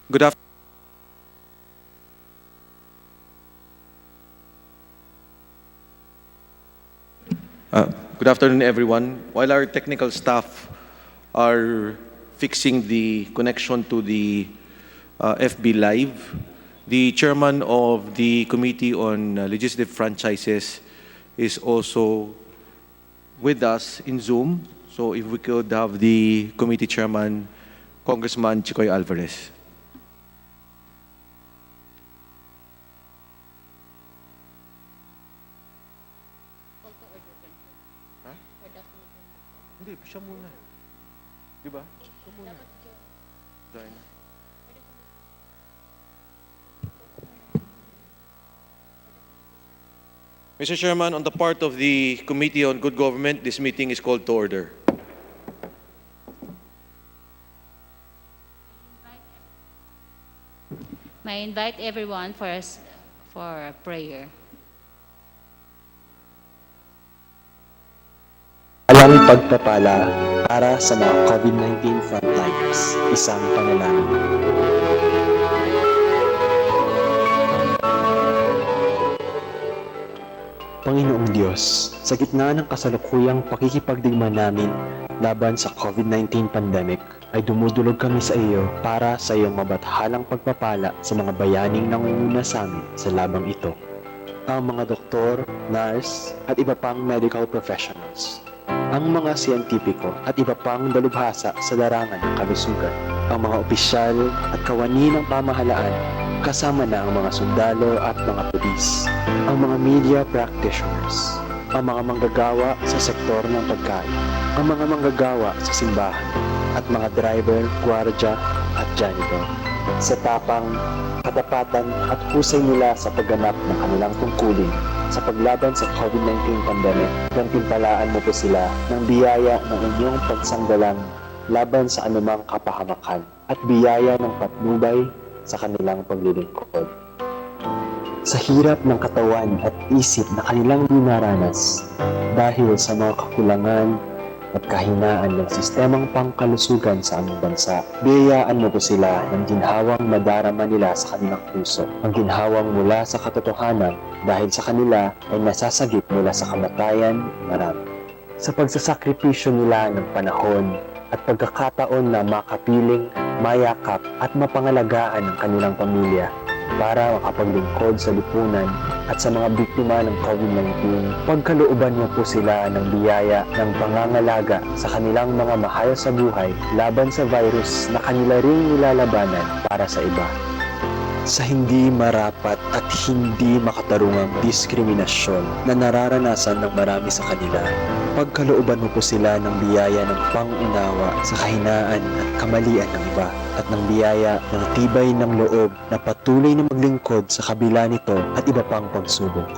Good afternoon. Good afternoon, everyone. While our technical staff are fixing the connection to the FB Live, the chairman of the Committee on Legislative Franchises is also with us in Zoom. So if we could have the committee chairman, Congressman Chicoy Alvarez. Hindi, siya muna. Di ba? Siya muna. Diana. Mr. Chairman, on the part of the Committee on Good Government, this meeting is called to order. May I invite everyone for a prayer. Walang pagpapala para sa mga COVID-19 frontliners. Isang panalangin. Panginoong Diyos, sa gitna ng kasalukuyang pakikipagdigma namin laban sa COVID-19 pandemic, ay dumudulog kami sa iyo para sa iyong mabathalang pagpapala sa mga bayaning nangunguna sa amin sa labang ito. Ang mga doktor, nurse, at iba pang medical professionals. Ang mga siyentipiko at iba pang dalubhasa sa larangan ng kalusugan. Ang mga opisyal at kawani ng pamahalaan, kasama na ang mga sundalo at mga pulis. Ang mga media practitioners. Ang mga manggagawa sa sektor ng pagkain. Ang mga manggagawa sa simbahan. At mga driver, gwardiya at janitor. Sa tapang, katapatan at husay nila sa pagganap ng kanilang tungkulin sa paglaban sa COVID-19 pandemic, gantimpalaan mo po sila ng biyaya ng inyong pagsanggalang laban sa anumang kapahamakan at biyaya ng patnubay sa kanilang paglilingkod. Sa hirap ng katawan at isip na kanilang dinaranas dahil sa mga kakulangan at kahinaan ng sistemang pangkalusugan sa aming bansa, biyayaan mo po sila ng ginhawang madarama nila sa kanilang puso, ang ginhawang mula sa katotohanan dahil sa kanila ay nasasagip mula sa kamatayan marami. Sa pagsasakripisyo nila ng panahon at pagkakataon na makapiling, mayakap at mapangalagaan ng kanilang pamilya para makapaglingkod sa lipunan at sa mga biktima ng COVID-19, pagkalooban niyo po sila ng biyaya ng pangangalaga sa kanilang mga mahal sa buhay laban sa virus na kanila ring nilalabanan para sa iba. Sa hindi marapat at hindi makatarungang diskriminasyon na nararanasan ng marami sa kanila, pagkalooban mo po sila ng biyaya ng pangunawa sa kahinaan at kamalian ng iba at ng biyaya ng tibay ng loob na patuloy na maglingkod sa kabila nito at iba pang pagsubok.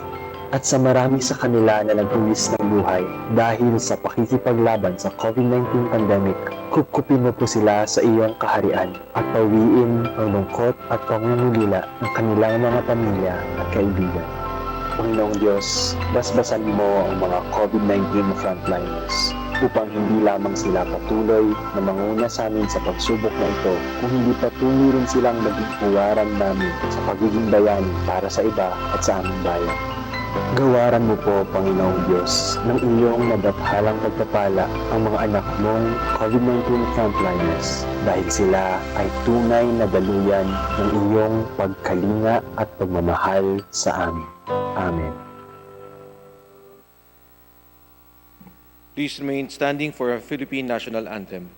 At sa marami sa kanila na nagtuwis ng buhay dahil sa pakikipaglaban sa COVID-19 pandemic, kupkupin mo po sila sa iyong kaharian at pawiin ang lungkot at pangungulila ng kanilang mga pamilya at kaibigan. Panginoong Diyos, basbasan mo ang mga COVID-19 frontliners upang hindi lamang sila patuloy na manguna sa amin sa pagsubok na ito, kung hindi patuloy rin silang maging huwaran namin sa pagiging bayani para sa iba at sa aming bayan. Gawaran mo po, Panginoong Diyos, ng iyong nadathalang pagpapala ang mga anak mong COVID-19 frontliners dahil sila ay tunay na daluyan ng iyong pagkalinga at pagmamahal sa amin. Amen. Please remain standing for our Philippine National Anthem.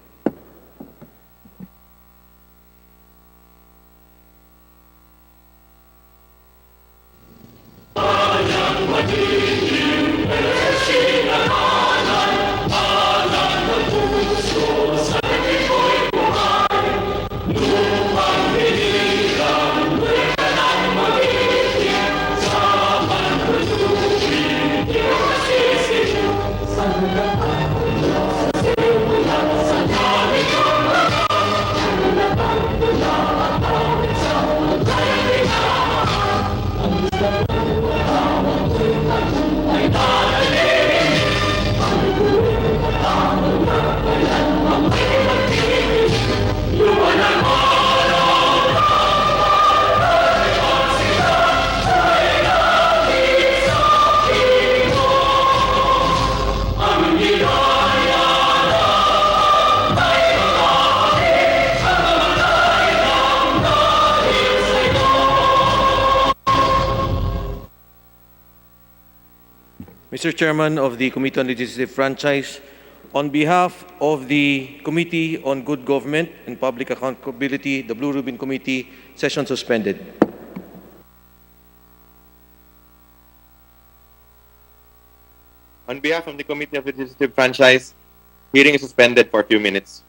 Sa Mr. Chairman of the Committee on Legislative Franchise, on behalf of the Committee on Good Government and Public Accountability, the Blue Ribbon Committee, session suspended. On behalf of the Committee of Legislative Franchise, hearing is suspended for a few minutes.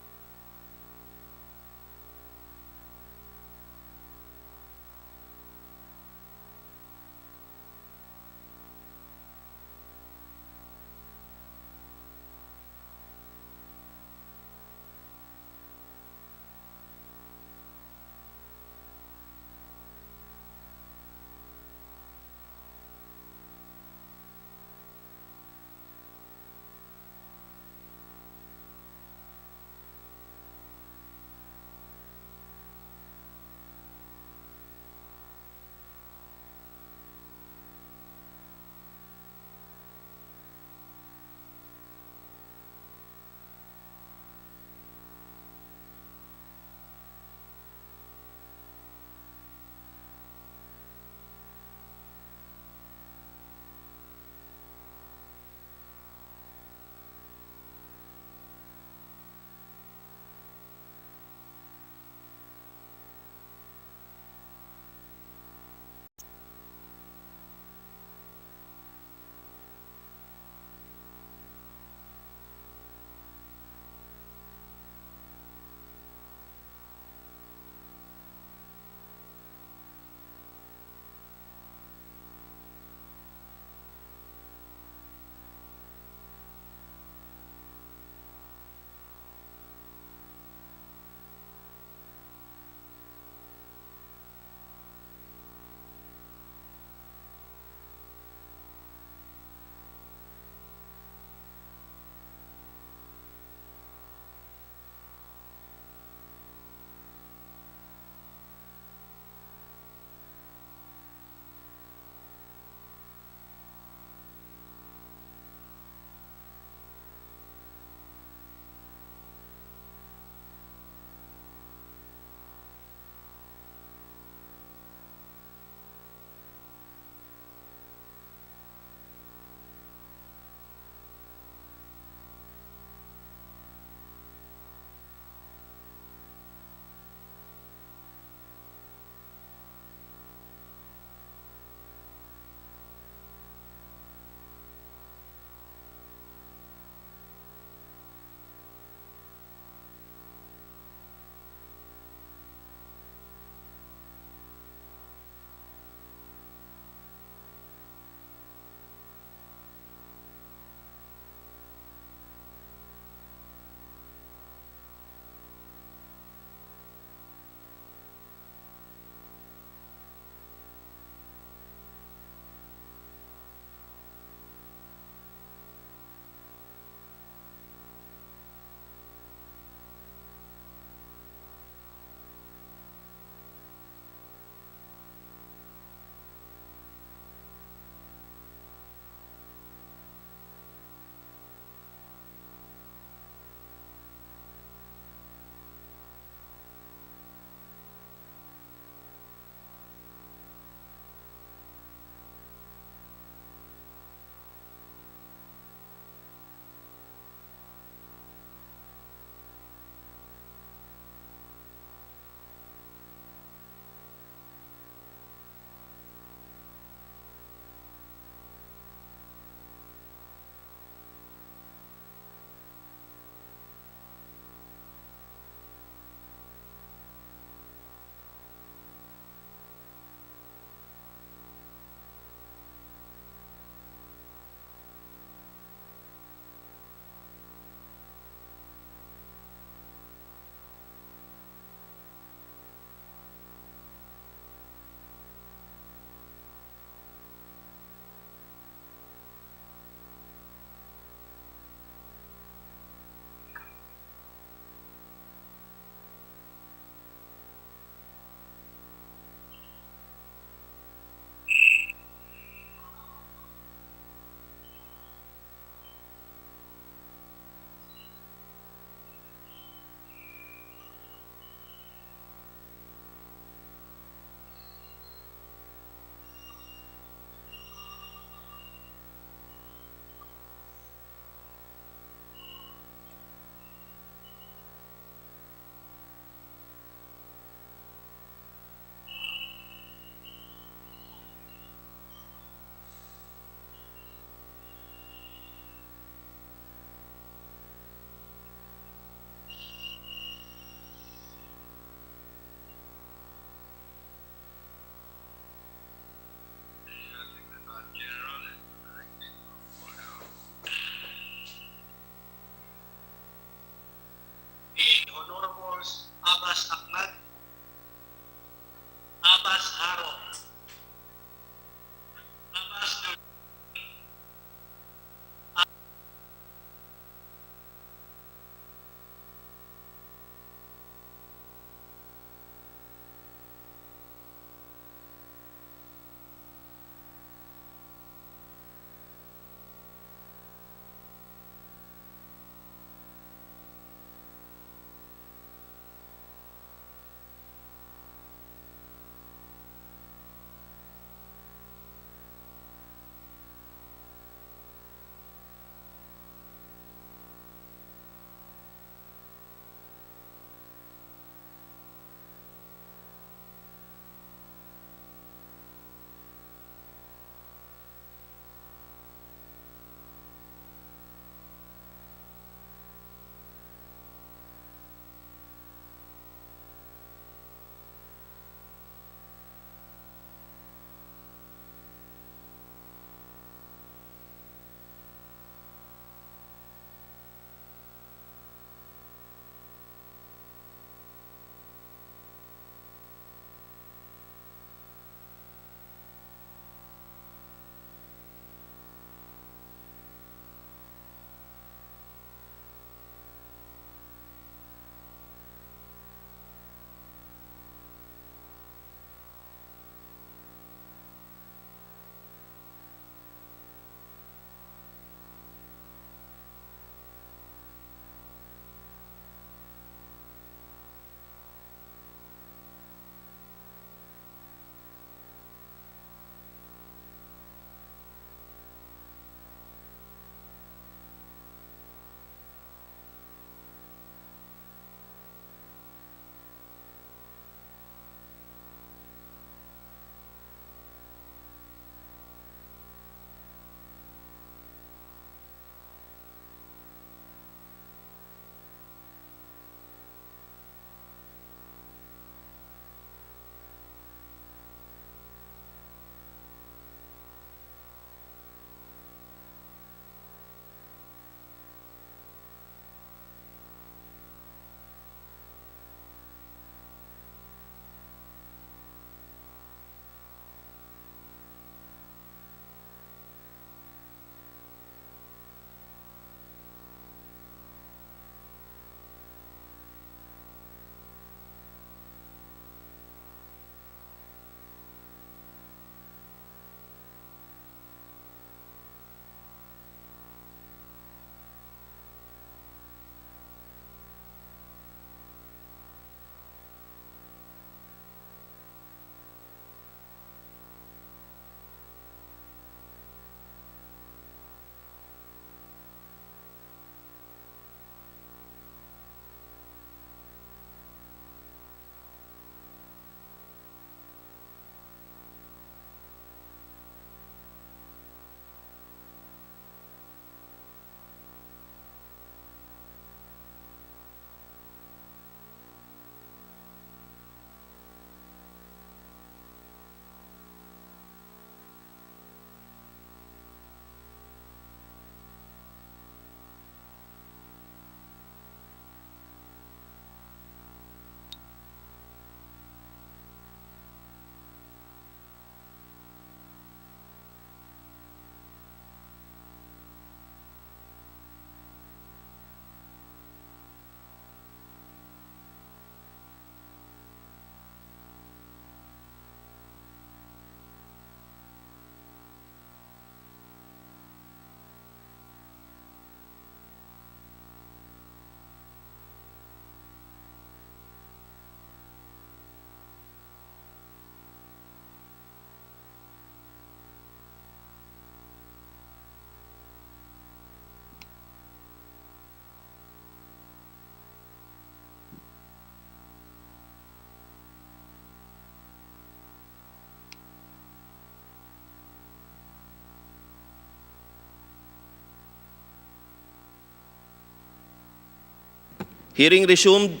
Hearing resumed.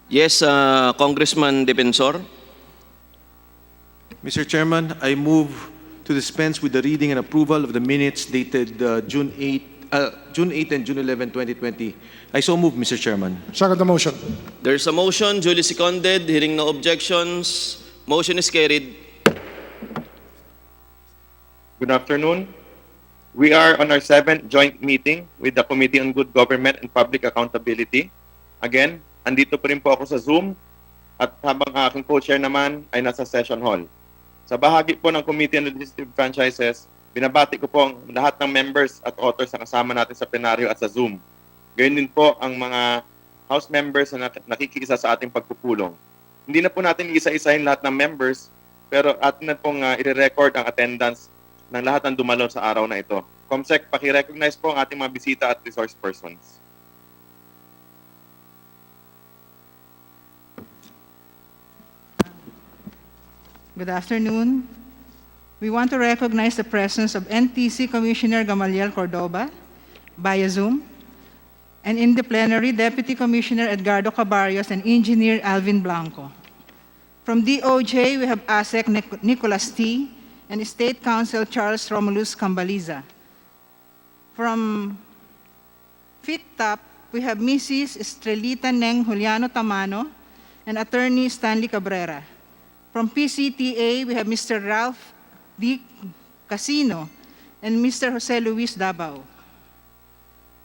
Yes, Congressman Defensor. Mr. Chairman, I move to dispense with the reading and approval of the minutes dated June 8 and June 11, 2020. I so move, Mr. Chairman. Second the motion. There's a motion, duly seconded. Hearing no objections, motion is carried. Good afternoon. We are on our 7th joint meeting with the Committee on Good Government and Public Accountability. Again, andito pa rin po ako sa Zoom at habang aking co-chair naman ay nasa session hall. Sa bahagi po ng Committee on Legislative Franchises, binabati ko po ang lahat ng members at authors na kasama natin sa plenaryo at sa Zoom. Gayun din po ang mga House members na nakikisa sa ating pagpupulong. Hindi na po natin isa-isahin lahat ng members, pero atin na pong i-record ang attendance ng lahat ng dumalo sa araw na ito. Comsec, paki-recognize po ang ating mga bisita at resource persons. Good afternoon. We want to recognize the presence of NTC Commissioner Gamaliel Cordoba via Zoom, and in the plenary, Deputy Commissioner Edgardo Cabarrios and Engineer Alvin Blanco. From DOJ, we have ASEC Nicholas T. and State Counsel Charles Romulus Cambaliza. From FITTAP, we have Mrs. Estrelita Neng Juliano Tamano and Attorney Stanley Cabrera. From PCTA, we have Mr. Ralph D. Casino and Mr. Jose Luis Dabao.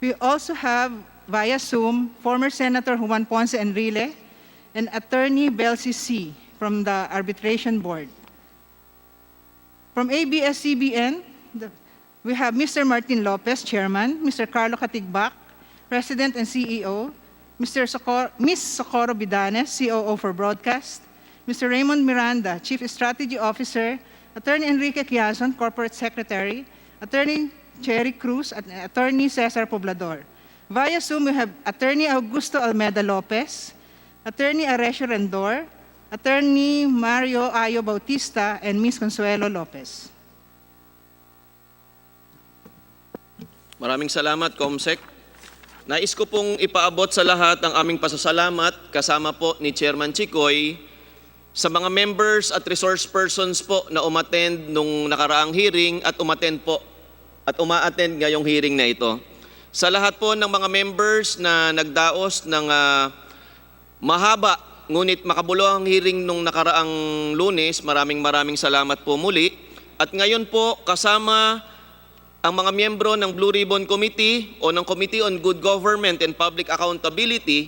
We also have, via Zoom, former Senator Juan Ponce Enrile and Attorney Belsi C. from the Arbitration Board. From ABS-CBN, we have Mr. Martin Lopez, Chairman, Mr. Carlo Katigbak, President and CEO, Ms. Socorro Bidanes, COO for Broadcast, Mr. Raymond Miranda, Chief Strategy Officer, Attorney Enrique Quiazon, Corporate Secretary, Attorney Cherry Cruz, at Attorney Cesar Poblador. Via Zoom, we have Attorney Augusto Almeda Lopez, Attorney Aresio Rendor, Attorney Mario Ayo Bautista, and Ms. Consuelo Lopez. Maraming salamat, Comsec. Nais ko pong ipaabot sa lahat ang aming pasasalamat kasama po ni Chairman Chikoy sa mga members at resource persons po na umattend nung nakaraang hearing at umattend uma-attend ngayong hearing na ito. Sa lahat po ng mga members na nagdaos ng mahaba ngunit makabuluhang hearing nung nakaraang Lunes, maraming salamat po muli. At ngayon po kasama ang mga miyembro ng Blue Ribbon Committee o ng Committee on Good Government and Public Accountability,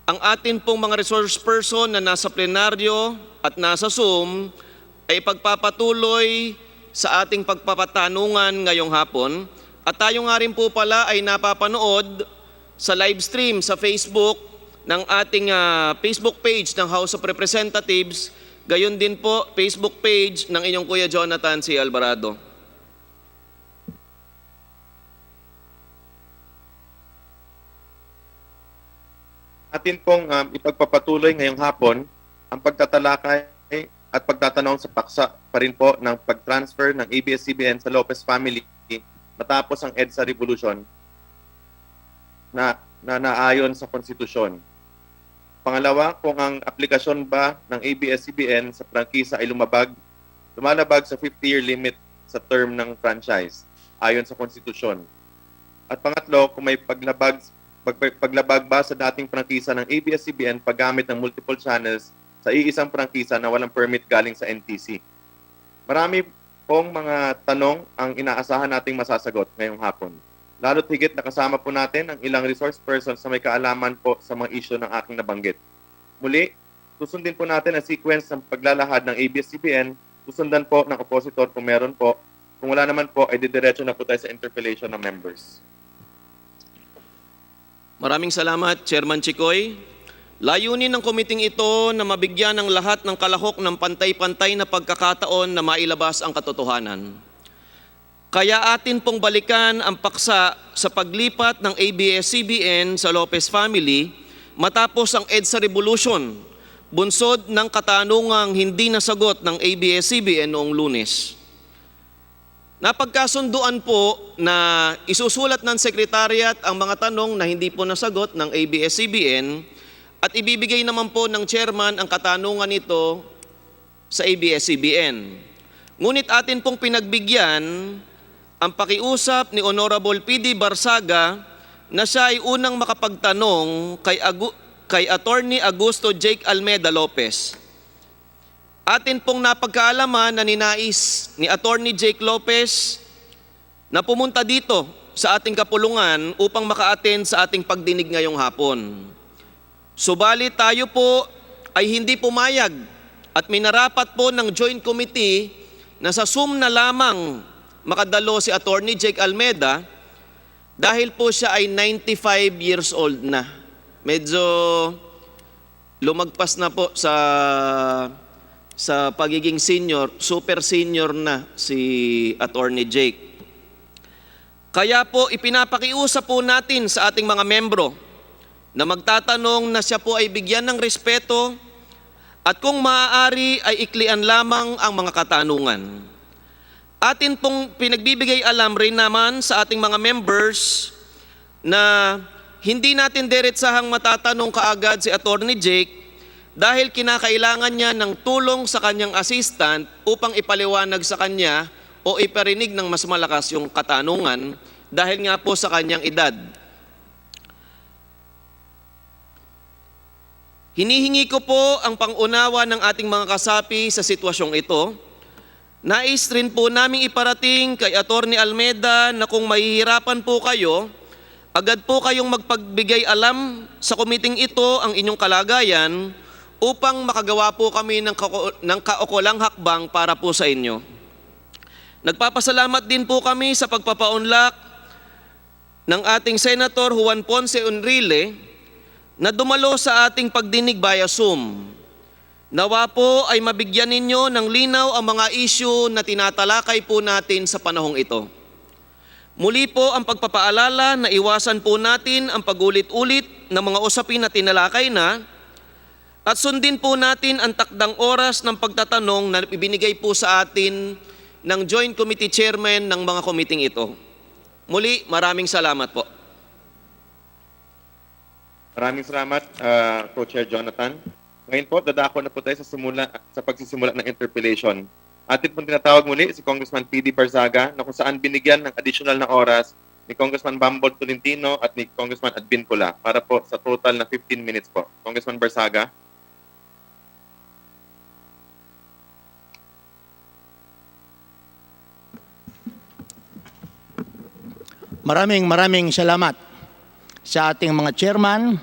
ang atin pong mga resource person na nasa plenaryo at nasa Zoom ay pagpapatuloy sa ating pagpapatanungan ngayong hapon. At tayo nga rin po pala ay napapanood sa live stream sa Facebook ng ating Facebook page ng House of Representatives, gayon din po Facebook page ng inyong Kuya Jonathan C. Alvarado. Atin pong ipagpapatuloy ngayong hapon ang pagtatalakay at pagtatanong sa paksa pa rin po ng pag-transfer ng ABS-CBN sa Lopez family matapos ang EDSA Revolution na naayon sa konstitusyon. Pangalawa, kung ang aplikasyon ba ng ABS-CBN sa prangkisa ay lumalabag sa 50-year limit sa term ng franchise ayon sa konstitusyon. At pangatlo, kung may paglabag ba sa dating prangkisa ng ABS-CBN paggamit ng multiple channels sa iisang prangkisa na walang permit galing sa NTC. Marami pong mga tanong ang inaasahan nating masasagot ngayong hapon. Lalo't higit na kasama po natin ang ilang resource persons na may kaalaman po sa mga isyu ng aking nabanggit. Muli, susundin po natin ang sequence ng paglalahad ng ABS-CBN, susundan po ng oppositor kung meron po. Kung wala naman po, ay didiretso na po tayo sa interpellation ng members. Maraming salamat, Chairman Chikoy. Layunin ng komiting ito na mabigyan ng lahat ng kalahok ng pantay-pantay na pagkakataon na mailabas ang katotohanan. Kaya atin pong balikan ang paksa sa paglipat ng ABS-CBN sa Lopez family matapos ang EDSA Revolution, bunsod ng katanungang hindi nasagot ng ABS-CBN noong Lunes. Napagkasunduan po na isusulat ng Secretariat ang mga tanong na hindi po nasagot ng ABS-CBN at ibibigay naman po ng Chairman ang katanungan nito sa ABS-CBN. Ngunit atin pong pinagbigyan ang pakiusap ni Honorable PD Barsaga na siya ay unang makapagtanong kay Attorney Augusto Jake Almeda Lopez. Atin pong napagkaalaman na ninais ni Attorney Jake Lopez na pumunta dito sa ating kapulungan upang maka-attend sa ating pagdinig ngayong hapon. Subalit tayo po ay hindi pumayag at minarapat po ng Joint Committee na sa Zoom na lamang makadalo si Attorney Jake Almeda dahil po siya ay 95 years old na. Medyo lumagpas na po sa pagiging senior, super senior na si Attorney Jake. Kaya po ipinapakiusap po natin sa ating mga membro na magtatanong na siya po ay bigyan ng respeto at kung maaari ay iklian lamang ang mga katanungan. Atin pong pinagbibigay alam rin naman sa ating mga members na hindi natin diretsahang matatanong kaagad si Attorney Jake dahil kinakailangan niya ng tulong sa kanyang assistant upang ipaliwanag sa kanya o iparinig ng mas malakas yung katanungan dahil nga po sa kanyang edad. Hinihingi ko po ang pangunawa ng ating mga kasapi sa sitwasyong ito. Nais rin po naming iparating kay Attorney Almeda na kung mahihirapan po kayo, agad po kayong magpagbigay alam sa komiting ito ang inyong kalagayan upang makagawa po kami ng kaukulang hakbang para po sa inyo. Nagpapasalamat din po kami sa pagpapaunlak ng ating Senator Juan Ponce Enrile na dumalo sa ating pagdinig via Zoom. Nawa po ay mabigyan ninyo ng linaw ang mga issue na tinatalakay po natin sa panahong ito. Muli po ang pagpapaalala na iwasan po natin ang pagulit-ulit ng mga usapin na tinalakay na at sundin po natin ang takdang oras ng pagtatanong na ibinigay po sa atin ng Joint Committee Chairman ng mga committee ito. Muli, maraming salamat po. Maraming salamat, Co-Chair Jonathan. Ngayon po, dadako na po tayo sa pagsisimula ng interpellation. Atin pong tinatawag muli si Congressman PD Barsaga na kung saan binigyan ng additional na oras ni Congressman Bambol Tolentino at ni Congressman Advin Pula para po sa total na 15 minutes po. Congressman Barsaga. Maraming salamat sa ating mga chairman,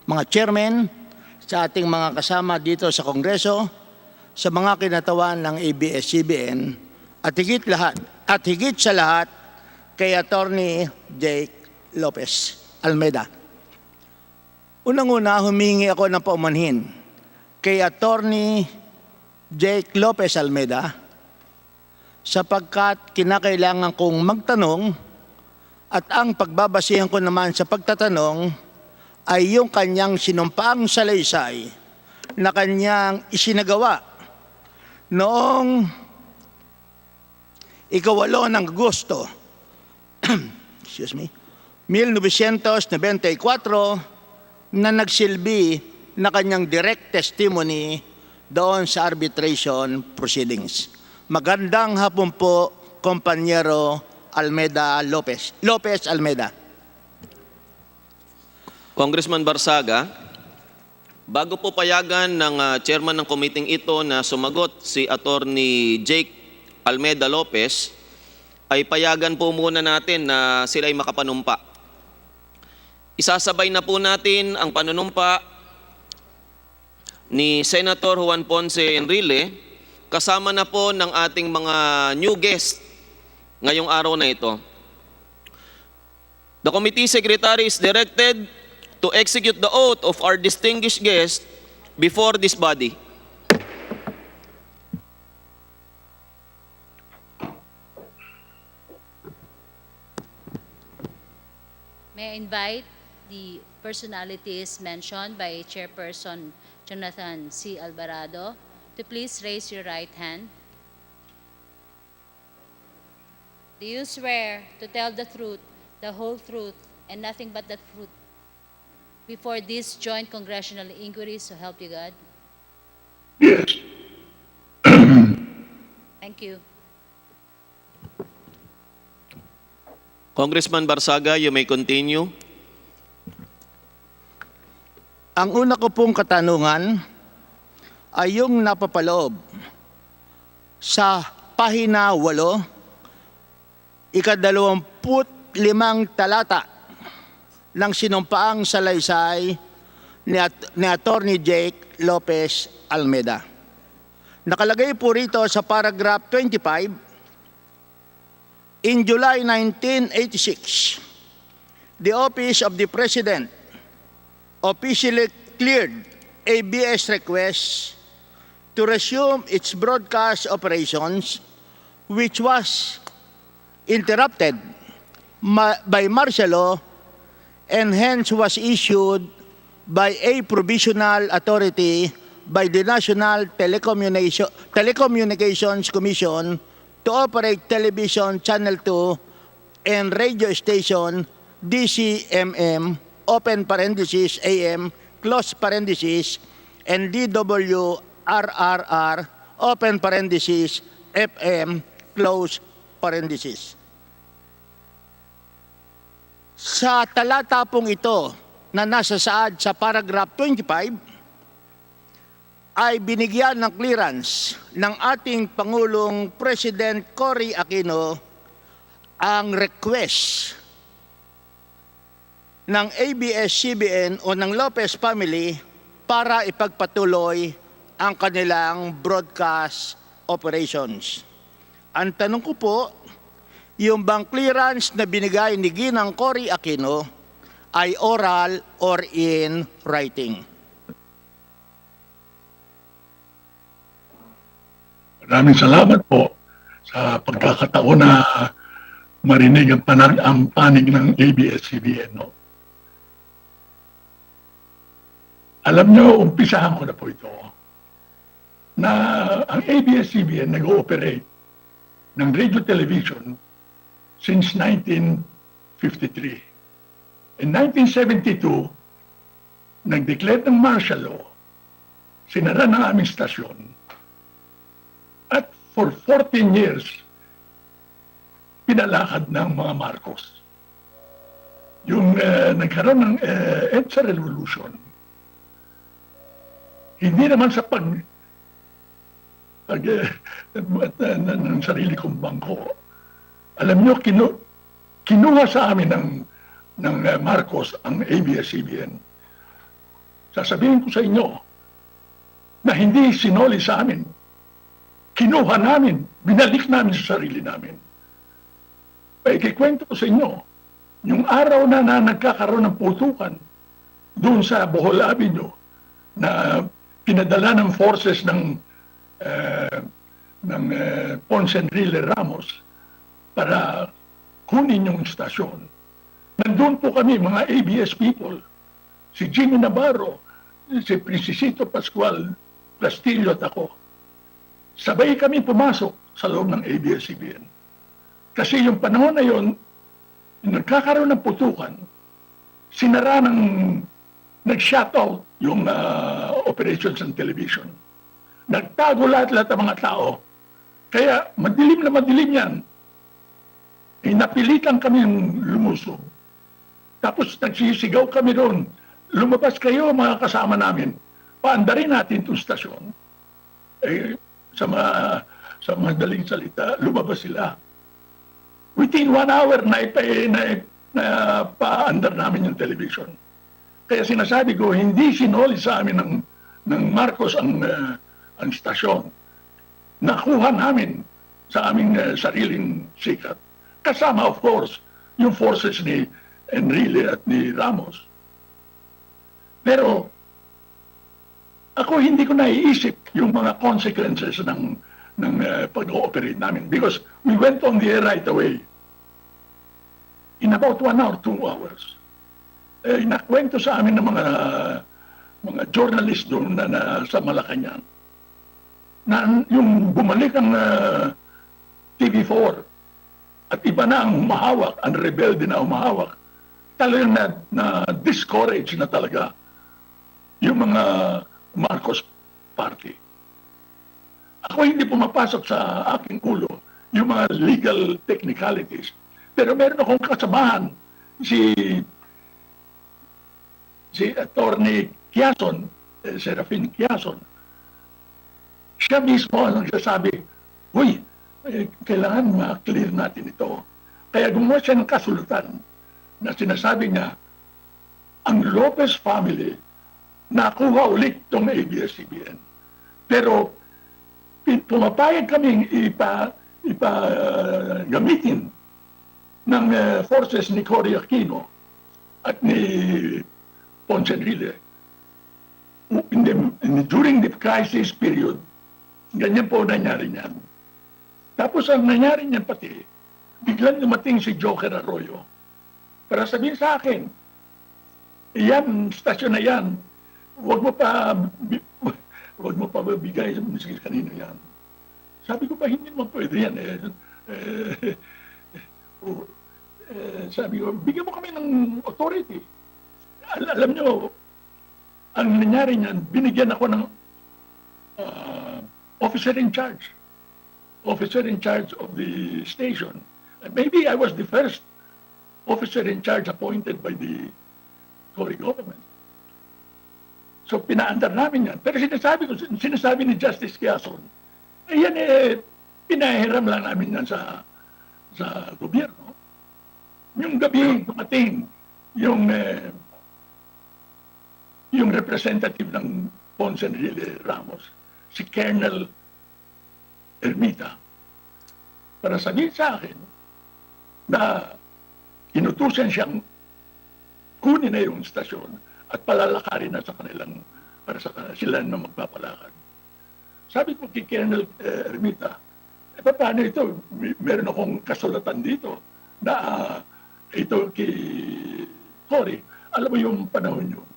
mga chairmen, sa ating mga kasama dito sa Kongreso, sa mga kinatawan ng ABS-CBN, at higit sa lahat kay Attorney Jake Lopez Almeda. Unang-una, humingi ako ng paumanhin kay Attorney Jake Lopez Almeda sapagkat kinakailangan kong magtanong at ang pagbabasihan ko naman sa pagtatanong ay yung kanyang sinumpaang salaysay na kanyang isinagawa noong 8 ng Agosto 1994 na nagsilbi na kanyang direct testimony doon sa arbitration proceedings. Magandang hapon po, Kompanyero Almeda Lopez Almeda. Congressman Barsaga, bago po payagan ng chairman ng committee ito na sumagot si Attorney Jake Almeda Lopez, ay payagan po muna natin na sila ay makapanumpa. Isasabay na po natin ang panunumpa ni Senator Juan Ponce Enrile kasama na po ng ating mga new guest ngayong araw na ito. The committee secretary is directed to execute the oath of our distinguished guest before this body. May I invite the personalities mentioned by Chairperson Jonathan C. Alvarado to please raise your right hand. Do you swear to tell the truth, the whole truth, and nothing but the truth before this joint congressional inquiry, so help you God? Yes. Thank you. Congressman Barsaga, you may continue. Ang una ko pong katanungan ay yung napapaloob sa pahina 8, ika-25 talata ng sinumpaang salaysay ni Attorney Jake Lopez Almeda. Nakalagay po rito sa paragraph 25, in July 1986, the Office of the President officially cleared ABS requests to resume its broadcast operations, which was interrupted by martial law and hence was issued by a provisional authority by the National Telecommunications Commission to operate television channel 2 and radio station DCMM open parenthesis AM close parenthesis and DWRRR open parenthesis FM close parenthesis. Sa talata pong ito na nasa saad sa paragraph 25 ay binigyan ng clearance ng ating Pangulong President Cory Aquino ang request ng ABS-CBN o ng Lopez family para ipagpatuloy ang kanilang broadcast operations. Ang tanong ko po, yung bang clearance na binigay ni Ginang Cory Aquino ay oral or in writing? Maraming salamat po sa pagkakataon na marinig ang panig ng ABS-CBN. No? Alam nyo, umpisahan ko na po ito na ang ABS-CBN nag-ooperate ng radio television since 1953. In 1972, nag-declare ng martial law, sinara ng aming stasyon, at for 14 years, pinalakad ng mga Marcos. Yung nagkaroon ng EDSA Revolution, hindi naman sa ng sarili kong bangko. Alam nyo, kinuha sa amin ng Marcos ang ABS-CBN. Sasabihin ko sa inyo na hindi sinoli sa amin. Kinuha namin, binalik namin sa sarili namin. Ikikwento ko sa inyo, yung araw na nagkakaroon ng putukan doon sa Bohol Avenue na pinadala ng forces ng Ponce Enrile Ramos para kunin yung stasyon. Nandun po kami, mga ABS people, si Jimmy Navarro, si Princesito Pascual Castillo at ako. Sabay kami pumasok sa loob ng ABS-CBN. Kasi yung panahon na yun, nagkakaroon ng putukan, sinara ng nag-shutout yung operations ng television. Nagtago lahat-lahat ng mga tao. Kaya madilim na madilim yan. Napilitan kami lumusob. Tapos nagsisigaw kami doon. Lumabas kayo mga kasama namin. Paandarin natin itong stasyon. Sa madaling salita, lumabas sila. Within 1 hour na paandar namin yung television. Kaya sinasabi ko, hindi sinoli sa amin ng Marcos ang stasyon. Nakuha namin sa aming sariling sikat. Kasama, of course, yung forces ni Enrile at ni Ramos. Pero ako hindi ko naiisip yung mga consequences ng pag-ooperate namin because we went on the air right away. In about 1 hour, 2 hours. Nakwento sa amin ng mga journalist doon na sa Malacanang na yung bumalik ang TV4 at iba na ang humahawak, ang rebelde na humahawak, talagang na-discourage na talaga yung mga Marcos Party. Ako hindi pumapasok sa aking ulo yung mga legal technicalities. Pero meron akong kasamahan si Attorney Quezon, Serafin Quezon. Siya mismo ang nagsasabi, uy, kailangan ma-clear natin ito. Kaya gumawa siya ng kasulatan na sinasabi niya, ang Lopez family nakuha ulit itong ABS-CBN. Pero pumapayag kaming gamitin ng forces ni Cory Aquino at ni Ponce Enrile. During the crisis period, ganyan po nangyari niyan. Tapos ang nangyari niyan pati, biglang dumating si Joker Arroyo para sabihin sa akin, yan, stasyon na yan, huwag mo pa bigay sa kanino yan. Sabi ko pa, hindi naman pwede yan. Sabi ko, bigyan mo kami ng authority. Alam nyo, ang nangyari niyan, binigyan ako ng officer in charge of the station. Maybe I was the first officer in charge appointed by the Tory government. So pinaandar namin yan. Pero sinasabi ni Justice Quezon, yan pinahiram lang namin yan sa gobyerno. Yung gabi dumating yung representative ng Ponce Enrile Ramos, si Colonel Ermita, para sabihin sa akin na inutusan siyang kunin na yung stasyon at palalakarin na sa kanilang, para sa sila na magpapalakad. Sabi ko kay Colonel Ermita, paano ito? Meron akong kasulatan dito na ito kay Cory. Alam mo yung panahon yun,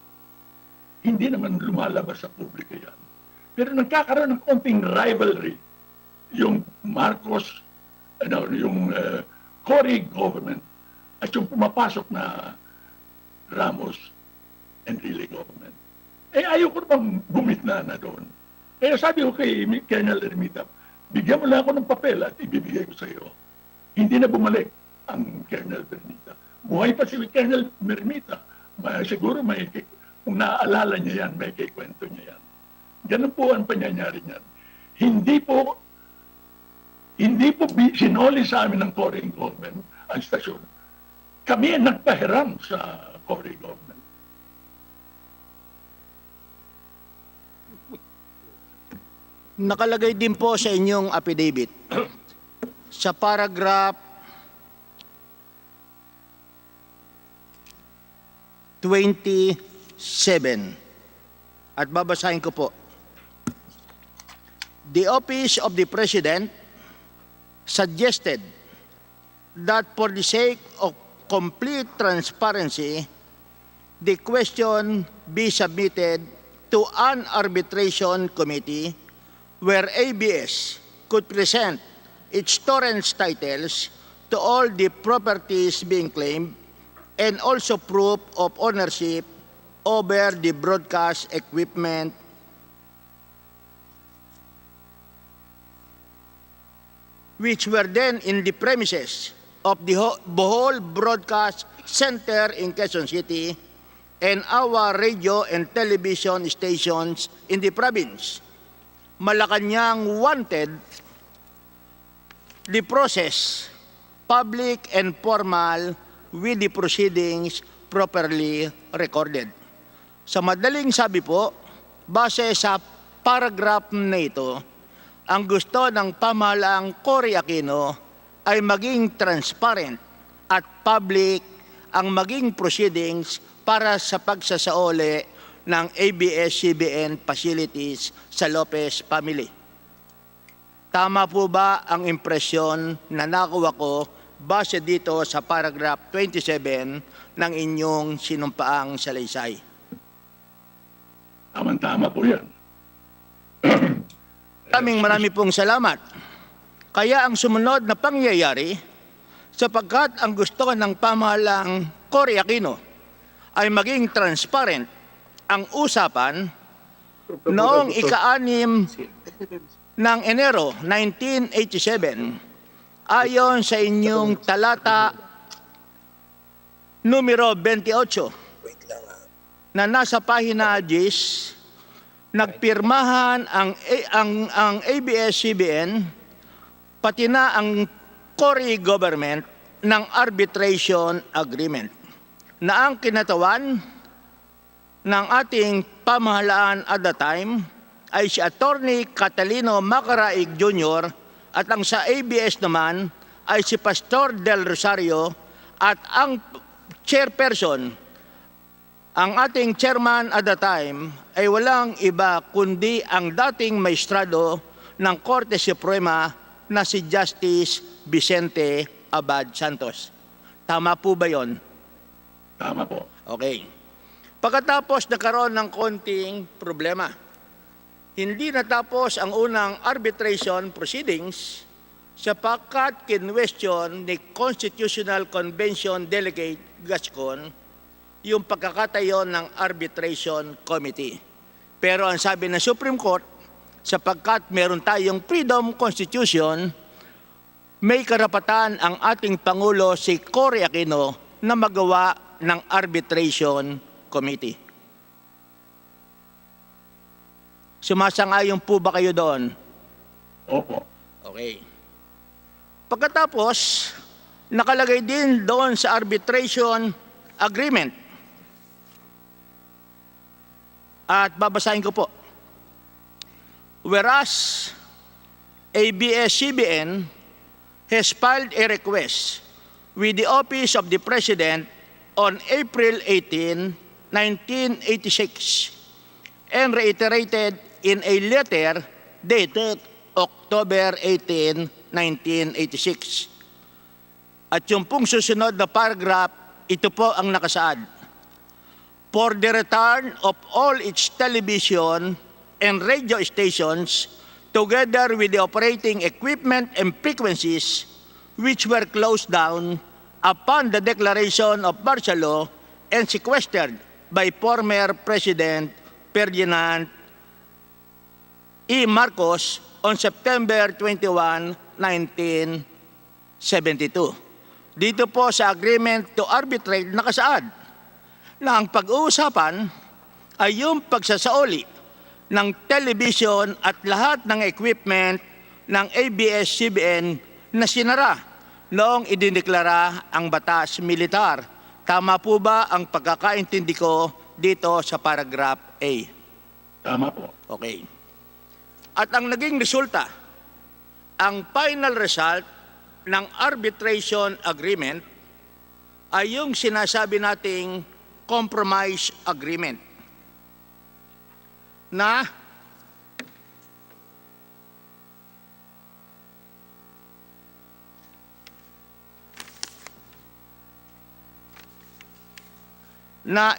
hindi naman lumalabas sa publiko yan. Pero nagkakaroon ng konting rivalry yung Marcos, yung Cory government at yung pumapasok na Ramos and Enrile government. Ayaw ko bang bumitna na doon. Kaya sabi ko kay Colonel Ermita, bigyan mo lang ako ng papel at ibibigay ko sa iyo. Hindi na bumalik ang Colonel Ermita. Buhay pa si Colonel Ermita. Siguro kung naaalala niya yan, may kikwento niya yan. Ganun po ang pangyayari niyan. Hindi po sinoli sa amin ng Cory government ang stasyon. Kami ang nagpahiram sa Cory government. Nakalagay din po sa inyong affidavit sa paragraph 27 at babasahin ko po. The Office of the President suggested that for the sake of complete transparency, the question be submitted to an arbitration committee where ABS could present its torrents titles to all the properties being claimed and also proof of ownership over the broadcast equipment which were then in the premises of the Bohol Broadcast Center in Quezon City and our radio and television stations in the province. Malacanang wanted the process public and formal with the proceedings properly recorded. Sa madaling sabi po, base sa paragraph na ito, ang gusto ng pamahalaang Cory Aquino ay maging transparent at public ang maging proceedings para sa pagsasaoli ng ABS-CBN facilities sa Lopez family. Tama po ba ang impresyon na nakuha ko base dito sa paragraph 27 ng inyong sinumpaang salaysay? Tama po yan. Marami pong salamat. Kaya ang sumunod na pangyayari, sapagkat ang gusto ng pamahalaang Cory Aquino ay maging transparent ang usapan noong ika-6 ng Enero 1987 ayon sa inyong talata numero 28 na nasa pahina 10, nagpirmahan ang ABS-CBN pati na ang Cory government ng arbitration agreement na ang kinatawan ng ating pamahalaan at the time ay si Attorney Catalino Macaraig Jr. at ang sa ABS naman ay si Pastor Del Rosario at ang chairperson, ang ating chairman at the time ay walang iba kundi ang dating maestrado ng Korte Suprema na si Justice Vicente Abad Santos. Tama po ba yon? Tama po. Okay. Pagkatapos nagkaroon ng konting problema, hindi natapos ang unang arbitration proceedings sapagkat kinwestiyon ni Constitutional Convention Delegate Gascon yung pagkakatayo ng arbitration committee. Pero ang sabi ng Supreme Court, sapagkat meron tayong freedom constitution, may karapatan ang ating Pangulo si Cory Aquino na magawa ng arbitration committee. Sumasang-ayon po ba kayo doon? Opo. Okay. Pagkatapos, nakalagay din doon sa arbitration agreement. At babasahin ko po. Whereas ABS-CBN has filed a request with the Office of the President on April 18, 1986 and reiterated in a letter dated October 18, 1986. At yung pong susunod na paragraph, ito po ang nakasaad. For the return of all its television and radio stations, together with the operating equipment and frequencies which were closed down upon the declaration of martial law and sequestered by former President Ferdinand E. Marcos on September 21, 1972. Dito po sa agreement to arbitrate nakasaad na ang pag-uusapan ay yung pagsasauli ng television at lahat ng equipment ng ABS-CBN na sinara noong idineklara ang batas militar. Tama po ba ang pagkakaintindi ko dito sa paragraph A? Tama po. Okay. At ang naging resulta, ang final result ng arbitration agreement ay yung sinasabi nating compromise agreement na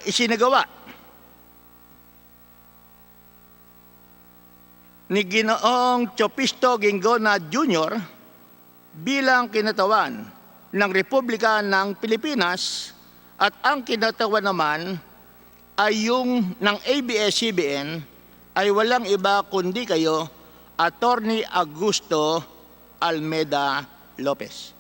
isinagawa ni Ginoong Chopisto Gingona Jr. bilang kinatawan ng Republika ng Pilipinas at ang kinatawan naman ay yung ng ABS-CBN ay walang iba kundi kayo, Attorney Augusto Almeida Lopez.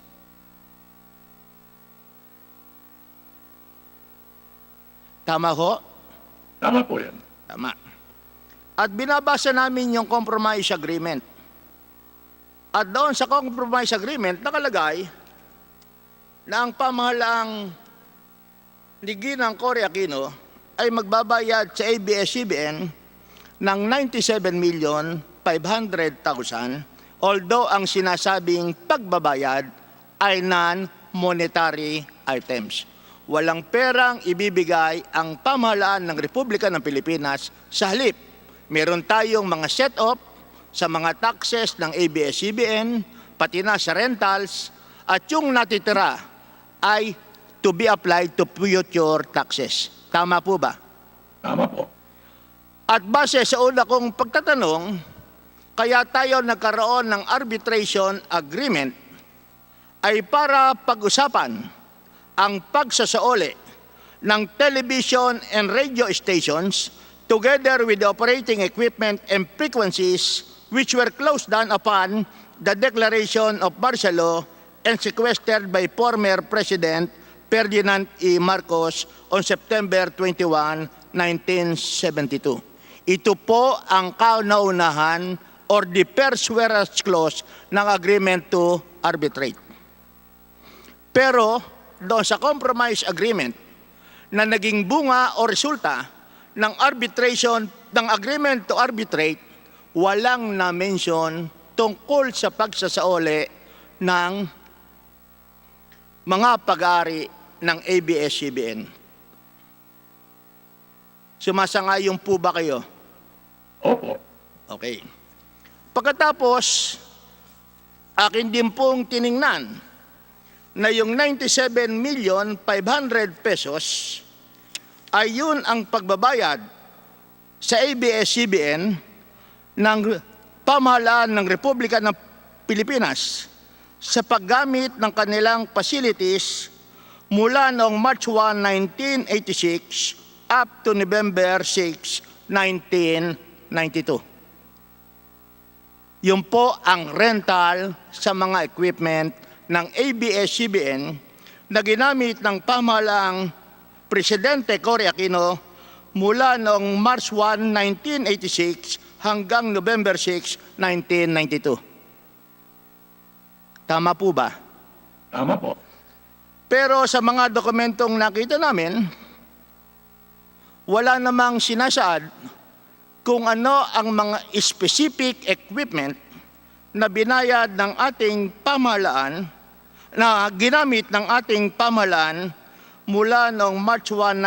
Tama ho? Tama po yan. Tama. At binabasa namin yung compromise agreement. At doon sa compromise agreement, nakalagay na ang pamahalaang ni Ginang Cory Aquino ay magbabayad sa ABS-CBN ng 97,500,000 although ang sinasabing pagbabayad ay non-monetary items. Walang perang ibibigay ang pamahalaan ng Republika ng Pilipinas sa halip. Meron tayong mga set-off sa mga taxes ng ABS-CBN, pati na sa rentals, at yung natitira ay to be applied to future taxes. Tama po ba? Tama po. At base sa una kong pagtatanong, kaya tayo nagkaroon ng arbitration agreement ay para pag-usapan ang pagsasaoli ng television and radio stations together with the operating equipment and frequencies which were closed down upon the declaration of martial law and sequestered by former President Ferdinand E. Marcos on September 21, 1972. Ito po ang kauna-unahan or the first whereas clause ng agreement to arbitrate. Pero doon sa compromise agreement na naging bunga o resulta ng arbitration, ng agreement to arbitrate, walang na-mention tungkol sa pagsasaoli ng mga pag-aari ng ABS-CBN. Sumasang-ayon po ba kayo? Opo. Okay. Pagkatapos, akin din pong tiningnan na yung 97,500,000 pesos ay yun ang pagbabayad sa ABS-CBN ng pamahalaan ng Republika ng Pilipinas sa paggamit ng kanilang facilities mula noong March 1, 1986 up to November 6, 1992. Yun po ang rental sa mga equipment ng ABS-CBN na ginamit ng pamahalaang Presidente Cory Aquino mula noong March 1, 1986 hanggang November 6, 1992. Tama po ba? Tama po. Pero sa mga dokumentong nakita namin, wala namang sinasaad kung ano ang mga specific equipment na binayad ng ating pamahalaan, na ginamit ng ating pamahalaan mula noong March 1,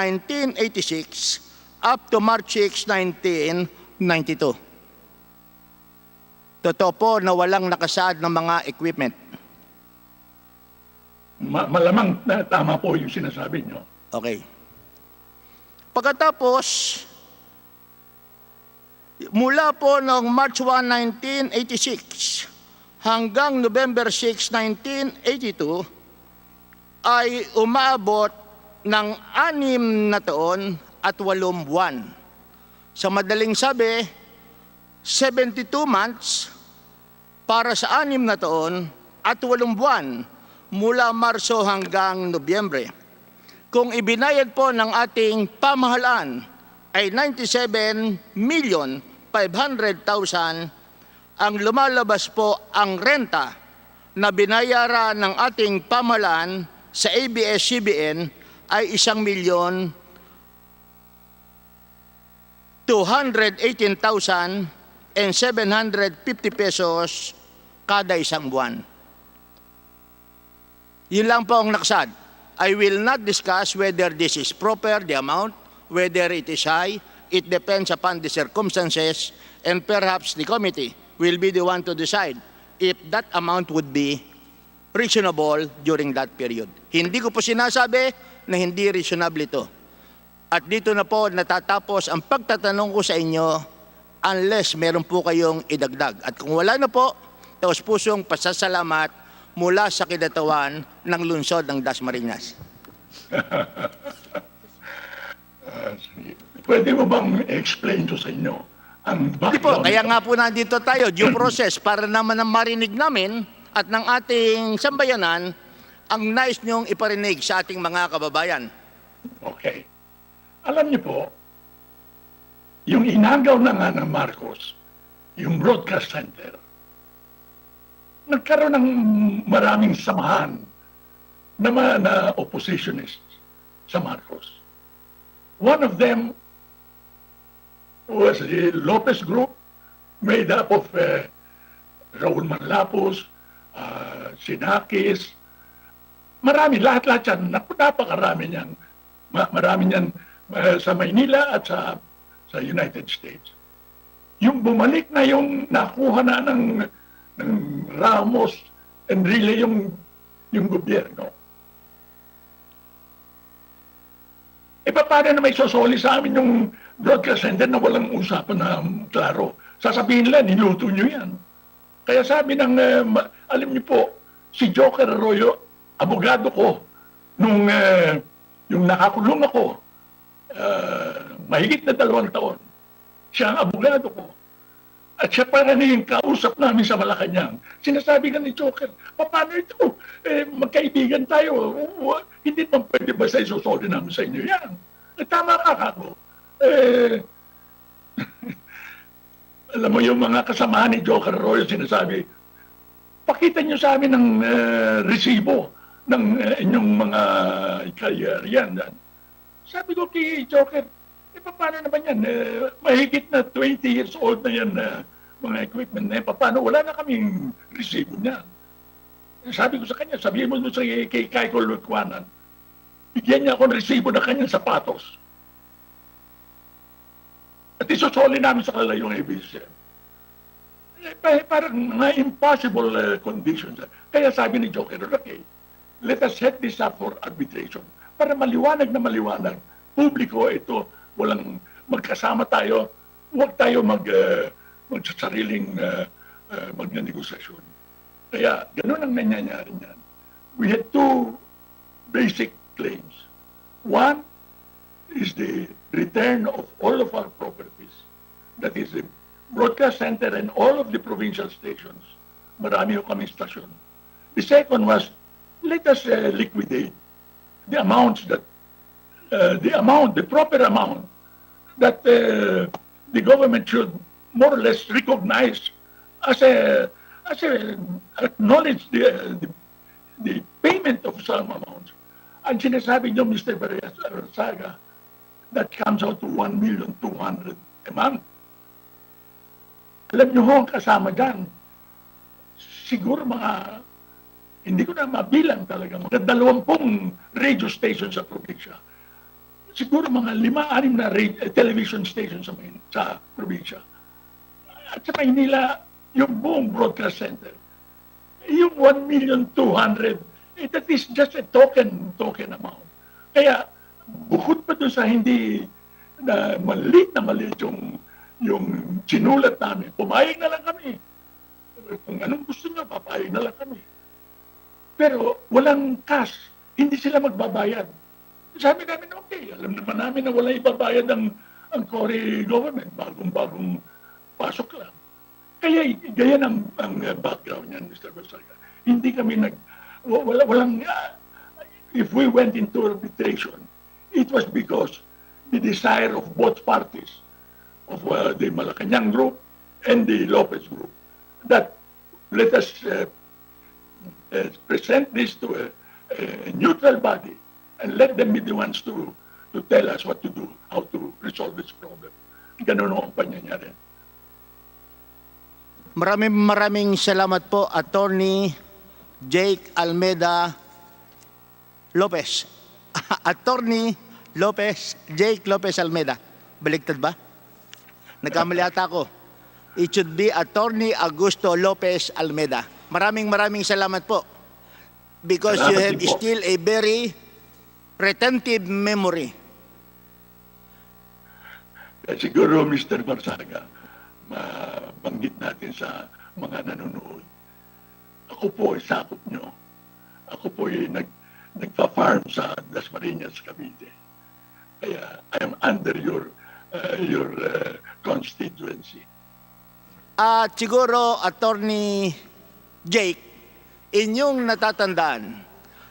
1986 up to March 6, 1992. Totoo po na walang nakasaad ng mga equipment. Malamang na tama po yung sinasabi nyo. Okay. Pagkatapos, mula po noong March 1, 1986 hanggang November 6, 1982 ay umaabot ng 6 na taon at 8 buwan. Sa madaling sabi, 72 months para sa 6 na taon at 8 buwan mula Marso hanggang Nobyembre. Kung ibinayad po ng ating pamahalaan ay 97,500,000, ang lumalabas po ang renta na binayaran ng ating pamahalaan sa ABS-CBN ay 1,218,750 pesos kada isang buwan. Yun lang po ang naksad. I will not discuss whether this is proper, the amount, whether it is high. It depends upon the circumstances, and perhaps the committee will be the one to decide if that amount would be reasonable during that period. Hindi ko po sinasabi na hindi reasonable ito. At dito na po natatapos ang pagtatanong ko sa inyo unless meron po kayong idagdag. At kung wala na po, taos pusong pasasalamat mula sa kinatawan ng lungsod ng Dasmariñas. Pwede mo bang explain to sa inyo ang Hindi po, background? kaya nga po nandito tayo, due process, para naman ang marinig namin at ng ating sambayanan ang nais niyong iparinig sa ating mga kababayan. Okay. Alam niyo po, yung inagaw na nga ng Marcos, yung broadcast center, nagkaroon ng maraming samahan na oppositionists sa Marcos. One of them was the Lopez Group, made up of Raul Manlapos, Sinakis, marami, lahat-lahat yan, napakarami niyan. Marami niyan sa Maynila at sa United States. Yung bumalik na yung nakuha na ng Ramos and really yung gobyerno. E paano na may sosoli sa amin yung broadcast center na walang usapan na klaro? Sasabihin lang, niluto nyo yan. Kaya sabi ng, alam niyo po, si Joker Arroyo, abogado ko, nung yung nakakulong ako, mahigit na 2 taon. Siya ang abogado ko. At siya pa rin yung kausap namin sa Malacanang. Sinasabi ka ni Joker, paano ito? Magkaibigan tayo. Hindi naman pwede ba sa isusoli namin sa inyo yan? Tama ka, Kako. Alam mo yung mga kasamahan ni Joker Arroyo sinasabi, pakita nyo sa amin ng resibo ng inyong mga ikayarian. Sabi ko kay Joker, paano naman yan? Mahigit na 20 years old na yan mga equipment na yan. Paano? Wala na kaming resibo niya. Sabi ko sa kanya, sabihin mo sa kay Kaiko Lutwanan, bigyan niya ako ng resibo na kanyang sapatos. At isusoli namin sa kanila yung ABS-CBN. Parang mga impossible conditions. Kaya sabi ni Joker, okay, let us set this up for arbitration. Para maliwanag na maliwanag, publiko ito, walang magkasama tayo, huwag tayo magsasariling magnanegosasyon. Kaya ganun ang nangyayari niyan. We had 2 basic claims. One is the return of all of our properties. That is the broadcast center and all of the provincial stations. Marami ho kami stasyon. The second was, let us liquidate the amounts that the proper amount that the government should more or less recognize as acknowledge the payment of some amounts. Ang sinasabi niyo, Mr. Barsaga, that comes out to 1,200,000 a month. Alam niyo ho, ang kasama dyan, siguro mga, hindi ko na mabilang talaga, mga 20 radio stations sa probinsya. Siguro mga 5-6 na television stations sa probinsya. At sa Maynila, yung buong broadcast center. Yung 1,200,000, that is just a token amount. Kaya, bukod pa doon sa hindi na maliit yung sinulat namin, pumayag na lang kami. Kung anong gusto nyo, papayag na lang kami. Pero walang cash, hindi sila magbabayad. Sabi namin, okay, alam naman namin na wala ibabayad ang Cory government, bagong pasok lang. Kaya ganyan ang background niyan, Mr. Barsaga. Hindi kami walang, if we went into arbitration, it was because the desire of both parties, of the Malacanang group and the Lopez group, that let us present this to a neutral body and let them be the ones to tell us what to do, how to resolve this problem. Ganun ang pangyayari. Maraming salamat po, Attorney Jake Almeida Lopez. Attorney Jake Lopez Almeida. Baligtad ba? Nagkamali ata ako. It should be Attorney Augusto Lopez Almeida. Maraming salamat po. Because you have still a very retentive memory. Siguro, Mr. Barsaga, mabanggit natin sa mga nanonood. Ako po ay sakop nyo. Ako po ay nagpa-farm sa Dasmariñas, Cavite. Kaya I am under your constituency. At siguro, Attorney Jake, inyong natatandaan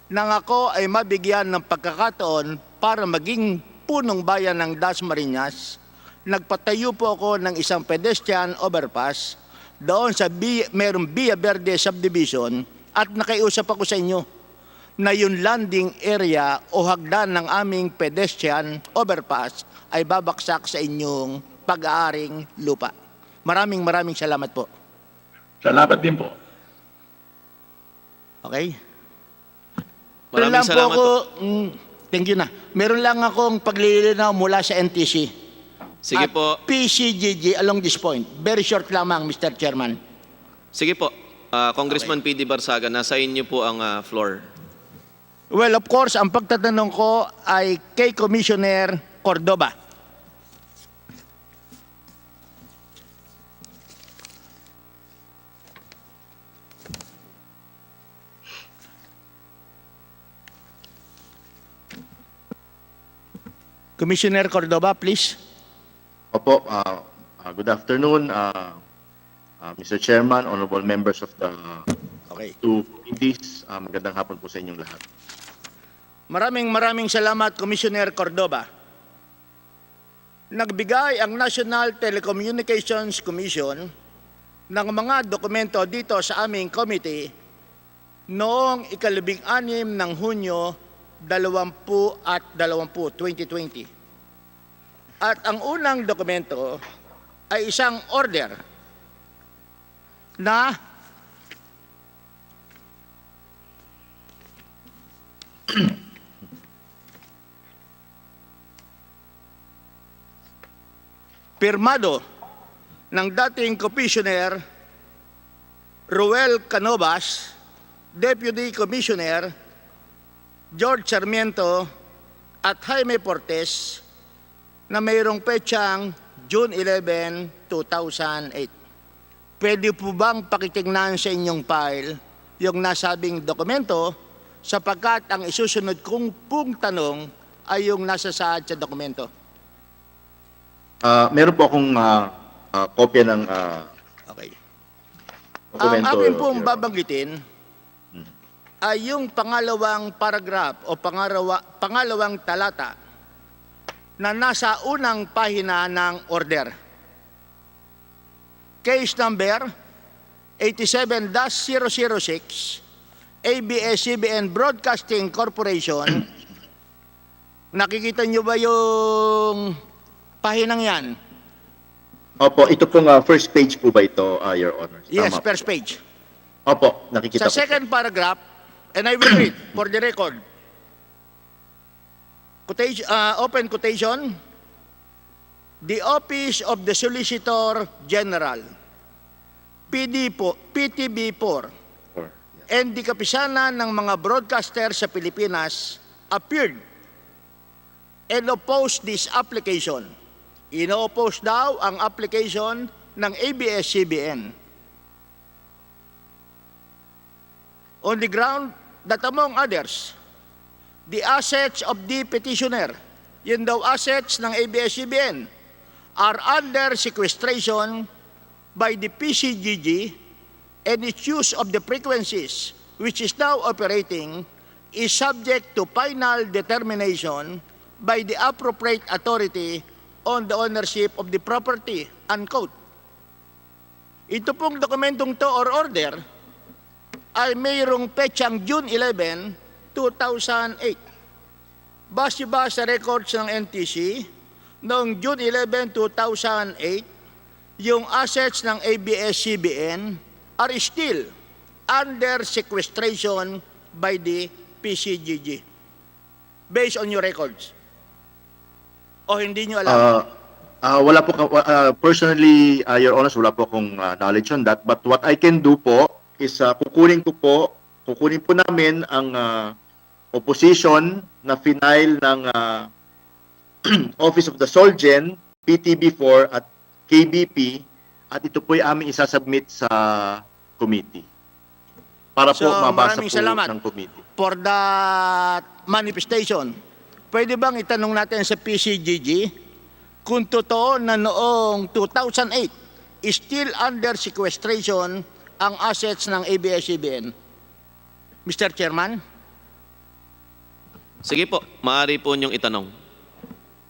nang ako ay mabigyan ng pagkakataon para maging punong bayan ng Dasmariñas, nagpatayo po ako ng isang pedestrian overpass doon sa merong Villa Verde subdivision at nakiusap ako sa inyo na yung landing area o hagdan ng aming pedestrian overpass ay babaksak sa inyong pag-aaring lupa. Maraming salamat po. Salamat din po. Okay? Maraming salamat po. Thank you na. Meron lang akong paglilinaw mula sa NTC. Sige at po. PCGG along this point. Very short lamang, Mr. Chairman. Sige po. Congressman P.D. Barsaga, nasa inyo po ang floor. Well, of course, ang pagtatanong ko ay kay Commissioner Cordoba. Commissioner Cordova, please. Opo, good afternoon, Mr. Chairman, honorable members of the Okay. two committees. Magandang hapon po sa inyong lahat. Maraming salamat, Commissioner Cordova. Nagbigay ang National Telecommunications Commission ng mga dokumento dito sa aming committee noong 16 ng Hunyo 2020. At ang unang dokumento ay isang order na pirmado ng dating Commissioner Ruel Canovas, Deputy Commissioner George Sarmiento at Jaime Portes na mayroong petsang June 11, 2008. Pwede po bang pakitingnan sa inyong file yung nasabing dokumento sapagkat ang isusunod kong pong tanong ay yung nasa saad sa dokumento? Meron po akong kopya ng Okay. Ang dokumento. akin pong Your Honor. babanggitin ay yung pangalawang paragraph o pangalawang talata na nasa unang pahina ng order. Case number 87-006, ABS-CBN Broadcasting Corporation. Nakikita nyo ba yung pahinang yan? Opo, ito pong first page po ba ito, Your Honor? Yes, Tama po. first page. Opo, nakikita Sa ko. second paragraph, and I will read for the record. Open quotation. The Office of the Solicitor General, PTB4, and the kapisanan ng mga broadcaster sa Pilipinas appeared and opposed this application. Ino-oppose daw ang application ng ABS-CBN on the ground that among others, the assets of the petitioner, yun daw assets ng ABS-CBN, are under sequestration by the PCGG, and its use of the frequencies which is now operating is subject to final determination by the appropriate authority on the ownership of the property, unquote. Ito pong dokumentong to or order ay mayroong petsang June 11, 2008. Base ba sa records ng NTC, noong June 11, 2008, yung assets ng ABS-CBN are still under sequestration by the PCGG. Based on your records. O hindi nyo alam? Wala po, personally, Your Honor, wala po akong knowledge on that. But what I can do po is kukunin po namin ang opposition na final ng Office of the Solgen, PTB4 at KBP, at ito po ay aming isasubmit sa committee para po mabasa po ng committee. For that manifestation, pwede bang itanong natin sa PCGG kung totoo na noong 2008 still under sequestration ang assets ng ABS-CBN? Mr. Chairman? Sige po, maaari po niyong itanong.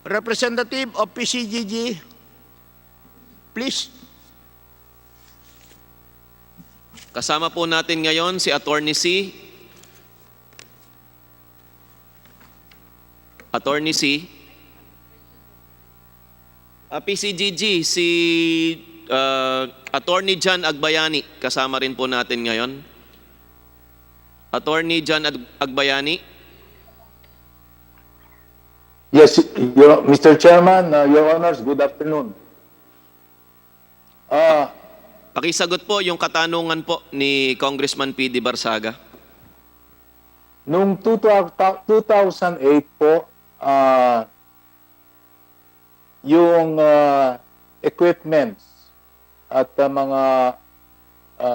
Representative of PCGG, please. Kasama po natin ngayon si Attorney C. Attorney C. PCGG, si Attorney John Agbayani, kasama rin po natin ngayon. Attorney John Agbayani. Yes, Mr. Chairman, Your Honors, good afternoon. Pakisagot po yung katanungan po ni Congressman P.D. Barsaga. Noong 2008 po, yung equipments at mga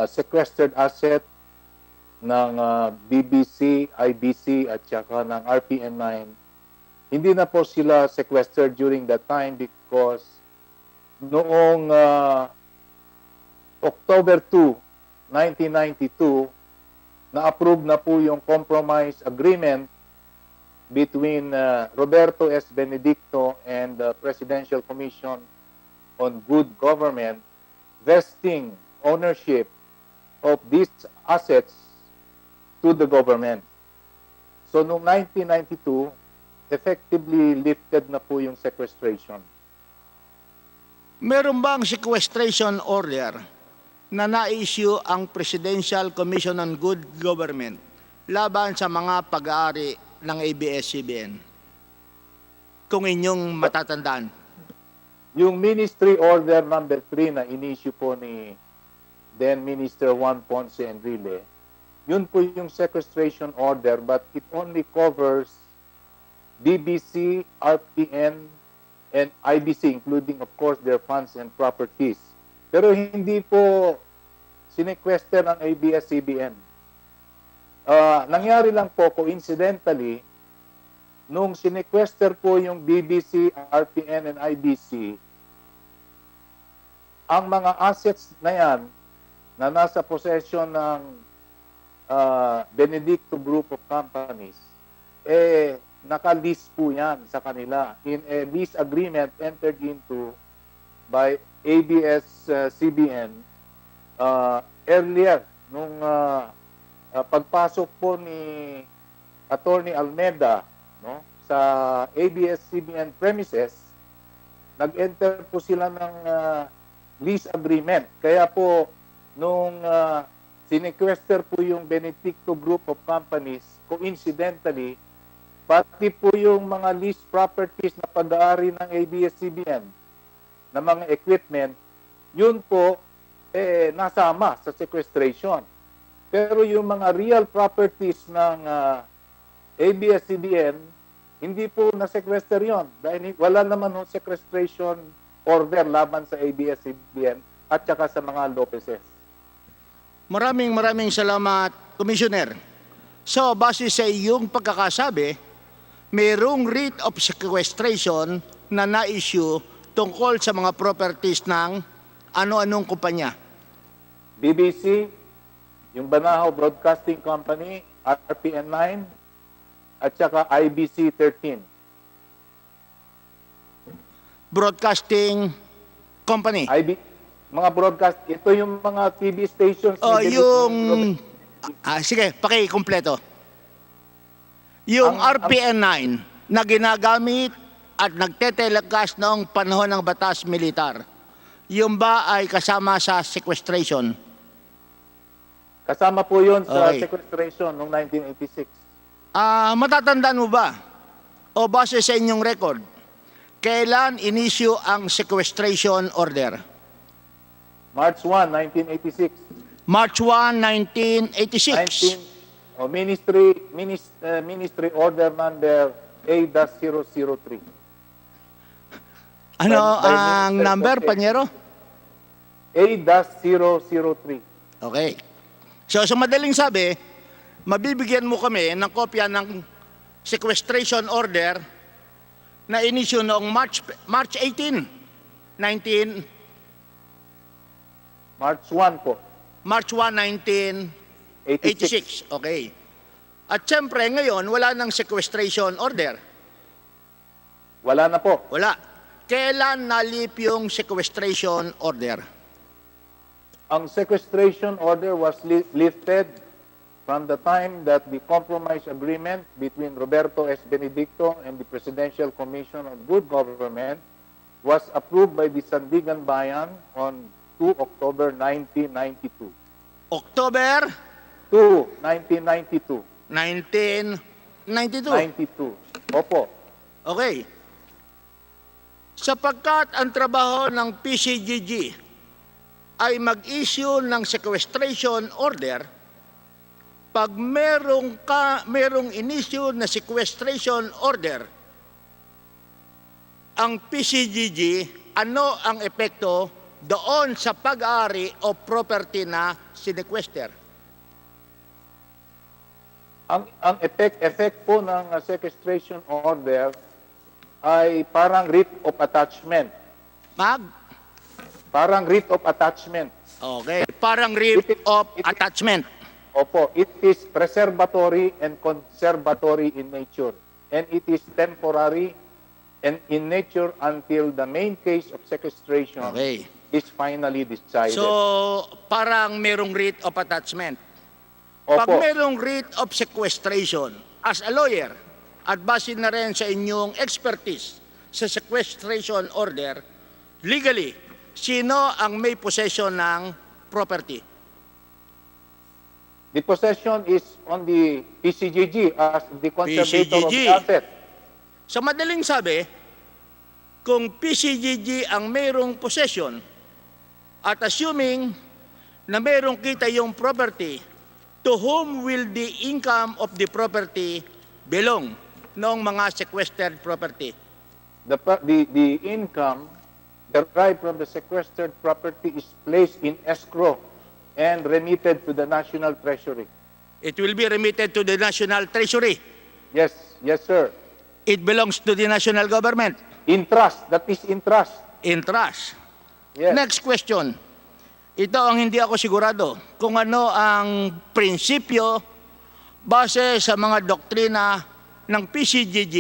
sequestered asset ng BBC, IBC at saka ng RPN9 hindi na po sila sequestered during that time because noong October 2, 1992, na-approve na po yung compromise agreement between Roberto S. Benedicto and the Presidential Commission on Good Government, vesting ownership of these assets to the government. So noong 1992, effectively lifted na po yung sequestration. Meron bang sequestration order na na-issue ang Presidential Commission on Good Government laban sa mga pag-aari ng ABS-CBN? Kung inyong matatandaan. Yung Ministry Order number 3 na in-issue po ni then Minister Juan Ponce Enrile, yun po yung sequestration order but it only covers BBC, RPN, and IBC, including of course their funds and properties. Pero hindi po sinequester ng ABS-CBN. Nangyari lang po coincidentally, nung sinequester po yung BBC, RPN, and IBC, ang mga assets na yan na nasa possession ng Benedicto Group of Companies, naka-lease po yan sa kanila in a lease agreement entered into by ABS-CBN earlier nung pagpasok po ni Attorney Almeda, no, sa ABS-CBN premises, nag-enter po sila ng lease agreement. Kaya po nung sinequester po yung Benedicto Group of Companies, coincidentally, pati po yung mga lease properties na pag-aari ng ABS-CBN na mga equipment, yun po nasama sa sequestration. Pero yung mga real properties ng ABS-CBN, hindi po na-sequester yun. Dahil wala naman yung sequestration order laban sa ABS-CBN at saka sa mga Lopezes. Maraming salamat, Commissioner. So, base sa iyong pagkakasabi, mayroong writ of sequestration na na-issue tungkol sa mga properties ng ano-anong kumpanya. BBC, yung Banahaw Broadcasting Company, RPN 9, at saka IBC 13. Broadcasting Company. Mga broadcast, ito yung mga TV stations. Sige, pakikumpleto. Yung RPN 9 na ginagamit at nagte-telecast noong panahon ng batas militar, yung ba ay kasama sa sequestration? Kasama po yun sa sequestration noong 1986. Matatandaan mo ba? O base sa inyong record, kailan in-issue ang sequestration order? March 1, 1986. March 1, 1986. Ministry Order number A-003. Ano ang number, Panyero? A-003. Okay. So, sa madaling sabi, mabibigyan mo kami ng kopya ng sequestration order na inisyu noong March 18, March 1 po. March 1, 1986. Okay. At siyempre, ngayon, wala nang sequestration order. Wala na po. Wala. Kailan nalip yung sequestration order? Ang sequestration order was lifted from the time that the compromise agreement between Roberto S. Benedicto and the Presidential Commission on Good Government was approved by the Sandigan Bayan on 2 October 1992. October 2, 1992. 1992. 92. Opo. Okay. Sapagkat ang trabaho ng PCGG ay mag-issue ng sequestration order, pag merong in-issue na sequestration order, ang PCGG, ano ang epekto doon sa pag-aari o property na sinequester? Ang effect po ng sequestration order ay parang writ of attachment. Parang writ of attachment. Okay. Parang writ of attachment. Opo, it is preservatory and conservatory in nature. And it is temporary and in nature until the main case of sequestration Okay. is finally decided. So, parang merong writ of attachment. Pag Opo, merong writ of sequestration, as a lawyer, at base na rin sa inyong expertise sa sequestration order, legally, sino ang may possession ng property? the possession is on the PCGG as the conservator of the PCGG. asset. Sa madaling sabi, kung PCGG ang mayroong possession at assuming na mayroong kita yung property, to whom will the income of the property belong noong mga sequestered property? The income derived from the sequestered property is placed in escrow and remitted to the National Treasury. It will be remitted to the National Treasury. Yes, yes, sir. It belongs to the national government. In trust, that is in trust. In trust. Yes. Next question. Ito ang hindi ako sigurado kung ano ang prinsipyo base sa mga doktrina ng PCGG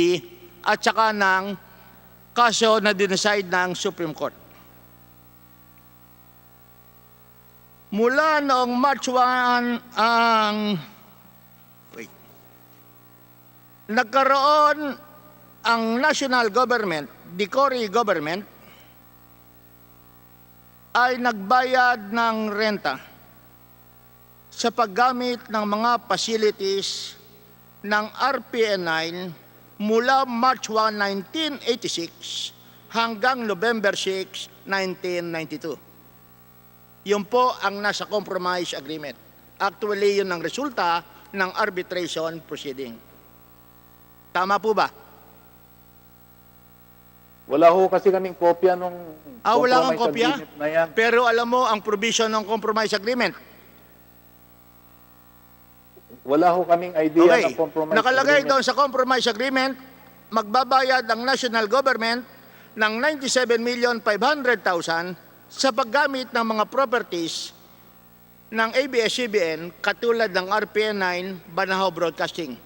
at saka ng kaso na dinecide ng Supreme Court. Mula noong March 1 nagkaroon ang national government, the Cory government, ay nagbayad ng renta sa paggamit ng mga facilities ng RPN 9 mula March 1, 1986 hanggang November 6, 1992. Yun po ang nasa compromise agreement. Actually, yun ang resulta ng arbitration proceeding. Tama po ba? Wala ho kasi kaming kopya nung Wala kang compromise kopya? agreement na yan. Pero alam mo ang provision ng compromise agreement. Wala ho kaming idea Okay. ng compromise Nakalagay agreement. doon sa compromise agreement, magbabayad ang national government ng 97,500,000 sa paggamit ng mga properties ng ABS-CBN katulad ng RPN 9 Banahaw Broadcasting.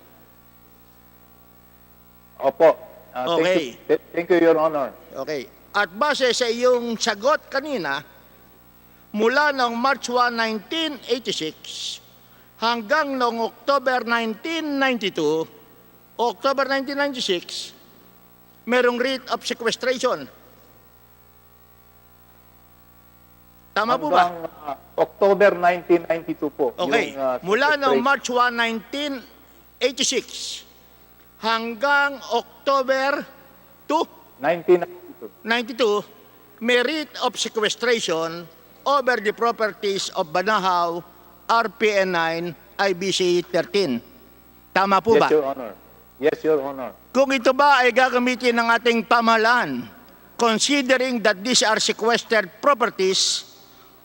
Opo. Okay. Thank you, Your Honor. Okay. At base sa iyong sagot kanina, mula noong March 1, 1986 hanggang noong October 1992, October 1996, merong writ of sequestration. Tama po ba? Hanggang October 1992 po. Okay. Yung, Mula noong sequestration. March 1, 1986 hanggang October 2, 1992. 92, may writ of sequestration over the properties of Banahaw, RPN 9, IBC 13. Tama po ba? Yes, Your Honor. Yes, Your Honor. Kung ito ba ay gagamitin ng ating pamahalaan, considering that these are sequestered properties,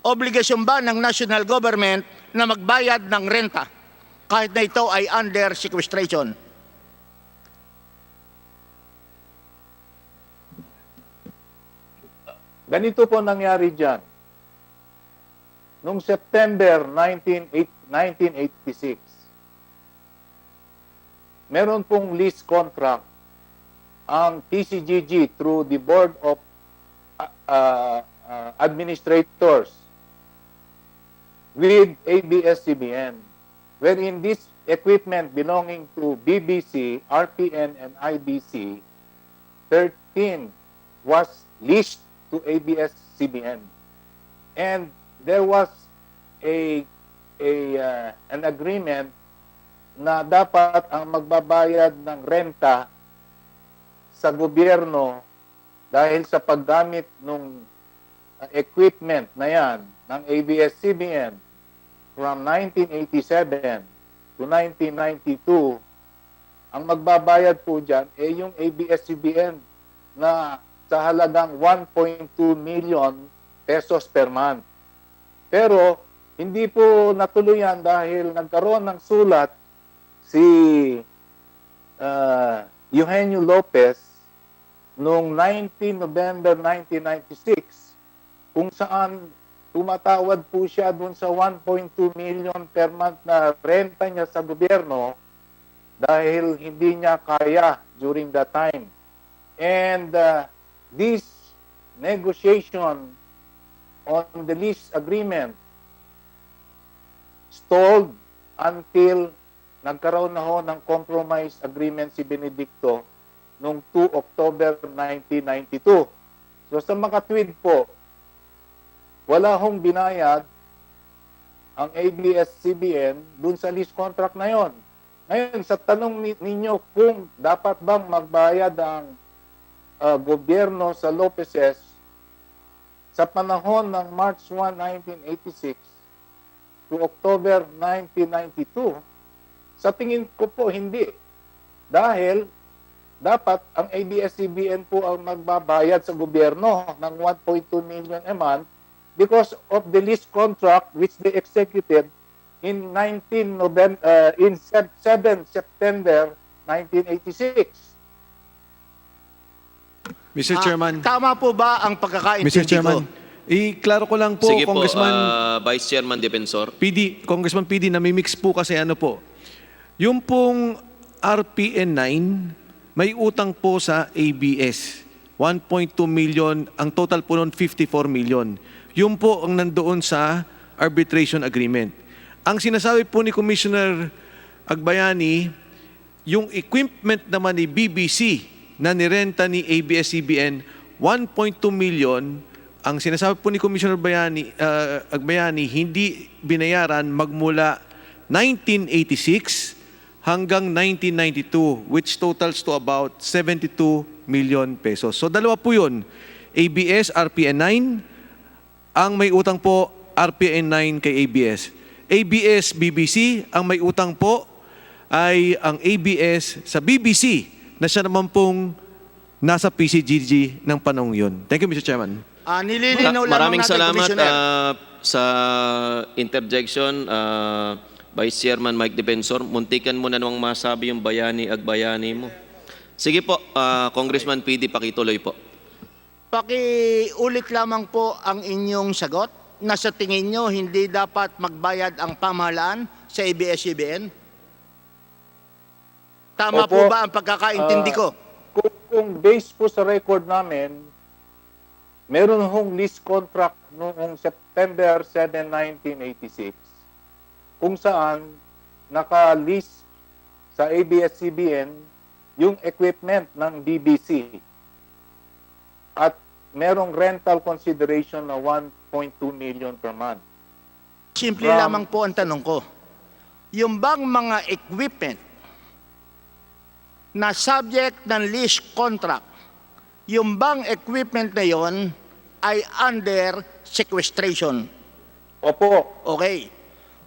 obligasyon ba ng national government na magbayad ng renta kahit na ito ay under sequestration? Ganito po nangyari dyan. Noong September 1986, meron pong lease contract ang PCGG through the Board of Administrators with ABS-CBN, wherein this equipment belonging to BBC, RPN, and IBC 13 was leased to ABS-CBN. And there was an agreement na dapat ang magbabayad ng renta sa gobyerno dahil sa paggamit ng equipment na yan ng ABS-CBN from 1987 to 1992, ang magbabayad po dyan ay yung ABS-CBN na sa halagang 1.2 million pesos per month. Pero hindi po natuloyan dahil nagkaroon ng sulat si Eugenio Lopez noong 19 November 1996 kung saan tumatawad po siya dun sa 1.2 million per month na renta niya sa gobyerno dahil hindi niya kaya during that time. And this negotiation on the lease agreement stalled until nagkaroon na ho ng compromise agreement si Benedicto noong 2 October 1992. So sa makatwid po, wala hong binayad ang ABS-CBN dun sa lease contract na yon. Ngayon, sa tanong ninyo kung dapat bang magbayad ang gobyerno sa Lopezes, sa panahon ng March 1, 1986 to October 1992, sa tingin ko po hindi. Dahil dapat ang ABS-CBN po ang magbabayad sa gobyerno ng 1.2 million a month because of the lease contract which they executed in 7 September 1986. Mr. Chairman, Tama po ba ang pagkakaintindi Mr. Chairman, ko? i-klaro ko lang po, Sige Congressman po, Vice Chairman Defensor. Congressman PD, namimix po kasi ano po. Yung pong RPN 9, may utang po sa ABS. 1.2 million, ang total po noon 54 million. Yung po ang nandoon sa arbitration agreement. Ang sinasabi po ni Commissioner Agbayani, yung equipment naman ni BBC na nirenta ni ABS-CBN, 1.2 million, ang sinasabi po ni Commissioner Agbayani, hindi binayaran magmula 1986 hanggang 1992, which totals to about 72 million pesos. So dalawa po yun, ABS, RPN 9, ang may utang po, RPN 9 kay ABS. ABS, BBC, ang may utang po ay ang ABS sa BBC na siya naman pong nasa PCGG ng panahon yun. Thank you, Mr. Chairman. Nililinaw lamang Maraming natin, salamat Commissioner. sa interjection, Vice Chairman Mike Defensor. Muntikan mo na namang masabi yung bayani mo. Sige po, Congressman PD, pakituloy po. Pakiulit lamang po ang inyong sagot na sa tingin nyo hindi dapat magbayad ang pamahalaan sa ABS-CBN? Tama po Opo. ba ang pagkakaintindi ko? Kung based po sa record namin, meron hong lease contract noong September 7, 1986 kung saan naka-lease sa ABS-CBN yung equipment ng BBC at merong rental consideration na 1.2 million per month. Simple lamang po ang tanong ko. Yung bang mga equipment na subject ng lease contract, yung bang equipment na yon ay under sequestration? Opo. Okay.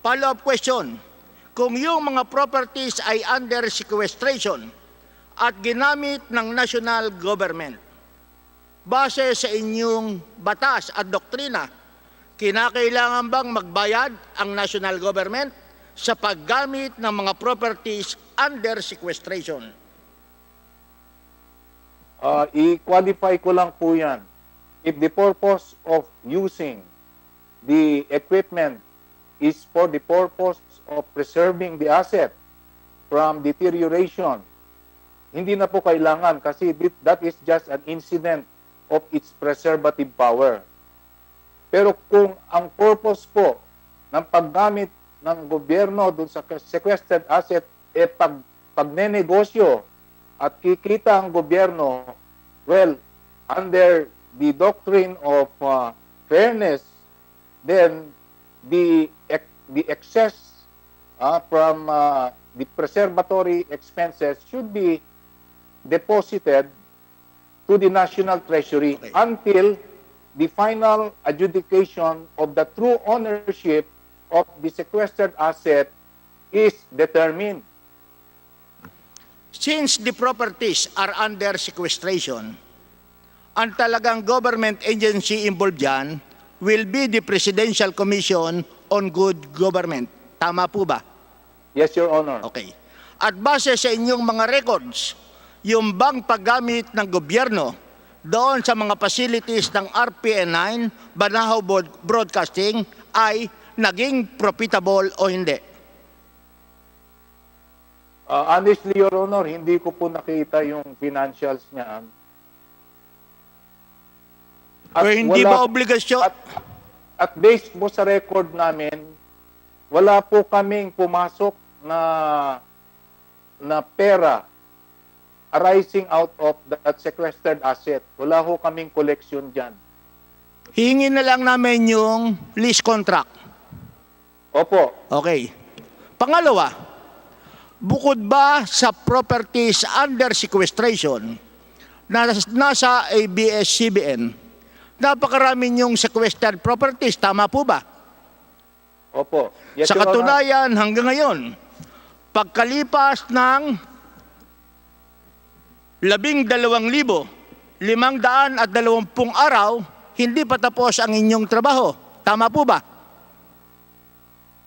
Follow-up question. Kung yung mga properties ay under sequestration at ginamit ng national government, base sa inyong batas at doktrina, kinakailangan bang magbayad ang national government sa paggamit ng mga properties under sequestration? I-qualify ko lang po yan. If the purpose of using the equipment is for the purpose of preserving the asset from deterioration, hindi na po kailangan kasi that is just an incident of its preservative power. Pero kung ang purpose po ng paggamit ng gobyerno dun sa sequestered asset pagnenegosyo at kikita ang gobyerno, well, under the doctrine of fairness, then the excess from the preservatory expenses should be deposited to the National Treasury until the final adjudication of the true ownership of the sequestered asset is determined. Since the properties are under sequestration, ang talagang government agency involved dyan will be the Presidential Commission on Good Government. Tama po ba? Yes, Your Honor. Okay. At base sa inyong mga records, yung bang paggamit ng gobyerno doon sa mga facilities ng RPN9, Banahaw Broadcasting, ay naging profitable o hindi? Honestly, Your Honor, hindi ko po nakita yung financials niya. O hindi ba obligasyon? At based po sa record namin, wala po kaming pumasok na pera arising out of that sequestered asset. Wala ho kaming collection dyan. Hingin na lang namin yung lease contract. Opo. Okay. Pangalawa, bukod ba sa properties under sequestration na nasa ABS-CBN, napakarami yung sequestered properties, tama po ba? Opo. Yes, Sa Your Honor. katunayan, hanggang ngayon, pagkalipas ng 12,520 araw, hindi pa tapos ang inyong trabaho. Tama po ba?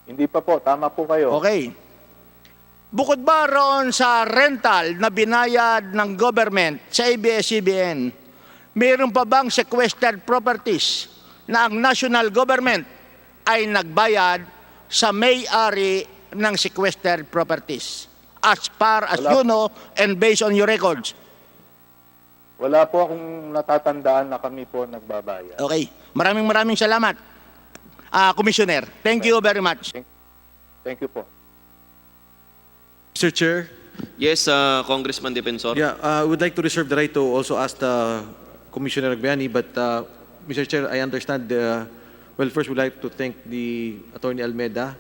Hindi pa po. Tama po kayo. Okay. Bukod ba roon sa rental na binayad ng government sa ABS-CBN, mayroon pa bang sequestered properties na ang national government ay nagbayad sa may-ari ng sequestered properties? As far as Wala. you know and based on your records. Wala po akong natatandaan na kami po nagbabayad. Okay. Maraming salamat, Commissioner. Thank you very much. Thank you po. Mr. Chair, Yes, Congressman Defensor. yeah, I would like to reserve the right to also ask the Commissioner Agbayani, but Mr. Chair, I understand, well, first we'd like to thank the Attorney Almeda.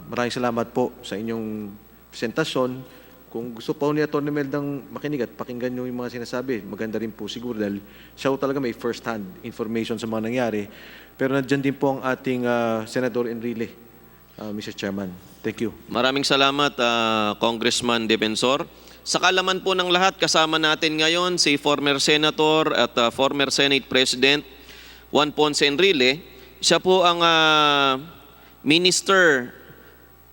Maraming salamat po sa inyong presentasyon. Kung gusto pa ni Attorney Meldang makinig at pakinggan nyo yung mga sinasabi, maganda rin po siguro dahil siya po talaga may first-hand information sa mga nangyari. Pero nandyan din po ang ating Senador Enrile, Mr. Chairman. Thank you. Maraming salamat, Congressman Defensor. Sa kalaman po ng lahat, kasama natin ngayon si former Senator at former Senate President Juan Ponce Enrile. Siya po ang Minister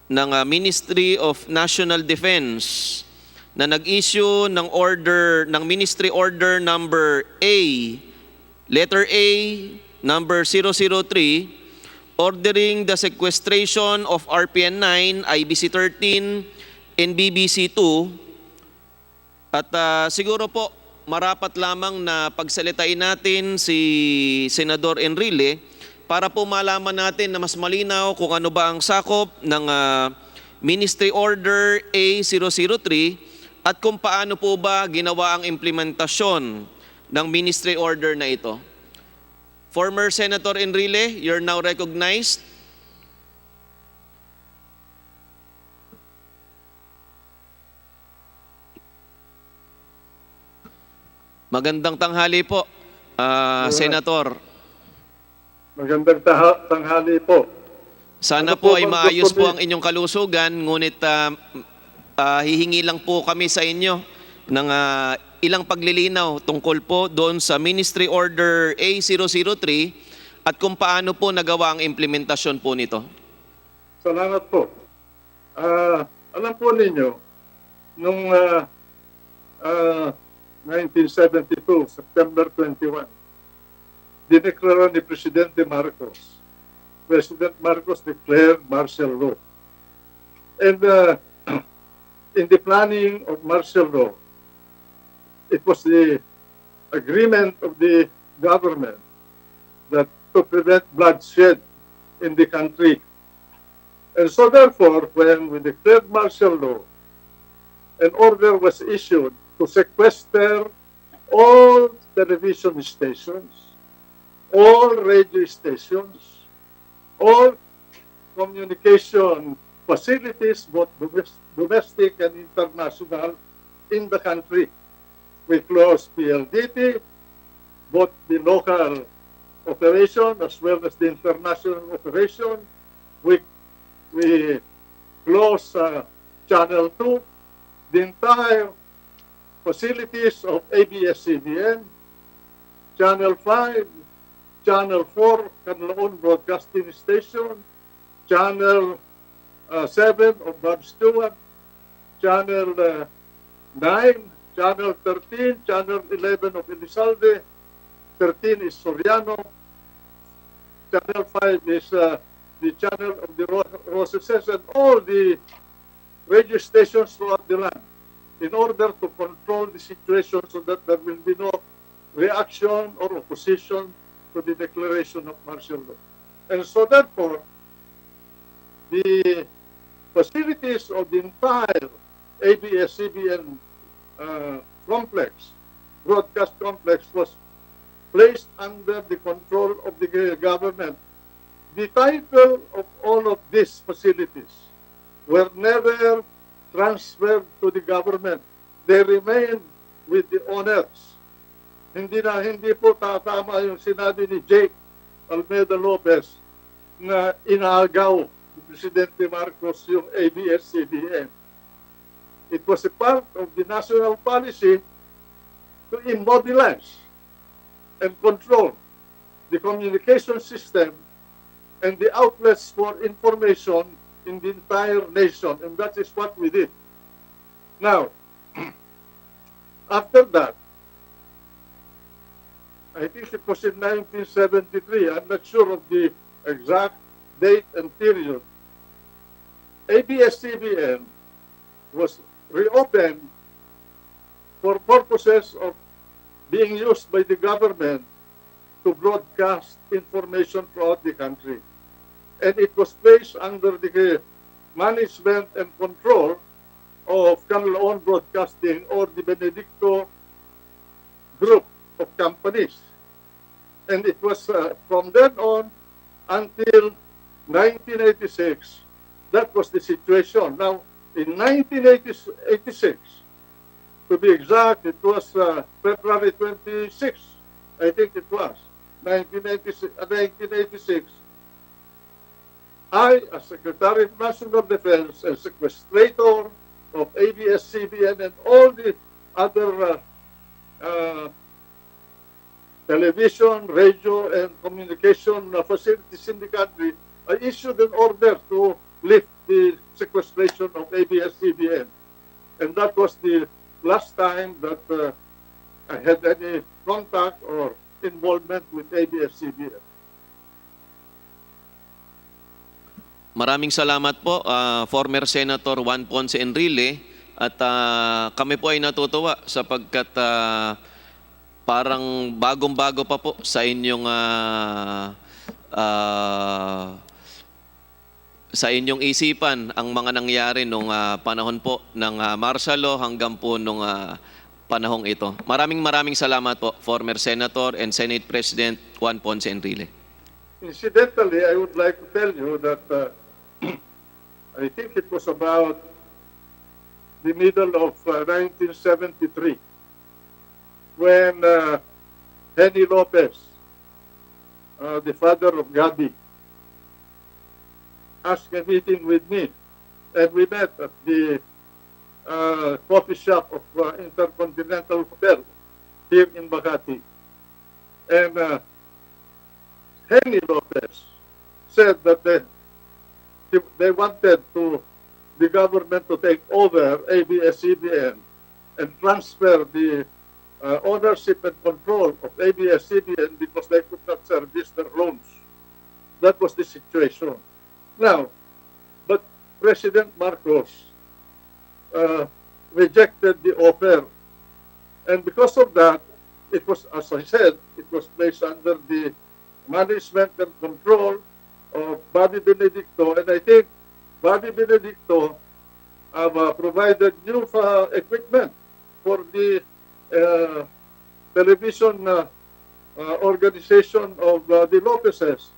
ng Ministry of National Defense na nag-issue ng order, ng Ministry Order number letter A, number 003, ordering the sequestration of RPN9, IBC-13, and BBC-2. At siguro po, marapat lamang na pagsalitain natin si Senador Enrile para po malaman natin na mas malinaw kung ano ba ang sakop ng Ministry Order A003 at kung paano po ba ginawa ang implementasyon ng Ministry Order na ito. Former Senator Enrile, you're now recognized. Magandang tanghali po, Senator. Magandang tanghali po. Sana Ano po po ay bang maayos gusto po ni- ang inyong kalusugan, ngunit hihingi lang po kami sa inyo ng ilang paglilinaw tungkol po doon sa Ministry Order A003 at kung paano po nagawa ang implementasyon po nito. Salamat po. Alam po ninyo, nung 1972, September 21, dineklara ni Presidente Marcos. President Marcos declared martial law. And in the planning of martial law, it was the agreement of the government that to prevent bloodshed in the country. And so therefore, when we declared martial law, an order was issued to sequester all television stations, all radio stations, all communication facilities, both domestic and international, in the country. We closed PLDT, both the local operation as well as the international operation. We closed Channel 2, the entire facilities of ABS-CBN, Channel 5, Channel 4, Canlaon Broadcasting Station, Channel 7 of Bob Stewart, Channel 9, Channel 13, Channel 11 of Elizalde, 13 is Soriano, Channel 5 is the channel of the Roseses, and all the radio stations throughout the land, in order to control the situation so that there will be no reaction or opposition to the declaration of martial law. And so therefore, the facilities of the entire ABS-CBN complex, broadcast complex, was placed under the control of the government. The title of all of these facilities were never transferred to the government. They remained with the owners. Hindi po tatama yung sinabi ni Jake Almeida Lopez na inagaw ni Presidente Marcos yung ABS-CBN. It was a part of the national policy to immobilize and control the communication system and the outlets for information in the entire nation, and that is what we did. Now, after that, I think it was in 1973, I'm not sure of the exact date and period, ABS-CBN was reopened for purposes of being used by the government to broadcast information throughout the country. And it was placed under the management and control of Canlaon Broadcasting, or the Benedicto group of companies. And it was from then on until 1986, that was the situation. Now, in 1986, to be exact, it was February 26, I think it was, 1986, I, as Secretary of National Defense and Sequestrator of ABS-CBN and all the other television, radio, and communication facilities in the country, I issued an order to lift the sequestration of ABS-CBN. And that was the last time that I had any contact or involvement with ABS-CBN. Maraming salamat po, former Senator Juan Ponce Enrile, at kami po ay natutuwa sapagkat parang bagong-bago pa po sa inyong isipan ang mga nangyari nung panahon po ng martial law hanggang po nung panahong ito. Maraming salamat po, former Senator and Senate President Juan Ponce Enrile. Incidentally, I would like to tell you that I think it was about the middle of 1973 when Henny Lopez, the father of Gabi, asked a meeting with me, and we met at the coffee shop of Intercontinental Hotel here in Makati. And Henny Lopez said that they wanted the government to take over ABS-CBN and transfer the ownership and control of ABS-CBN because they could not service their loans. That was the situation. Now, but President Marcos rejected the offer. And because of that, it was, as I said, it was placed under the management and control of Bobby Benedicto. And I think Bobby Benedicto provided new equipment for the television organization of the Lopezes.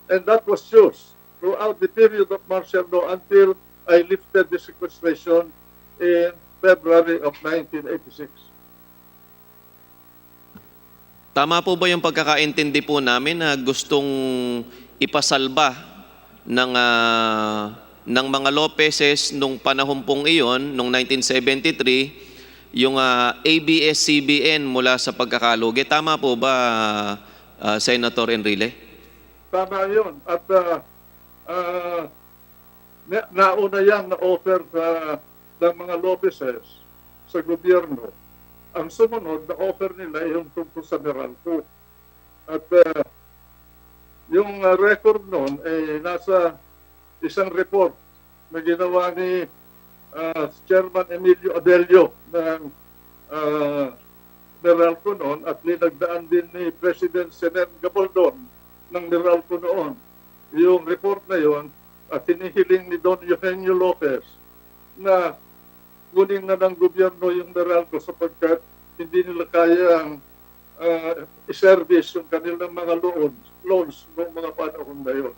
And that was used throughout the period of martial law until I lifted the sequestration in February of 1986. Tama po ba yung pagkakaintindi po namin na gustong ipasalba ng mga Lopezes nung panahon pong iyon, nung 1973, yung ABS-CBN mula sa pagkakalugi? Tama po ba, Senator Enrile? Tama yun. At nauna yan na offer ng mga Lopezes sa gobyerno. Ang sumunod na offer nila ay yung tungkol sa Meralco. At yung record noon ay nasa isang report na ginawa ni Chairman Emilio Adelio ng Meralco noon at linagdaan din ni President Senen Gabaldon ng Meralco noon. Yung report na yon at hinihiling ni Don Eugenio Lopez na kunin na ng gobyerno yung Meralco sapagkat hindi nila kayang i-service yung kanilang mga loans noong mga panahon na yun.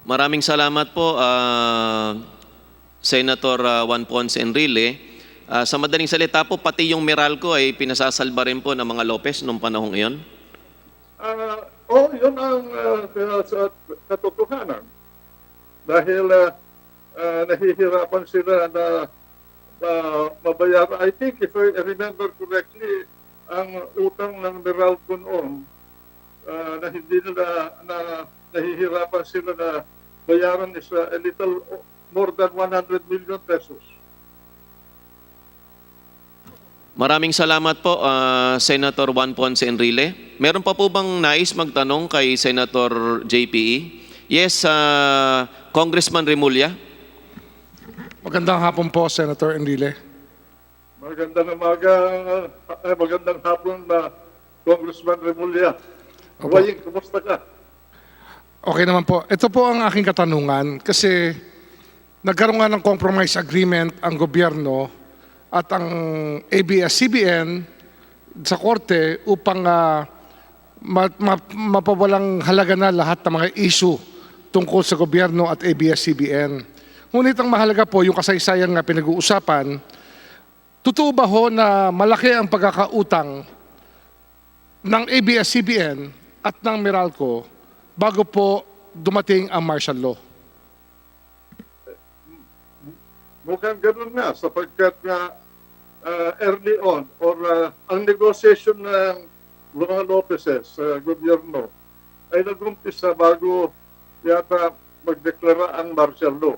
Maraming salamat po, Senator Juan Ponce Enrile. Sa madaling salita po, pati yung Meralco ay pinasasalba rin po ng mga Lopez noong panahong iyon? Yun ang katotohanan. Dahil nahihirapan sila na mabayaran. I think if I remember correctly, ang utang ng Meralco noon na hindi nila nahihirapan sila na bayaran is a little more than 100 million pesos. Maraming salamat po, Senator Juan Ponce Enrile. Meron pa po bang nais magtanong kay Senator JPE? Yes, Congressman Remulla. Magandang hapon po, Senator Enrile. Magandang hapon na Congressman Remulla. Opo. Waying, kumusta ka? Okay naman po. Ito po ang aking katanungan kasi nagkaroon nga ng compromise agreement ang gobyerno at ang ABS-CBN sa korte upang mapawalang halaga na lahat ng mga issue tungkol sa gobyerno at ABS-CBN. Ngunit ang mahalaga po yung kasaysayan nga pinag-uusapan, totoo ba ho na malaki ang pagkakautang ng ABS-CBN at ng Meralco bago po dumating ang martial law? Mukhang ganun nga sapagkat early on or ang negotiation ng mga Lopezes sa gobyerno ay nag-umpisa bago yata magdeklara ang martial law.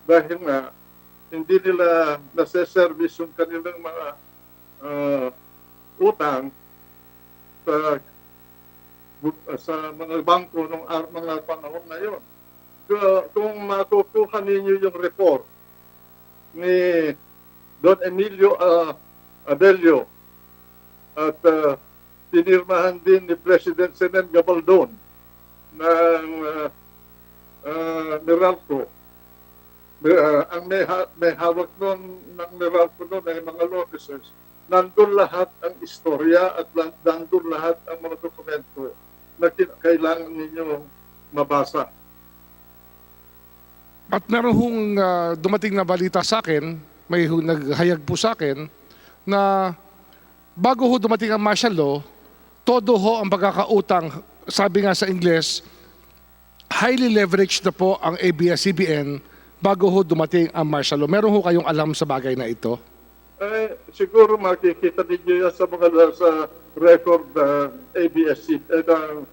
Dahil nga hindi nila nasa-service yung kanilang mga utang sa mga bangko ng mga panahon na yun. Kung matutukan ninyo yung report ni Don Emilio Adelio at pinirmahan din ni President Senen Gabaldon ng Meralco. Ang may hawak nun ng Meralco nun ay mga Lopezes. Nandun lahat ang istorya at nandun lahat ang mga dokumento na kailangan ninyo mabasa. At meron hong dumating na balita sa akin, may naghayag po sa akin, na bago ho dumating ang martial law, todo ho ang pagkakautang, sabi nga sa Ingles, highly leveraged na po ang ABS-CBN bago ho dumating ang martial law. Meron ho kayong alam sa bagay na ito? Siguro makikita ninyo yan sa mga sa record ng ABS-CBN,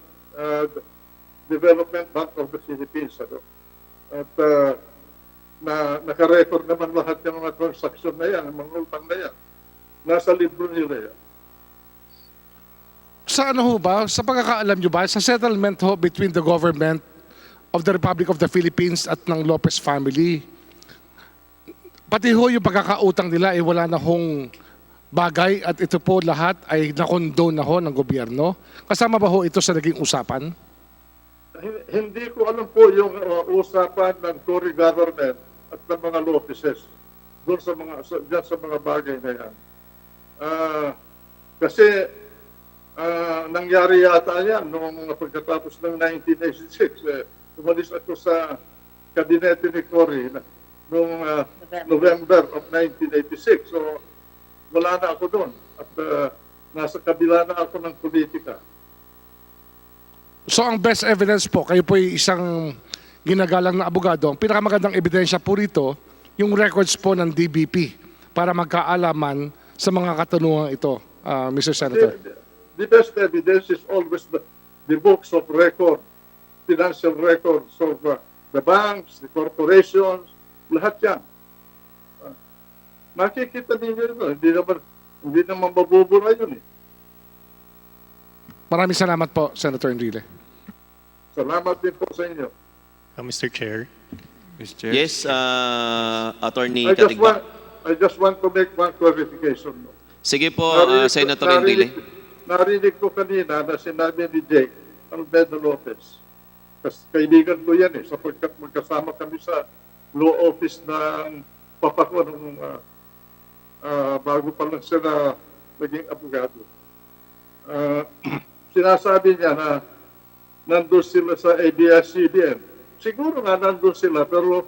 Development Bank of the Philippines. At naka-record naman lahat ng mga transaksyon na yan, mga utang na yan. Nasa libro nila yan. Sa ano ho ba, sa pagkakaalam nyo ba, sa settlement ho between the government of the Republic of the Philippines at ng Lopez family, pati ho yung pagkakautang nila ay wala na hong bagay at ito po lahat ay nakondone na ho ng gobyerno. Kasama ba ho ito sa naging usapan? Hindi ko alam po yung usapan ng Tory government at ng mga Lopezes doon sa mga bagay na yan. Kasi nangyari yata yan noong pagkatapos ng 1986. Umalis ako sa kabinete ni Cory noong November of 1986. So wala na ako doon at nasa kabila na ako ng politika. So ang best evidence po, kayo po ay isang ginagalang na abogado, ang pinakamagandang ebidensya po rito, yung records po ng DBP para magkaalaman sa mga katanungan ito, Mr. Senator. The best evidence is always the books of record, financial records of the banks, the corporations, lahat yan. Makikita ninyo ito. Hindi naman mabubura yun eh. Maraming salamat po, Senator Enrile. Salamat din po sa inyo. Mr. Chair. Mr. Chair. Yes, Attorney I Katigbak. just want to make one clarification. Sige po, Narinig- Senator Enrile. Narinig ko kanina na sinabi ni Jake Almedo Lopez. Kaibigan ko yan eh, sapagkat magkasama kami sa law office ng papa ko nung bago pa lang sila naging abogado. Sinasabi niya na nandun sila sa ABS-CBN. Siguro nga nandun sila, pero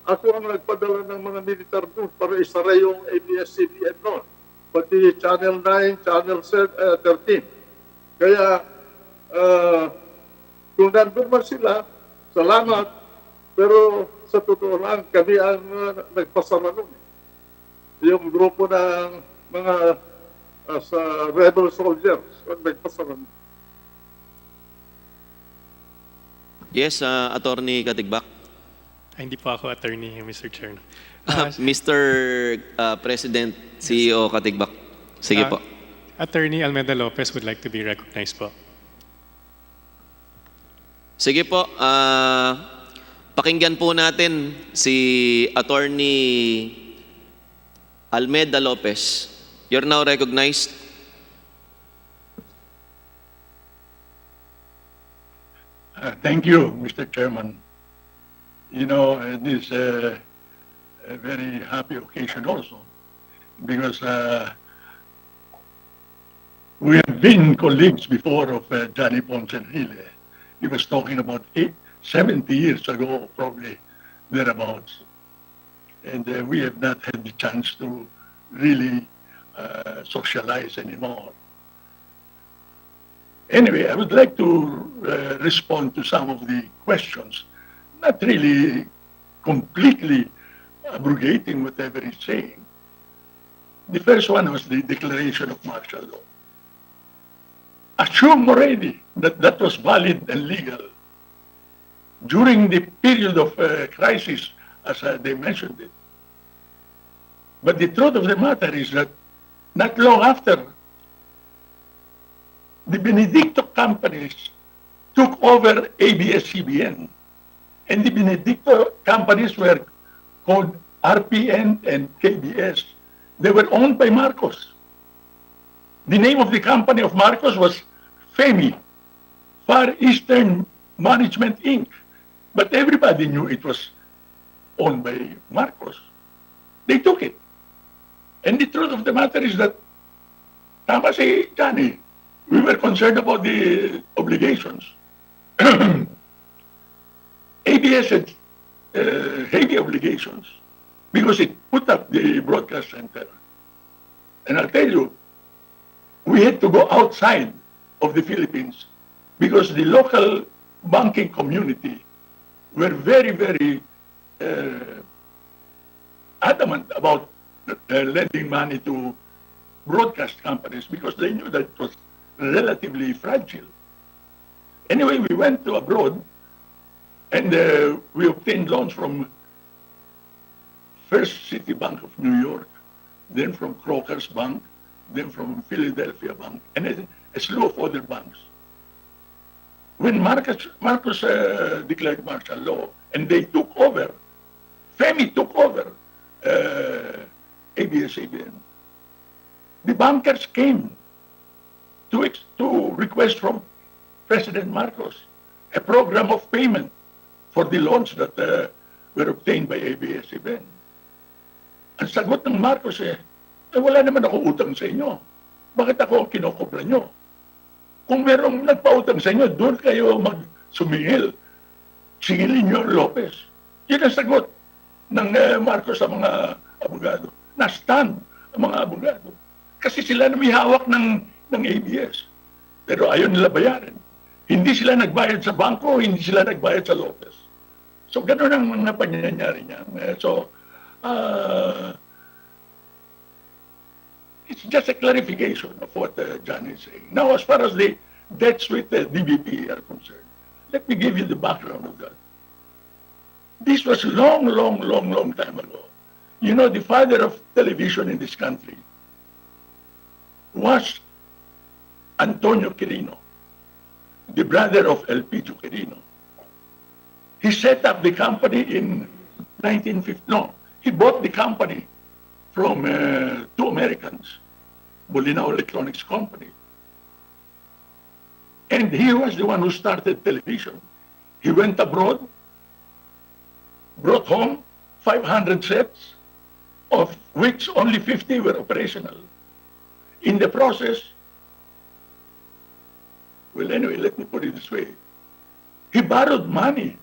ako ang nagpadala ng mga militar doon para isara yung ABS-CBN noon. Pati Channel 9, Channel 13. Kaya, kung nandun man sila, salamat. Pero sa totoo lang, kami ang nagpasara nun. Yung grupo ng mga sa rebel soldiers ang nagpasara nun. Yes, Attorney Katigbak. Hindi po ako attorney, Mr. Chair. Mr. President, CEO Katigbak. Sige po. Attorney Almeida Lopez would like to be recognized po. Sige po, pakinggan po natin si Attorney Almeida Lopez. You're now recognized. Thank you, Mr. Chairman. You know, it is a very happy occasion also because we have been colleagues before of Johnny Ponce Enrile. He was talking about 70 years ago, probably thereabouts. And we have not had the chance to really socialize anymore. Anyway, I would like to respond to some of the questions, not really completely abrogating whatever he's saying. The first one was the declaration of martial law. Assume already that that was valid and legal during the period of crisis, as they mentioned it. But the truth of the matter is that not long after, the Benedicto companies took over ABS-CBN, and the Benedicto companies were called RPN and KBS. They were owned by Marcos. The name of the company of Marcos was FEMI, Far Eastern Management Inc. But everybody knew it was owned by Marcos. They took it. And the truth of the matter is that, tama si Johnny, we were concerned about the obligations. ABS had heavy obligations because it put up the broadcast center. And I'll tell you, we had to go outside of the Philippines because the local banking community were very, very adamant about lending money to broadcast companies because they knew that it was relatively fragile. Anyway, we went to abroad and we obtained loans from First City Bank of New York, then from Crockers Bank, then from Philadelphia Bank, and a slew of other banks. When Marcos declared martial law and they took over, FEMI took over ABS-CBN, the bankers came to request from President Marcos a program of payment for the loans that were obtained by ABS-CBN. Ang sagot ng Marcos wala naman ako utang sa inyo. Bakit ako ang kinokobra nyo? Kung merong nagpautang sa inyo, doon kayo magsumingil. Singilin nyo ang Lopez. Yun ang sagot ng Marcos sa mga abogado. Na-stand ang mga abogado. Kasi sila na may hawak ng ABS. Pero ayaw nila bayaran. Hindi sila nagbayad sa bangko, hindi sila nagbayad sa Lopez. So, gano'n ang mga pangyayari niya. So, it's just a clarification of what John is saying. Now, as far as the debts with the DBP are concerned, let me give you the background of that. This was long time ago. You know, the father of television in this country was Antonio Quirino, the brother of Elpidio Quirino. He set up the company in 1950. No, he bought the company from two Americans, Bolinao Electronics Company. And he was the one who started television. He went abroad, brought home 500 sets, of which only 50 were operational. In the process, well, anyway, let me put it this way. He borrowed money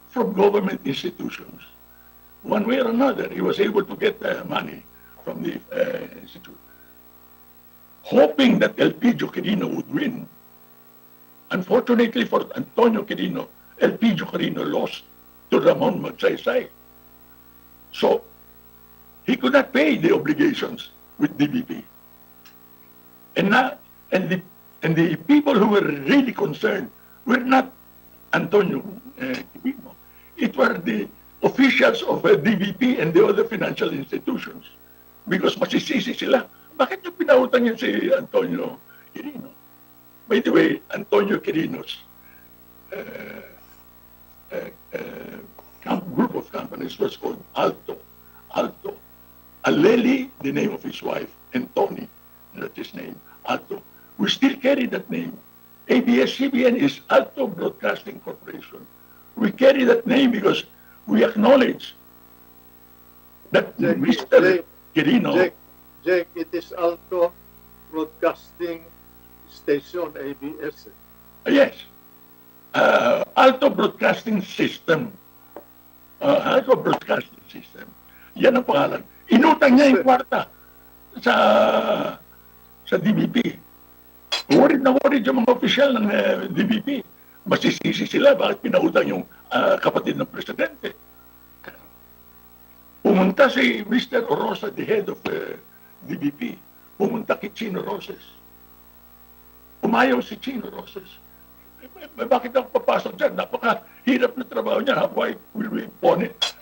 from government institutions. One way or another, he was able to get money from the institute, hoping that Elpidio Quirino would win. Unfortunately for Antonio Quirino, Elpidio Quirino lost to Ramon Magsaysay. So, he could not pay the obligations with DBP. And the people who were really concerned were not Antonio Quirino. It were the officials of DBP and the other financial institutions. Because masisisi sila, bakit yung pinautang yun si Antonio Quirino? By the way, Antonio Quirino's group of companies was called Alto. Aleli, the name of his wife, and Tony, that's his name, Alto. We still carry that name. ABS-CBN is Alto Broadcasting Corporation. We carry that name because we acknowledge that Mr. Quirino... Jake, it is Alto Broadcasting Station, ABS. Yes. Alto Broadcasting System. Alto Broadcasting System. Yan ang pangalan. Inutang niya yung kwarta sa DBP. Worried na worried yung mga opisyal ng DBP. Masisisi sila bakit pinautang yung kapatid ng presidente. Pumunta si Mr. Orosa, the head of DBP. Pumunta kay Chino Roses. Umayaw si Chino Roses. Bakit ako papasok dyan? Napakahirap na trabaho niya. Why will we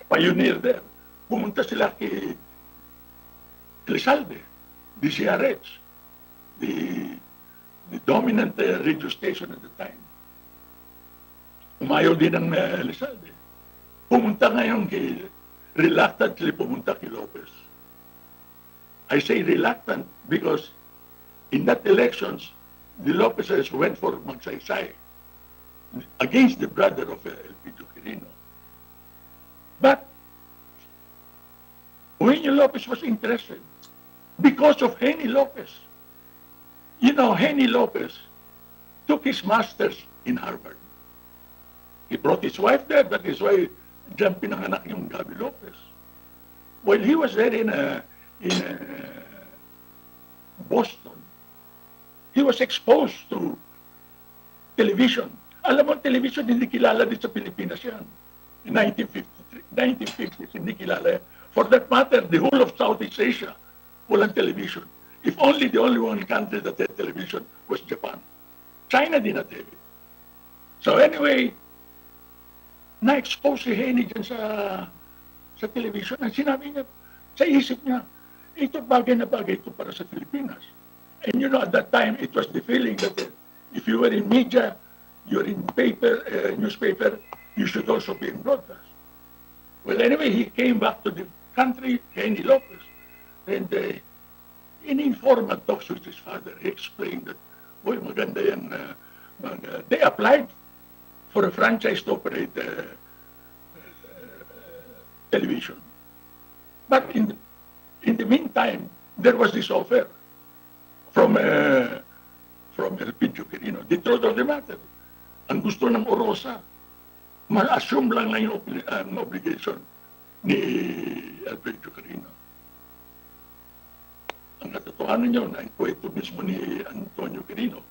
pioneer there? Pumunta sila kay Elizalde, DCRH, the dominant radio station at the time. Umayaw din ang Elizalde. Pumunta ngayon reluctantly pumunta kay Lopez. I say reluctant because in that elections, the Lopezes went for Magsaysay against the brother of Elpidio Quirino. But Eugenio Lopez was interested because of Henny Lopez. You know, Henny Lopez took his master's in Harvard. He brought his wife there, that is why diyan pinanganak yung Gabi Lopez. While he was there in Boston, he was exposed to television. Alam mo, television hindi kilala din sa Pilipinas yan. In 1950s, hindi kilala yan. For that matter, the whole of Southeast Asia, walang television. If only the only one country that had television was Japan. China did not have it. So anyway, na-expose si Henny dyan sa television. Ang sinabi niya, sa isip niya, ito bagay na bagay ito para sa Pilipinas. And you know, at that time, it was the feeling that if you were in media, you're in newspaper, you should also be in broadcast. Well, anyway, he came back to the country, Henny Lopez, and in informal talks with his father, he explained that, boy, maganda yan. They applied for a franchise to operate television. But in the meantime, there was this offer from Elpidio Quirino. The truth of the matter, ang gusto ng Orosa, ma-assume lang yung obligation ni Elpidio Quirino. Ang katotohanan nyo na ang kwento mismo ni Antonio Quirino,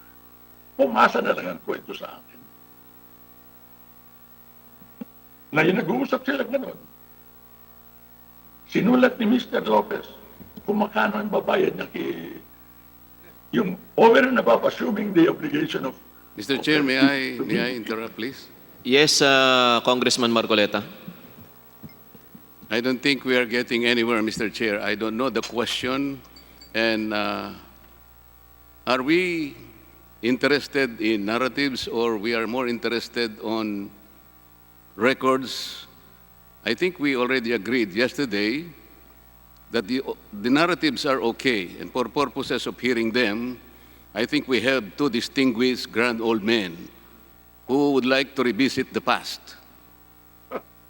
pumasa na lang ang kwento sa akin. Na yung nag-uusap sila gano'n, sinulat ni Mr. Lopez kung makano ang babayad niya yung over and above assuming the obligation of... Mr. Chair, may I interrupt, please? Yes, Congressman Marcoleta. I don't think we are getting anywhere, Mr. Chair. I don't know the question. And are we interested in narratives or we are more interested on records? I think we already agreed yesterday that the narratives are okay. And for purposes of hearing them, I think we have two distinguished grand old men who would like to revisit the past.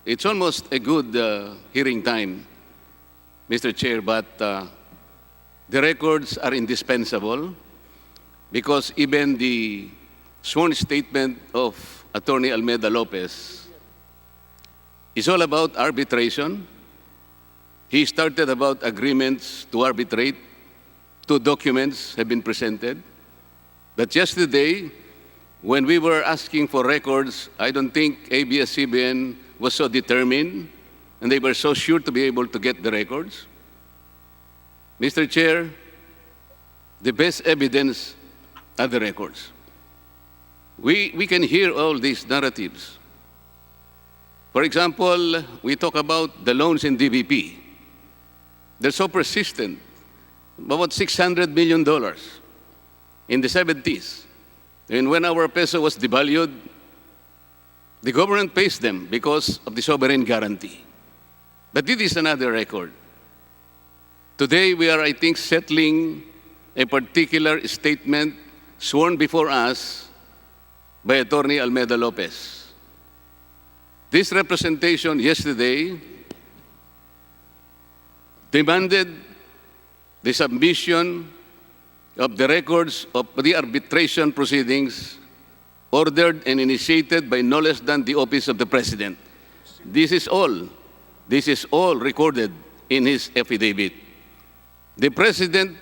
It's almost a good hearing time, Mr. Chair, but the records are indispensable because even the sworn statement of Attorney Almeida Lopez is all about arbitration. He started about agreements to arbitrate. 2 documents have been presented. But yesterday, when we were asking for records, I don't think ABS-CBN was so determined and they were so sure to be able to get the records. Mr. Chair, the best evidence are the records. We can hear all these narratives. For example, we talk about the loans in DBP. They're so persistent, about $600 million in the 70s. And when our peso was devalued, the government pays them because of the sovereign guarantee. But this is another record. Today, we are, I think, settling a particular statement sworn before us by Attorney Almeida Lopez. This representation yesterday demanded the submission of the records of the arbitration proceedings ordered and initiated by no less than the Office of the President. This is all recorded in his affidavit. The President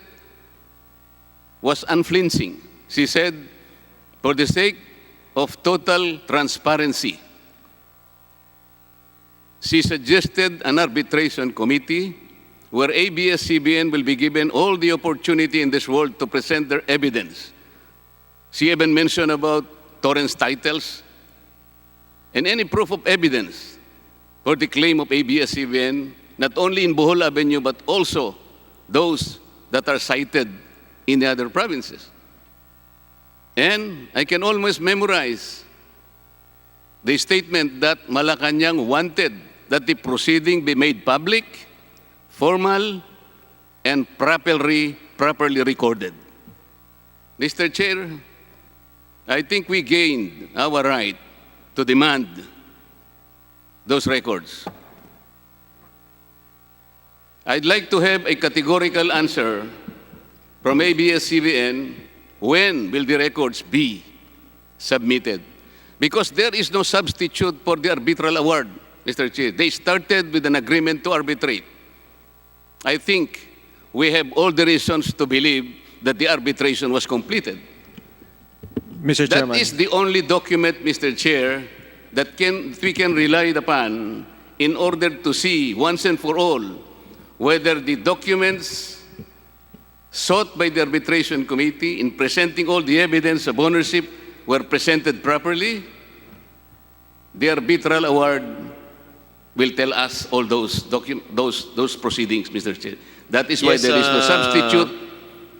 was unflinching. She said, for the sake of total transparency, she suggested an arbitration committee where ABS-CBN will be given all the opportunity in this world to present their evidence. She even mentioned about Torrens titles and any proof of evidence for the claim of ABS-CBN, not only in Bohol Avenue, but also those that are cited in the other provinces. And I can almost memorize the statement that Malacanang wanted that the proceeding be made public, formal, and properly recorded. Mr. Chair, I think we gained our right to demand those records. I'd like to have a categorical answer from ABS-CBN, when will the records be submitted? Because there is no substitute for the arbitral award, Mr. Chair. They started with an agreement to arbitrate. I think we have all the reasons to believe that the arbitration was completed. Mr. Chairman. That is the only document, Mr. Chair, that we can rely upon in order to see once and for all whether the documents sought by the arbitration committee in presenting all the evidence of ownership were presented properly. The arbitral award will tell us all those proceedings, Mr. Chair. That is why Yes, there is no substitute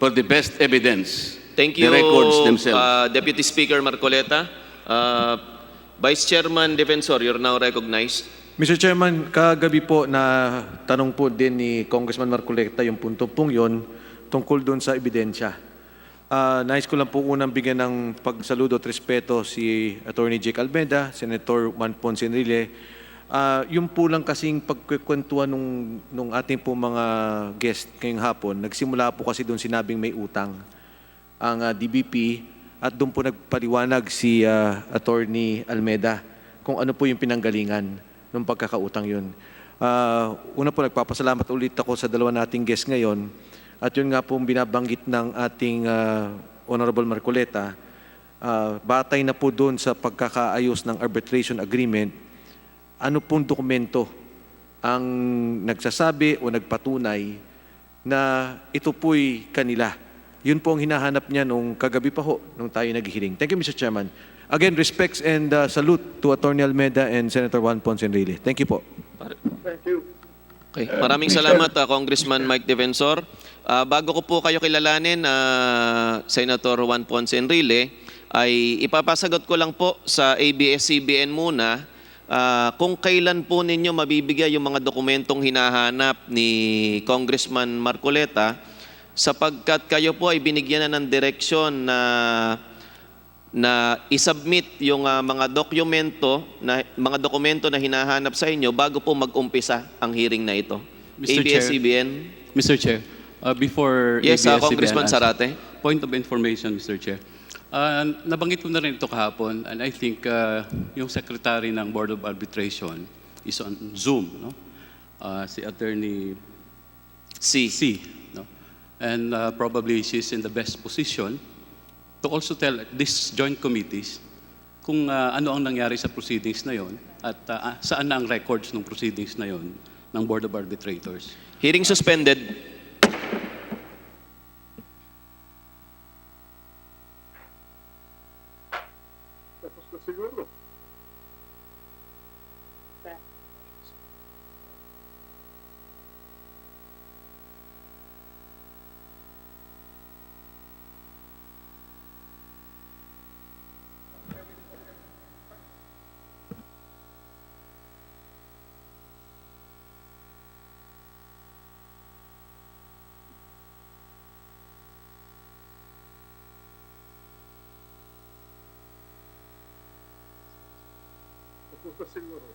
for the best evidence. Thank you, the records themselves. Deputy Speaker Marcoleta. Vice Chairman Defensor, you're now recognized. Mr. Chairman, kagabi po na tanong po din ni Congressman Marcoleta yung punto pong yun tungkol doon sa ebidensya. Nais ko lang po unang bigyan ng pagsaludo at respeto si Attorney Jake Almeida, Senator Juan Ponce Enrile. Yung po lang kasing pagkikwentuhan nung ating po mga guest ngayong hapon, nagsimula po kasi doon sinabing may utang ang DBP at doon po nagpaliwanag si Attorney Almeida kung ano po yung pinanggalingan ng pagkakautang yun. Una po, nagpapasalamat ulit ako sa dalawa nating guest ngayon at yun nga pong binabanggit ng ating Honorable Marcoleta, batay na po doon sa pagkakaayos ng arbitration agreement, ano pong dokumento ang nagsasabi o nagpatunay na ito po'y kanila. Yun po ang hinahanap niya nung kagabi pa ho, nung tayo naghihiling. Thank you, Mr. Chairman. Again, respects and salute to Attorney Almeida and Senator Juan Ponce Enrile. Thank you po. Thank you. Okay. Maraming salamat, Congressman Mike Defensor. Bago ko po kayo kilalanin, Senator Juan Ponce Enrile, ay ipapasagot ko lang po sa ABS-CBN muna kung kailan po ninyo mabibigay yung mga dokumentong hinahanap ni Congressman Marcoleta, sapagkat kayo po ay binigyan na ng direksyon na isubmit yung mga dokumento na hinahanap sa inyo bago po mag-umpisa ang hearing na ito. Mr. Chair. ABS-CBN. Mr. Chair, before Yes, ABS-CBN Congressman Zarate. point of information, Mr. Chair. Nabanggit ko na rin ito kahapon, and I think yung Secretary ng Board of Arbitration is on Zoom, no? Si Attorney C. No? And probably she's in the best position to also tell these joint committees kung ano ang nangyari sa proceedings na yon at saan na ang records ng proceedings na yon ng Board of Arbitrators. Hearing suspended. Tapos na siguro. Tapos na siguro.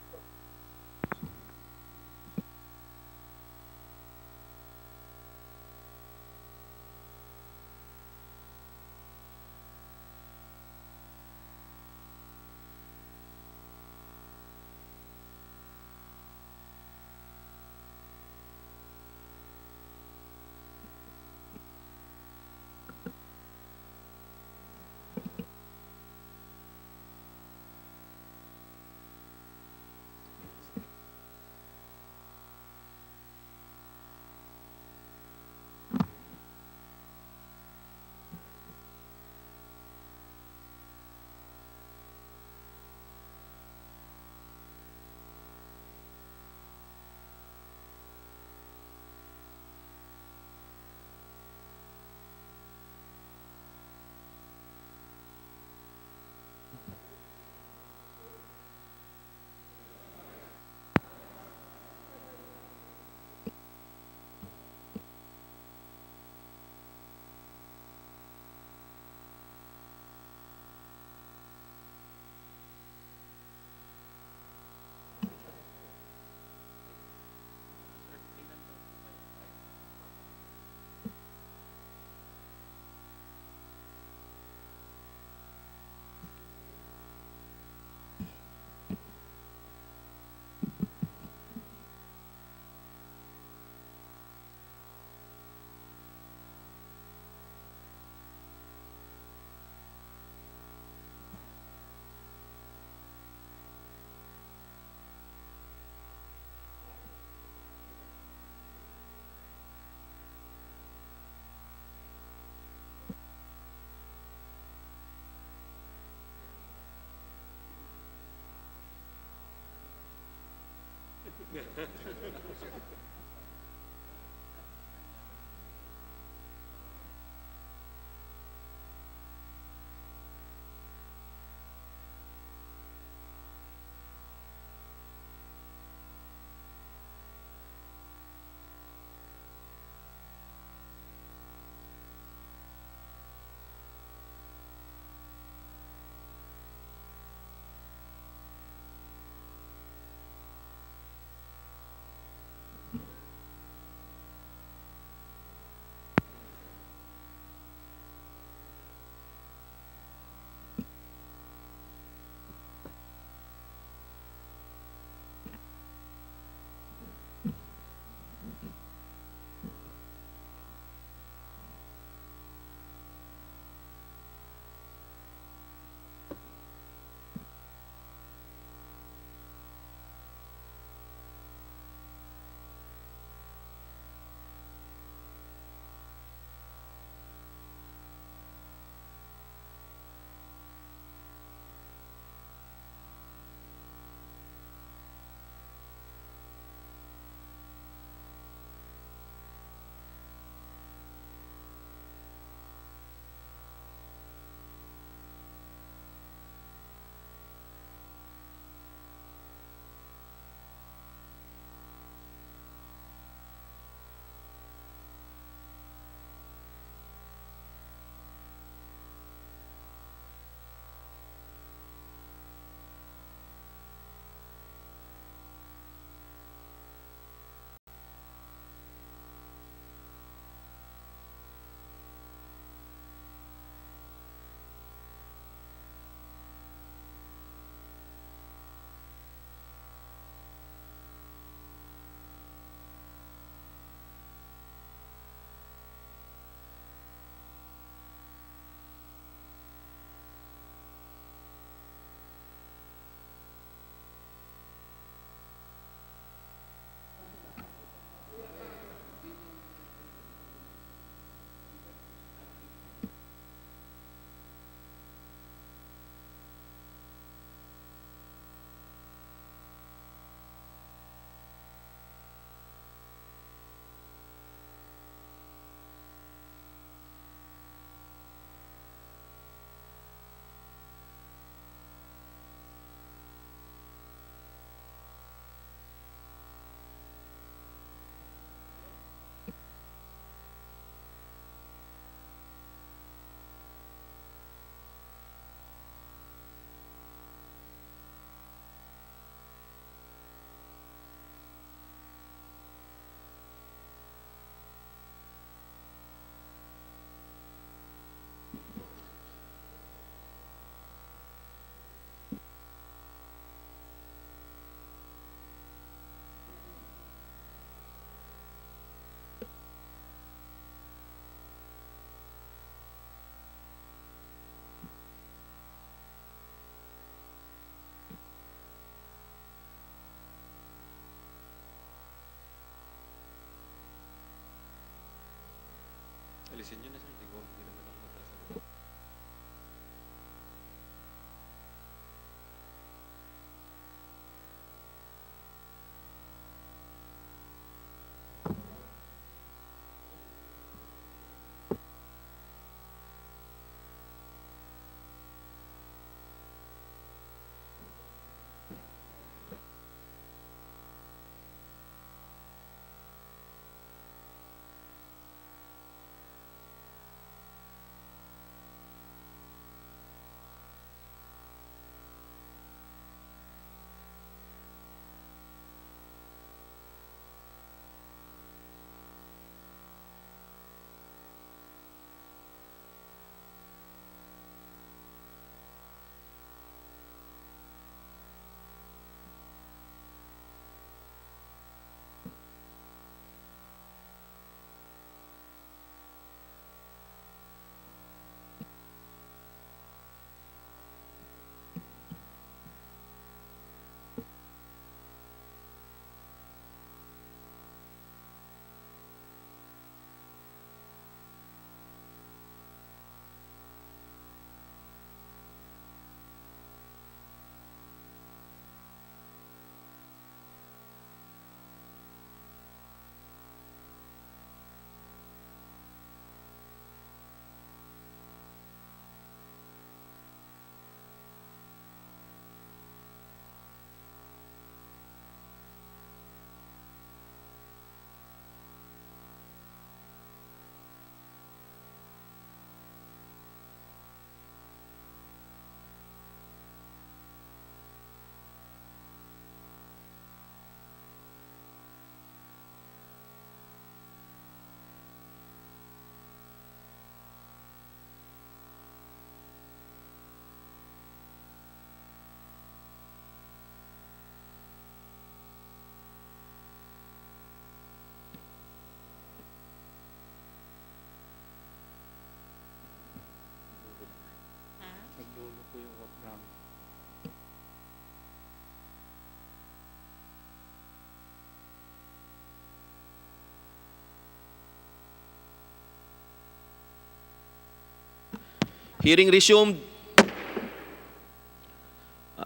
Hearing resumed.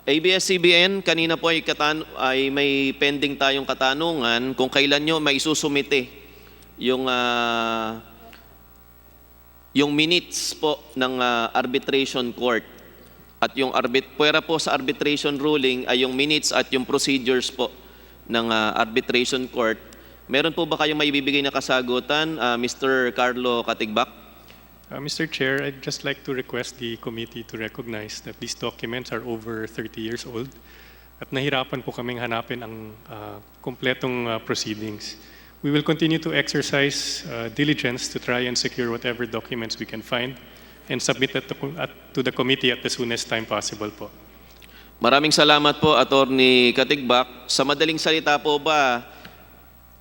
ABS-CBN, kanina po ay may pending tayong katanungan kung kailan nyo may susumite yung minutes po ng arbitration court. At yung pwera po sa arbitration ruling ay yung minutes at yung procedures po ng arbitration court. Meron po ba kayong maibibigay na kasagutan, Mr. Carlo Katigbak? Mr. Chair, I'd just like to request the committee to recognize that these documents are over 30 years old at nahirapan po kaming hanapin ang kompletong proceedings. We will continue to exercise diligence to try and secure whatever documents we can find and submit it to the committee at the soonest time possible po. Maraming salamat po, Attorney Katigbak. Sa madaling salita po ba,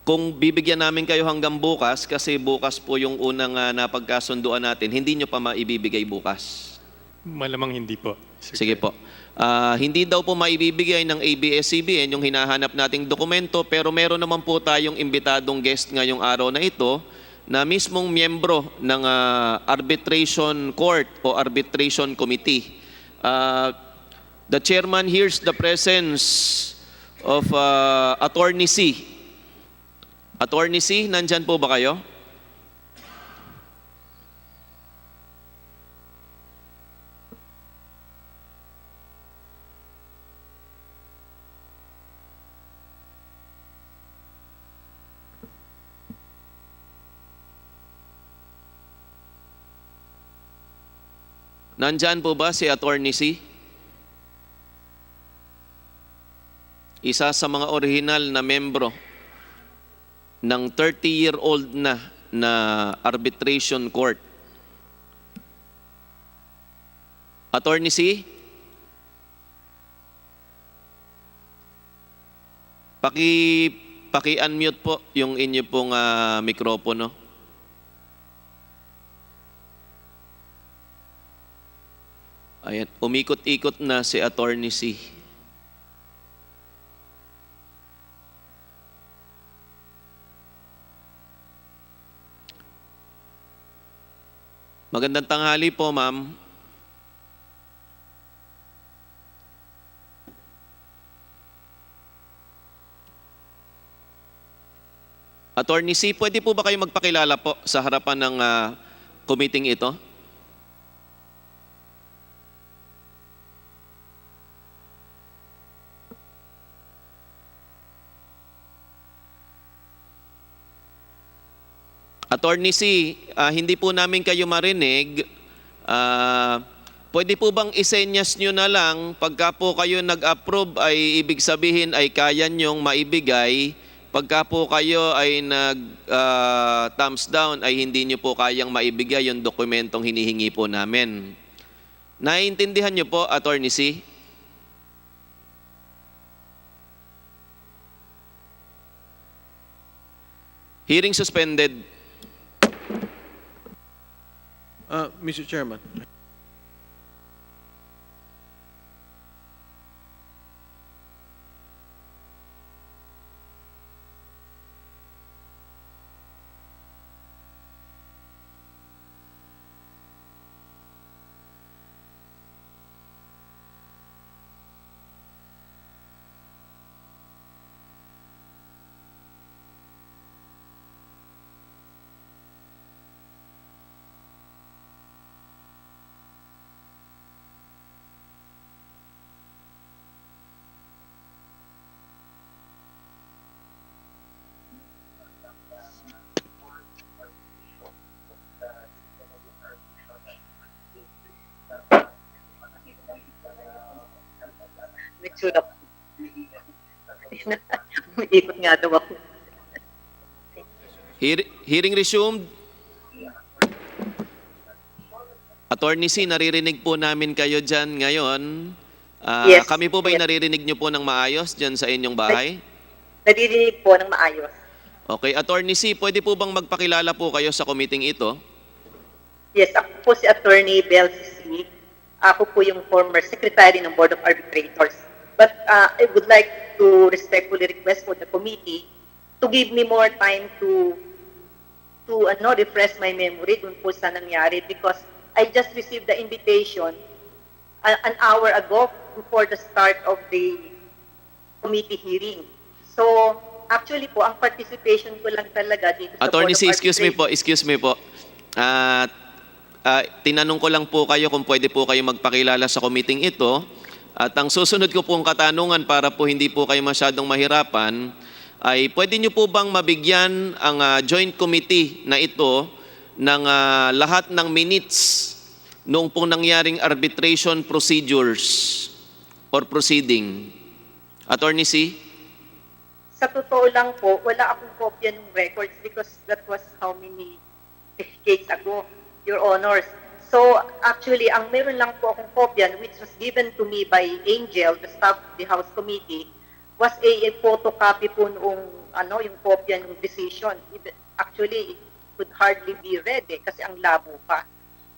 kung bibigyan namin kayo hanggang bukas, kasi bukas po yung unang napagkasunduan natin, hindi nyo pa maibibigay bukas? Malamang hindi po. Sige po. Hindi daw po maibibigay ng ABS-CBN yung hinahanap nating dokumento, pero meron naman po tayong imbitadong guest ngayong araw na ito na mismong miyembro ng arbitration court o arbitration committee. The chairman hears the presence of Attorney C. Attorney C, nandyan po ba kayo? Nandyan po ba si Attorney C? Isa sa mga original na membro ng 30-year-old na arbitration court. Attorney C? Paki-unmute po yung inyo pong mikropono. Ayan, umikot-ikot na si Attorney C. Magandang tanghali po, ma'am. Attorney C, pwede po ba kayo magpakilala po sa harapan ng committee ito? Attorney C, hindi po namin kayo marinig. Pwede po bang isenyas nyo na lang pagka po kayo nag-approve ay ibig sabihin ay kaya nyong maibigay. Pagka po kayo ay nag-thumbs down ay hindi nyo po kayang maibigay yung dokumentong hinihingi po namin. Naiintindihan nyo po, Attorney C? Hearing suspended. Mr. Chairman. Nagsulap. Ikot nga daw ako. Hearing resumed. Attorney C, naririnig po namin kayo dyan ngayon. Yes. Kami po ba'y naririnig nyo po ng maayos dyan sa inyong bahay? Naririnig po ng maayos. Okay, Attorney C, pwede po bang magpakilala po kayo sa committee ito? Yes, ako po si Attorney Bel Sisig. Ako po yung former secretary ng Board of Arbitrators. But I would like to respectfully request for the committee to give me more time to refresh my memory dun po sa nangyari because I just received the invitation an hour ago before the start of the committee hearing. So, actually po, ang participation ko lang talaga dito sa Attorney Board of C, excuse me po. Tinanong ko lang po kayo kung pwede po kayo magpakilala sa committee ito. At ang susunod ko pong katanungan para po hindi po kayo masyadong mahirapan ay pwede nyo po bang mabigyan ang joint committee na ito ng lahat ng minutes noong pong nangyaring arbitration procedures or proceeding? Attorney C? Sa totoo lang po, wala akong kopya ng records because that was how many decades ago, Your Honors. So actually, ang meron lang po akong kopya which was given to me by Angel, the staff of the House Committee, was a photocopy po noong yung kopya ng decision. Actually, it could hardly be read kasi ang labo pa.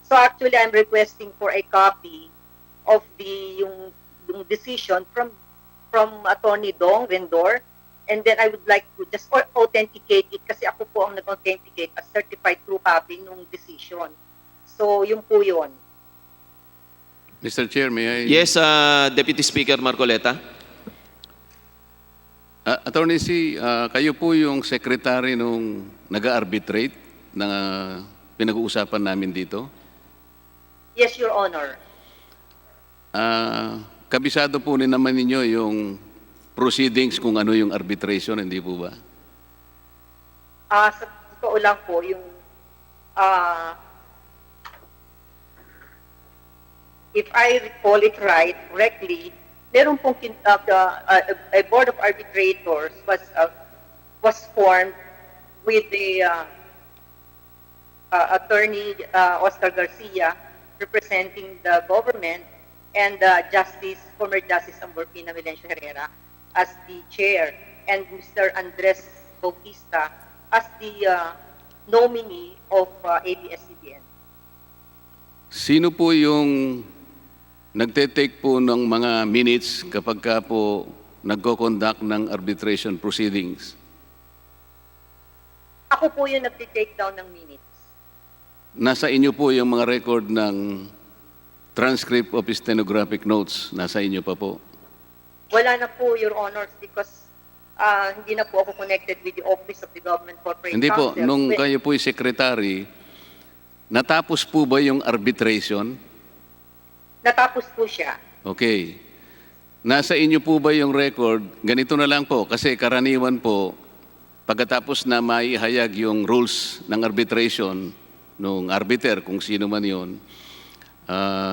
So actually, I'm requesting for a copy of yung decision from Attorney Dong Rendor, and then I would like to just authenticate it kasi ako po ang nag-authenticate as certified true copy ng decision. So, yun po yun. Mr. Chair, may I... Yes, Deputy Speaker Marcoleta. Attorney C, kayo po yung secretary nung nag-arbitrate na pinag-uusapan namin dito? Yes, Your Honor. Kabisado po naman ninyo yung proceedings kung ano yung arbitration, hindi po ba? Sa totoo lang po, yung if I recall it correctly, meron pong a board of arbitrators was formed with the attorney Oscar Garcia representing the government and former Justice Amborfina Melencio Herrera as the chair and Mr. Andres Bautista as the nominee of ABS-CBN. Sino po yung nagte-take po ng mga minutes kapag ka po nagko-conduct ng arbitration proceedings? Ako po yung nagte-take down ng minutes. nasa inyo po yung mga record ng transcript of stenographic notes. Nasa inyo pa po. Wala na po, Your Honors, because hindi na po ako connected with the Office of the Government Corporate Hindi po, Counsel. nung kayo po'y secretary, natapos po ba yung arbitration? Natapos po siya. Okay. Nasa inyo po ba yung record? Ganito na lang po, kasi karaniwan po, pagkatapos na maihayag yung rules ng arbitration, nung arbiter, kung sino man yun,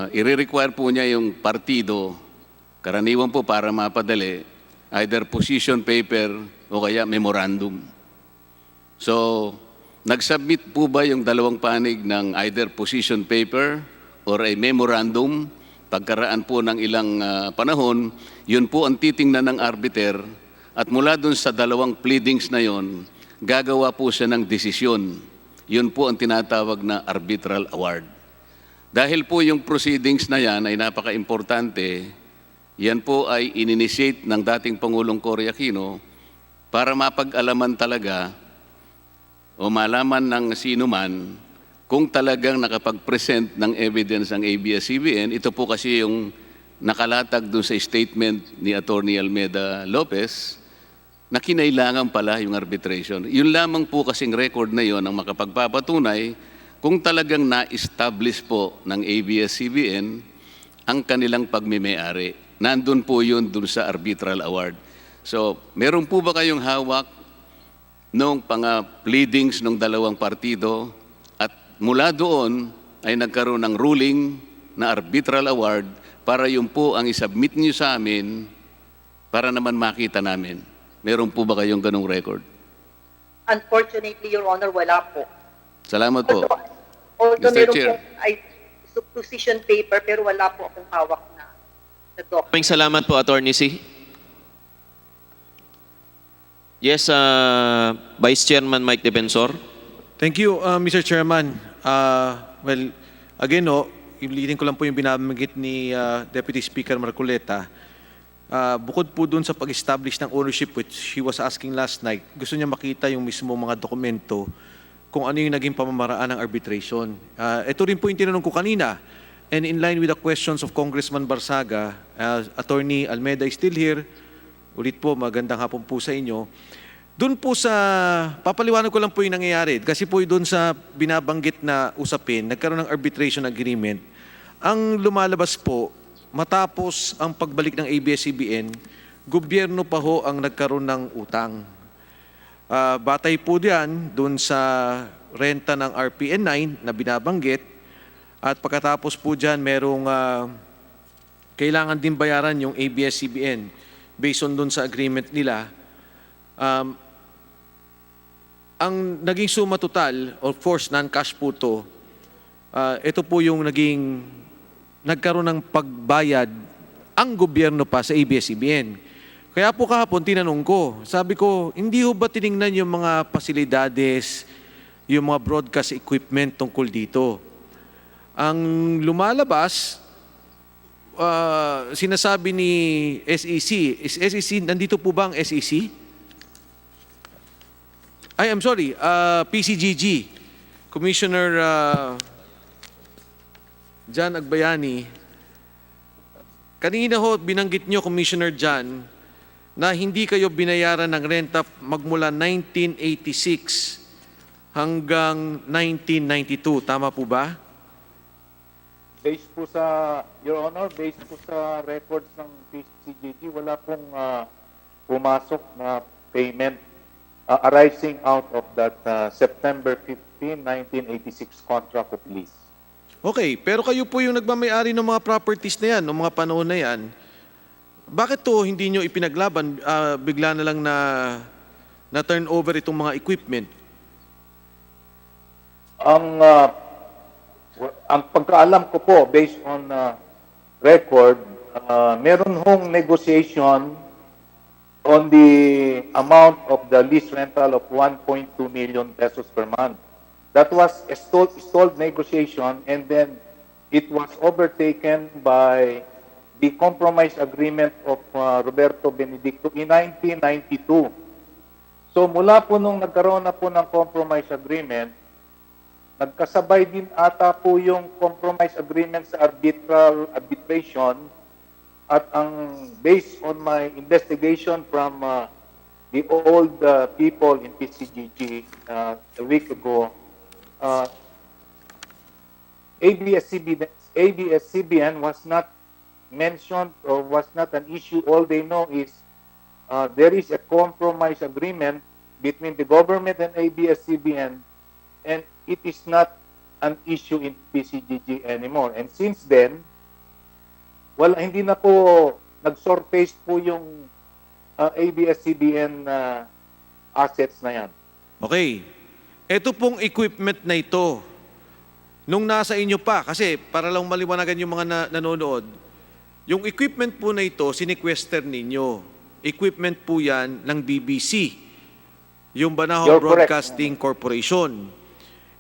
i-require po niya yung partido, karaniwan po para mapadali, either position paper o kaya memorandum. So, nag-submit po ba yung dalawang panig ng either position paper or a memorandum? Pagkaraan po ng ilang panahon, yun po ang titingnan ng arbiter at mula dun sa dalawang pleadings na yun, gagawa po siya ng desisyon. Yun po ang tinatawag na arbitral award. Dahil po yung proceedings na yan ay napaka-importante, yan po ay in-initiate ng dating Pangulong Cory Aquino para mapag-alaman talaga o malaman ng sino man kung talagang nakapag-present ng evidence ang ABS-CBN. Ito po kasi yung nakalatag doon sa statement ni Attorney Almeda Lopez na kinailangan pala yung arbitration. Yun lamang po kasing record na yon ang makapagpapatunay kung talagang na-establish po ng ABS-CBN ang kanilang pagmimay-ari. Nandun po yun dun sa arbitral award. So, meron po ba kayong hawak nung pleadings ng dalawang partido at mula doon ay nagkaroon ng ruling na arbitral award para yun po ang isubmit niyo sa amin para naman makita namin? Meron po ba kayong ganong record? Unfortunately, Your Honor, wala po. Salamat po. Although Mr. meron Chair. po position paper, pero wala po akong hawak na document. Maraming salamat po, Attorney C. Yes, Vice Chairman Mike Defensor. Thank you, Mr. Chairman. Well, again, ulitin ko lang po yung binabanggit ni Deputy Speaker Marcoleta. Bukod po dun sa pag-establish ng ownership, which he was asking last night, gusto niya makita yung mismo mga dokumento kung ano yung naging pamamaraan ng arbitration. Ito rin po yung tinanong ko kanina. And in line with the questions of Congressman Barsaga, Attorney Almeda is still here. Ulit po, magandang hapon po sa inyo. Doon po sa, papaliwanag ko lang po yung nangyayari. Kasi po doon sa binabanggit na usapin, nagkaroon ng arbitration agreement. Ang lumalabas po, matapos ang pagbalik ng ABS-CBN, gobyerno pa ho ang nagkaroon ng utang. Batay po diyan doon sa renta ng RPN 9 na binabanggit at pagkatapos po diyan merong kailangan din bayaran yung ABS-CBN based on doon sa agreement nila. Ang naging suma total, of course, non-cash po to, ito po yung nagkaroon ng pagbayad ang gobyerno pa sa ABS-CBN. Kaya po kahapon tinanong ko, sabi ko, hindi ho ba tiningnan yung mga pasilidades, yung mga broadcast equipment tungkol dito? Ang lumalabas, sinasabi ni SEC, is SEC, nandito po ba ang SEC? I'm sorry, PCGG, Commissioner John Agbayani, kanina ho binanggit nyo, Commissioner John, na hindi kayo binayaran ng renta magmula 1986 hanggang 1992. Tama po ba? Based po sa, Your Honor, based po sa records ng PCGG, wala pong pumasok na payment arising out of that September 15, 1986 contract of lease. Okay, pero kayo po yung nagmamayari ng mga properties na yan, ng mga panahon na yan. Bakit to hindi nyo ipinaglaban, bigla na lang na turn over itong mga equipment? Ang pagkaalam ko po, based on record, meron hong negotiation on the amount of the lease rental of 1.2 million pesos per month. That was a stalled negotiation, and then it was overtaken by the compromise agreement of Roberto Benedicto in 1992. So mula po nung nagkaroon na po ng compromise agreement, nagkasabay din ata po yung compromise agreement sa arbitration at ang based on my investigation from the old people in PCGG a week ago, ABS-CBN was not mentioned or was not an issue. All they know is there is a compromise agreement between the government and ABS-CBN, and it is not an issue in PCGG anymore. And since then, hindi na po nag-surface po yung ABS-CBN assets na yan. Okay. Ito pong equipment na ito, nung nasa inyo pa, kasi para lang maliwanagan yung mga nanonood, yung equipment po na ito, sinequester ninyo. Equipment po yan ng BBC, yung Banahaw You're Broadcasting Corporation.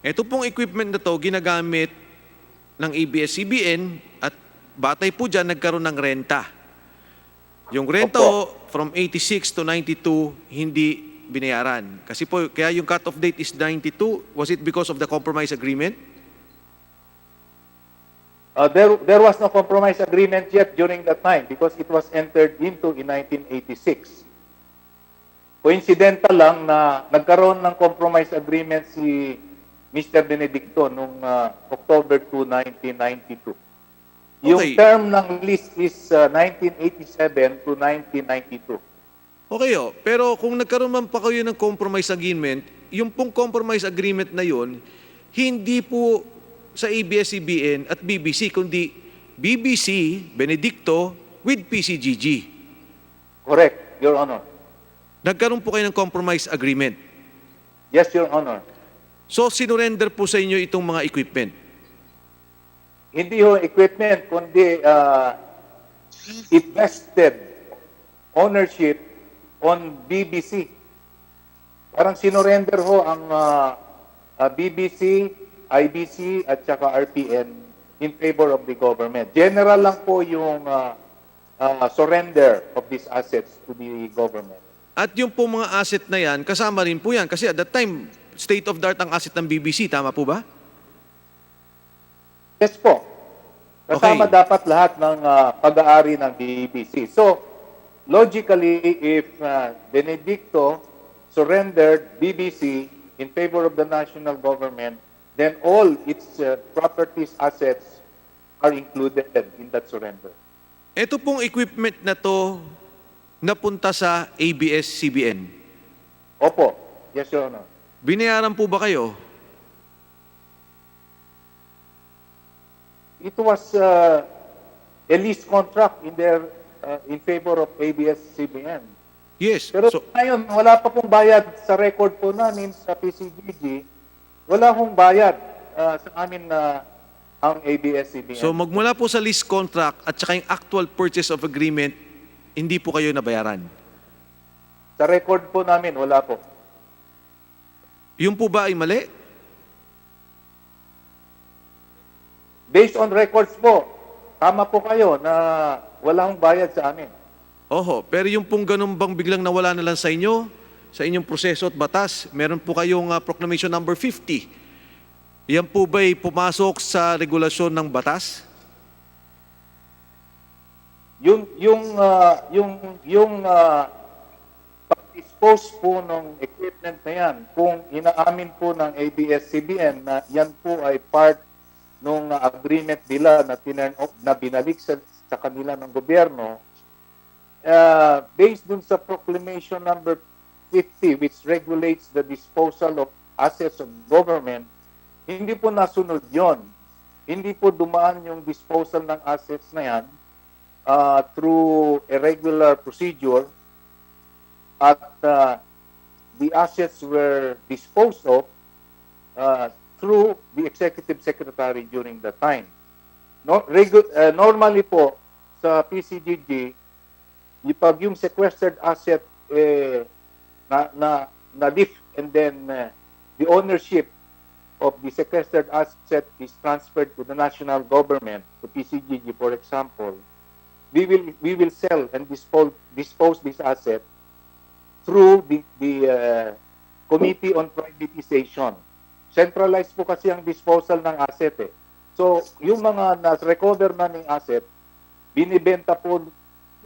Ito pong equipment na to ginagamit ng ABS-CBN at batay po dyan nagkaroon ng renta. Yung renta ho, from 86 to 92, hindi binayaran. Kasi po, kaya yung cut-off date is 92. Was it because of the compromise agreement? There was no compromise agreement yet during that time because it was entered into in 1986. Coincidental lang na nagkaroon ng compromise agreement si Mr. Benedicto noong October 2, 1992. Yung term ng lease is 1987 to 1992. Okay ho, pero kung nagkaroon man pa kayo ng compromise agreement, yung pong compromise agreement na yon, hindi po sa ABS-CBN at BBC, kundi BBC, Benedicto, with PCGG. Correct, Your Honor. Nagkaroon po kayo ng compromise agreement. Yes, Your Honor. So, sinurrender po sa inyo itong mga equipment? Hindi yung equipment, kundi it vested ownership on BBC. Parang sinurrender ho ang BBC, IBC, at saka RPN in favor of the government. General lang po yung surrender of these assets to the government. At yung po mga asset na yan, kasama rin po yan. Kasi at that time, state-of-the-art ang asset ng BBC. Tama po ba? Yes po. Kasama dapat lahat ng pag-aari ng BBC. So, logically, if Benedicto surrendered BBC in favor of the national government, then all its properties, assets are included in that surrender. Ito pong equipment na to napunta sa ABS-CBN. Opo. Yes, Your Honor. Binayaran po ba kayo? It was a lease contract in favor of ABS-CBN. Yes. Pero ngayon, wala pa pong bayad sa record po namin sa PCGG. Wala pong bayad sa amin na ang ABS-CBN. So magmula po sa lease contract at saka yung actual purchase of agreement, hindi po kayo nabayaran? Sa record po namin, wala po. Yung po ba ay mali? Based on records po, tama po kayo na walang bayad sa amin. Oho, pero yung pong ganun bang biglang nawala na lang sa inyo, sa inyong proseso at batas, meron po kayong Proclamation number 50. Yan po ba'y pumasok sa regulasyon ng batas? Yung pag-dispose po ng equipment na yan, kung inaamin po ng ABS-CBN na yan po ay part ng agreement nila na binalik sa kanila ng gobyerno, based dun sa Proclamation number 50, which regulates the disposal of assets of government, hindi po nasunod yon. Hindi po dumaan yung disposal ng assets na yan through a regular procedure, at the assets were disposed of through the executive secretary during that time. Normally po sa PCGG, pag yung sequestered asset na-lift and then the ownership of the sequestered asset is transferred to the national government, to PCGG for example, we will sell and dispose this asset through the Committee on Privatization. centralized po kasi ang disposal ng asset eh. So, yung mga na-recover naming asset, binibenta po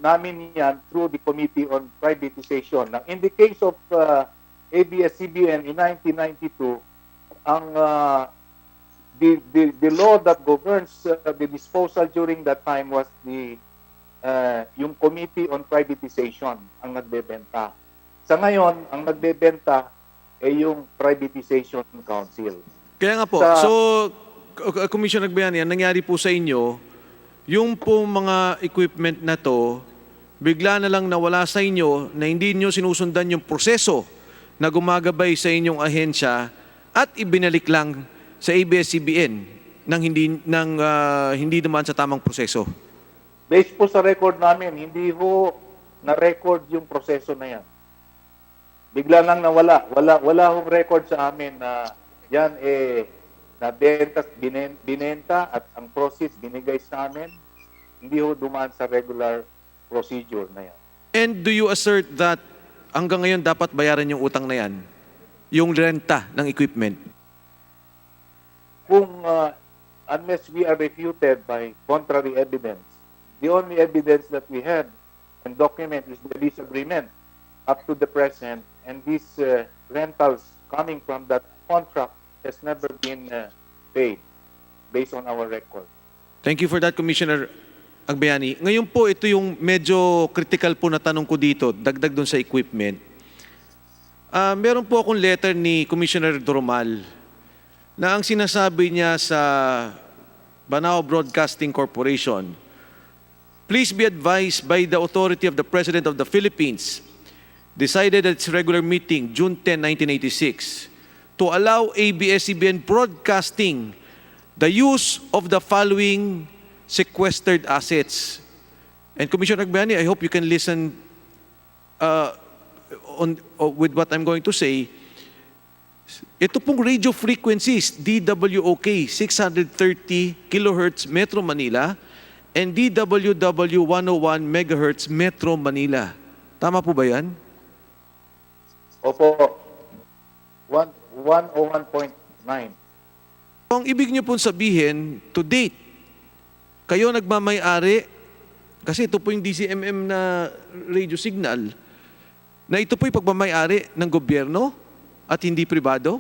namin yan through the Committee on Privatization. Now, in the case of ABS-CBN in 1992, ang the law that governs the disposal during that time was yung Committee on Privatization ang nagbebenta. Sa ngayon, ang nagbebenta ay yung Privatization Council. Kaya nga po, so, Commissioner Agbayani, ang nangyari po sa inyo, yung po mga equipment na to, bigla na lang nawala sa inyo na hindi nyo sinusundan yung proseso na gumagabay sa inyong ahensya at ibinalik lang sa ABS-CBN nang hindi naman sa tamang proseso. Based po sa record namin, hindi ho na-record yung proseso na yan. Bigla lang nawala. Wala hong record sa amin na yan binenta at ang proceeds binigay sa amin. Hindi ho dumaan sa regular procedure na yan. And do you assert that hanggang ngayon dapat bayaran yung utang na yan? Yung renta ng equipment? Kung unless we are refuted by contrary evidence, the only evidence that we had and document is the lease agreement up to the present, and these rentals coming from that contract has never been paid based on our record. Thank you for that, Commissioner Agbayani. Ngayon po, ito yung medyo critical po na tanong ko dito, dagdag doon sa equipment. Meron po akong letter ni Commissioner Dormal na ang sinasabi niya sa Banao Broadcasting Corporation, please be advised by the authority of the President of the Philippines, decided at its regular meeting, June 10, 1986, to allow ABS-CBN Broadcasting the use of the following sequestered assets. And Commissioner Agbayani, I hope you can listen with what I'm going to say. Ito pong radio frequencies, DWOK 630 kHz Metro Manila and DWW 101 MHz Metro Manila. Tama po ba yan? Opo, 101.9. Ang ibig niyo pong sabihin, to date, kayo nagmamay-ari, kasi ito po yung DCMM na radio signal, na ito po yung pagmamay-ari ng gobyerno at hindi pribado?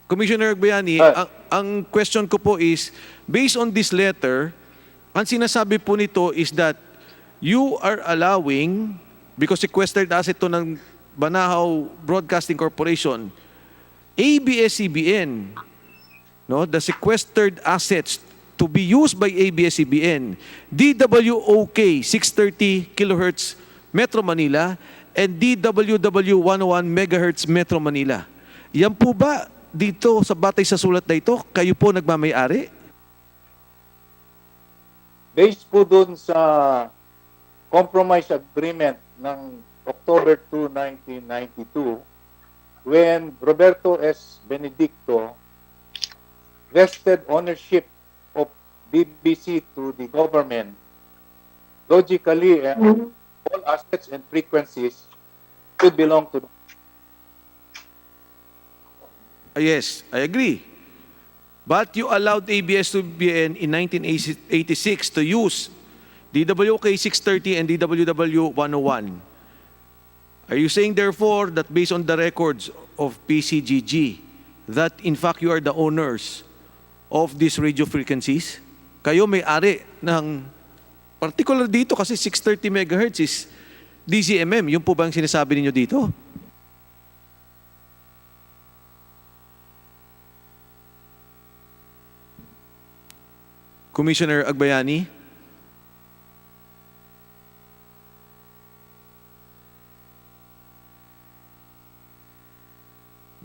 Commissioner Agbayani, ang question ko po is, based on this letter, ang sinasabi po nito is that you are allowing, because sequestered asset to ng Banao Broadcasting Corporation, ABS-CBN, no, the sequestered assets to be used by ABS-CBN, DWOK 630 kHz Metro Manila and DWW 101 MHz Metro Manila. Yan po ba dito sa batay sa sulat na ito, kayo po nagmamay-ari? Based po dun sa compromise agreement ng October 2, 1992, when Roberto S. Benedicto vested ownership of BBC to the government, logically, all assets and frequencies should belong to the Yes, I agree. But you allowed ABS-CBN in 1986 to use DWOK 630 and DWW 101. Are you saying therefore that based on the records of PCGG, that in fact you are the owners of these radio frequencies? Kayo may-ari ng, particular dito kasi 630 MHz is DCMM. Yun po ba ang sinasabi ninyo dito? Commissioner Agbayani?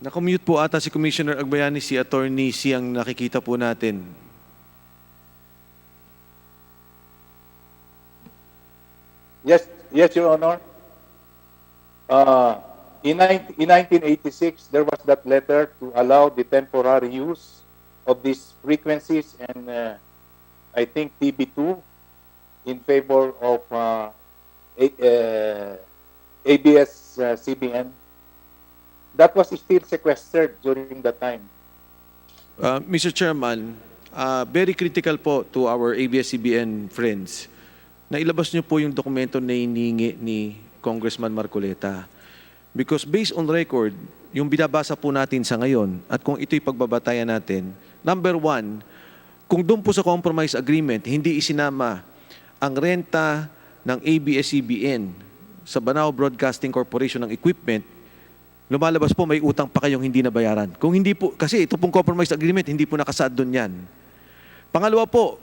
Nakomute po ata si Commissioner Agbayani, si Attorney Siyang nakikita po natin. Yes, Your Honor. In 1986, there was that letter to allow the temporary use of these frequencies and I think TB2. in favor of ABS-CBN, that was still sequestered during the time. Mr. Chairman, very critical po to our ABS-CBN friends na ilabas niyo po yung dokumento na hiningi ni Congressman Marcoleta. Because based on record, yung binabasa po natin sa ngayon at kung ito'y pagbabatayan natin, number one, kung doon po sa compromise agreement, hindi isinama ang renta ng ABS-CBN sa Banao Broadcasting Corporation ng equipment, lumalabas po may utang pa kayong hindi nabayaran. Kung hindi po, kasi ito pong compromise agreement, hindi po nakasaad doon yan. Pangalawa po,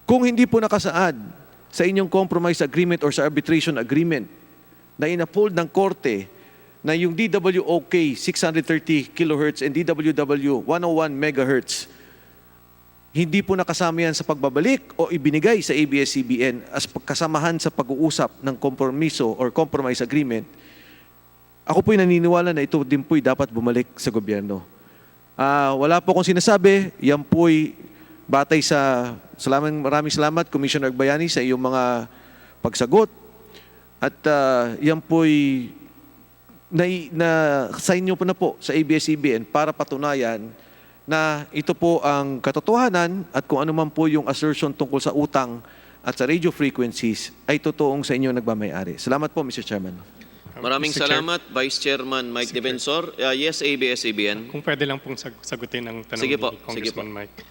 kung hindi po nakasaad sa inyong compromise agreement or sa arbitration agreement na in-uphold ng korte na yung DWOK 630 kHz and DWW 101 MHz, hindi po nakasama yan sa pagbabalik o ibinigay sa ABS-CBN as kasamahan sa pag-uusap ng kompromiso or compromise agreement, ako po'y naniniwala na ito din po'y dapat bumalik sa gobyerno. Wala po akong sinasabi, yan po'y batay sa maraming salamat, Commissioner Agbayani, sa iyong mga pagsagot. At yan po'y na-sign nyo po na po sa ABS-CBN para patunayan na ito po ang katotohanan at kung ano man po yung assertion tungkol sa utang at sa radio frequencies ay totoong sa inyo nagmamayari. Salamat po, Mr. Chairman. Maraming Mr. Chair. salamat, Vice Chairman Mike Defensor. Yes, ABS-CBN. Kung pwede lang pong sagutin ang tanong Sige po, ni Congressman Mike.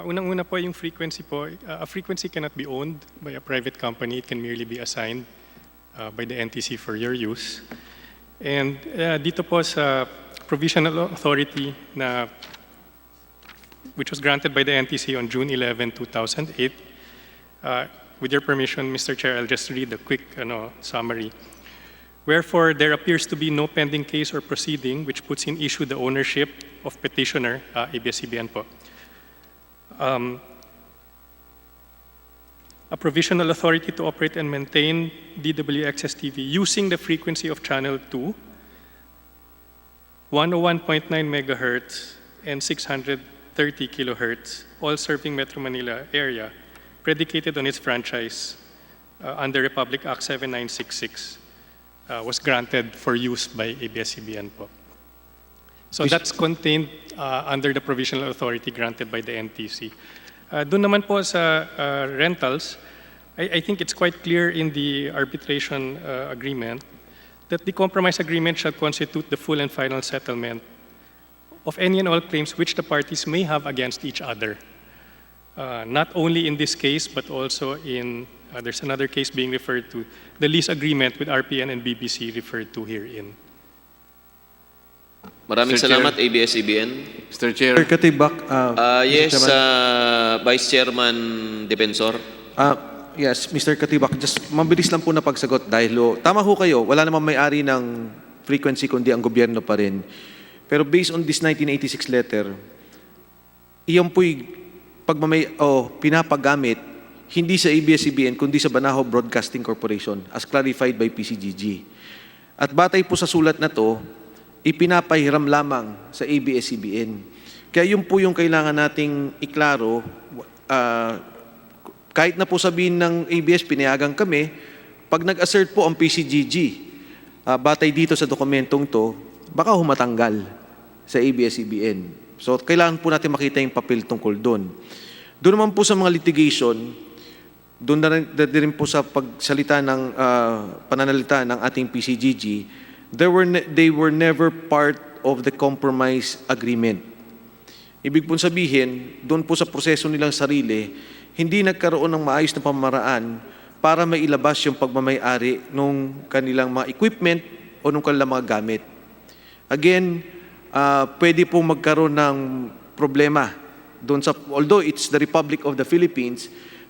Unang-una po yung frequency po. A frequency cannot be owned by a private company. It can merely be assigned by the NTC for your use. And dito po sa provisional authority na which was granted by the NTC on June 11, 2008. With your permission, Mr. Chair, I'll just read a quick summary. Wherefore, there appears to be no pending case or proceeding which puts in issue the ownership of petitioner, ABS-CBN po. A provisional authority to operate and maintain DWXS-TV using the frequency of channel 2, 101.9 megahertz, and 630 kilohertz, all serving Metro Manila area, predicated on its franchise under Republic Act 7966, was granted for use by ABS-CBN po. So that's contained under the provisional authority granted by the NTC. Doon naman po sa rentals, I think it's quite clear in the arbitration agreement that the compromise agreement shall constitute the full and final settlement of any and all claims which the parties may have against each other. Not only in this case, but also in, there's another case being referred to, the lease agreement with RPN and BBC referred to herein. Maraming Mr. Chair. salamat, ABS-CBN. Mr. Chair. Sir Katibak, Yes, Mr. Chairman. Vice Chairman Defensor. Yes, Mr. Katibak, just mabilis lang po na pagsagot dahil tama ho kayo, wala namang may-ari ng frequency kundi ang gobyerno pa rin. Pero based on this 1986 letter, iyon po'y pinapagamit hindi sa ABS-CBN kundi sa Banao Broadcasting Corporation as clarified by PCGG. At batay po sa sulat na to, ipinapahiram lamang sa ABS-CBN. Kaya yun po yung kailangan nating iklaro. Kahit na po sabihin ng ABS, pinayagan kami, pag nag-assert po ang PCGG, batay dito sa dokumentong to, baka humatanggal sa ABS-CBN. So, kailangan po natin makita yung papel tungkol doon. Doon naman po sa mga litigation, doon na rin po sa pagsalita ng pananalita ng ating PCGG, they were never part of the compromise agreement. Ibig pong sabihin, doon po sa proseso nilang sarili, hindi nagkaroon ng maayos na pamamaraan para mailabas yung pagmamay-ari ng kanilang mga equipment o ng kanilang mga gamit. Again, pwede po magkaroon ng problema doon sa, although it's the Republic of the Philippines,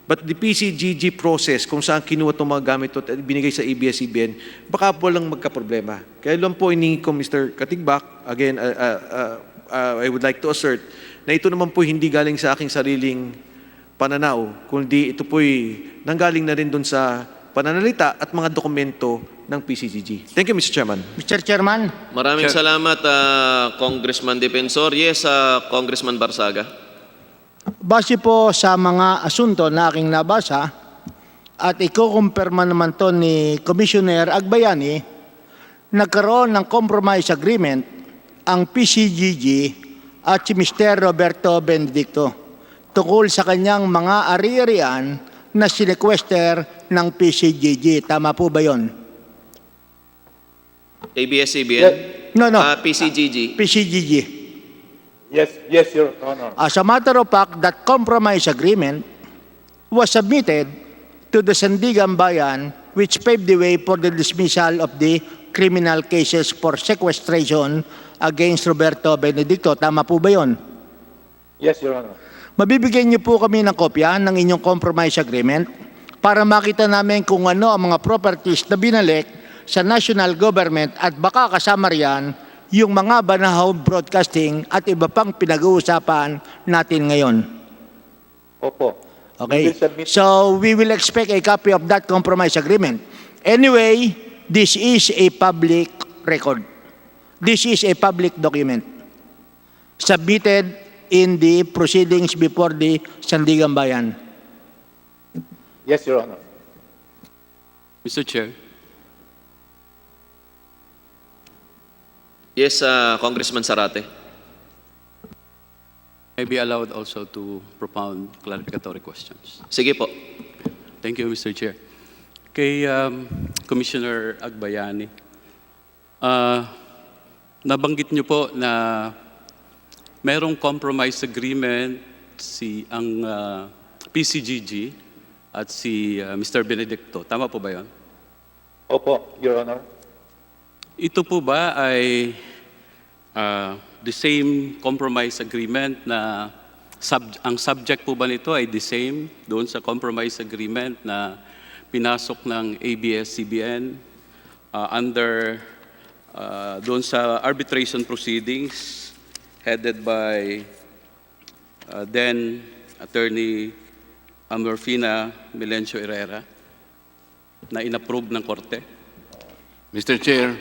but the PCGG process, kung saan kinuha itong mga gamit at binigay sa ABS-CBN, baka po lang magka-problema. Kaya lang po iningi ko, Mr. Katigbak, again, I would like to assert na ito naman po hindi galing sa aking sariling pananaw, kundi ito po'y nanggaling na rin doon sa pananalita at mga dokumento ng PCGG. Thank you, Mr. Chairman. Mr. Chairman. Maraming salamat, Congressman Defensor. Yes, Congressman Barsaga. Base po sa mga asunto na aking nabasa, at ikukumpirma naman to ni Commissioner Agbayani, nagkaroon ng compromise agreement ang PCGG at si Mr. Roberto Benedicto tungkol sa kanyang mga ari-arian na sinequester ng PCGG. Tama po ba yon? ABS-CBN? No. PCGG? PCGG. Yes, Your Honor. As a matter of fact, that compromise agreement was submitted to the Sandigan Bayan, which paved the way for the dismissal of the criminal cases for sequestration against Roberto Benedicto. Tama po ba yon? Yes, Your Honor. Mabibigyan niyo po kami ng kopya ng inyong compromise agreement para makita namin kung ano ang mga properties na binalik sa national government at baka kasama riyan yung mga Banahaw Broadcasting at iba pang pinag-uusapan natin ngayon. Opo. Okay? We will submit- So we will expect a copy of that compromise agreement. Anyway, this is a public record. This is a public document submitted in the proceedings before the Sandigan Bayan. Yes, Your Honor. Mr. Chair. Yes, Congressman Zarate. May be allowed also to propound clarificatory questions. Sige po. Thank you, Mr. Chair. Kay Commissioner Agbayani, nabanggit niyo po na mayroong compromise agreement ang PCGG at si Mr. Benedicto. Tama po ba yun? Opo, Your Honor. Ito po ba ay the same compromise agreement na ang subject po ba nito ay the same doon sa compromise agreement na pinasok ng ABS-CBN under doon sa arbitration proceedings headed by then Attorney Amorfina Melencio Herrera na inapprove ng Korte? Mr. Chair,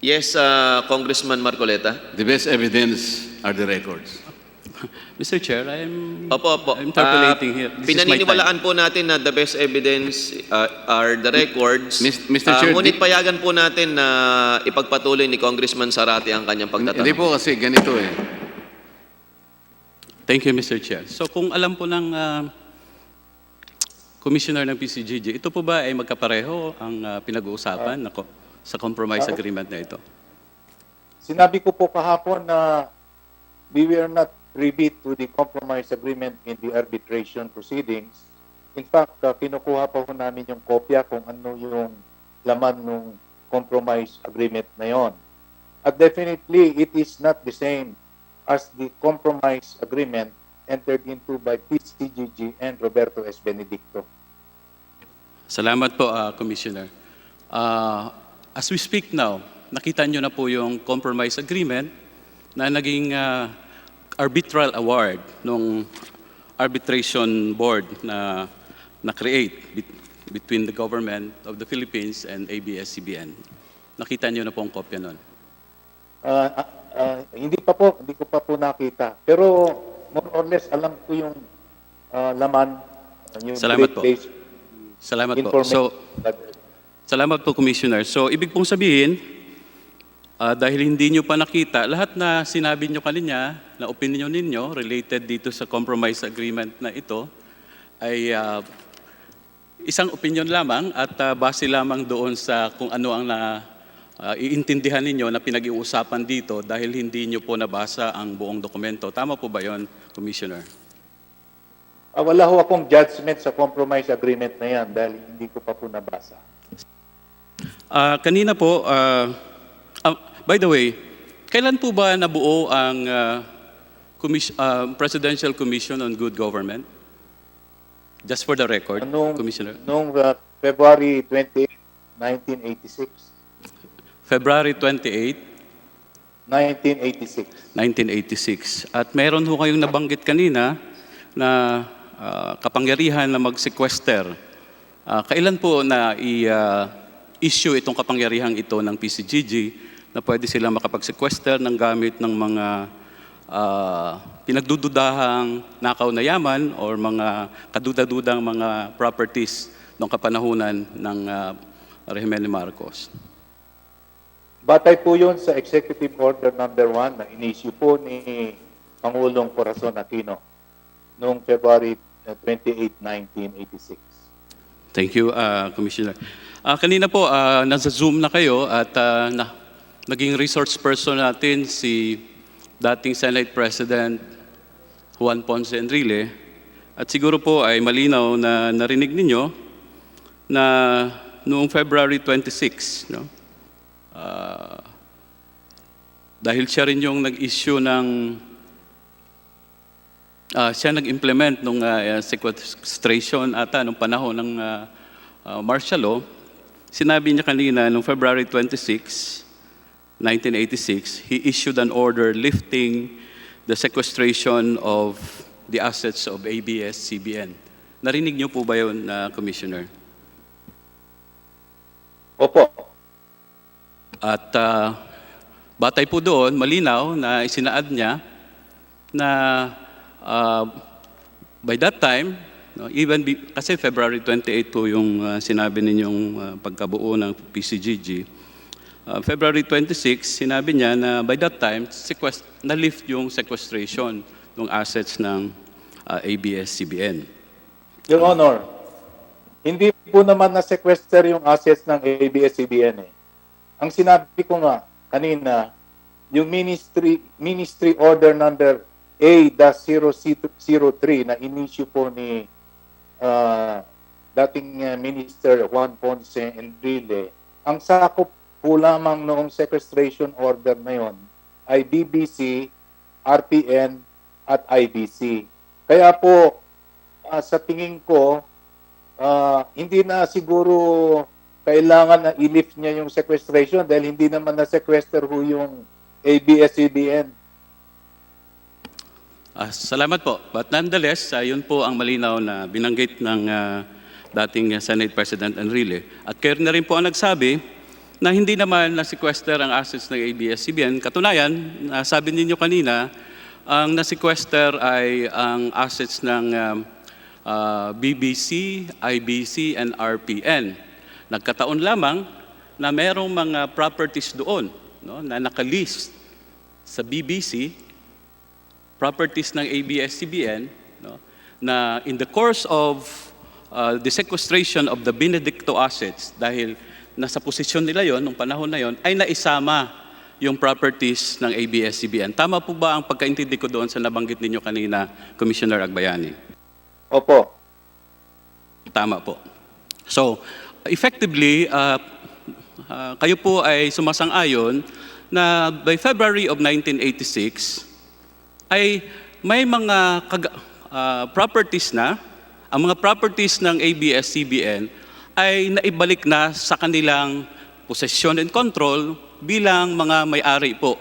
Yes, Congressman Marcoleta. the best evidence are the records. Mr. Chair, I'm Opo. interpolating here. This is my time. Pinaniniwalaan po natin na the best evidence are the records. Mr. Chair, Ngunit payagan po natin na ipagpatuloy ni Congressman Zarate ang kanyang pagtatanong. Hindi po kasi ganito eh. Thank you, Mr. Chair. So kung alam po ng Commissioner ng PCGG, ito po ba ay magkapareho ang pinag-uusapan sa compromise agreement na ito? Sinabi ko po kahapon na we were not privy to the compromise agreement in the arbitration proceedings. In fact, kinukuha pa po namin yung kopya kung ano yung laman ng compromise agreement na yon. At definitely, it is not the same as the compromise agreement entered into by PCGG and Roberto S. Benedicto. Salamat po, Commissioner. As we speak now, nakita nyo na po yung compromise agreement na naging arbitral award ng arbitration board na create between the government of the Philippines and ABS-CBN. Nakita nyo na po ang kopya nun? Hindi ko pa po nakita. Pero more or less alam ko yung laman, yung Salamat po. place. Salamat po. So, salamat po, Commissioner. So, ibig pong sabihin, dahil hindi nyo pa nakita, lahat na sinabi nyo kanina, na opinion ninyo related dito sa compromise agreement na ito, ay isang opinion lamang at base lamang doon sa kung ano ang iintindihan ninyo na pinag-iusapan dito dahil hindi nyo po nabasa ang buong dokumento. Tama po ba yon, Commissioner? Wala ho akong judgment sa compromise agreement na yan dahil hindi ko pa po nabasa. Kanina po, by the way, kailan po ba nabuo ang Presidential Commission on Good Government? Just for the record, Commissioner. Noong February 28, 1986. February 28, 1986. 1986. At meron ho kayong nabanggit kanina na kapangyarihan na mag-sequester. Kailan po na issue itong kapangyarihang ito ng PCGG na pwede silang makapag-sequester ng gamit ng mga pinagdududahang nakaw na yaman or mga kaduda-dudang mga properties noong kapanahunan ng rehimen ni Marcos. Batay po yun sa Executive Order number 1 na inisyu po ni Pangulong Corazon Aquino noong February 28, 1986. Thank you, Commissioner. Kanina po, nasa Zoom na kayo at naging resource person natin si dating Senate President Juan Ponce Enrile. At siguro po ay malinaw na narinig ninyo na noong February 26, no, dahil siya rin yung nag-issue ng siya nag-implement ng sequestration ata nung panahon ng martial law. Sinabi niya kanina noong February 26, 1986, he issued an order lifting the sequestration of the assets of ABS-CBN. Narinig niyo po ba yun, Commissioner? Opo. At batay po doon, malinaw na isinaad niya na by that time, no, kasi February 28 po yung sinabi ninyong pagkabuo ng PCGG. February 26, sinabi niya na by that time, na-lift yung sequestration ng assets ng ABS-CBN. Your Honor, hindi po naman na-sequester yung assets ng ABS-CBN. Ang sinabi ko nga kanina, yung Ministry Order number A-003 na inisyu po ni dating Minister Juan Ponce Enrile, ang sakop po lamang noong sequestration order na yon ay BBC, RPN at IBC. Kaya po sa tingin ko hindi na siguro kailangan na i-lift niya yung sequestration dahil hindi naman na-sequester ho yung ABS-CBN. Salamat po. But nonetheless, yun po ang malinaw na binanggit ng dating Senate President Enrile. At kayo na rin po ang nagsabi na hindi naman na-sequester ang assets ng ABS-CBN. Katunayan, sabi ninyo kanina, ang na-sequester ay ang assets ng BBC, IBC, and RPN. Nagkataon lamang na merong mga properties doon, no, na nakalist sa BBC, properties ng ABS-CBN, no, na in the course of the sequestration of the Benedicto assets, dahil nasa posisyon nila yon nung panahon na yon, ay naisama yung properties ng ABS-CBN. Tama po ba ang pagkaintindi ko doon sa nabanggit ninyo kanina, Commissioner Agbayani? Opo. Tama po. So, effectively, kayo po ay sumasang-ayon na by February of 1986, ay may mga properties na, ang mga properties ng ABS-CBN ay naibalik na sa kanilang possession and control bilang mga may-ari po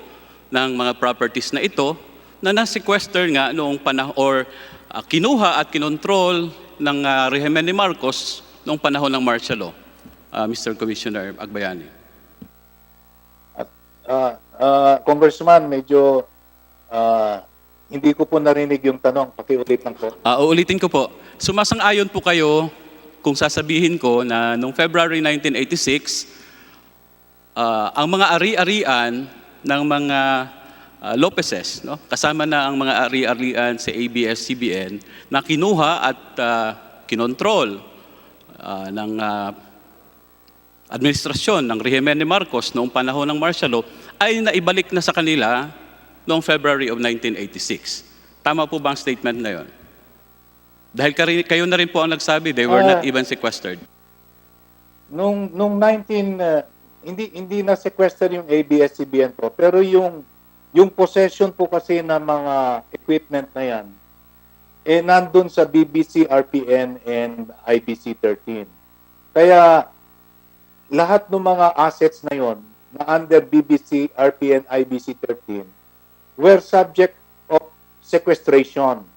ng mga properties na ito na na-sequester nga noong panahon or kinuha at kinontrol ng rehimen ni Marcos noong panahon ng martial law, Mr. Commissioner Agbayani. Congressman, medyo hindi ko po narinig yung tanong. Pakiulit lang po. Uulitin ko po. Sumasang-ayon po kayo kung sasabihin ko na noong February 1986, ang mga ari-arian ng mga Lopezes, no, kasama na ang mga ari-arian sa ABS-CBN na kinuha at kinontrol ng administrasyon ng rehimen ni Marcos noong panahon ng martial law ay naibalik na sa kanila noong February of 1986. Tama po ba ang statement na yon? Dahil kayo na rin po ang nagsabi, they were not even sequestered. Nung hindi na sequester yung ABS-CBN po, pero yung possession po kasi ng mga equipment na yan, nandun sa BBC, RPN, and IBC 13. Kaya lahat ng mga assets na yon na under BBC, RPN, IBC 13 were subject of sequestration.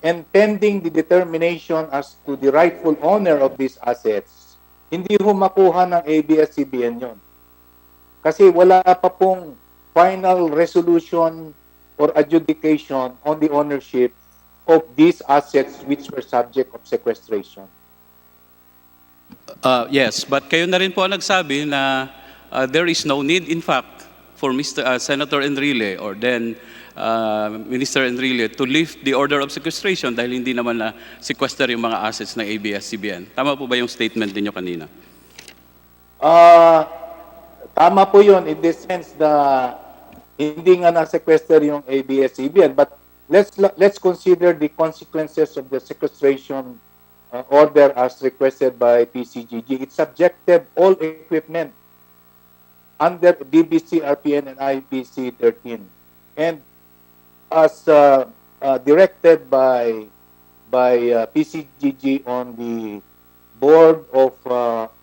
And pending the determination as to the rightful owner of these assets, hindi ho makuha ng ABS-CBN yon. Kasi wala pa pong final resolution or adjudication on the ownership of these assets which were subject of sequestration. Yes, but kayo na rin po ang nagsabi na there is no need, in fact, for Senator Enrile or then Minister Enrile to lift the order of sequestration dahil hindi naman na sequester yung mga assets ng ABS-CBN. Tama po ba yung statement ninyo kanina? Tama po yun in the sense na hindi nga na-sequester yung ABS-CBN, but let's consider the consequences of the sequestration order as requested by PCGG. It subjected all equipment under BBC, RPN, and IPC 13. And as directed by PCGG on the board of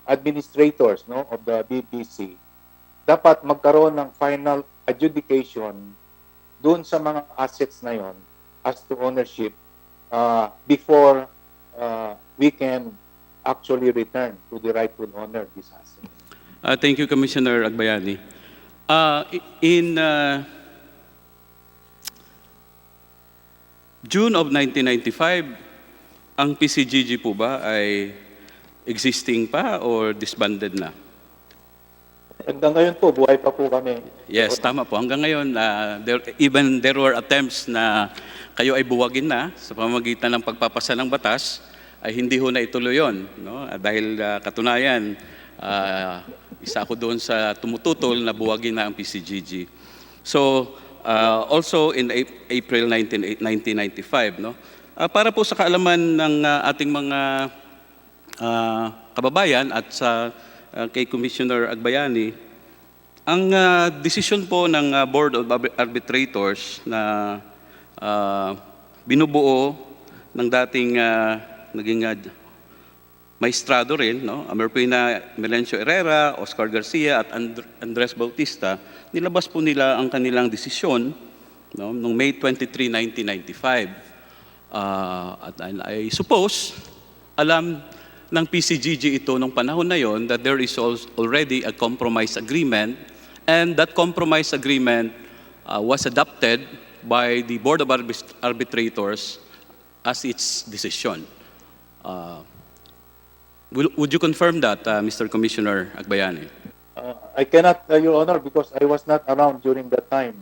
administrators of the BBC, dapat magkaroon ng final adjudication doon sa mga assets na yon as to ownership before we can actually return to the rightful owner of this asset. Thank you, Commissioner Agbayani. In June of 1995, ang PCGG po ba ay existing pa or disbanded na? Hanggang ngayon po, buhay pa po kami. Yes, tama po. Hanggang ngayon, there were attempts na kayo ay buwagin na sa pamamagitan ng pagpapasa ng batas, ay hindi ho na ituloy yun. No? Dahil katunayan, isa ako doon sa tumututol na buwagin na ang PCGG. So, also in April 1995, no? Para po sa kaalaman ng ating mga kababayan at sa kay Commissioner Agbayani, ang desisyon po ng Board of Arbitrators na binubuo ng dating naging maestrado rin, no? Amerpina Melencio Herrera, Oscar Garcia at Andres Bautista, nilabas po nila ang kanilang desisyon noong May 23, 1995. At I suppose, alam ng PCGG ito nung panahon na yon that there is already a compromise agreement, and that compromise agreement was adopted by the Board of Arbitrators as its decision. Would you confirm that, Mr. Commissioner Agbayani? I cannot, Your Honor, because I was not around during that time.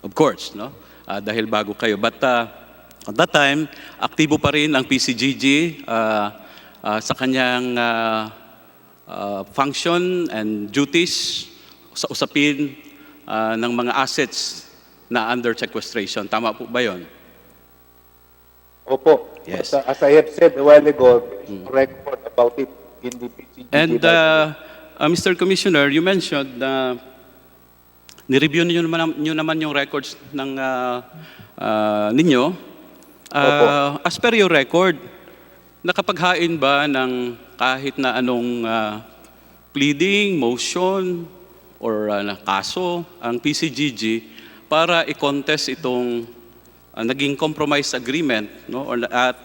Of course, no? Dahil bago kayo. But at that time, aktibo pa rin ang PCGG sa kanyang function and duties sa usapin ng mga assets na under sequestration. Tama po ba yun? Opo. Yes. As I have said a while ago, there is no record about it in the PCGG. And Mr. Commissioner, you mentioned na nireview niyo naman yung records ng ninyo. As per your record, nakapaghain ba ng kahit na anong pleading, motion, or kaso ang PCGG para i-contest itong naging compromise agreement, no, or at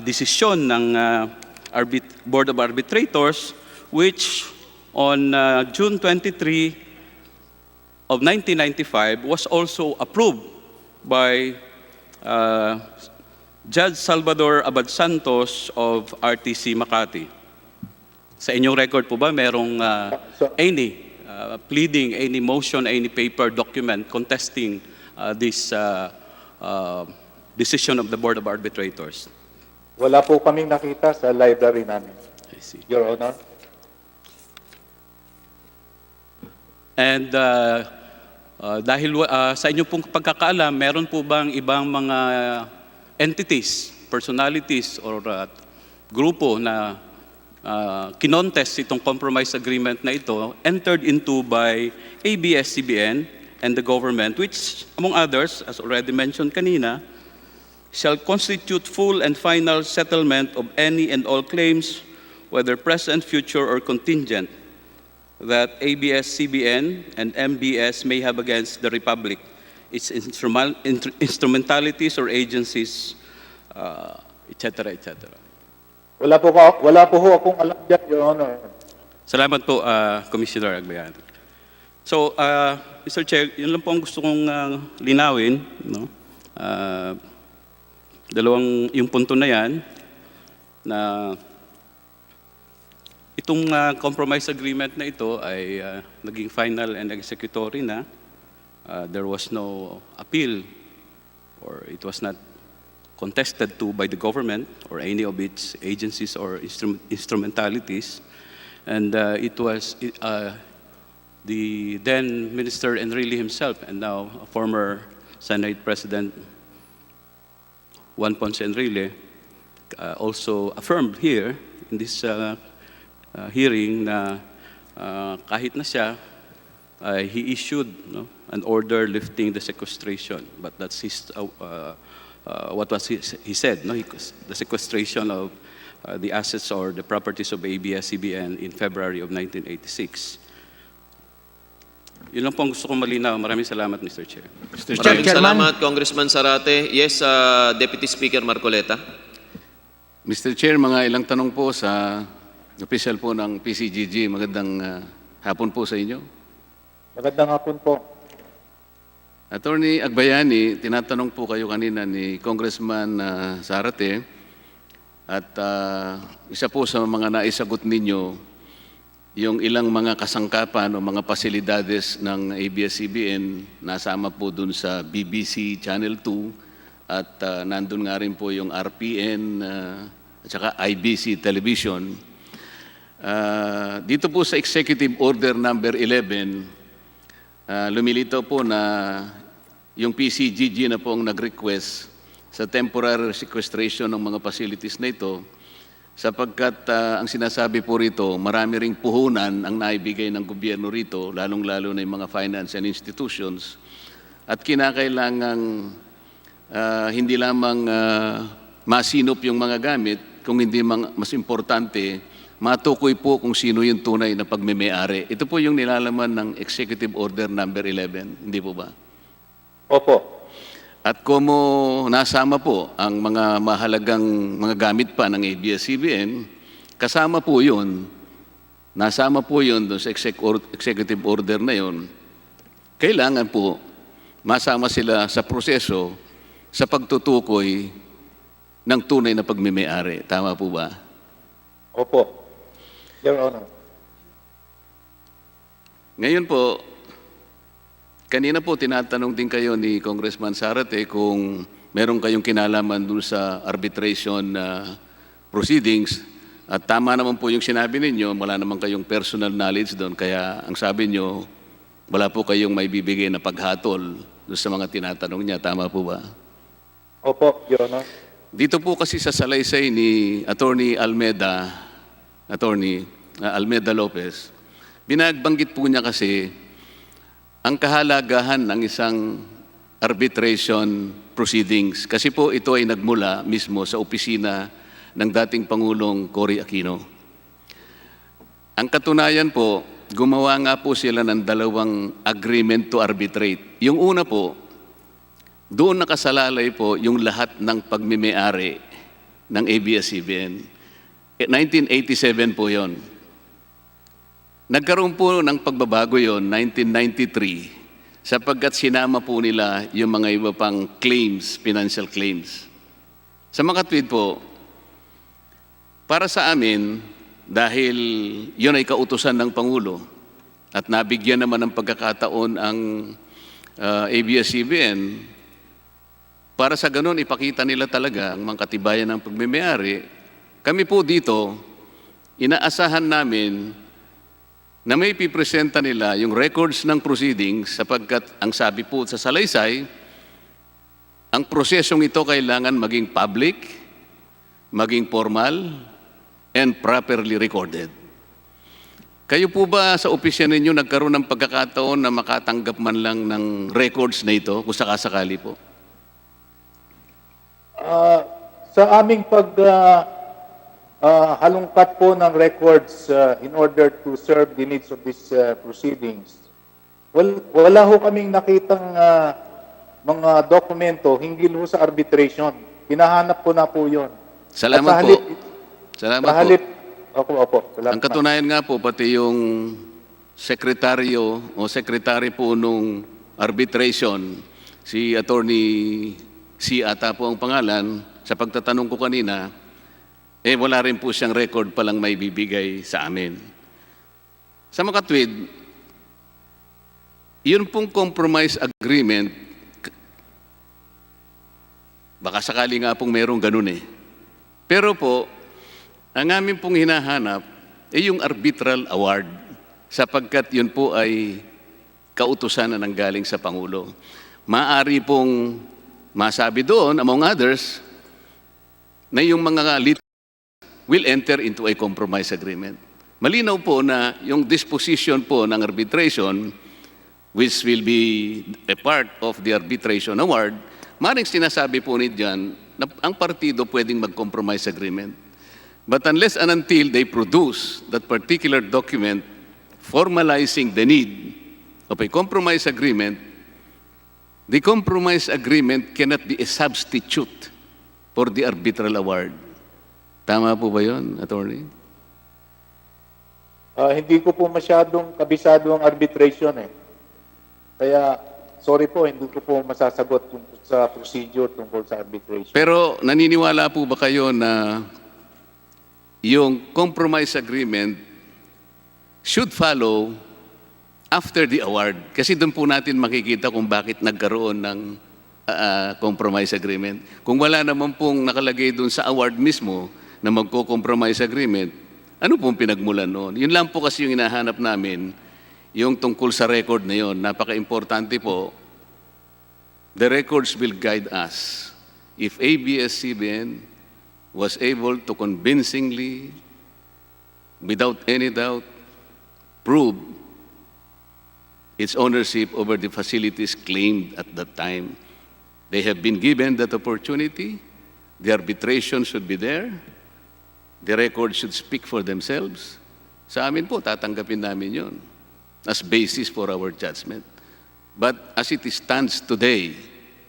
desisyon ng Board of Arbitrators, which on June 23 of 1995 was also approved by Judge Salvador Abad Santos of RTC Makati. Sa inyong record po ba merong any pleading, any motion, any paper document contesting this decision of the Board of Arbitrators? Wala po kaming nakita sa library namin, I see. Your Honor. And dahil sa inyong pong pagkakaalam, meron po bang ibang mga entities, personalities, or grupo na kinontest itong compromise agreement na ito, entered into by ABS-CBN and the government, which, among others, as already mentioned kanina, shall constitute full and final settlement of any and all claims, whether present, future, or contingent, that ABS-CBN and MBS may have against the Republic, its instrumentalities or agencies, etc., etc. Wala po ho akong alam dyan, Your Honor. Salamat po, Commissioner Agbayani. So, Mr. Chair, yun lang po ang gusto kong linawin. No? Yung punto na yan, na itong compromise agreement na ito ay naging final and executory na. There was no appeal or it was not contested to by the government or any of its agencies or instrumentalities. And it was the then Minister Enrile himself and now former Senate President Juan Ponce Enrile also affirmed here in this hearing na kahit na siya, he issued an order lifting the sequestration. But that's his, what was he said, no? The sequestration of the assets or the properties of ABS-CBN in February of 1986. Yun lang po ang gusto kong malinaw. Maraming salamat, Mr. Chair. Maraming salamat, Congressman Zarate. Yes, Deputy Speaker Marcoleta. Mr. Chair, mga ilang tanong po sa official po ng PCGG. Magandang hapon po sa inyo. Magandang hapon po. Attorney Agbayani, tinatanong po kayo kanina ni Congressman Zarate at isa po sa mga naisagot ninyo yung ilang mga kasangkapan o mga pasilidades ng ABS-CBN nasama po dun sa BBC Channel 2 at nandun nga rin po yung RPN at saka IBC Television. Dito po sa Executive Order number 11, lumilitaw po na yung PCGG na po ang nag-request sa temporary sequestration ng mga facilities na ito sapagkat ang sinasabi po rito, marami ring puhunan ang naibigay ng gobyerno rito, lalong-lalo na yung mga finance and institutions at kinakailangang hindi lamang masinop yung mga gamit, kung hindi mas importante, matukoy po kung sino yung tunay na pagmemay-ari. Ito po yung nilalaman ng Executive Order number 11, hindi po ba? Opo. At como nasama po ang mga mahalagang mga gamit pa ng ABS-CBN, kasama po yun, nasama po yun doon sa executive order na yun, kailangan po masama sila sa proseso sa pagtutukoy ng tunay na pagmemay-ari. Tama po ba? Opo. Your Honor. Ngayon po, kanina po tinatanong din kayo ni Congressman Zarate kung meron kayong kinalaman dun sa arbitration proceedings at tama naman po yung sinabi ninyo, wala naman kayong personal knowledge doon kaya ang sabi nyo, wala po kayong may bibigay na paghatol dun sa mga tinatanong niya. Tama po ba? Opo, Your Honor. Dito po kasi sa salaysay ni Attorney Almeda Lopez, binagbanggit po niya kasi ang kahalagahan ng isang arbitration proceedings. Kasi po ito ay nagmula mismo sa opisina ng dating Pangulong Cory Aquino. Ang katunayan po, gumawa nga po sila ng dalawang agreement to arbitrate. Yung una po, doon nakasalalay po yung lahat ng pagmimay-ari ng ABS-CBN. 1987 po yon. Nagkaroon po ng pagbabago yon 1993 sapagkat sinama po nila yung mga iba pang claims, financial claims. Sa makatwid po, para sa amin, dahil yun ay kautusan ng Pangulo at nabigyan naman ng pagkakataon ang ABS-CBN, para sa ganun ipakita nila talaga ang mga katibayan ng pagmimay-ari, kami po dito, inaasahan namin na may pipresenta nila yung records ng proceedings sapagkat ang sabi po sa salaysay, ang prosesong ito kailangan maging public, maging formal, and properly recorded. Kayo po ba sa opisya ninyo nagkaroon ng pagkakataon na makatanggap man lang ng records na ito kung sakasakali po? Sa aming halungkat po ng records in order to serve the needs of these proceedings. Wala ho kaming nakitang mga dokumento hinggil ho sa arbitration. Hinahanap ko na po yun. Salamat po. Salamat po. Opo, salamat. Ang katunayan nga po, pati yung sekretaryo o sekretary po nung arbitration, si Attorney C ata po ang pangalan, sa pagtatanong ko kanina, wala rin po siyang record palang may bibigay sa amin. Sa makatwid, yun pong compromise agreement, baka sakali nga pong merong ganun eh. Pero po, ang amin pong hinahanap ay yung arbitral award sapagkat yun po ay kautusan na nanggaling sa Pangulo. Maaari pong masabi doon, among others, na yung mga will enter into a compromise agreement. Malinaw po na yung disposition po ng arbitration, which will be a part of the arbitration award, maring sinasabi po ni dyan na ang partido pwedeng mag-compromise agreement. But unless and until they produce that particular document formalizing the need of a compromise agreement, the compromise agreement cannot be a substitute for the arbitral award. Tama po ba yun, Attorney? Hindi ko po masyadong kabisado ang arbitration eh. Kaya, sorry po, hindi ko po masasagot tungkol sa procedure tungkol sa arbitration. Pero naniniwala po ba kayo na yung compromise agreement should follow after the award? Kasi doon po natin makikita kung bakit nagkaroon ng compromise agreement. Kung wala naman pong nakalagay doon sa award mismo na magko-compromise agreement, ano pong pinagmulan noon? Yun lang po kasi yung hinahanap namin, yung tungkol sa record na yun. Napaka-importante po. The records will guide us. If ABS-CBN was able to convincingly, without any doubt, prove its ownership over the facilities claimed at that time. They have been given that opportunity. The arbitration should be there. The record should speak for themselves. Sa amin po, tatanggapin namin yun as basis for our judgment. But as it stands today,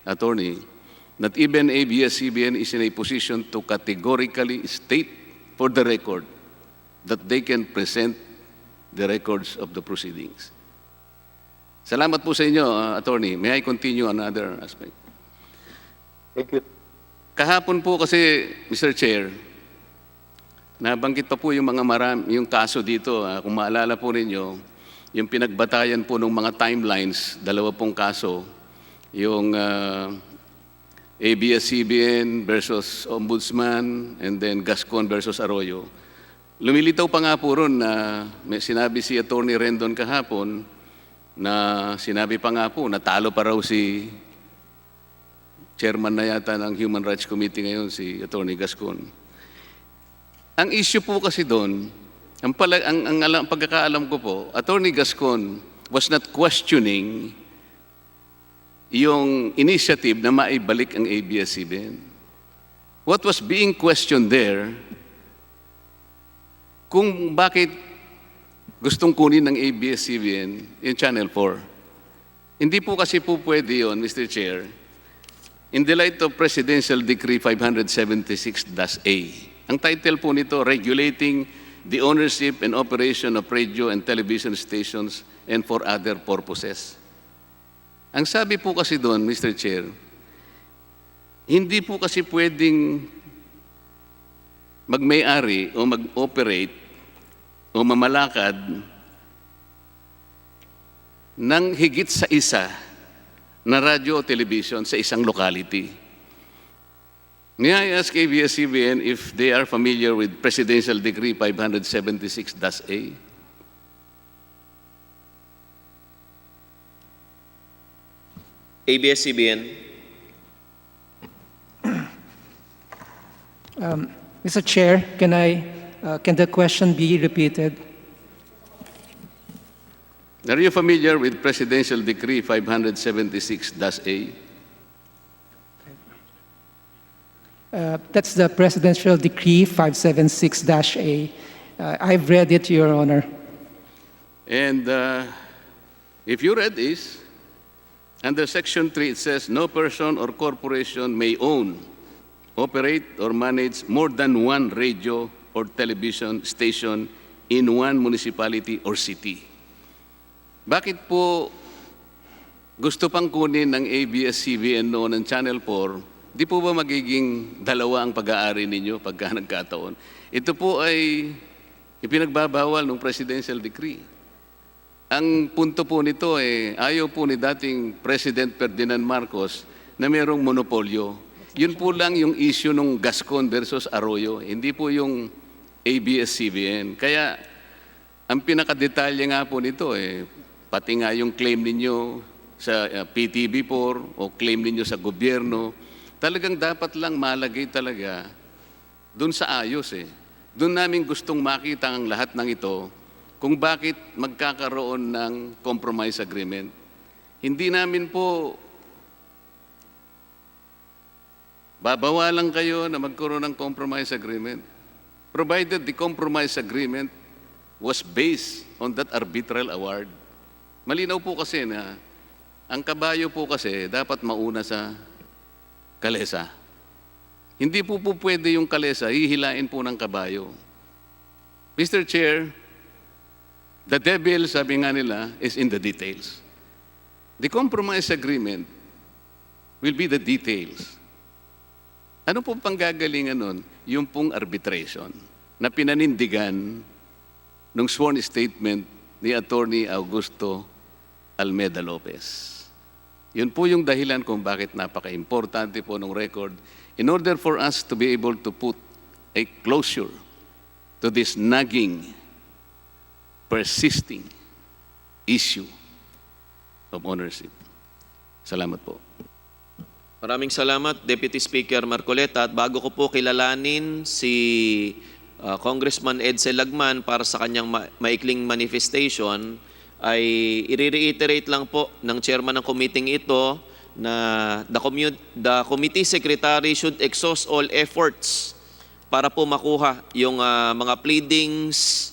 Attorney, not even ABS-CBN is in a position to categorically state for the record that they can present the records of the proceedings. Salamat po sa inyo, Attorney. May I continue on another aspect? Thank you. Kahapon po kasi, Mr. Chair, nabanggit pa po yung yung kaso dito. Kung maalala po ninyo, yung pinagbatayan po ng mga timelines, dalawa pong kaso, yung ABS-CBN versus Ombudsman, and then Gascon versus Arroyo. Lumilitaw pa nga po ron na may sinabi si Attorney Rendon kahapon na sinabi pa nga po, natalo pa raw si chairman na yata ng Human Rights Committee ngayon, si Attorney Gascon. Ang issue po kasi doon, ang pagkakaalam ko po, Attorney Gascon was not questioning yung initiative na maibalik ang ABS-CBN. What was being questioned there, kung bakit gustong kunin ng ABS-CBN yung Channel 4. Hindi po kasi po pwede yun, Mr. Chair, in the light of Presidential Decree 576-A. Ang title po nito, Regulating the Ownership and Operation of Radio and Television Stations and for Other Purposes. Ang sabi po kasi doon, Mr. Chair, hindi po kasi pwedeng mag-may-ari o mag-operate o mamalakad ng higit sa isa na radyo o television sa isang locality. May I ask ABS-CBN if they are familiar with Presidential Decree 576-A? ABS-CBN. Mr. Chair, can the question be repeated? Are you familiar with Presidential Decree 576-A? That's the Presidential Decree 576-A. I've read it, Your Honor. And if you read this, under Section 3, it says, no person or corporation may own, operate, or manage more than one radio or television station in one municipality or city. Bakit po gusto pang kunin ng ABS-CBN noon ng Channel 4, di po ba magiging dalawa ang pag-aari ninyo pagka nagkataon? Ito po ay ipinagbabawal ng presidential decree. Ang punto po nito ayaw po ni dating President Ferdinand Marcos na mayroong monopolyo. Yun po lang yung issue ng Gascon versus Arroyo, hindi po yung ABS-CBN. Kaya ang pinakadetalye nga po nito pati nga yung claim ninyo sa PTV4 o claim ninyo sa gobyerno, talagang dapat lang malagay talaga dun sa ayos Doon namin gustong makita ang lahat ng ito kung bakit magkakaroon ng compromise agreement. Hindi namin po babawalan kayo na magkaroon ng compromise agreement, provided the compromise agreement was based on that arbitral award. Malinaw po kasi na ang kabayo po kasi dapat mauna sa kalesa. Hindi po pwede yung kalesa, hihilain po ng kabayo. Mr. Chair, the devil, sabi nga nila, is in the details. The compromise agreement will be the details. Ano po pang gagalingan nun? Yung pong arbitration na pinanindigan nung sworn statement ni Attorney Augusto Almeda Lopez. Yun po yung dahilan kung bakit napaka-importante po ng record in order for us to be able to put a closure to this nagging, persisting issue of ownership. Salamat po. Maraming salamat, Deputy Speaker Marcoleta. At bago ko po kilalanin si Congressman Edsel Lagman para sa kanyang maikling manifestation, ay i-reiterate lang po ng chairman ng committee ito na the committee secretary should exhaust all efforts para po makuha yung mga pleadings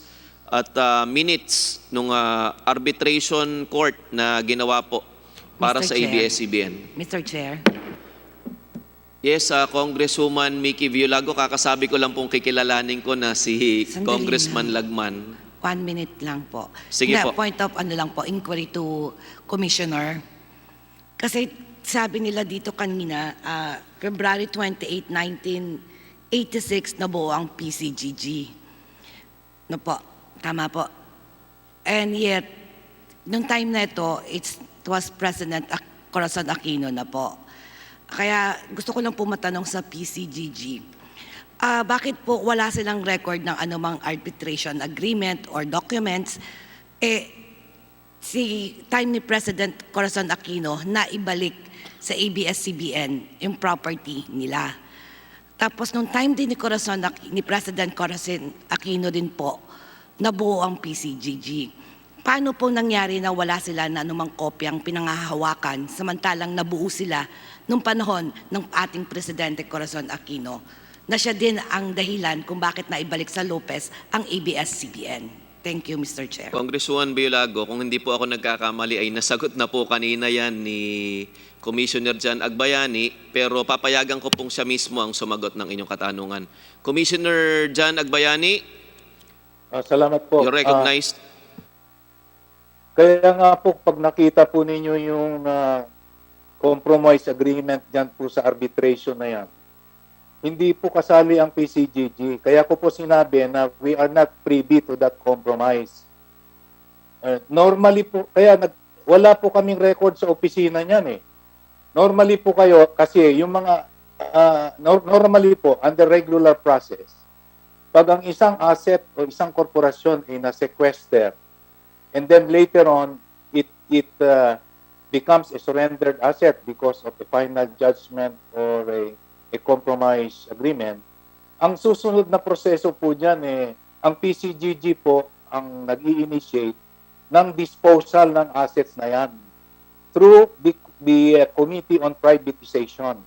at minutes ng arbitration court na ginawa po para sa ABS-CBN. Mr. Chair. Yes, Congresswoman Mickey Violago, kakasabi ko lang pong kikilalanin ko na si Congressman Lagman. 1 minute lang po. Sige po. Point of inquiry to Commissioner. Kasi sabi nila dito kanina, February 28, 1986 nabuo ang PCGG. No po, tama po. And yet, nung time na ito, it was President Corazon Aquino na po. Kaya gusto ko lang po matanong sa PCGG. Bakit po wala silang record ng anumang arbitration agreement or documents? Si time ni President Corazon Aquino na ibalik sa ABS-CBN yung property nila. Tapos nung time din ni President Corazon Aquino din po, nabuo ang PCGG. Paano po nangyari na wala sila na anumang kopyang pinangahawakan samantalang nabuo sila nung panahon ng ating Presidente Corazon Aquino, na siya din ang dahilan kung bakit naibalik sa Lopez ang ABS-CBN. Thank you, Mr. Chair. Congresswoman Violago, kung hindi po ako nagkakamali ay nasagot na po kanina yan ni Commissioner Jan Agbayani, pero papayagan ko pong siya mismo ang sumagot ng inyong katanungan. Commissioner Jan Agbayani, salamat po. you're recognized. Kaya nga po, pag nakita po ninyo yung compromise agreement dyan po sa arbitration na yan, hindi po kasali ang PCGG. Kaya ko po sinabi na we are not privy to that compromise. Normally po, wala po kaming record sa opisina niyan Normally po kayo, kasi yung mga, normally po, under regular process, pag ang isang asset o isang korporasyon ay na-sequester, and then later on, it becomes a surrendered asset because of a final judgment or a compromise agreement, ang susunod na proseso po dyan ang PCGG po ang nag-i-initiate ng disposal ng assets na yan through the Committee on Privatization.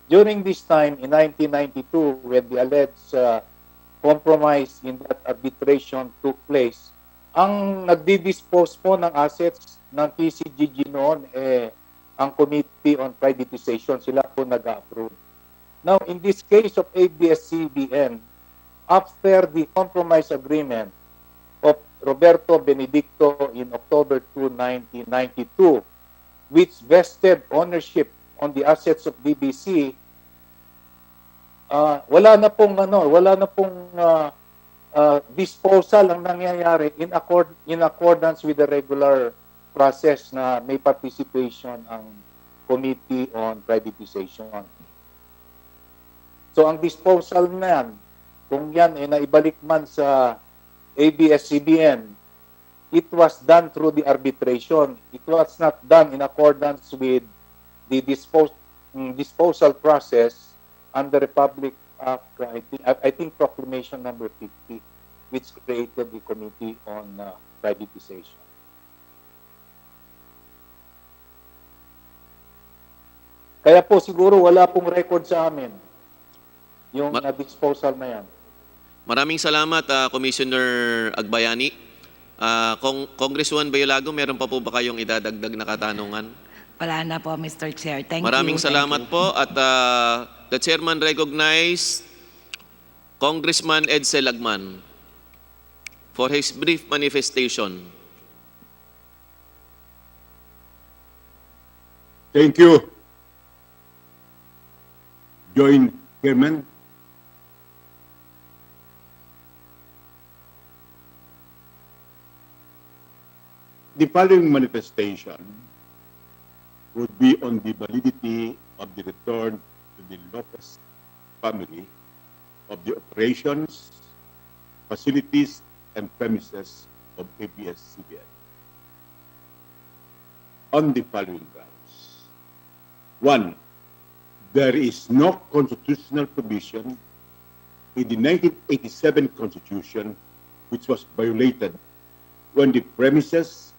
During this time, in 1992, when the alleged compromise in that arbitration took place, ang nagdi-dispose po ng assets ng PCGG noon ang Committee on Privatization, sila po nag-approve. Now, in this case of ABS-CBN, after the compromise agreement of Roberto Benedicto in October 2, 1992, which vested ownership on the assets of DBC, wala na pong disposal ang nangyayari in accordance with the regular process na may participation ang Committee on Privatization. So ang disposal na yan, kung yan ay naibalik man sa ABS-CBN, it was done through the arbitration. It was not done in accordance with the disposal process under Republic Act, I think Proclamation number 50, which created the Committee on Privatization. Kaya po siguro wala pong record sa amin yung disposal na yan. Maraming salamat, Commissioner Agbayani. Congresswoman Bayolago, meron pa po ba kayong idadagdag na katanungan? Wala na po, Mr. Chair. Thank you. Maraming salamat po at the chairman recognized Congressman Edsel Lagman for his brief manifestation. Thank you, Joint Chairman. The following manifestation would be on the validity of the return to the Lopez family of the operations, facilities, and premises of ABS-CBN on the following grounds. 1. There is no constitutional provision in the 1987 Constitution which was violated when the premises,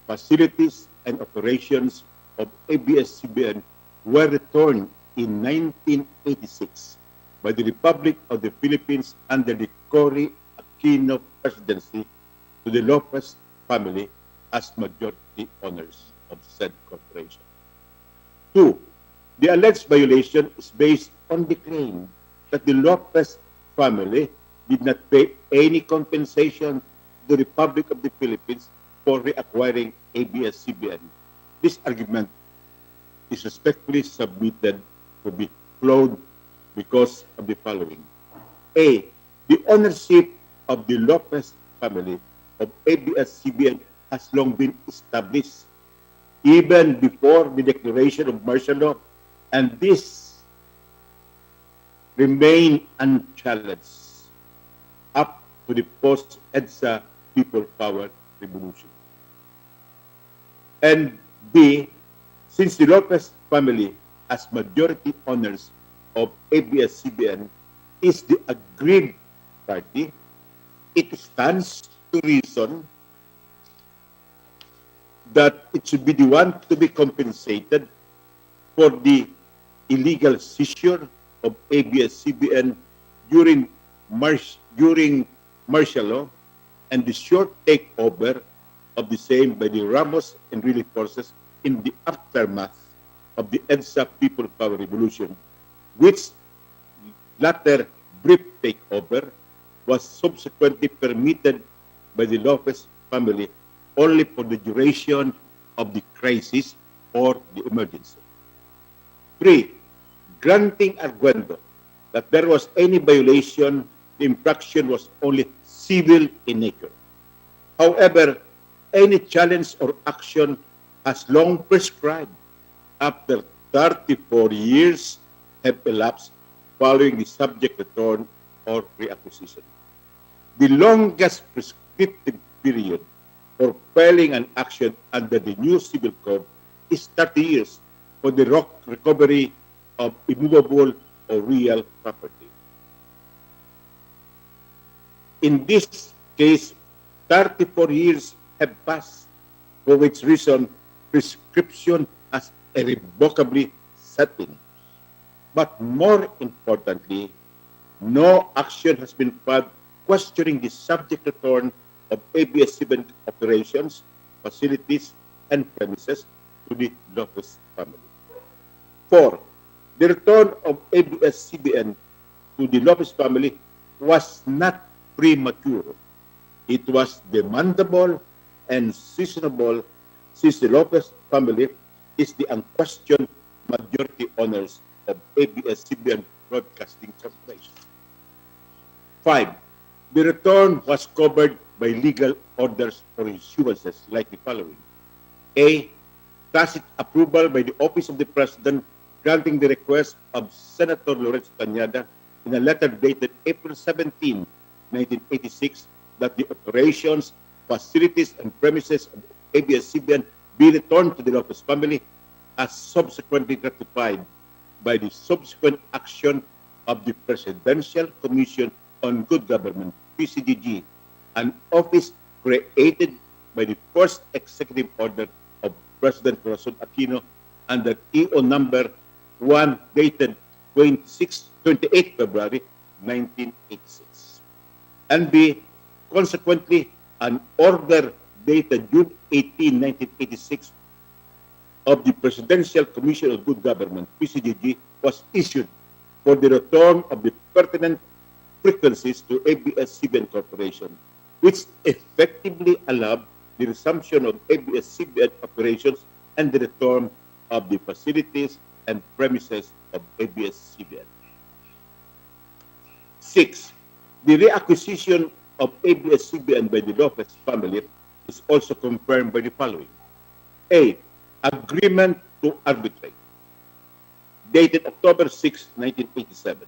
facilities, and operations of ABS-CBN were returned in 1986 by the Republic of the Philippines under the Cory Aquino presidency to the Lopez family as majority owners of said corporation. 2. The alleged violation is based on the claim that the Lopez family did not pay any compensation to the Republic of the Philippines for reacquiring ABS-CBN. This argument is respectfully submitted to be flawed because of the following. A. The ownership of the Lopez family of ABS-CBN has long been established even before the declaration of martial law, and this remain unchallenged up to the post-EDSA People Power Revolution. And B, since the Lopez family as majority owners of ABS-CBN is the aggrieved party, it stands to reason that it should be the one to be compensated for the illegal seizure of ABS-CBN during martial law and the short takeover of the same by the Ramos and relief forces in the aftermath of the EDSA People Power Revolution, which latter brief takeover was subsequently permitted by the Lopez family only for the duration of the crisis or the emergency. 3. Granting arguendo that there was any violation, the infraction was only civil in nature. However, any challenge or action has long prescribed after 34 years have elapsed following the subject return or reacquisition. The longest prescriptive period for filing an action under the new civil code is 30 years for the recovery of immovable or real property. In this case, 34 years have passed, for which reason prescription has irrevocably set in. But more importantly, no action has been filed questioning the subject return of ABS-CBN operations, facilities, and premises to the Lopez family. 4. The return of ABS-CBN to the Lopez family was not premature It was demandable and seasonable since the Lopez family is the unquestioned majority owners of ABS-CBN Broadcasting Corporation. 5. The return was covered by legal orders or issuances like the following. A. Tacit approval by the Office of the President granting the request of Senator Lorenzo Tañada in a letter dated April 17, 1986, that the operations, facilities, and premises of ABS-CBN be returned to the Lopez family, as subsequently ratified by the subsequent action of the Presidential Commission on Good Government, PCGG, an office created by the first executive order of President Corazon Aquino under EO number 1 dated 28 February 1986. And B, consequently, an order dated June 18, 1986 of the Presidential Commission on Good Government, PCGG, was issued for the return of the pertinent frequencies to ABS-CBN Corporation, which effectively allowed the resumption of ABS-CBN operations and the return of the facilities and premises of ABS-CBN. 6. The reacquisition of ABS-CBN by the Lopez family is also confirmed by the following. A. Agreement to arbitrate, dated October 6, 1987.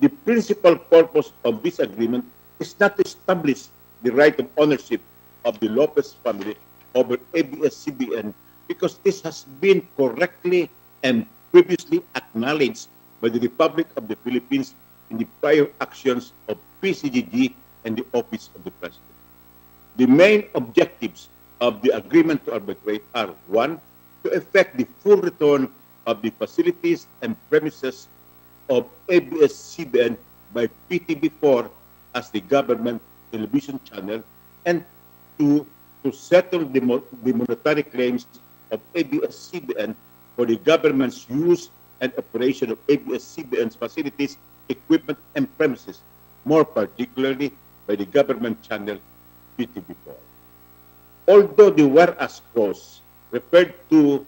The principal purpose of this agreement is not to establish the right of ownership of the Lopez family over ABS-CBN, because this has been correctly and previously acknowledged by the Republic of the Philippines in the prior actions of PCGG and the Office of the President. The main objectives of the agreement to arbitrate are: 1. To effect the full return of the facilities and premises of ABS-CBN by PTB4 as the government television channel, and 2. To settle the monetary claims of ABS-CBN for the government's use and operation of ABS-CBN's facilities, equipment, and premises, more particularly by the government channel PTB4. Although the whereas clause referred to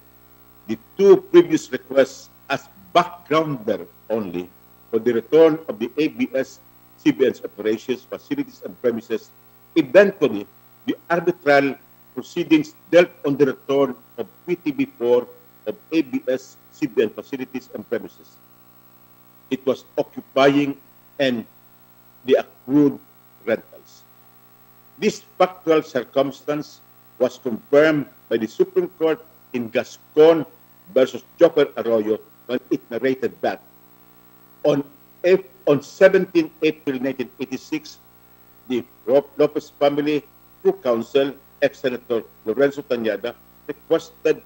the two previous requests as backgrounder only for the return of the ABS-CBN's operations, facilities, and premises, eventually the arbitral proceedings dealt on the return of PTB4 of ABS-CBN facilities and premises. It was occupying and the accrued rentals. This factual circumstance was confirmed by the Supreme Court in Gascon versus Joker Arroyo when it narrated that on 17 April 1986, the Lopez family, through counsel, ex-Senator Lorenzo Tañada, requested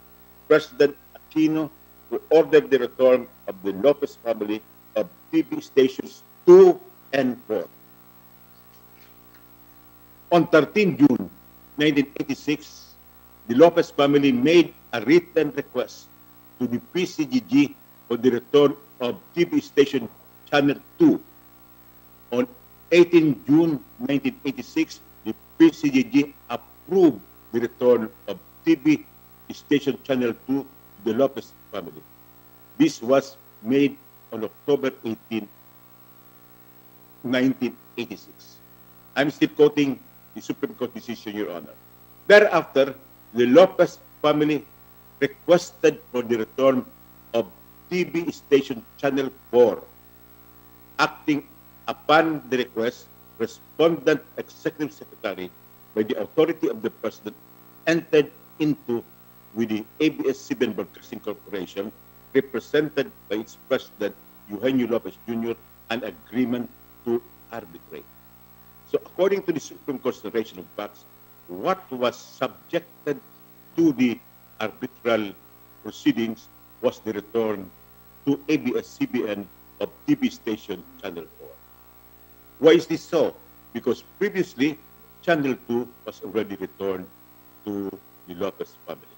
President Aquino to order the return of the Lopez family of TV stations 2 and 4. On 13 June 1986, the Lopez family made a written request to the PCGG for the return of TV station Channel 2. On 18 June 1986, the PCGG approved the return of TV station Channel 2 to the Lopez family. This was made on October 18, 1986. I'm still quoting the Supreme Court decision, Your Honor. Thereafter, the Lopez family requested for the return of TV station Channel 4. Acting upon the request, Respondent Executive Secretary by the authority of the President entered into with the ABS-CBN Broadcasting Corporation, represented by its President, Eugenio Lopez Jr., an agreement to arbitrate. So according to the Supreme Court's narration of facts, what was subjected to the arbitral proceedings was the return to ABS-CBN of TV station Channel 4. Why is this so? Because previously, Channel 2 was already returned to the Lopez family.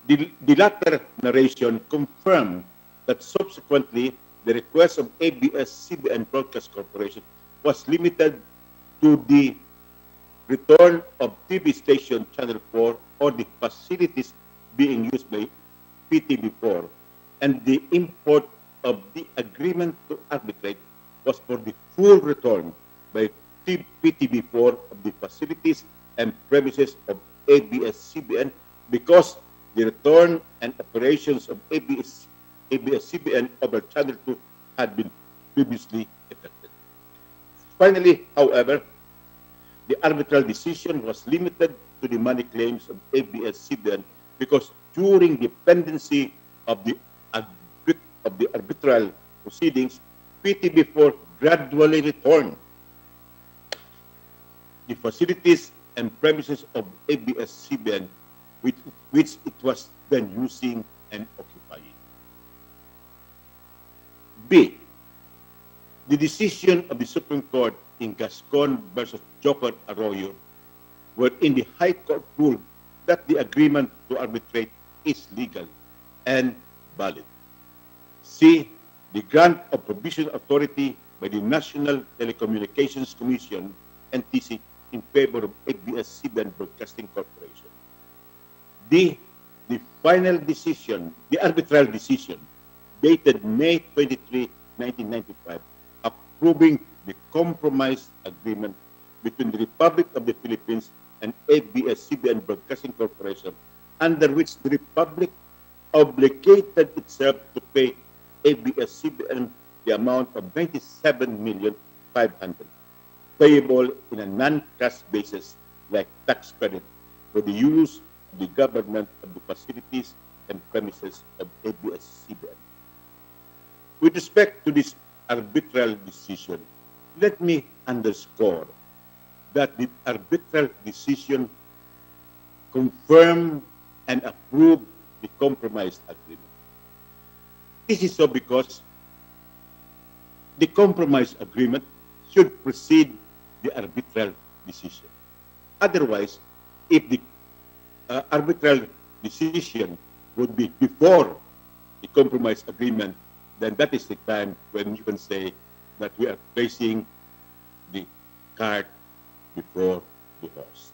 The latter narration confirmed that subsequently, the request of ABS-CBN Broadcast Corporation was limited to the return of TV station Channel 4 or the facilities being used by PTV4, and the import of the agreement to arbitrate was for the full return by PTV4 of the facilities and premises of ABS-CBN, because the return and operations of ABS-CBN over Channel 2 had been previously effected. Finally, however, the arbitral decision was limited to the money claims of ABS-CBN because during the pendency of the arbitral proceedings, PTV4 gradually returned the facilities and premises of ABS-CBN, which it was then using and occupying. B. The decision of the Supreme Court in Gascon versus Joker Arroyo, wherein the High Court ruled that the agreement to arbitrate is legal and valid. C. The grant of provisional authority by the National Telecommunications Commission, NTC, in favor of ABS-CBN Broadcasting Corporation. D. The final decision, the arbitral decision, dated May 23, 1995, approving the compromise agreement between the Republic of the Philippines and ABS-CBN Broadcasting Corporation, under which the Republic obligated itself to pay ABS-CBN the amount of $97,500,000, payable in a non-cash basis like tax credit for the use of the government of the facilities and premises of ABS-CBN. With respect to this arbitral decision, let me underscore that the arbitral decision confirmed and approved the compromise agreement. This is so because the compromise agreement should precede the arbitral decision. Otherwise, if the arbitral decision would be before the compromise agreement, then that is the time when you can say that we are placing the cart before the horse.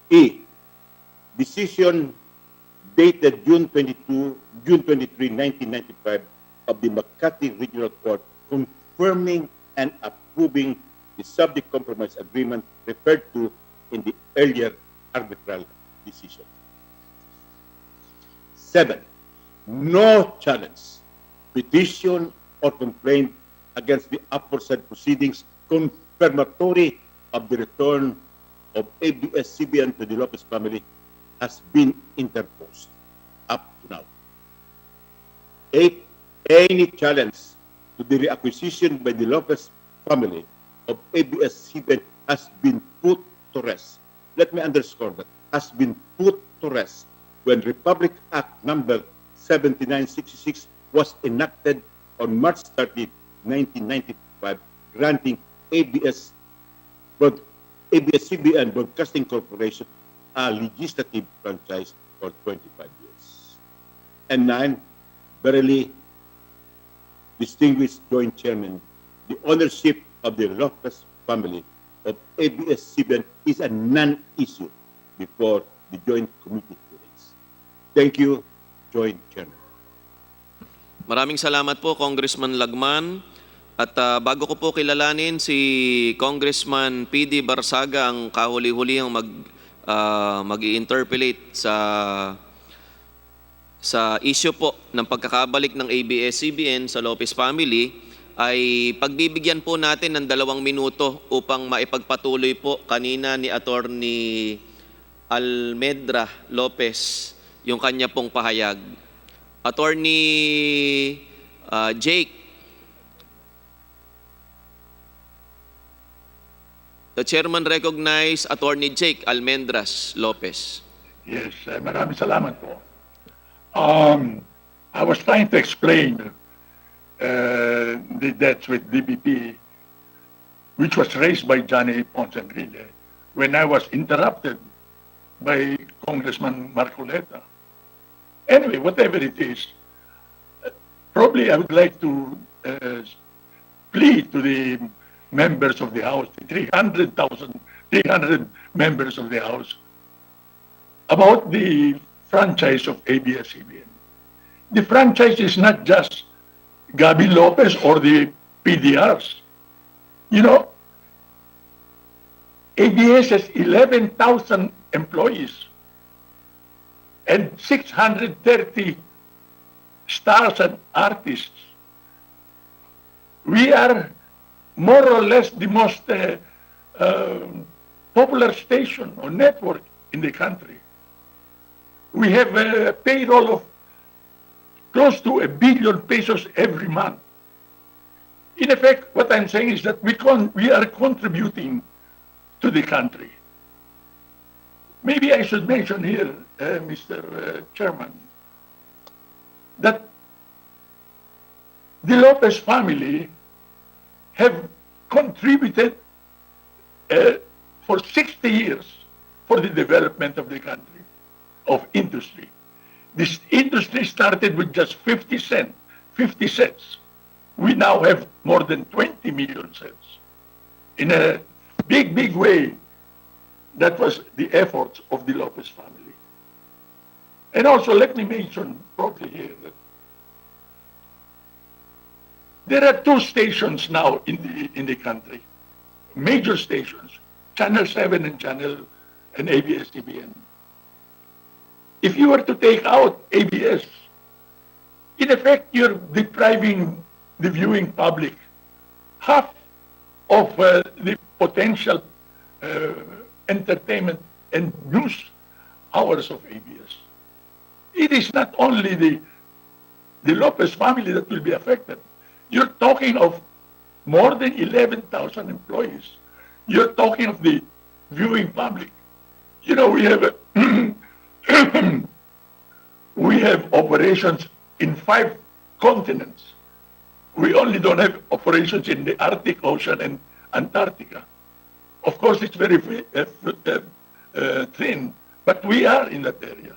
E. Decision dated June 23, 1995 of the Makati Regional Court confirming and approving the subject compromise agreement referred to in the earlier arbitral decision. 7. No challenge, petition, or complaint against the aforesaid proceedings confirmatory of the return of ABS-CBN to the Lopez family has been interposed up to now. 8. Any challenge to the reacquisition by the Lopez family of ABS-CBN has been put to rest. Let me underscore that, has been put to rest when Republic Act number 7966 was enacted on March 30, 1995, granting ABS-CBN Broadcasting Corporation a legislative franchise for 25 years. And 9, verily, distinguished Joint Chairman, the ownership of the Lopez family of ABS-CBN is a non-issue before the Joint Committee hearings. Thank you, Joint Chairman. Maraming salamat po, Congressman Lagman. At bago ko po kilalanin si Congressman PD Barsaga, ang kahuli-huli ang mag-i-interpolate sa issue po ng pagkakabalik ng ABS-CBN sa Lopez family, ay pagbibigyan po natin ng 2 minuto upang maipagpatuloy po kanina ni Attorney Almendra Lopez yung kanya pong pahayag. Attorney Jake, the chairman recognized Attorney Jake Almendras Lopez. Yes, maraming salamat po. I was trying to explain the debts with DBP, which was raised by Johnny Ponce Enrile, when I was interrupted by Congressman Marcoleta. Anyway, whatever it is, probably I would like to plead to the members of the House, the 300,000 300 members of the House about the franchise of ABS-CBN. The franchise is not just Gabi Lopez or the PDRs. You know, ABS has 11,000 employees and 630 stars and artists. We are more or less the most popular station or network in the country. We have a payroll of close to ₱1 billion every month. In effect, what I'm saying is that we are contributing to the country. Maybe I should mention here, Mr. Chairman, that the Lopez family have contributed for 60 years for the development of the country, of industry. This industry started with just 50 cents. We now have more than 20 million cents. In a big, big way, that was the efforts of the Lopez family. And also, let me mention probably here that there are 2 stations now in the country, major stations, Channel 7 and ABS-CBN. If you were to take out ABS, in effect, you're depriving the viewing public half of the potential entertainment and news hours of ABS. It is not only the Lopez family that will be affected. You're talking of more than 11,000 employees. You're talking of the viewing public. You know, we have we have operations in 5 continents. We only don't have operations in the Arctic Ocean and Antarctica. Of course, it's very thin, but we are in that area.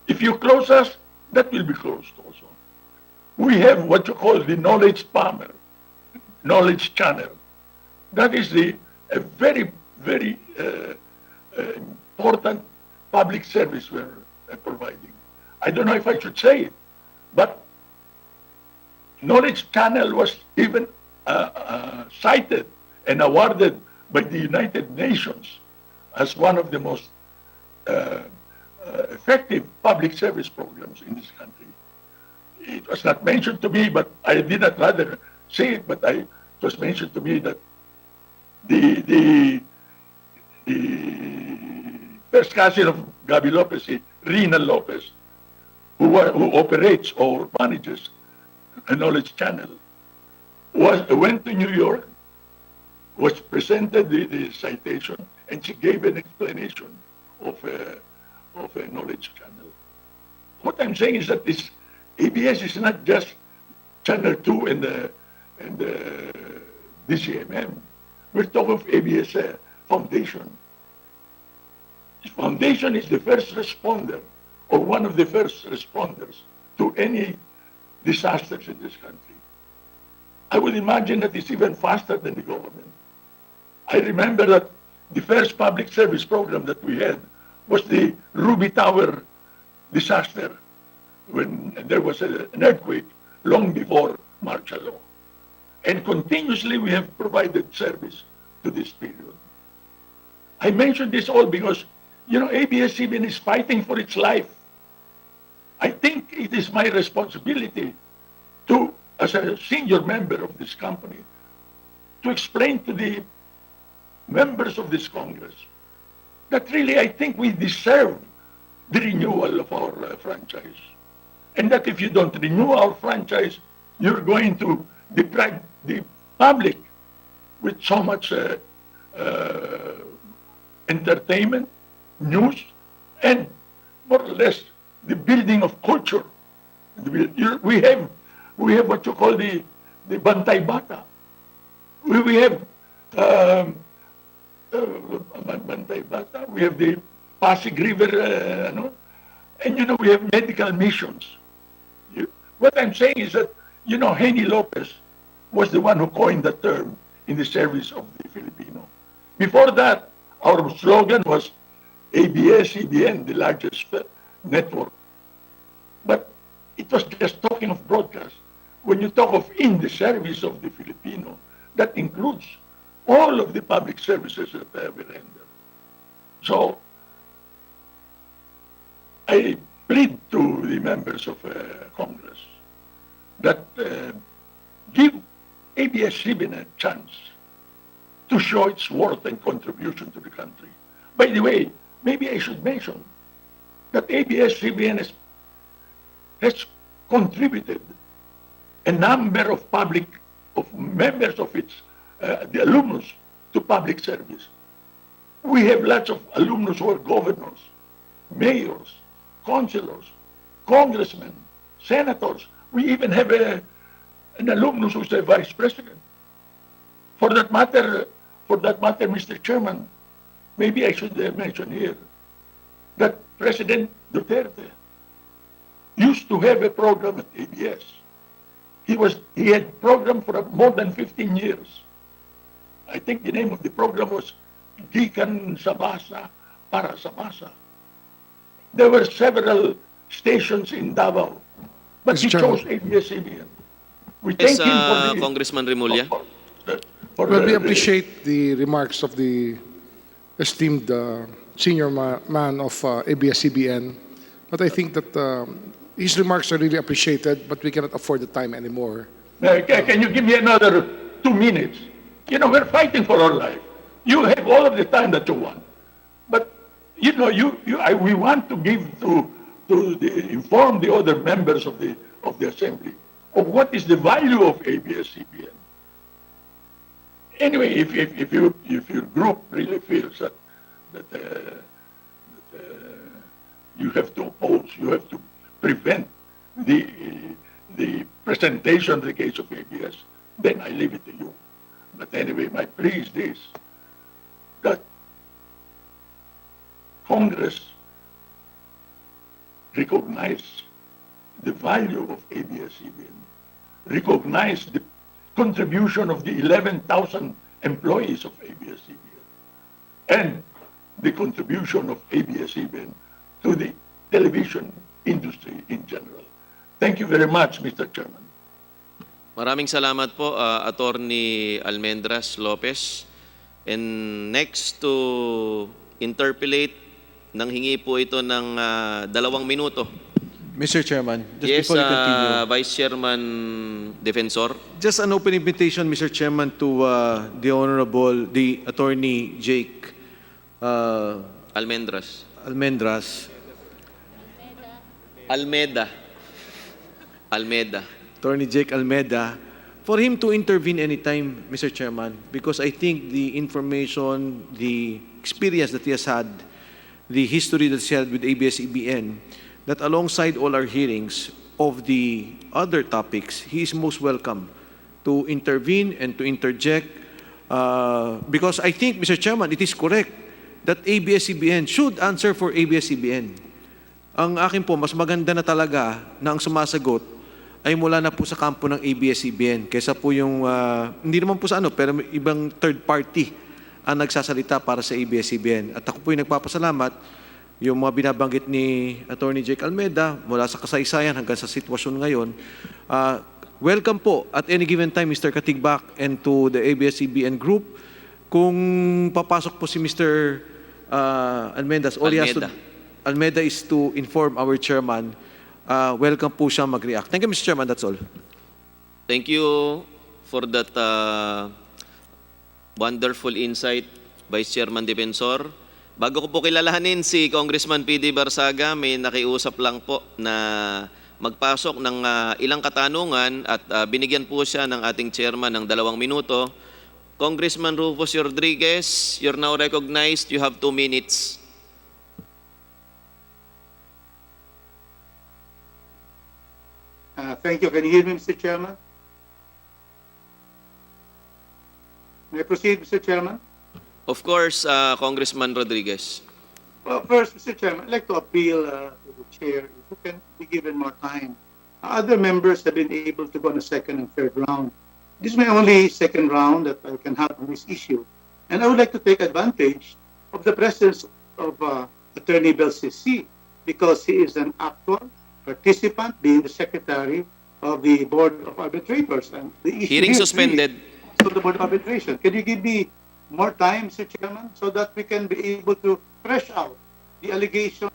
If you close us, that will be closed also. We have what you call the knowledge spammer, knowledge channel. That is a very, very important public service we're providing. I don't know if I should say it, but Knowledge Channel was even cited and awarded by the United Nations as one of the most effective public service programs in this country. It was not mentioned to me, but I did not rather say it, but it was mentioned to me that the first cousin of Gabi Lopez, Rina Lopez, who operates or manages a Knowledge Channel, went to New York, was presented the citation, and she gave an explanation of a Knowledge Channel. What I'm saying is that this ABS is not just Channel 2 and the DCMM. We're talking of ABS Foundation. This foundation is the first responder, or one of the first responders to any disasters in this country. I would imagine that it's even faster than the government. I remember that the first public service program that we had was the Ruby Tower disaster, when there was an earthquake long before martial law. And continuously we have provided service to this period. I mention this all because, you know, ABS-CBN is fighting for its life. I think it is my responsibility to, as a senior member of this company, to explain to the members of this Congress that really I think we deserve the renewal of our franchise. And that if you don't renew our franchise, you're going to deprive the public with so much entertainment, news, and more or less the building of culture. We have what you call the Bantay Bata. We have Bantay Bata. We have the Pasig River, and you know we have medical missions. What I'm saying is that, you know, Henny Lopez was the one who coined the term in the service of the Filipino. Before that, Our slogan was ABS-CBN, the largest network. But it was just talking of broadcast. When you talk of in the service of the Filipino, that includes all of the public services that we render. So I plead to the members of Congress that give ABS-CBN a chance to show its worth and contribution to the country. By the way, maybe I should mention that ABS-CBN has contributed a number of members of its, the alumnus, to public service. We have lots of alumnus who are governors, mayors, councilors, congressmen, senators. We even have an alumnus who's a vice president. For that matter, Mr. Chairman, maybe I should mention here that President Duterte used to have a program at ABS. He had program for more than 15 years. I think the name of the program was Gikan sa Masa para sa Masa. There were several stations in Davao, but he chose ABS-CBN. We thank him for the... Congressman Remulla. Well, we appreciate the remarks of the esteemed senior man of ABS-CBN, but I think that his remarks are really appreciated, but we cannot afford the time anymore. Can you give me another 2 minutes? You know, we're fighting for our life. You have all of the time that you want. But, you know, we want to give inform the other members of the Assembly of what is the value of ABS-CBN. Anyway, if your group really feels that you have to oppose, you have to prevent the presentation of the case of ABS, then I leave it to you. But anyway, my plea is this, that Congress recognize the value of ABS-CBN, recognize the contribution of the 11,000 employees of ABS-CBN, and the contribution of ABS-CBN to the television industry in general. Thank you very much, Mr. Chairman. Maraming salamat po, Attorney Almendras Lopez. And next to interpolate, nanghingi po ito ng 2 minuto. Mr. Chairman, just Yes, before you continue, Vice Chairman Defensor. just an open invitation, Mr. Chairman, to the Honorable, the Attorney Jake Almendras. Almeda. Almeda. Attorney Jake Almeda, for him to intervene anytime, Mr. Chairman, because I think the information, the experience that he has had, the history that he had with ABS-CBN, that alongside all our hearings of the other topics, he is most welcome to intervene and to interject, because I think, Mr. Chairman, it is correct that ABS-CBN should answer for ABS-CBN. Ang akin po, mas maganda na talaga na ang sumasagot ay mula na po sa kampo ng ABS-CBN kaysa po yung, hindi naman po sa pero ibang third party ang nagsasalita para sa ABS-CBN. At ako po yung nagpapasalamat, yung mga binabanggit ni Attorney Jake Almeda mula sa kasaysayan hanggang sa sitwasyon ngayon. Welcome po at any given time, Mr. Katigbak, and to the ABS-CBN group. Kung papasok po si Mr. Almedas, all he has to, Almeda is to inform our chairman. Welcome po siya mag-react. Thank you, Mr. Chairman. That's all. Thank you for that wonderful insight, Vice Chairman Defensor. Bago ko po kilalahanin si Congressman P.D. Barsaga, may nakiusap lang po na magpasok ng ilang katanungan at binigyan po siya ng ating chairman ng 2 minuto. Congressman Rufus Rodriguez, you're now recognized. You have 2 minutes. Thank you. Can you hear me, Mr. Chairman? May I proceed, Mr. Chairman? Of course, Congressman Rodriguez. Well, first, Mr. Chairman, I'd like to appeal to the chair if we can be given more time. Other members have been able to go on a second and third round. This is my only second round that I can have on this issue. And I would like to take advantage of the presence of Attorney Belcisi, because he is an actual participant, being the secretary of the Board of Arbitrators. And the issue Hearing here is really suspended. of the Board of Arbitration. Can you give me more time, Mr. Chairman, so that we can be able to fresh out the allegation?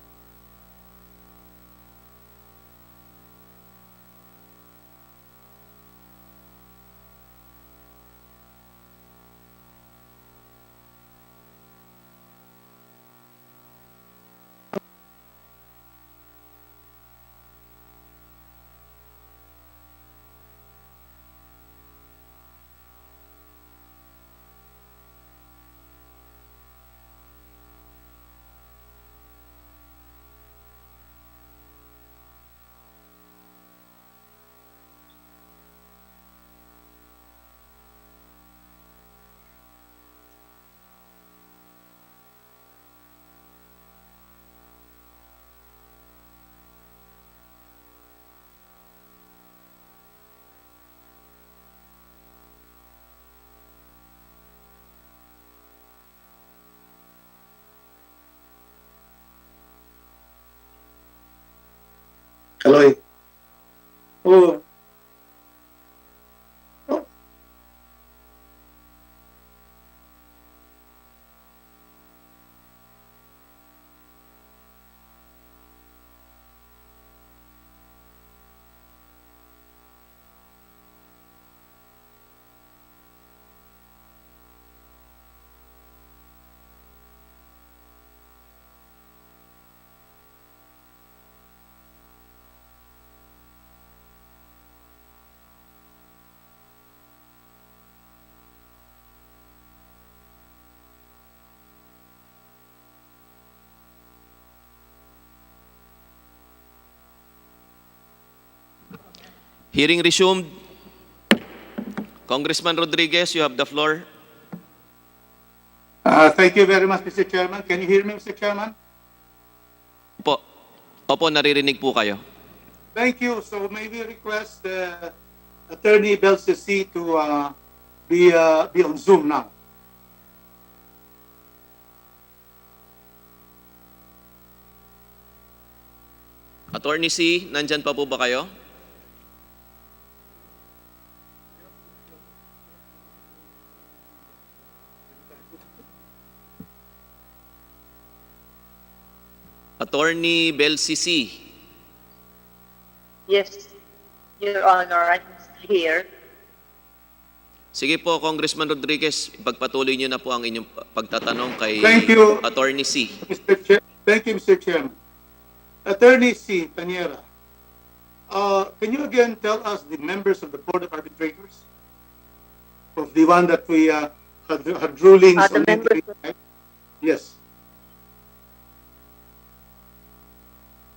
Kaloy. Oh. Oh. Hearing resumed. Congressman Rodriguez, you have the floor. Thank you very much, Mr. Chairman. Can you hear me, Mr. Chairman? Opo. Opo, naririnig po kayo. Thank you. So may we request Attorney Belcisi to be on Zoom now. Attorney C, nandyan pa po ba kayo? Attorney Belcisi. Yes, Your Honor, I'm still here. Sige po, Congressman Rodriguez, ipagpatuloy niyo na po ang inyong pagtatanong kay Thank you. Attorney C. Thank you, Mr. Chairman. Attorney C. Taniera, can you again tell us the members of the Board of Arbitrators? Of the one that we had rulings The on members right? Yes.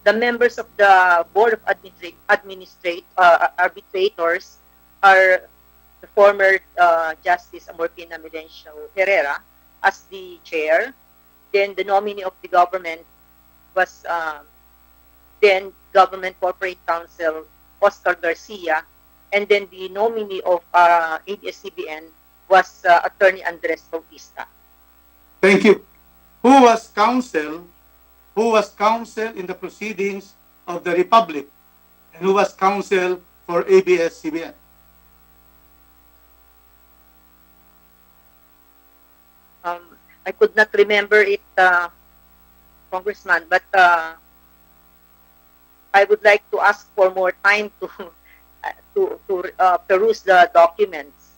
The members of the Board of Arbitrators are the former Justice Amorfina Melencio Herrera as the chair. Then the nominee of the government was then Government Corporate Counsel Oscar Garcia, and then the nominee of ABS-CBN was Attorney Andres Bautista. Thank you. Who was counsel in the proceedings of the Republic, and who was counsel for ABS-CBN? I could not remember it, Congressman, but I would like to ask for more time to peruse the documents.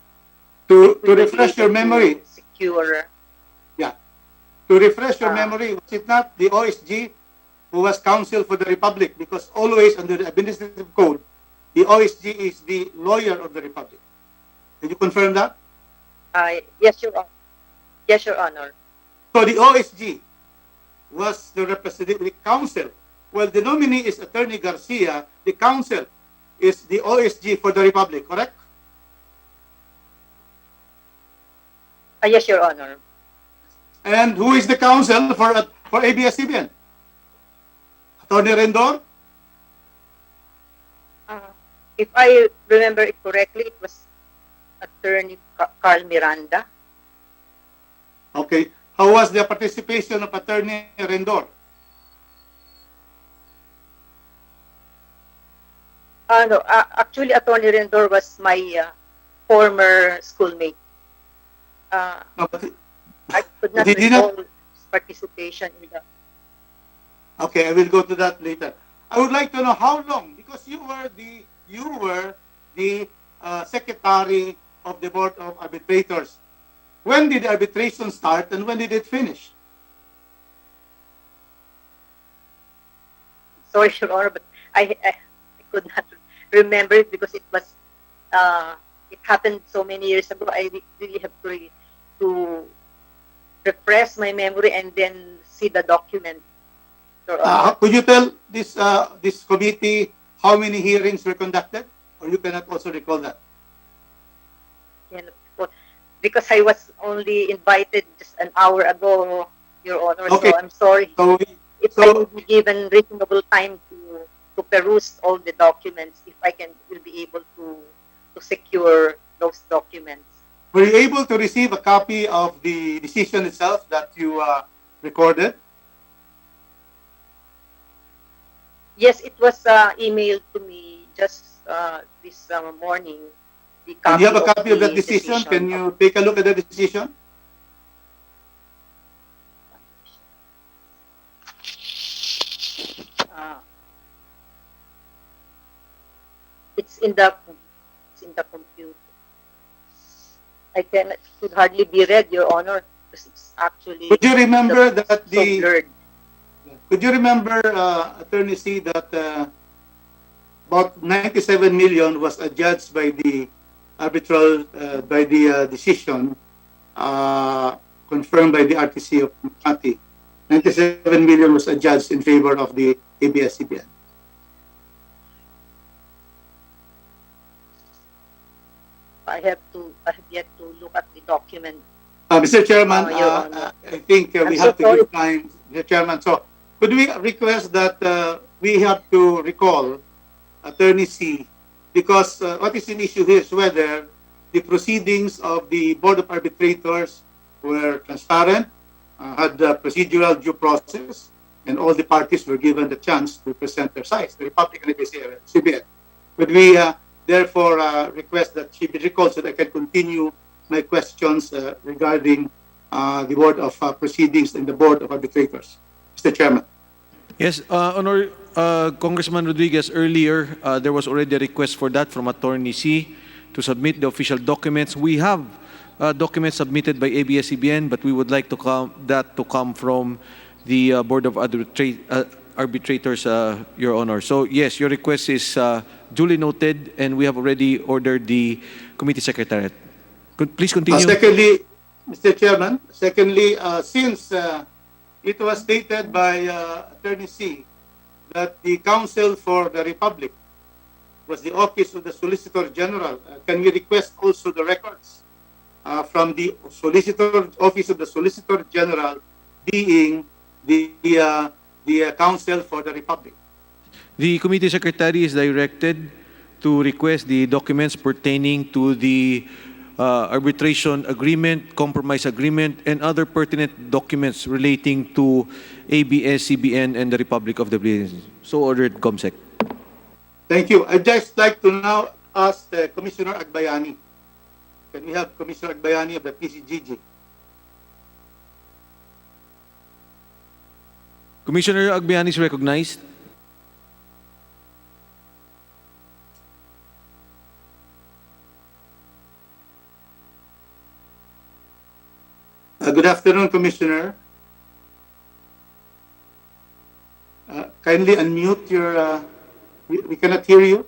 To refresh your memory. Secure. Yeah. To refresh your memory, was it not the OSG who was counsel for the Republic? Because always under the Administrative Code, the OSG is the lawyer of the Republic. Can you confirm that? Yes, Your Honor. Yes, Your Honor. So the OSG was the representative counsel. Well, the nominee is Attorney Garcia. The counsel is the OSG for the Republic, correct? Yes, Your Honor. And who is the counsel for ABS-CBN? Attorney Rendon? If I remember it correctly, it was Attorney Carl Miranda. Okay. How was the participation of Attorney Rendor? No, actually, Attorney Rendor was my former schoolmate. No, but I could not Did he not- recall his participation in the. Okay, I will go to that later. I would like to know how long, because you were the secretary of the Board of Arbitrators. When did the arbitration start and when did it finish? Sorry, Your Honor, but I could not remember it because it was it happened so many years ago. I really have to refresh my memory and then see the document. Your Honor. Could you tell this committee how many hearings were conducted, or you cannot also recall that? Because I was only invited just an hour ago, Your Honor. Okay. So I'm sorry. So, If I will be given reasonable time to peruse all the documents, if I will be able to secure those documents. were you able to receive a copy of the decision itself that you recorded? Yes, it was emailed to me just this morning. The Do you have a copy of the that decision? Can you take a look at the decision? It's in the computer. Could hardly be read, Your Honor, because it's actually. Could you remember that so blurred. Could you remember, Attorney C, that about 97 million was adjudged by the arbitral, by the decision confirmed by the RTC of Makati. 97 million was adjudged in favor of the ABS-CBN. I have yet to look at the document. Mr. Chairman, Your Honor. I think we I'm have so to give time, Mr. Chairman. So, could we request that we have to recall Attorney C, because what is an issue here is whether the proceedings of the Board of Arbitrators were transparent, had procedural due process, and all the parties were given the chance to present their sides, the Republic and the ABS-CBN. Could we therefore request that she be recalled so that I can continue my questions regarding the Board of Proceedings and the Board of Arbitrators? Mr. Chairman. Yes, Congressman Rodriguez, earlier there was already a request for that from Attorney C to submit the official documents. We have documents submitted by ABS-CBN, but we would like that to come from the Board of Arbitrators, Your Honor. So yes, your request is duly noted, and we have already ordered the committee secretariat. Please continue. Secondly, Mr. Chairman, since it was stated by Attorney C that the counsel for the Republic was the Office of the Solicitor General, can we request also the records from the Office of the Solicitor General being the counsel for the Republic? The committee secretary is directed to request the documents pertaining to the arbitration agreement, compromise agreement, and other pertinent documents relating to ABS-CBN and the Republic of the Philippines. So ordered, COMSEC. Thank you. I'd just like to now ask Commissioner Agbayani. Can we have Commissioner Agbayani of the PCGG? Commissioner Agbayani is recognized. Good afternoon, Commissioner. Kindly unmute your, we cannot hear you.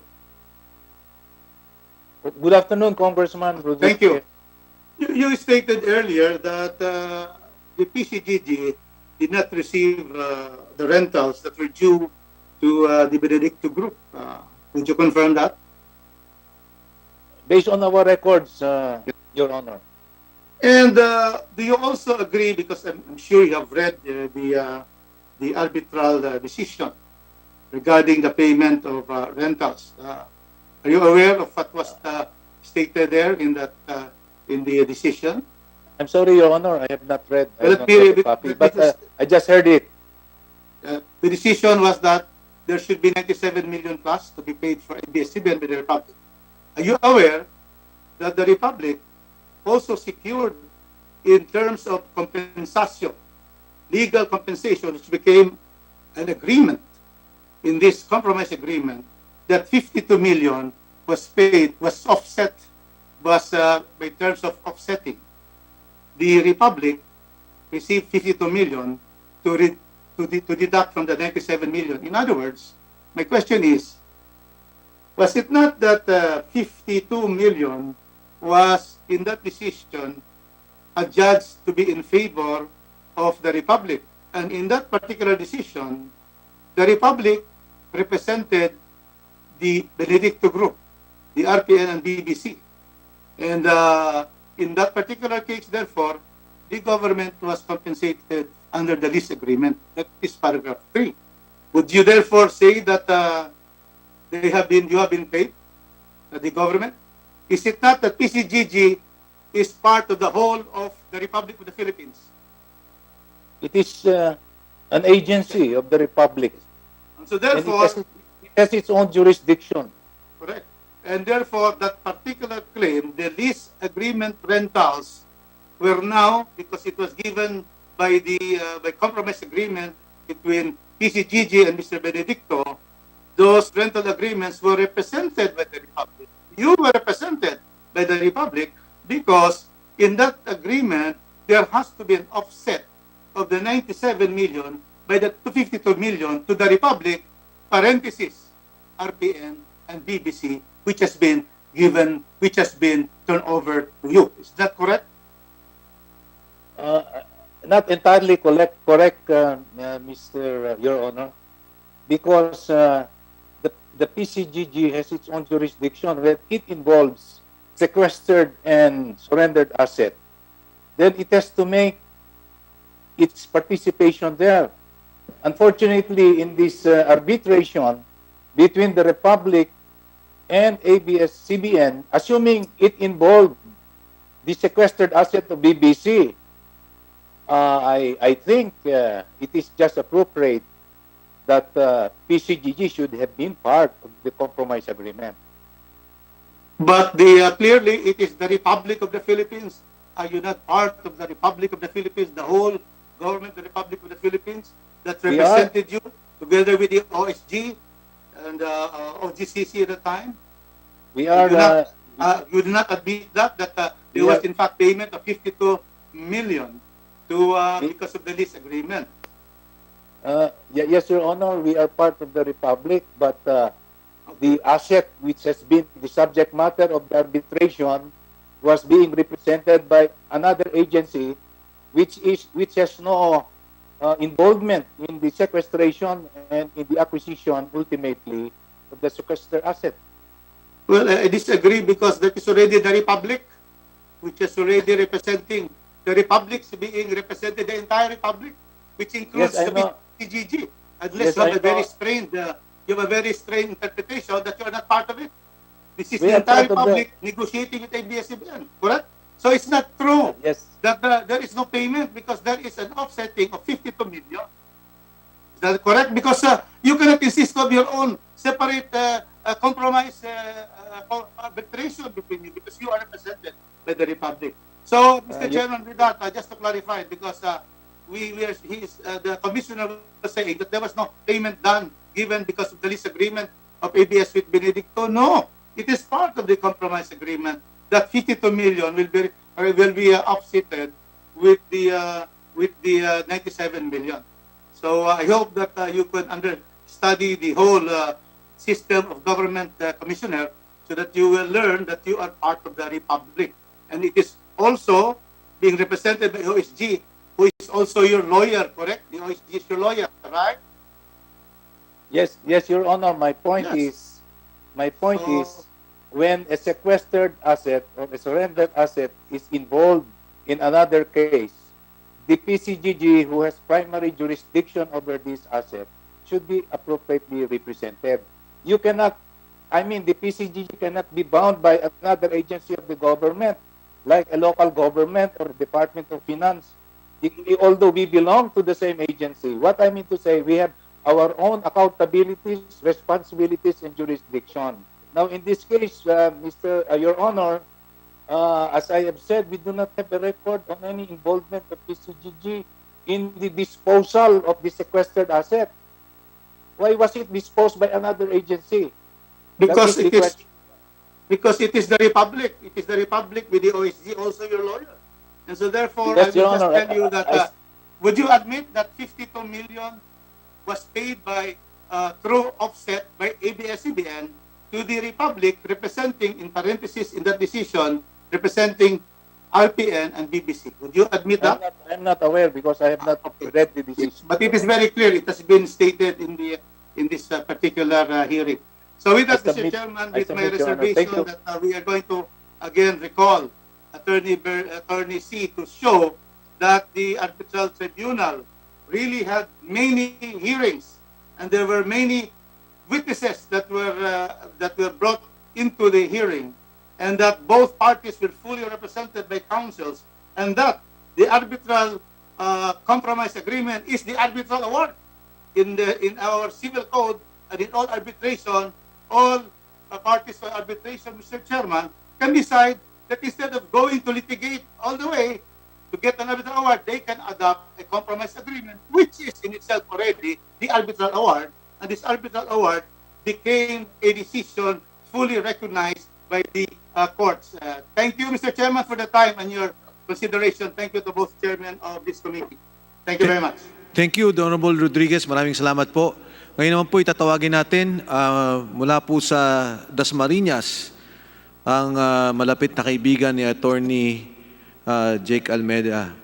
Good afternoon, Congressman Rodriguez. Thank you. You stated earlier that the PCGG did not receive the rentals that were due to the Benedicto Group. Would you confirm that? Based on our records, Your Honor. And do you also agree, because I'm sure you have read the arbitral decision regarding the payment of rentals? Are you aware of what was stated there in the decision? I'm sorry, Your Honor, I have not read. I Well, have not read the copy, but because I just heard it. the decision was that there should be 97 million plus to be paid for ABS-CBN by the Republic. Are you aware that the Republic also secured in terms of compensation, legal compensation, which became an agreement in this compromise agreement, that 52 million was paid, was offset, was by terms of offsetting. The Republic received 52 million to deduct from the 97 million. In other words, my question is, was it not that 52 million was in that decision adjudged to be in favor of the Republic? And in that particular decision, the Republic represented the Benedicto Group, the RPN and BBC. And in that particular case, therefore, the government was compensated under the lease agreement. That is paragraph 3. Would you therefore say that you have been paid, the government? Is it not that PCGG is part of the whole of the Republic of the Philippines? It is an agency of the Republic. And so therefore, it has its own jurisdiction. correct. And therefore, that particular claim, the lease agreement rentals, were now, because it was given by the by compromise agreement between PCGG and Mr. Benedicto, those rental agreements were represented by the Republic. You were represented by the Republic because in that agreement, there has to be an offset of the 97 million by the 252 million to the Republic, parenthesis, RPN and BBC, which has been given, which has been turned over to you. Is that correct? Not entirely correct, Mr. Your Honor, because the PCGG has its own jurisdiction. When it involves sequestered and surrendered asset, then it has to make its participation there. Unfortunately, in this arbitration between the Republic and ABS-CBN, assuming it involved the sequestered asset of BBC, I think it is just appropriate that PCGG should have been part of the compromise agreement. But clearly, it is the Republic of the Philippines. Are you not part of the Republic of the Philippines, the whole government of the Republic of the Philippines that represented you together with the OSG and OGCC at the time? We are. You do not admit that there was in fact payment of 52 million to because of the lease agreement. Yes, Your Honor, we are part of the Republic, but the asset which has been the subject matter of the arbitration was being represented by another agency which has no involvement in the sequestration and in the acquisition ultimately of the sequestered asset. Well, I disagree because that is already the Republic, which is already representing the Republic being represented the entire Republic, which includes the PCGG. Unless you have a very strange interpretation that you are not part of it. This is the entire Republic negotiating with ABS-CBN, correct? So it's not true that there is no payment because there is an offsetting of 52 million. Is that correct? Because you cannot insist on your own separate compromise arbitration between you because you are represented by the Republic. So, Mr. Chairman, with that, just to clarify, because the commissioner was saying that there was no payment done given because of the lease agreement of ABS with Benedicto. No, it is part of the compromise agreement that 52 million will be offsetted with the 97 million. So I hope that you can study the whole system of government commissioner so that you will learn that you are part of the Republic. And it is also being represented by OSG, who is also your lawyer, correct? The OSG is your lawyer, right? Yes, Your Honor. My point is, when a sequestered asset or a surrendered asset is involved in another case, the PCGG, who has primary jurisdiction over this asset, should be appropriately represented. You cannot, the PCGG cannot be bound by another agency of the government like a local government or Department of Finance. Although we belong to the same agency, what I mean to say, we have our own accountabilities, responsibilities, and jurisdiction. Now, in this case, Your Honor, as I have said, we do not have a record on any involvement of PCGG in the disposal of the sequestered asset. Why was it disposed by another agency? Because That is it the is question. because it is the Republic. It is the Republic with the OSG, also your lawyer. And so therefore, I Yes, will Your just Honor. tell you that, would you admit that 52 million was paid by, through offset by ABS-CBN to the Republic, representing, in parentheses in that decision, representing RPN and BBC. Would you admit that? I'm not aware because I have not read the decision. But it is very clear. It has been stated in this particular hearing. So with that, Mr. Chairman, with my reservation that we are going to again recall Attorney C to show that the arbitral tribunal really had many hearings and there were many witnesses that were brought into the hearing, and that both parties were fully represented by counsels, and that the arbitral compromise agreement is the arbitral award in our civil code, and in all arbitration, all parties to arbitration, Mr. Chairman, can decide that instead of going to litigate all the way to get an arbitral award, they can adopt a compromise agreement, which is in itself already the arbitral award, and this arbitral award became a decision fully recognized by the courts. Thank you, Mr. Chairman, for the time and your consideration. Thank you to both chairmen of this committee. Thank you very much. Thank you, the Honorable Rodriguez. Maraming salamat po. Ngayon naman po itatawagin natin mula po sa Dasmariñas ang malapit na kaibigan ni Attorney Jake Almeida.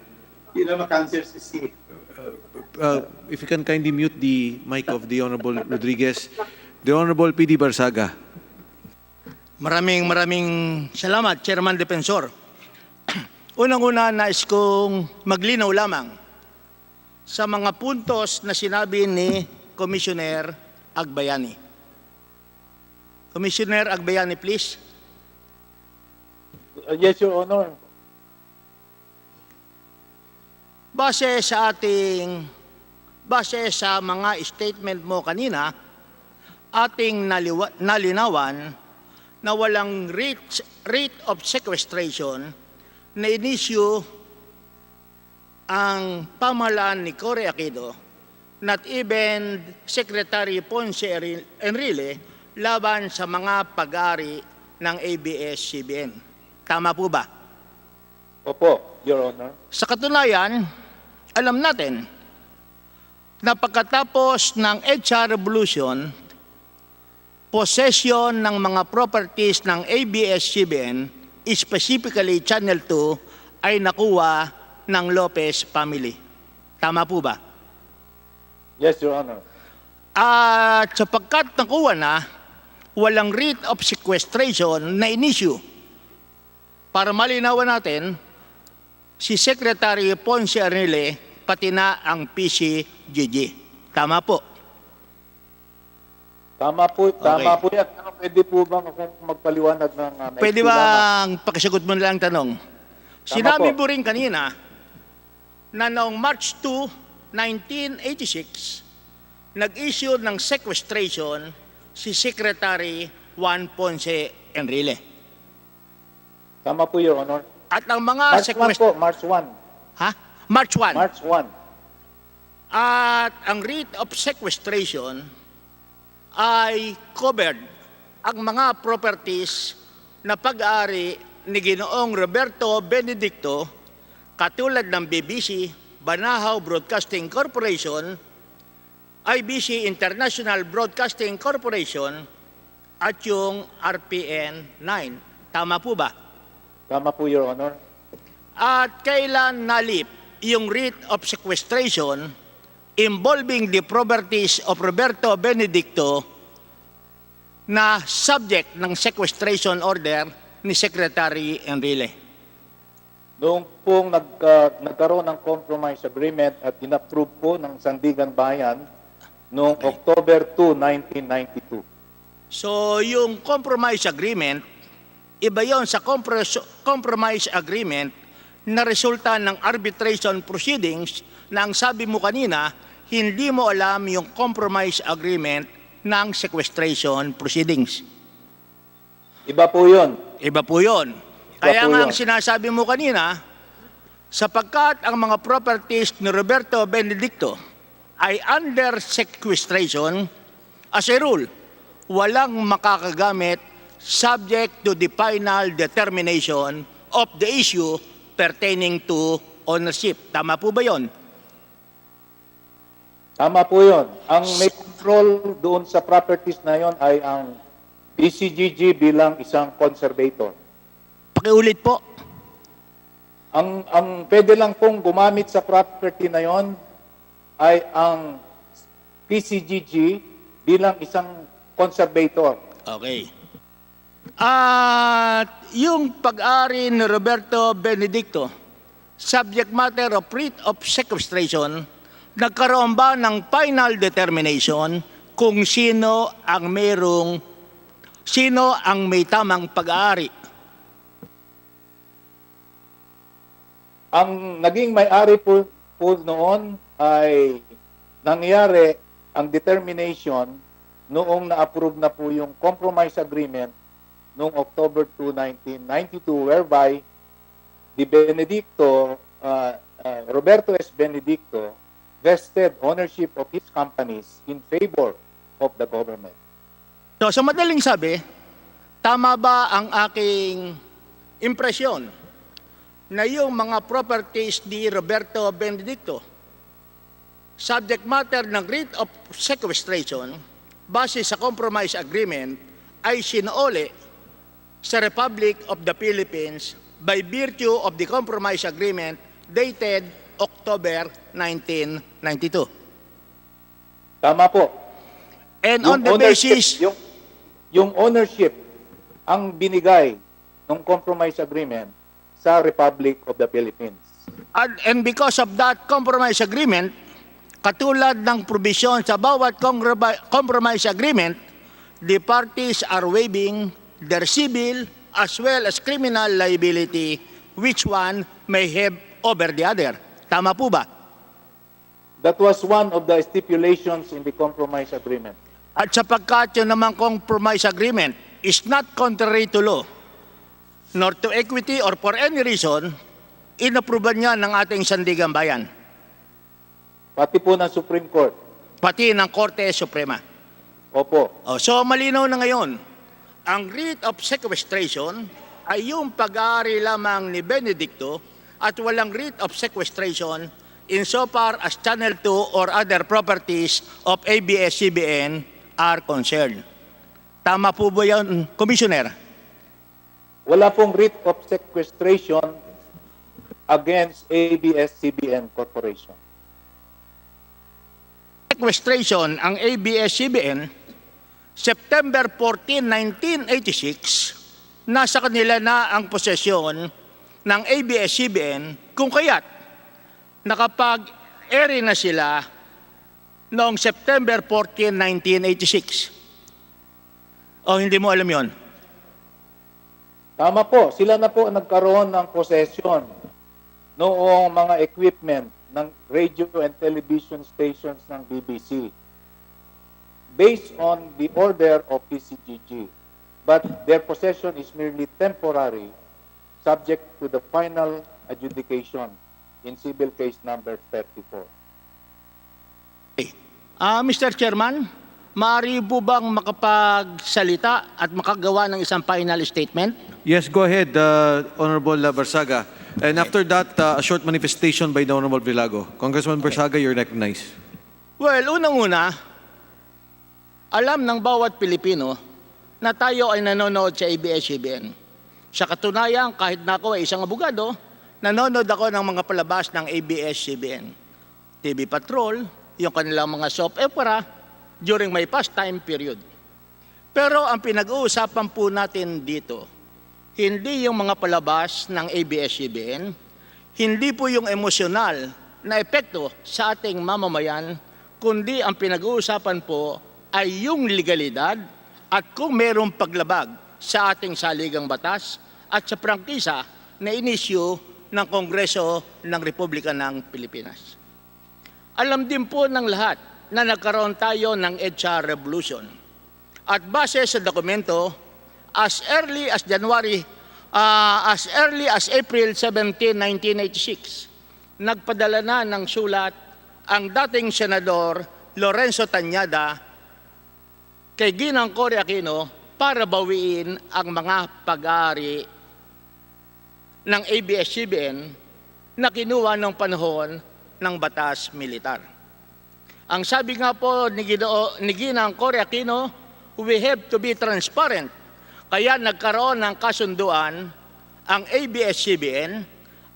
Hindi na makanswer si C. If you can kindly mute the mic of the Honorable Rodriguez. The Honorable P.D. Barsaga. Maraming salamat, Chairman Defensor. Unang-una, nais kong maglinaw lamang sa mga puntos na sinabi ni Commissioner Agbayani. Commissioner Agbayani, please. Yes, Your Honor. Base sa mga statement mo kanina, ating nalinawan na walang rate of sequestration na inisyu ang pamahalaan ni Cory Aquino, not even Secretary Ponce Enrile, laban sa mga pag-ari ng ABS-CBN. Tama po ba? Opo, Your Honor. Sa katunayan, alam natin na pagkatapos ng EDSA Revolution, possession ng mga properties ng ABS-CBN, specifically Channel 2, ay nakuha ng Lopez family. Tama po ba? Yes, Your Honor. At sapagkat nakuha na, walang writ of sequestration na inisyu. Para malinawan natin, si Secretary Ponce Enrile, pati na ang PCGG. Tama po. Tama po yan. Ano, pwede po bang akong magpaliwanag ng Pwede bang pakisagot mo na lang tanong? Sinabi mo rin kanina na noong March 2, 1986, nag-issue ng sequestration si Secretary Juan Ponce Enrile. Tama po, Your Honor. At ang mga March 1. Ha? March 1. March 1. At ang rate of sequestration ay covered ang mga properties na pag-aari ni Ginoong Roberto Benedicto, katulad ng BBC, Banahaw Broadcasting Corporation, IBC International Broadcasting Corporation, at yung RPN 9. Tama po ba? Tama po, Your Honor. At kailan nalip yung writ of sequestration involving the properties of Roberto Benedicto na subject ng sequestration order ni Secretary Enrile? Noong pong nagkaroon ng compromise agreement at inapprove po ng Sandigan Bayan noong October 2, 1992. So yung compromise agreement Iba yon sa compromise agreement na resulta ng arbitration proceedings na ang sabi mo kanina, hindi mo alam yung compromise agreement ng sequestration proceedings. Iba po yun. Iba po yun. Kaya nga ang sinasabi mo kanina, sapagkat ang mga properties ni Roberto Benedicto ay under sequestration, as a rule, walang makakagamit subject to the final determination of the issue pertaining to ownership. Tama po ba yon? Tama po yun. Ang may control doon sa properties na yon ay ang PCGG bilang isang conservator. Pakiulit po. Ang pwede lang pong gumamit sa property na yon ay ang PCGG bilang isang conservator. Okay. At yung pag-ari ni Roberto Benedicto, subject matter of writ of sequestration, nagkaroon ba ng final determination kung sino ang may tamang pag-aari? Ang naging may-ari po noon ay nangyari ang determination noong na-approve na po yung compromise agreement noong October 2, 1992, whereby the Roberto S. Benedicto vested ownership of his companies in favor of the government. So, sa madaling sabi, tama ba ang aking impresyon na yung mga properties ni Roberto Benedicto, subject matter ng writ of sequestration, base sa compromise agreement, ay sinoole sa Republic of the Philippines by virtue of the compromise agreement dated October 1992. Tama po. And on the basis... Yung ownership ang binigay ng compromise agreement sa Republic of the Philippines. And because of that compromise agreement, katulad ng provision sa bawat compromise agreement, the parties are waiving their civil as well as criminal liability, which one may have over the other. Tama po ba? That was one of the stipulations in the compromise agreement. At sapagkat yun namang compromise agreement is not contrary to law, nor to equity or for any reason, inapruban niya ng ating Sandigang Bayan. Pati po ng Supreme Court. Pati ng Korte Suprema. Opo. So malinaw na ngayon, ang writ of sequestration ay yung pag-aari lamang ni Benedicto at walang writ of sequestration insofar as Channel 2 or other properties of ABS-CBN are concerned. Tama po ba yan, Commissioner? Wala pong writ of sequestration against ABS-CBN Corporation. Sequestration ang ABS-CBN, September 14, 1986, nasa kanila na ang posesyon ng ABS-CBN kung kaya't nakapag-eri na sila noong September 14, 1986. O hindi mo alam yon? Tama po, sila na po nagkaroon ng possession noong mga equipment ng radio and television stations ng BBC based on the order of PCGG. But their possession is merely temporary, subject to the final adjudication in civil case number 34. Mr. Chairman, maaari po bang makapagsalita at makagawa ng isang final statement? Yes, go ahead, Honorable Barsaga. And after that, a short manifestation by the Honorable Villago. Congressman Barsaga, you're recognized. Well, unang-una, alam ng bawat Pilipino na tayo ay nanonood sa ABS-CBN. Sa katunayan, kahit na ako ay isang abogado, nanonood ako ng mga palabas ng ABS-CBN. TV Patrol, yung kanilang mga soap opera during my pastime period. Pero ang pinag-uusapan po natin dito, hindi yung mga palabas ng ABS-CBN, hindi po yung emosyonal na epekto sa ating mamamayan, kundi ang pinag-uusapan po ay yung legalidad at kung mayroong paglabag sa ating saligang batas at sa prangkisa na inisyu ng Kongreso ng Republika ng Pilipinas. Alam din po ng lahat na nagkaroon tayo ng EDSA Revolution. At base sa dokumento, as early as April 17, 1986, nagpadala na ng sulat ang dating Senador Lorenzo Tañada kay Ginang Cory Aquino para bawiin ang mga pag-aari ng ABS-CBN na kinuha ng panahon ng batas militar. Ang sabi nga po ni Ginang Cory Aquino, we have to be transparent. Kaya nagkaroon ng kasunduan ang ABS-CBN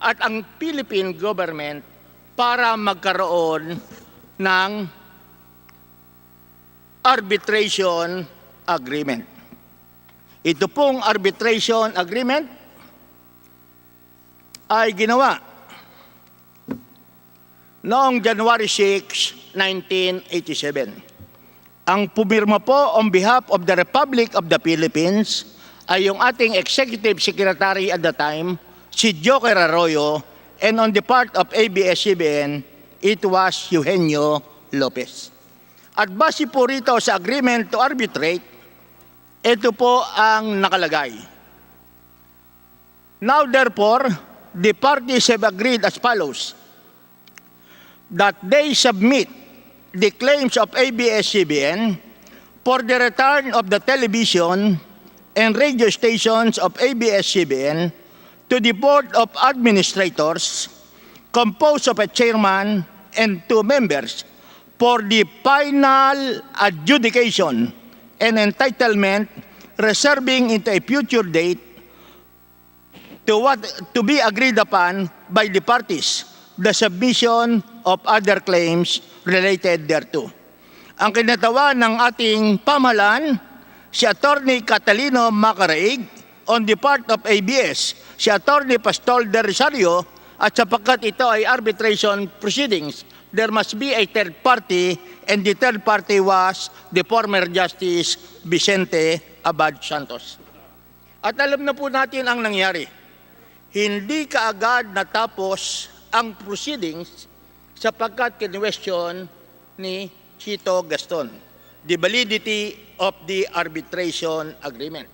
at ang Philippine government para magkaroon ng arbitration agreement. Ito pong arbitration agreement ay ginawa noong January 6, 1987. Ang pumirma po on behalf of the Republic of the Philippines ay yung ating Executive Secretary at the time, si Joker Arroyo, and on the part of ABS-CBN, it was Eugenio Lopez. At base po rito sa agreement to arbitrate, ito po ang nakalagay. Now therefore, the parties have agreed as follows, that they submit the claims of ABS-CBN for the return of the television and radio stations of ABS-CBN to the Board of Administrators, composed of a chairman and 2 members, for the final adjudication and entitlement, reserving into a future date to be agreed upon by the parties the submission of other claims related thereto. Ang kinatawa ng ating pamahalaan, si Attorney Catalino Macaraig, on the part of ABS, si Attorney Pastol de Rosario, at sapagkat ito ay arbitration proceedings, there must be a third party, and the third party was the former Justice Vicente Abad Santos. At alam na po natin ang nangyari. Hindi kaagad natapos ang proceedings sapagkat kinwestiyon ni Chito Gaston the validity of the arbitration agreement.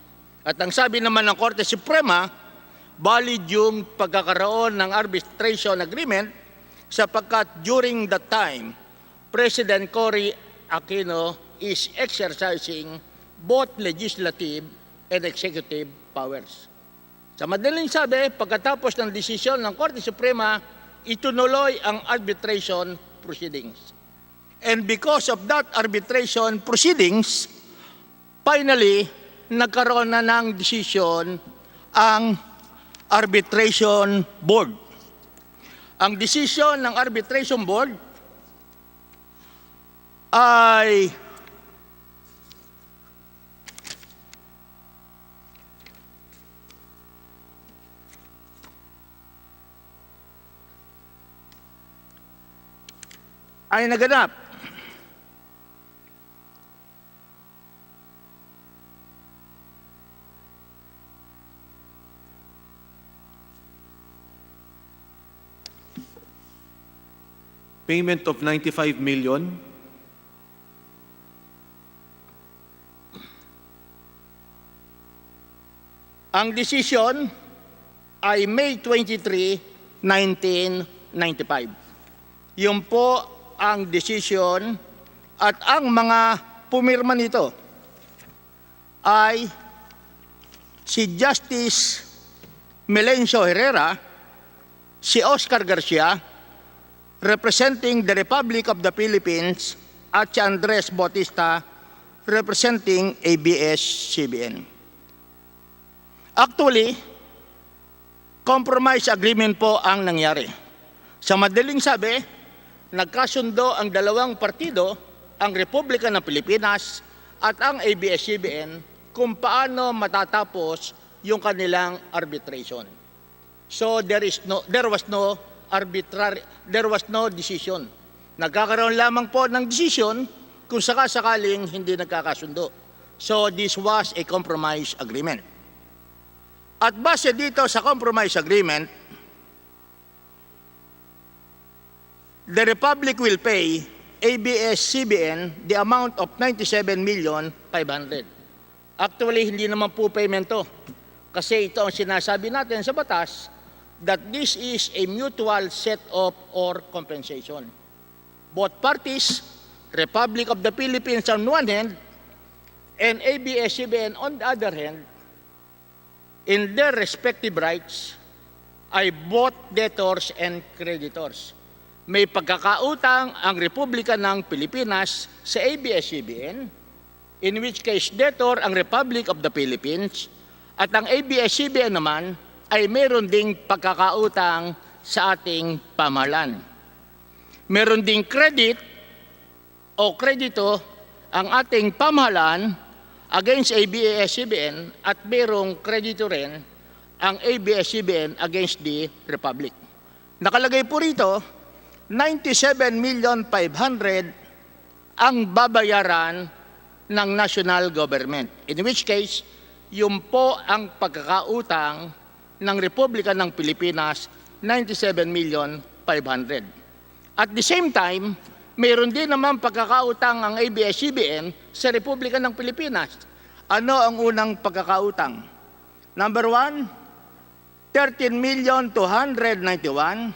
At ang sabi naman ng Korte Suprema, valid yung pagkakaroon ng arbitration agreement sapagkat during that time, President Cory Aquino is exercising both legislative and executive powers. Sa madaling sabi, pagkatapos ng desisyon ng Korte Suprema, itunuloy ang arbitration proceedings. And because of that arbitration proceedings, finally, nagkaroon na ng desisyon ang arbitration board. Ang desisyon ng arbitration board ay naganap. Payment of 95 million. Ang desisyon ay May 23, 1995. Yun po ang desisyon at ang mga pumirma nito ay si Justice Melencio Herrera, si Oscar Garcia, representing the Republic of the Philippines, at si Andres Bautista, representing ABS-CBN. Actually, compromise agreement po ang nangyari. Sa madaling sabi, nagkasundo ang dalawang partido, ang Republika ng Pilipinas at ang ABS-CBN, kung paano matatapos yung kanilang arbitration. So there was no decision. Nagkakaroon lamang po ng decision kung sakasakaling hindi nagkakasundo. So this was a compromise agreement. At base dito sa compromise agreement, the Republic will pay ABS-CBN the amount of 97,500,000. Actually, hindi naman po payment to. Kasi ito ang sinasabi natin sa batas that this is a mutual set-off or compensation. Both parties, Republic of the Philippines on one hand, and ABS-CBN on the other hand, in their respective rights, ay both debtors and creditors. May pagkakautang ang Republika ng Pilipinas sa ABS-CBN, in which case debtor ang Republic of the Philippines, at ang ABS-CBN naman ay meron ding pagkakautang sa ating pamahalaan. Meron ding credit o kredito ang ating pamahalaan against ABS-CBN at merong kredito rin ang ABS-CBN against the Republic. Nakalagay po rito, 97,500,000 ang babayaran ng national government. In which case, yun po ang pagkakautang ng Republika ng Pilipinas, 97,500,000. At the same time, mayroon din naman pagkakautang ang ABS-CBN sa Republika ng Pilipinas. Ano ang unang pagkakautang? Number 1, 13,291,000,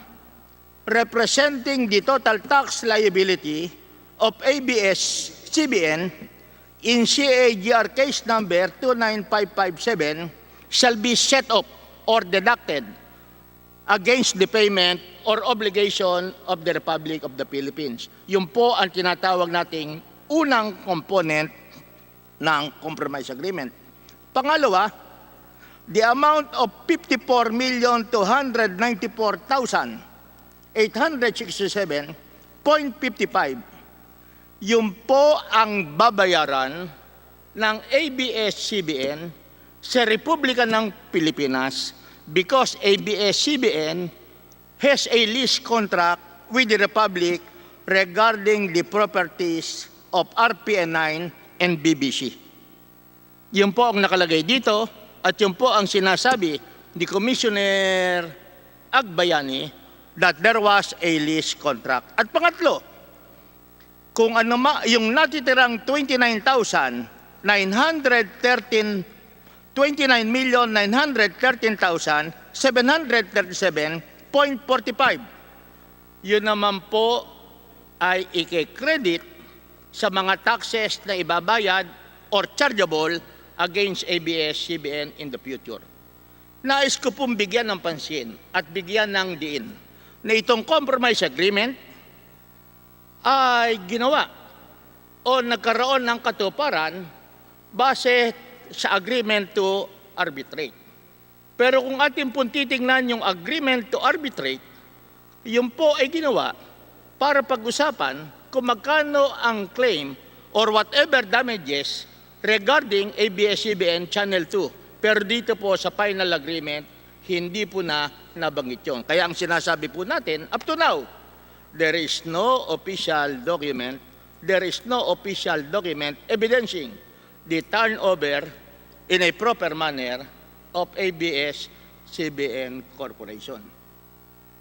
representing the total tax liability of ABS-CBN in CAGR case number 29557 shall be set up or deducted against the payment or obligation of the Republic of the Philippines. Yun po ang tinatawag nating unang component ng compromise agreement. Pangalawa, the amount of 54,294,867.55, yun po ang babayaran ng ABS-CBN sa Republika ng Pilipinas because ABS-CBN has a lease contract with the Republic regarding the properties of RPN9 and BBC. Yun po ang nakalagay dito at yun po ang sinasabi ni Commissioner Agbayani that there was a lease contract. At pangatlo, kung ano yung natitirang 29,913,737.45, yun naman po ay ike-credit sa mga taxes na ibabayad or chargeable against ABS-CBN in the future. Nais ko pong bigyan ng pansin at bigyan ng diin na itong compromise agreement ay ginawa o nagkaroon ng katuparan base sa agreement to arbitrate. Pero kung ating pong titingnan yung agreement to arbitrate, yun po ay ginawa para pag-usapan kung magkano ang claim or whatever damages regarding ABS-CBN Channel 2. Pero dito po sa final agreement, hindi po na nabanggit yun. Kaya ang sinasabi po natin, up to now, there is no official document evidencing the turnover in a proper manner of ABS-CBN Corporation.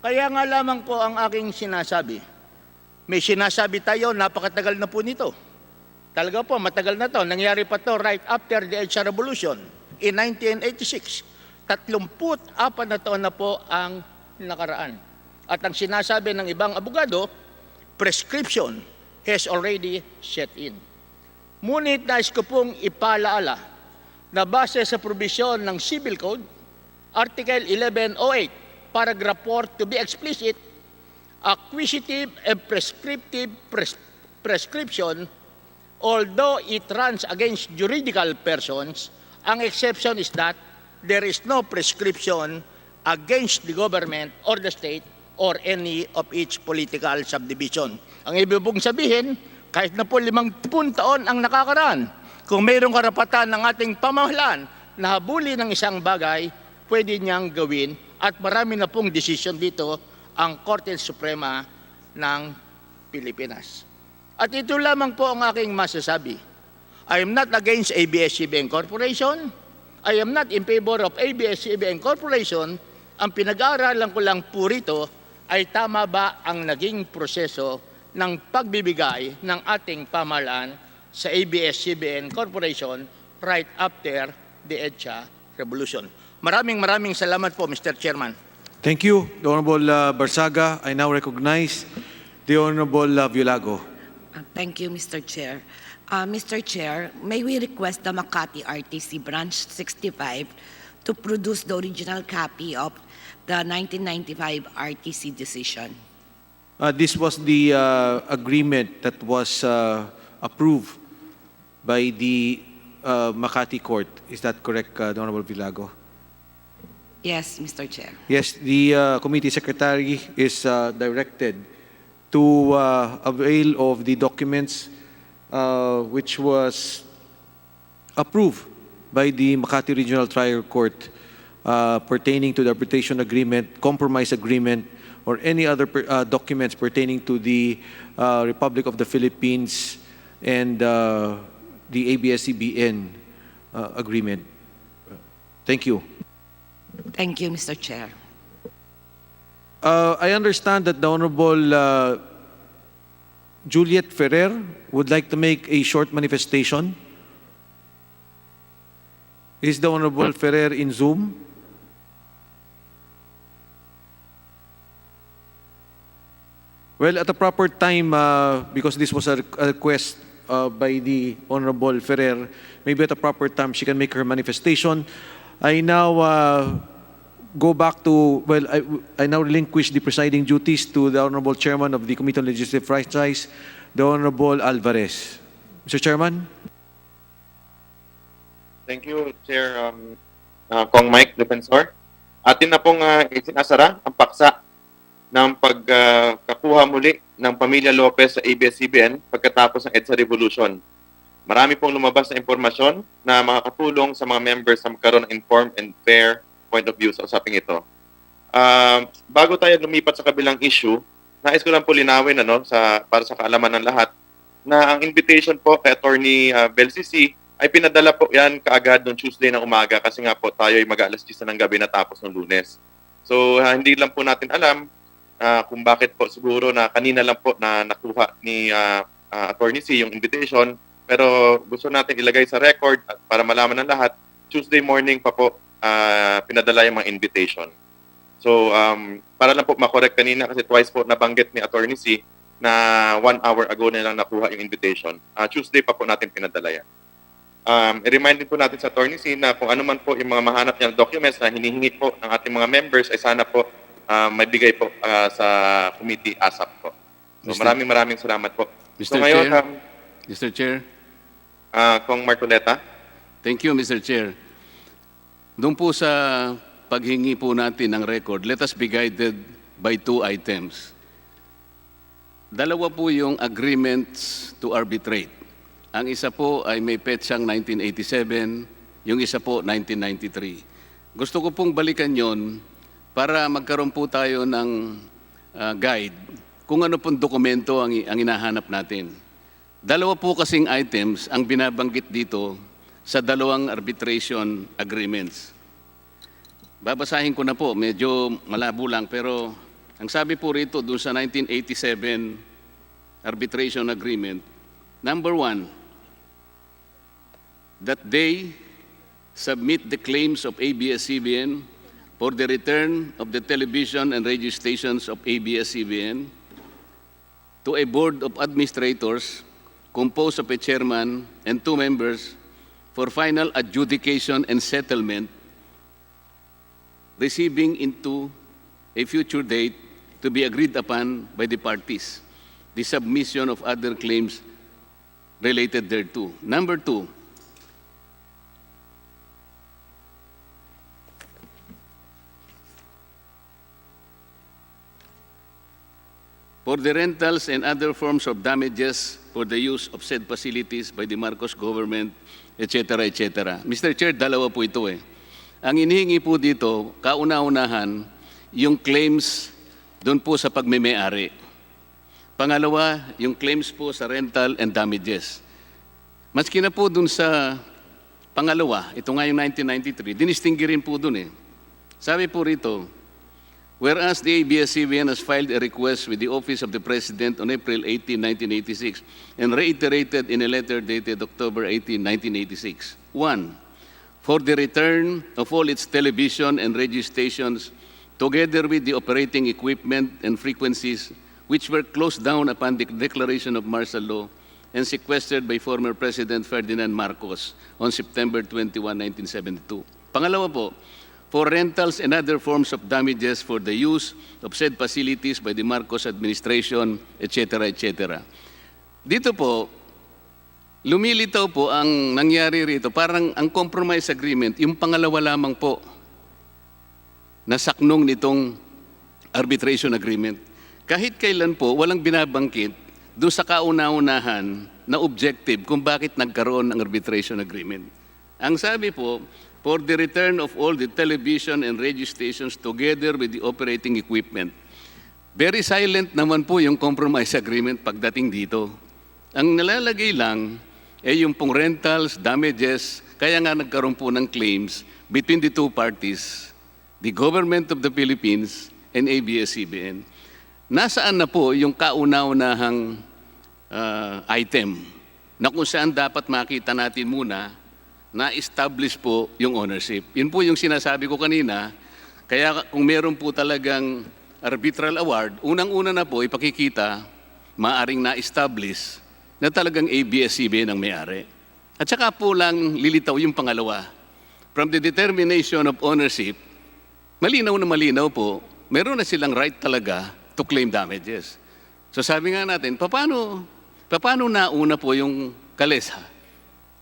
Kaya nga lamang po ang aking sinasabi, may sinasabi tayo, napakatagal na po nito. Talaga po, matagal na to. Nangyari pa to right after the EDSA Revolution in 1986. 34 na taon na po ang nakaraan. At ang sinasabi ng ibang abogado, prescription has already set in. Ngunit nais ko pong ipalaala na base sa provision ng Civil Code, Article 1108, Paragraph 4, to be explicit, acquisitive and prescriptive prescription, although it runs against juridical persons, ang exception is that there is no prescription against the government or the state or any of its political subdivision. Ang ibig pong sabihin, kahit na po 50 taon ang nakakaraan, kung mayroong karapatan ng ating pamahalaan na habulin ng isang bagay, pwede niyang gawin at marami na pong desisyon dito ang Korte Suprema ng Pilipinas. At ito lamang po ang aking masasabi. I am not against ABS-CBN Corporation. I am not in favor of ABS-CBN Corporation. Ang pinag-aaralan ko lang po rito ay tama ba ang naging proseso ng pagbibigay ng ating pamahalaan sa ABS-CBN Corporation right after the EDSA Revolution. Maraming salamat po, Mr. Chairman. Thank you, the Honorable Barsaga. I now recognize the Honorable Violago. Thank you, Mr. Chair. Mr. Chair, may we request the Makati RTC Branch 65 to produce the original copy of the 1995 RTC decision? This was the agreement that was approved by the Makati Court. Is that correct, the Honorable Violago? Yes, Mr. Chair. Yes, the committee secretary is directed to avail of the documents which was approved by the Makati Regional Trial Court pertaining to the arbitration agreement, compromise agreement, or any other documents pertaining to the Republic of the Philippines and the ABS-CBN agreement. Thank you. Thank you, Mr. Chair. I understand that the Honorable Juliet Ferrer would like to make a short manifestation. Is the Honorable Ferrer in Zoom? Well, at a proper time, because this was a request by the Honorable Ferrer, maybe at a proper time she can make her manifestation. I now go back to, well, I now relinquish the presiding duties to the Honorable Chairman of the Committee on Legislative Franchise, the Honorable Alvarez. Mr. Chairman? Thank you, Chair Kong Mike Defensor. Atin na pong isinasara ang paksa ng pagkakuha muli ng Pamilya Lopez sa ABS-CBN pagkatapos ng EDSA Revolution. Marami pong lumabas na impormasyon na makakatulong sa mga members na magkaroon ng informed and fair point of view sa usaping ito. Bago tayo lumipat sa kabilang issue, nais ko lang po linawin para sa kaalaman ng lahat na ang invitation po kay Attorney Belcisi ay pinadala po yan kaagad noong Tuesday ng umaga kasi nga po tayo ay mag-alas 10 ng gabi natapos ng Lunes. So hindi lang po natin alam kung bakit po siguro na kanina lang po na nakuha ni Attorney C yung invitation. Pero gusto natin ilagay sa record at para malaman ng lahat, Tuesday morning pa po pinadala yung mga invitation. So, para lang po makorek kanina kasi twice po nabanggit ni Attorney C na 1 hour ago na lang nakuha yung invitation. Tuesday pa po natin pinadala yan. I-remind din po natin sa Attorney C na kung ano man po yung mga mahanap niyang documents na hinihingi po ng ating mga members ay sana po may bigay po sa committee ASAP po. So, maraming salamat po. Mr. So, ngayon, Chair, Mr. Chair, Kong Marcoleta. Thank you, Mr. Chair. Doon po sa paghingi po natin ng record, let us be guided by 2 items. Dalawa po yung agreements to arbitrate. Ang isa po ay may petsang 1987, yung isa po 1993. Gusto ko pong balikan yon para magkaroon po tayo ng guide kung ano pong dokumento ang hinahanap natin. Dalawa po kasing items ang binabanggit dito sa dalawang arbitration agreements. Babasahin ko na po, medyo malabo lang, pero ang sabi po rito doon sa 1987 arbitration agreement, number 1, that they submit the claims of ABS-CBN for the return of the television and radio stations of ABS-CBN to a board of administrators composed of a chairman and 2 members for final adjudication and settlement, receiving into a future date to be agreed upon by the parties, the submission of other claims related thereto. Number 2, for the rentals and other forms of damages for the use of said facilities by the Marcos government, etc., etc. Mr. Chair, dalawa po ito eh. Ang inihingi po dito, kauna-unahan, yung claims doon po sa pagmeme-ari. Pangalawa, yung claims po sa rental and damages. Maski na po dun sa pangalawa, ito nga yung 1993, dinistinggi rin po dun eh. Sabi po rito, whereas the ABS-CBN has filed a request with the Office of the President on April 18, 1986 and reiterated in a letter dated October 18, 1986. 1. For the return of all its television and radio stations together with the operating equipment and frequencies which were closed down upon the declaration of martial law and sequestered by former President Ferdinand Marcos on September 21, 1972. Pangalawa po, for rentals and other forms of damages for the use of said facilities by the Marcos administration, etc., etc. Dito po, lumilitaw po ang nangyari rito. Parang ang compromise agreement, yung pangalawa lamang po na saknong nitong arbitration agreement. Kahit kailan po, walang binabangkit doon sa kauna-unahan na objective kung bakit nagkaroon ng arbitration agreement. Ang sabi po, for the return of all the television and radio stations together with the operating equipment. Very silent naman po yung compromise agreement pagdating dito. Ang nalalagay lang ay yung pong rentals, damages, kaya nga nagkaroon po ng claims between the two parties, the government of the Philippines and ABS-CBN. Nasaan na po yung kauna-unahang item na kung saan dapat makita natin muna na establish po yung ownership. Yun po yung sinasabi ko kanina. Kaya kung meron po talagang arbitral award, unang-una na po ipakikita, maaring na-establish na talagang ABS-CBN ang may-ari. At saka po lang lilitaw yung pangalawa. From the determination of ownership, malinaw na malinaw po, meron na silang right talaga to claim damages. So sabi nga natin, paano nauna po yung kalesa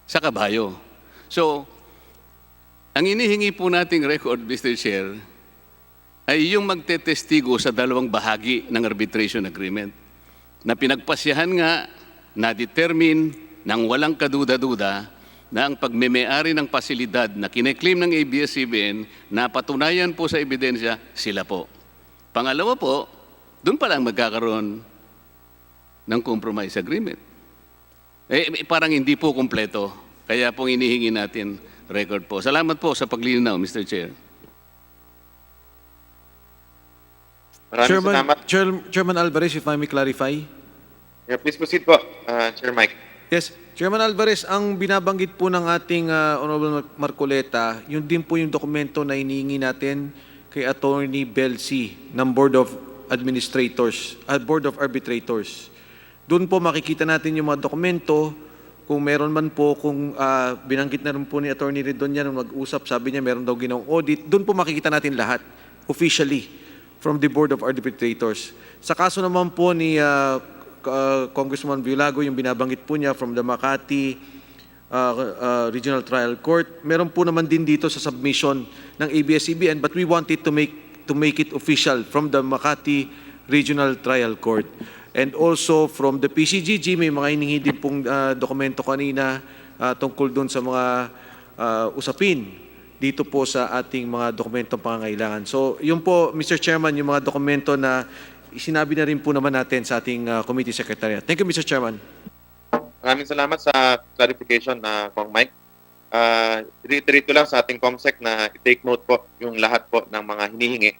sa kabayo? So, ang inihingi po nating record, Mr. Chair, ay yung magtetestigo sa dalawang bahagi ng arbitration agreement na pinagpasyahan nga, na-determine ng walang kaduda-duda na ang pagmemeari ng pasilidad na kineklaim ng ABS-CBN na patunayan po sa ebidensya, sila po. Pangalawa po, doon pa lang magkakaroon ng compromise agreement. Parang hindi po kumpleto. Kaya pong inihingi natin record po. Salamat po sa paglilinaw, Mr. Chair. Maraming salamat. Chairman Alvarez, if I may clarify. Yeah, please proceed po, Chair Mike. Yes, Chairman Alvarez, ang binabanggit po ng ating Honorable Marcoleta, yun din po yung dokumento na hinihingi natin kay Attorney Belsi ng Board of Arbitrators. Doon po makikita natin yung mga dokumento. Kung meron man po, kung binanggit na rin po ni Attorney Redon yan, nung mag-usap, sabi niya meron daw ginawang audit, doon po makikita natin lahat, officially, from the Board of Arbitrators. Sa kaso naman po ni Congressman Villago, yung binabanggit po niya from the Makati Regional Trial Court, meron po naman din dito sa submission ng ABS-CBN, but we wanted to make it official from the Makati Regional Trial Court. And also from the PCGG, may mga hiningi din pong dokumento kanina tungkol doon sa mga usapin dito po sa ating mga dokumentong pangangailangan. So yun po, Mr. Chairman, yung mga dokumento na sinabi na rin po naman natin sa ating Committee Secretariat. Thank you, Mr. Chairman. Maraming salamat sa clarification na Kong Mike. Reiterate ko lang sa ating COMSEC na i-take note po yung lahat po ng mga hinihingi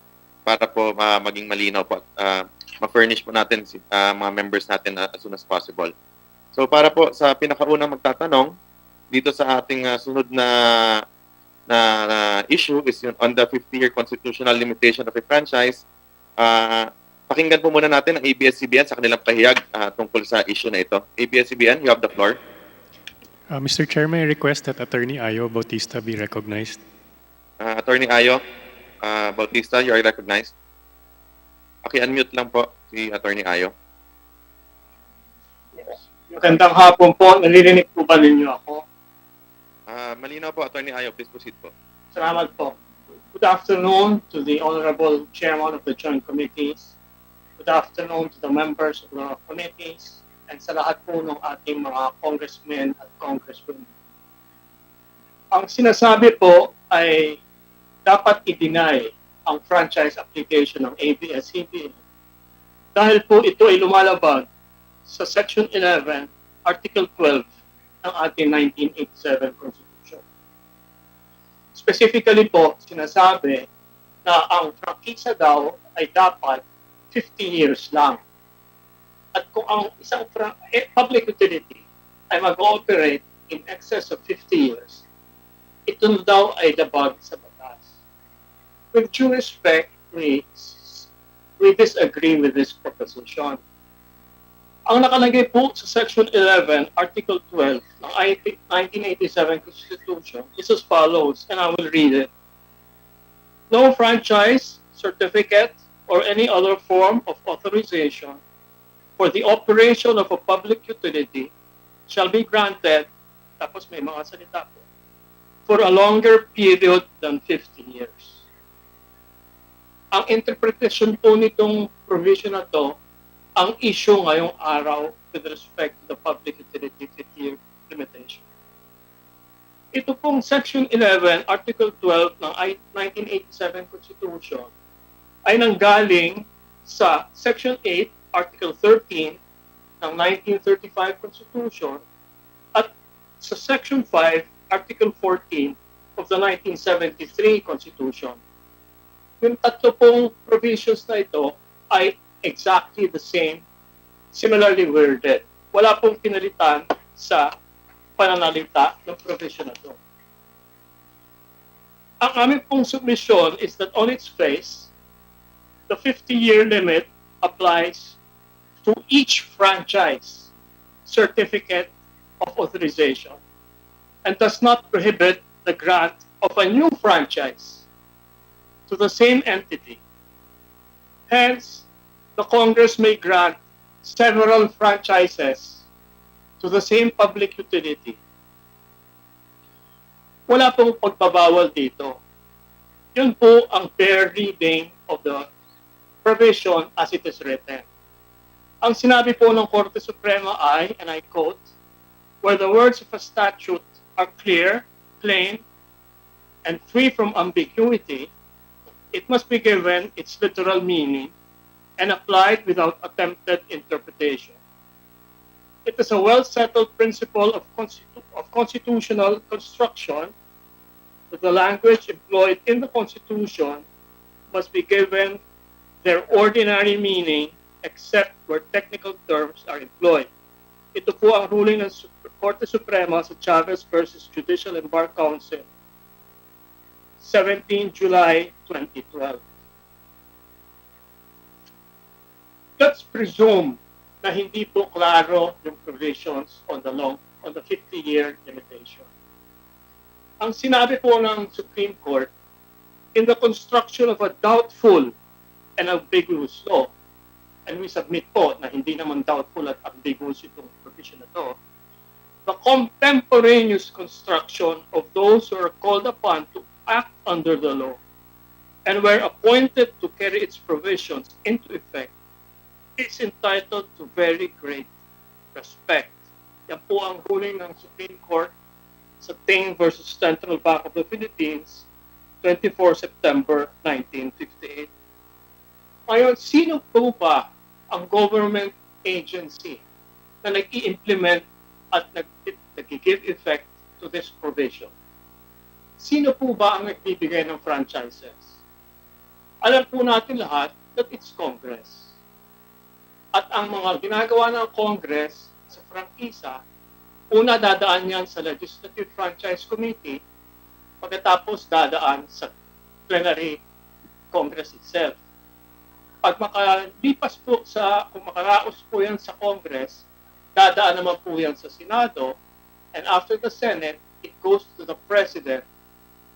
para po maging malinaw po at ma-furnish po natin mga members natin as soon as possible. So para po sa pinakaunang magtatanong dito sa ating sunod na issue is yun, on the 50-year constitutional limitation of a franchise. Pakinggan po muna natin ang ABS-CBN sa kanilang pahayag tungkol sa issue na ito. ABS-CBN, you have the floor. Mr. Chair, may I request that Attorney Ayo Bautista be recognized? Attorney Ayo Bautista, you are recognized. Unmute lang po si Attorney Ayo. Magandang hapon po. Nalilinig po ba ninyo ako? Malinaw po, Attorney Ayo. Please proceed po. Salamat po. Good afternoon to the Honorable Chairman of the Joint Committees. Good afternoon to the members of the committees and sa lahat po ng ating mga congressmen at congresswomen. Ang sinasabi po ay dapat i-deny ang franchise application ng ABS-CBN dahil po ito ay lumalabag sa Section 11, Article 12 ng ating 1987 Constitution. Specifically po, sinasabi na ang prangkisa daw ay dapat 50 years lang. At kung ang isang public utility ay mag-ooperate in excess of 50 years, ito daw ay labag sa batas. With due respect, we disagree with this proposition. Ang nakalagay po sa Section 11, Article 12 ng 1987 Constitution is as follows, and I will read it. No franchise, certificate, or any other form of authorization for the operation of a public utility shall be granted, tapos may mga salita po, for a longer period than 50 years. Ang interpretation po nitong provision na to, ang issue ngayong araw with respect to the public utility 50-year limitation. Ito pong Section 11, Article 12 ng 1987 Constitution ay nanggaling sa Section 8, Article 13 ng 1935 Constitution at sa Section 5, Article 14 of the 1973 Constitution. Yung tatlo pong provisions na ito ay exactly the same, similarly worded. Wala pong pinalitan sa pananalita ng provision na ito. Ang aming pong submission is that on its face, the 50-year limit applies to each franchise certificate of authorization and does not prohibit the grant of a new franchise to the same entity. Hence, the Congress may grant several franchises to the same public utility. Wala pong pagbabawal dito. Yun po ang bare reading of the provision as it is written. Ang sinabi po ng Korte Suprema ay, and I quote, where the words of a statute are clear, plain, and free from ambiguity, it must be given its literal meaning and applied without attempted interpretation. It is a well-settled principle of constitutional construction that the language employed in the Constitution must be given their ordinary meaning except where technical terms are employed. Ito po ang ruling ng Korte Suprema sa Chavez versus Judicial and Bar Council, 17 July 2012. Let's presume na hindi po klaro yung provisions on the 50-year limitation. Ang sinabi po ng Supreme Court, in the construction of a doubtful and ambiguous law, and we submit po na hindi naman doubtful at ambiguous itong provision na to, the contemporaneous construction of those who are called upon to act under the law and were appointed to carry its provisions into effect is entitled to very great respect. Yan po ang ruling ng Supreme Court sa Ting versus Central Bank of the Philippines, 24 September 1958. Ngayon, sino po ba ang government agency na nag-i-implement at nag-give effect to this provision? Sino po ba ang nagbibigay ng franchises? Alam po natin lahat that it's Congress. At ang mga ginagawa ng Congress sa prangkisa, una dadaan yan sa Legislative Franchise Committee, pagkatapos dadaan sa plenary Congress itself. Pag makalipas po kung makaraos po yan sa Congress, dadaan naman po yan sa Senado, and after the Senate, it goes to the President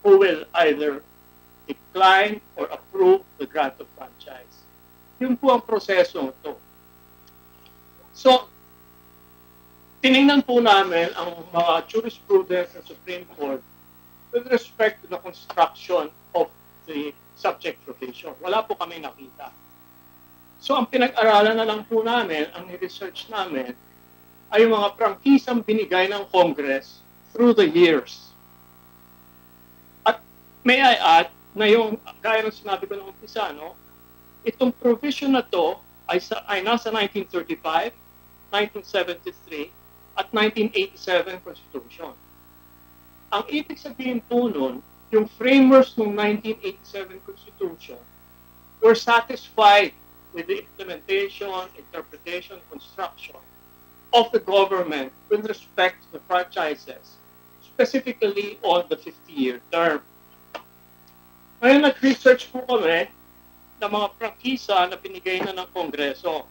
who will either decline or approve the grant of franchise. Yun po ang proseso ito. So, tinignan po namin ang mga jurisprudence ng Supreme Court with respect to the construction of the subject provision. Wala po kami nakita. So, ang pinag-aralan na lang po namin, ang research namin, ay yung mga prangkisang binigay ng Congress through the years. At may I add, na yung, gaya ng sinabi ko ng umpisa, no, itong provision na to ay nasa 1935, 1973, at 1987 Constitution. Ang ibig sabihin po nun, yung framers ng 1987 Constitution were satisfied with the implementation, interpretation, construction of the government with respect to the franchises, specifically on the 50-year term. Ngayon nag-research po kami ng mga prangkisa na binigay na ng Kongreso.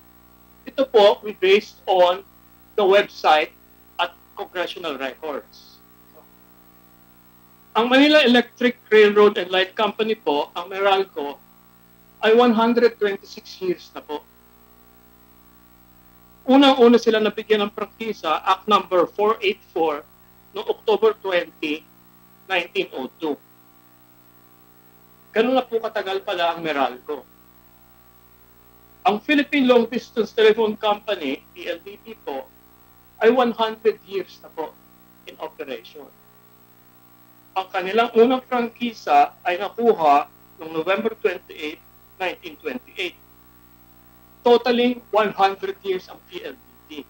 Ito po, we based on the website at congressional records. Ang Manila Electric Railroad and Light Company po, ang Meralco, ay 126 years na po. Unang-una sila nabigyan ng prangkisa, Act number 484, noong October 20, 1902. Ganun na po katagal pala ang Meralco. Ang Philippine Long Distance Telephone Company, PLDT po, ay 100 years na po in operation. Ang kanilang unang prangkisa ay nakuha noong November 28, 1928. Totaling 100 years ang PLDT.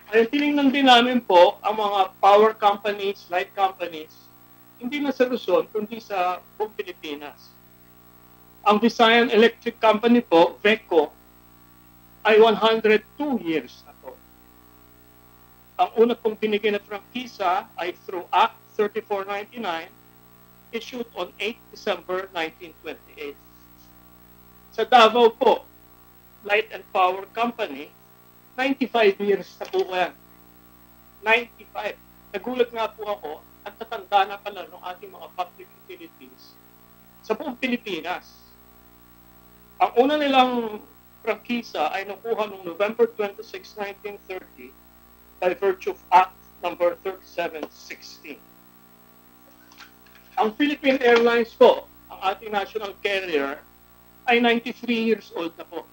Ay tinignan din namin po ang mga power companies, light companies, hindi na sa Luzon, kundi sa buong Pilipinas. Ang Visayan Electric Company po, VECO, ay 102 years na po. Ang una pong binigay na prangkisa ay through Act 3499, issued on 8 December 1928. Sa Davao po, Light and Power Company, 95 years na po yan. 95. Nagulat nga po ako, at tatanda na pala ng ating mga public utilities sa buong Pilipinas. Ang una nilang prangkisa ay nakuha noong November 26, 1930 by virtue of Act number 3716. Ang Philippine Airlines po, ang ating national carrier, ay 93 years old na po.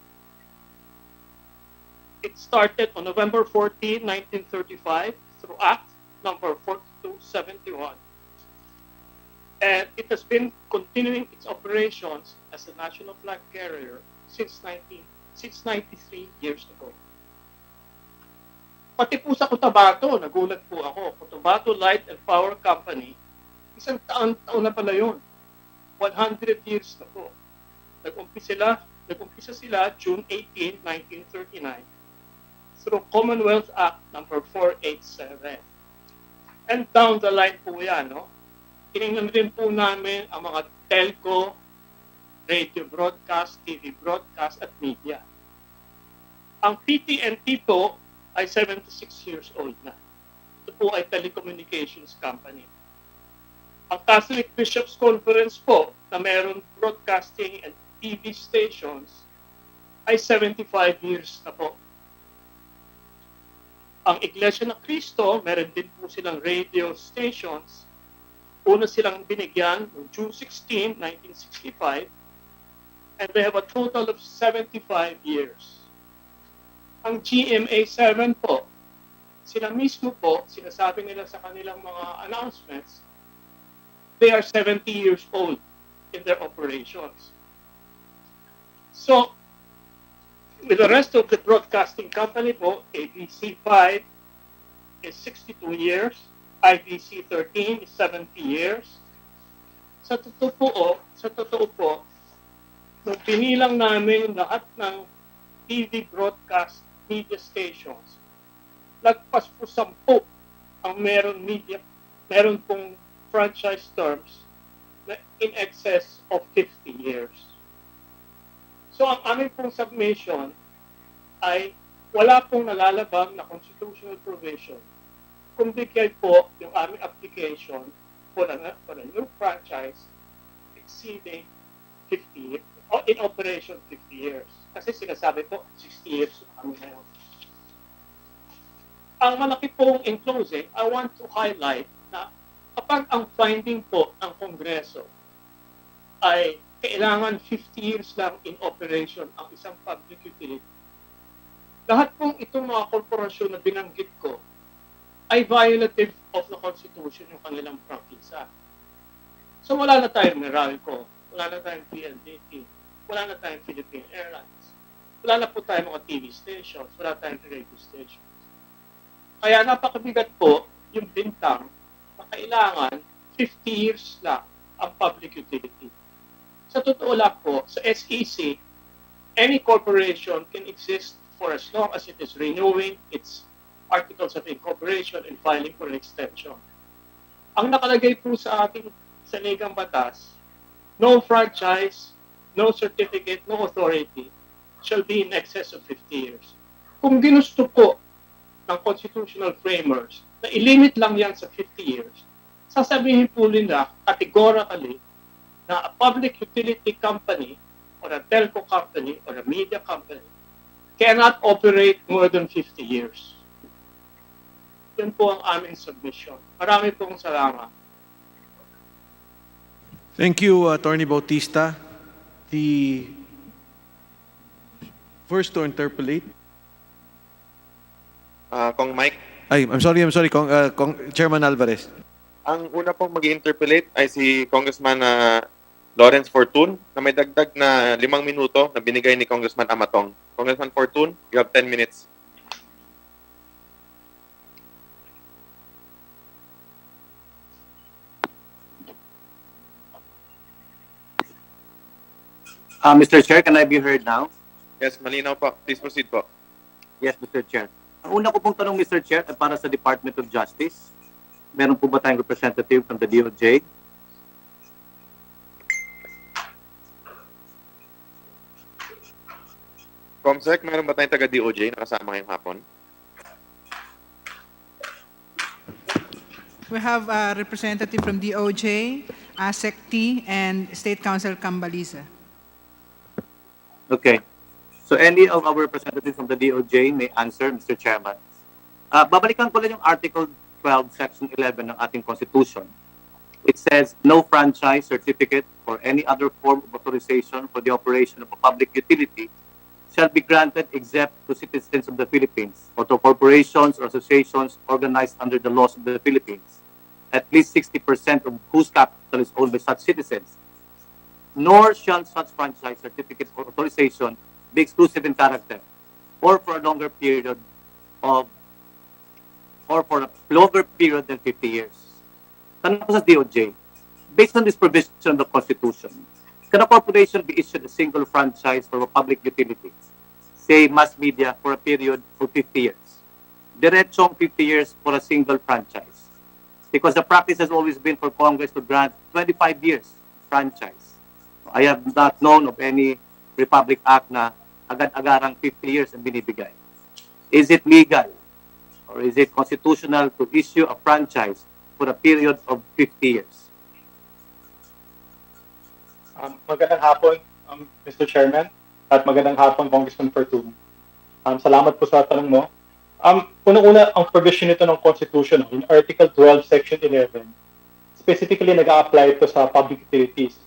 It started on November 14, 1935 through Act number 4271. And it has been continuing its operations as a national flag carrier since 93 years ago. Pati po sa Cotabato, nagulat po ako, Cotabato Light and Power Company, isang taon na pala yun. 100 years na po. Nag-umpisa sila June 18, 1939 through Commonwealth Act number 487. And down the line po yan, no? Tinignan din po namin ang mga telco, radio broadcast, TV broadcast, at media. Ang PTNT po ay 76 years old na. Ito po ay telecommunications company. Ang Catholic Bishops' Conference po na meron broadcasting and TV stations ay 75 years na po. Ang Iglesia ng Cristo, meron din po silang radio stations. Una silang binigyan noong June 16, 1965, and they have a total of 75 years. Ang GMA7 po, sila mismo po, sinasabi nila sa kanilang mga announcements, they are 70 years old in their operations. So, with the rest of the broadcasting company po, ABC5 is 62 years, IBC13 is 70 years. Sa totoo po, nung pinilang namin lahat ng TV broadcast media stations, lagpas po 10 ang meron pong franchise terms na in excess of 50 years. So ang aming pong submission ay wala pong nalalabag na constitutional provision kundi kaya po yung aming application for a new franchise exceeding 50 years, or in operation 50 years. Kasi sinasabi po, 60 years kami ngayon. Ang malaki pong in closing, I want to highlight na kapag ang finding po ng Kongreso ay kailangan 50 years lang in operation ang isang public utility. Lahat pong itong mga korporasyon na binanggit ko ay violative of the Constitution yung kanilang prangkisa. So wala na tayong Meralco, wala na tayong PLDT, wala na tayong Philippine Airlines, wala na po tayong mga TV stations, wala tayong radio stations. Kaya napakabigat po yung bintang na kailangan 50 years lang ang public utility. Sa totoo lang po, sa SEC, any corporation can exist for as long as it is renewing its articles of incorporation and filing for an extension. Ang nakalagay po sa ating saligang batas, no franchise, no certificate, no authority shall be in excess of 50 years. Kung ginusto po ng constitutional framers na ilimit lang yan sa 50 years, sasabihin po nila categorically na a public utility company or a telco company or a media company cannot operate more than 50 years. Yan po ang aming submission. Marami pong salamat. Thank you, Attorney Bautista. The first to interpolate. Kong Mike, I'm sorry, Chairman Alvarez. ang una pong mag-interpolate ay si Congressman Lawrence Fortun na may dagdag na 5 minuto na binigay ni Congressman Amatong. Congressman Fortun, you have 10 minutes. Mr. Chair, can I be heard now? Yes, malinaw po. Please proceed po. Yes, Mr. Chair. Ang una ko pong tanong, Mr. Chair, ay para sa Department of Justice. Meron po ba tayong representative from the DOJ? Comsec, meron ba tayong taga-DOJ na kasama ngayong hapon? We have a representative from DOJ, ASEC-T, and State Council Cambaliza. Okay. So any of our representatives from the DOJ may answer, Mr. Chairman. Babalikan ko lang yung Article 12, Section 11 ng ating Constitution. It says, no franchise, certificate, or any other form of authorization for the operation of a public utility shall be granted except to citizens of the Philippines or to corporations or associations organized under the laws of the Philippines, at least 60% of whose capital is owned by such citizens. Nor shall such franchise, certificate, or authorization be exclusive in character or for a longer period than 50 years. Tanong ko sa DOJ, based on this provision of the Constitution, can a corporation be issued a single franchise for a public utility, say mass media, for a period of 50 years? Diretsong 50 years for a single franchise. Because the practice has always been for Congress to grant 25 years franchise. I have not known of any Republic Act na agad-agarang 50 years ang binibigay. Is it legal or is it constitutional to issue a franchise for a period of 50 years? Magandang hapon, Mr. Chairman, at magandang hapon, Congressman Fortun. Salamat po sa tanong mo. Unang-una, ang provision nito ng Constitution, in Article 12, Section 11, specifically nag-a-apply ito sa public utilities.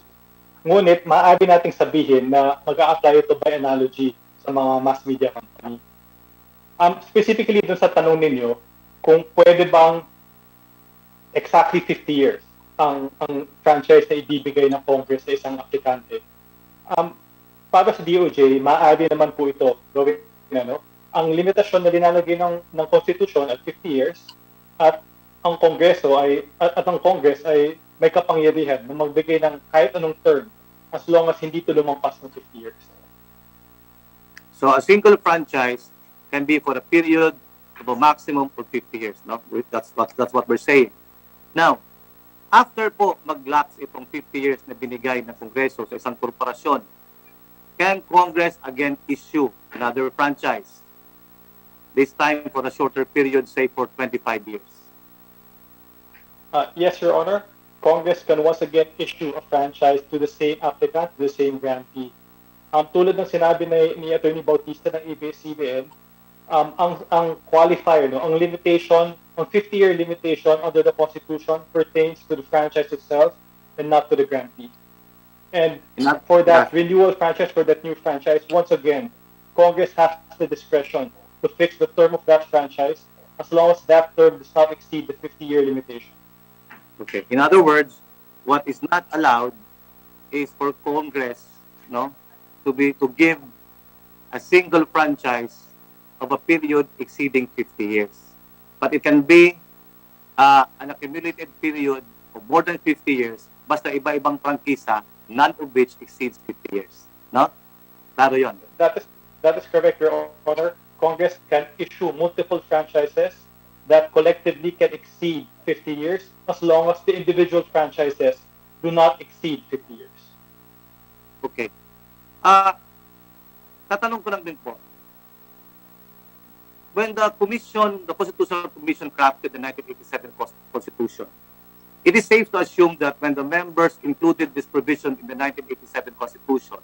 Ngunit, maaari nating sabihin na mag-a-apply ito by analogy sa mga mass media company. Specifically dun sa tanong ninyo, kung pwede bang exactly 50 years ang franchise na ibibigay ng Congress sa isang aplikante. Para sa DOJ, maaari naman po ito gawin ang limitasyon na linalagay ng Constitution at 50 years at ang Kongreso ang Congress ay may kapangyarihan na magbigay ng kahit anong term as long as hindi ito lumampas ng 50 years. So a single franchise can be for a period of a maximum of 50 years. No? That's what we're saying. Now, after po mag-lapse itong 50 years na binigay ng Kongreso sa isang korporasyon, can Congress again issue another franchise? This time for a shorter period, say for 25 years. Yes, Your Honor. Congress can once again issue a franchise to the same applicant, to the same grantee. Tulad ng sinabi ni Attorney Bautista ng ABS-CBN, ang qualifier, ang limitation, ang 50-year limitation under the Constitution pertains to the franchise itself and not to the grantee. And for that renewal franchise, for that new franchise, once again, Congress has the discretion to fix the term of that franchise as long as that term does not exceed the 50-year limitation. Okay. In other words, what is not allowed is for Congress, to give a single franchise of a period exceeding 50 years. But it can be an accumulated period of more than 50 years, basta iba-ibang prangkisa, none of which exceeds 50 years. No? Klaro yun. That is correct, Your Honor. Congress can issue multiple franchises that collectively can exceed 50 years as long as the individual franchises do not exceed 50 years. Okay. Tatanong ko lang din po, when the Constitutional Commission crafted the 1987 Constitution, it is safe to assume that when the members included this provision in the 1987 Constitution,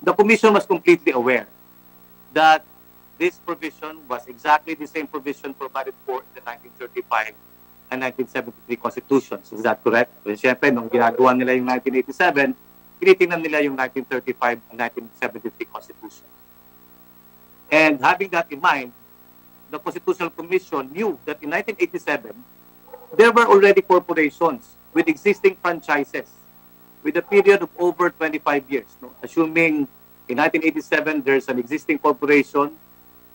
the Commission was completely aware that this provision was exactly the same provision provided for in the 1935 and 1973 Constitutions. Is that correct? Siyempre, nung ginagawa nila yung 1987, tinitingnan nila yung 1935 and 1973 Constitution. And having that in mind, the Constitutional Commission knew that in 1987, there were already corporations with existing franchises with a period of over 25 years. No? Assuming in 1987, there's an existing corporation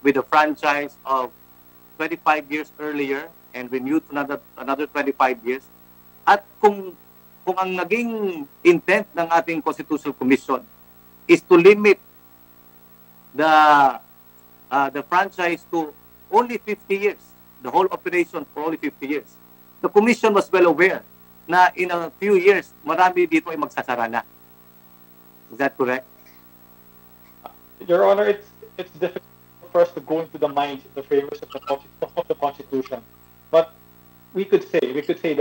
with a franchise of 25 years earlier and renewed for another 25 years. At kung ang naging intent ng ating Constitutional Commission is to limit the franchise to only 50 years, the whole operation for only 50 years, the Commission was well aware na in a few years, marami dito ay magsasara na. Is that correct? Your Honor, it's difficult for us to go into the minds of the framers of the Constitution, but we could say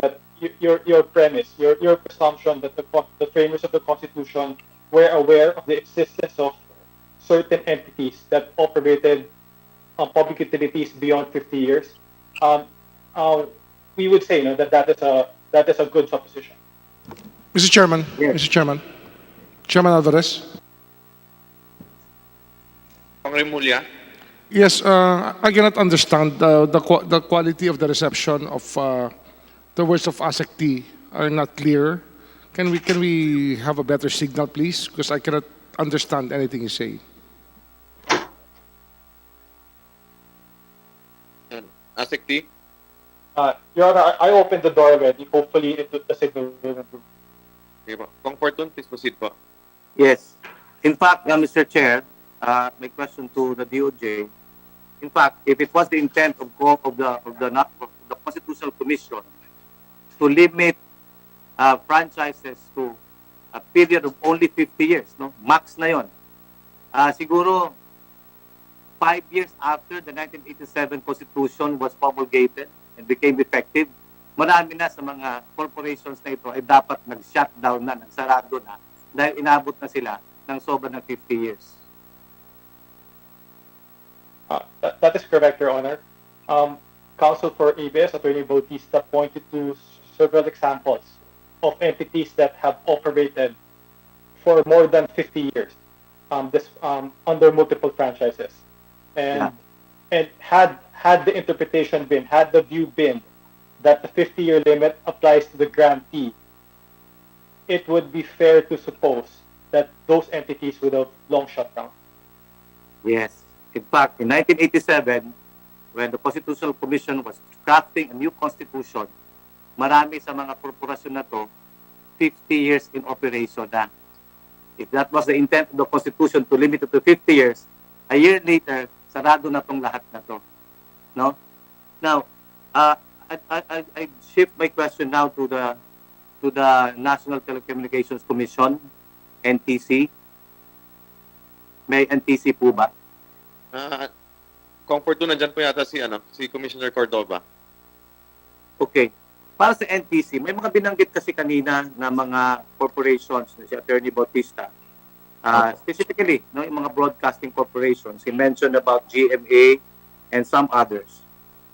that your premise, your presumption that the framers of the Constitution were aware of the existence of certain entities that operated public utilities beyond 50 years, we would say that is a good supposition. Mr. Chairman, Mr. Chairman, Chairman Alvarez. Congressman Mulya. Yes, I cannot understand the quality of the reception of the words of ASEC T are not clear. Can we have a better signal, please? Because I cannot understand anything you say. ASEC T. Your Honor, I opened the door already. Hopefully, the signal will improve. Okay po. Kong Fortun, please proceed po. Yes. In fact, Mr. Chair, my question to the DOJ, in fact, if it was the intent of the Constitutional Commission to limit franchises to a period of only 50 years, no, max na yon. Siguro 5 years after the 1987 Constitution was promulgated and became effective, marami na sa mga corporations na ito ay dapat nag-shutdown na, nagsarado na dahil inabot na sila ng sobra ng 50 years. That is correct, Your Honor. Counsel for ABS, Attorney Bautista, pointed to several examples of entities that have operated for more than 50 years under multiple franchises. And had the interpretation been, had the view been that the 50-year limit applies to the grantee, it would be fair to suppose that those entities would have long shut down. Yes. In fact, in 1987, when the Constitutional Commission was crafting a new constitution, marami sa mga korporasyon na to, 50 years in operation na. If that was the intent of the Constitution to limit it to 50 years, a year later, sarado na tong lahat na to. No? Now, I shift my question now to the National Telecommunications Commission, NTC. May NTC po ba? Kong Fortun, nandyan po yata si Commissioner Cordova. Okay. Para sa NTC, may mga binanggit kasi kanina na mga corporations na si Attorney Bautista. Specifically, no, yung mga broadcasting corporations. He mentioned about GMA and some others.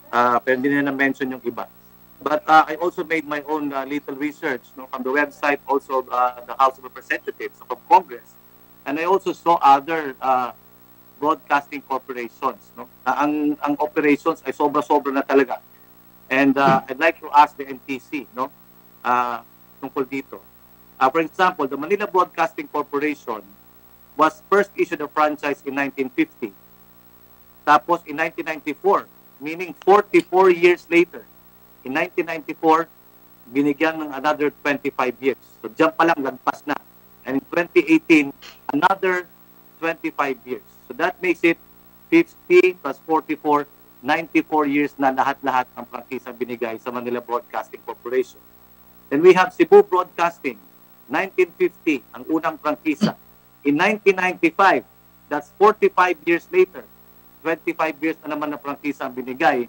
Pero hindi na mention yung iba. But I also made my own little research, no, from the website, also the House of Representatives of Congress. And I also saw other broadcasting corporations. No? Ang operations ay sobra-sobra na talaga. And I'd like to ask the NTC, no, tungkol dito. For example, the Manila Broadcasting Corporation was first issued a franchise in 1950. Tapos in 1994, meaning 44 years later. In 1994, binigyan ng another 25 years. So diyan pa lang lagpas na. And in 2018, another 25 years. So that makes it 50 plus 44, 94 years na lahat-lahat ang prangkisa binigay sa Manila Broadcasting Corporation. Then we have Cebu Broadcasting, 1950, ang unang prangkisa. In 1995, that's 45 years later, 25 years na naman na prangkisa ang binigay.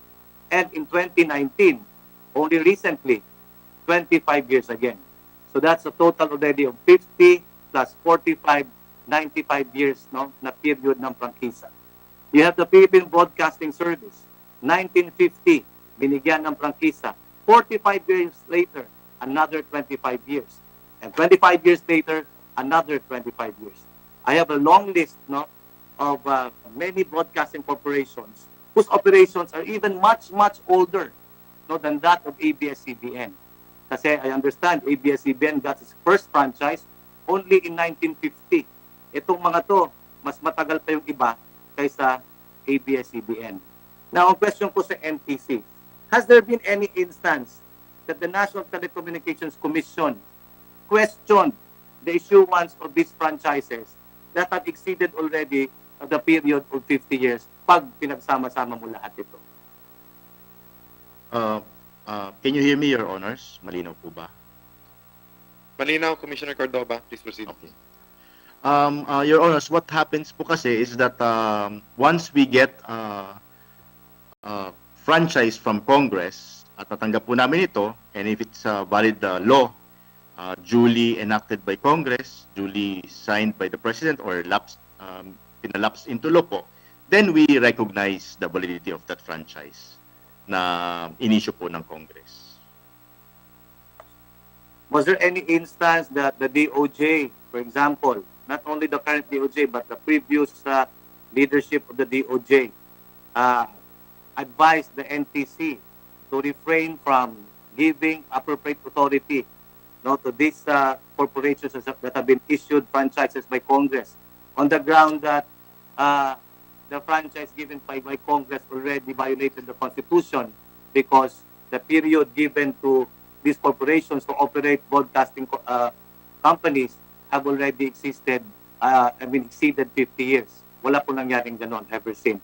And in 2019, only recently, 25 years again. So that's a total already of 50 plus 45, 95 years no, na period ng prangkisa. You have the Philippine Broadcasting Service, 1950, binigyan ng prangkisa. 45 years later, another 25 years. And 25 years later, another 25 years. I have a long list no, of many broadcasting corporations whose operations are even much, much older no, than that of ABS-CBN. Kasi I understand ABS-CBN got its first franchise only in 1950. Itong mga to, mas matagal pa yung iba kaysa ABS-CBN. Now, ang question ko sa NTC, has there been any instance that the National Telecommunications Commission questioned the issuance of these franchises that have exceeded already the period of 50 years pag pinagsama-sama mo lahat ito? Can you hear me, Your Honors? Malinaw po ba? Malinaw, Commissioner Cordova. Please proceed. Okay. Your Honors, what happens po kasi is that once we get franchise from Congress, at natanggap po namin ito, and if it's a valid law, duly enacted by Congress, duly signed by the President, or pinalapsed into law po, then we recognize the validity of that franchise na inisyu po ng Congress. Was there any instance that the DOJ, for example, not only the current DOJ, but the previous leadership of the DOJ, advised the NTC to refrain from giving appropriate authority no, to these corporations that have been issued franchises by Congress on the ground that the franchise given by Congress already violated the Constitution because the period given to these corporations to operate broadcasting companies have already existed, have been exceeded 50 years. Wala po nangyaring ganon ever since.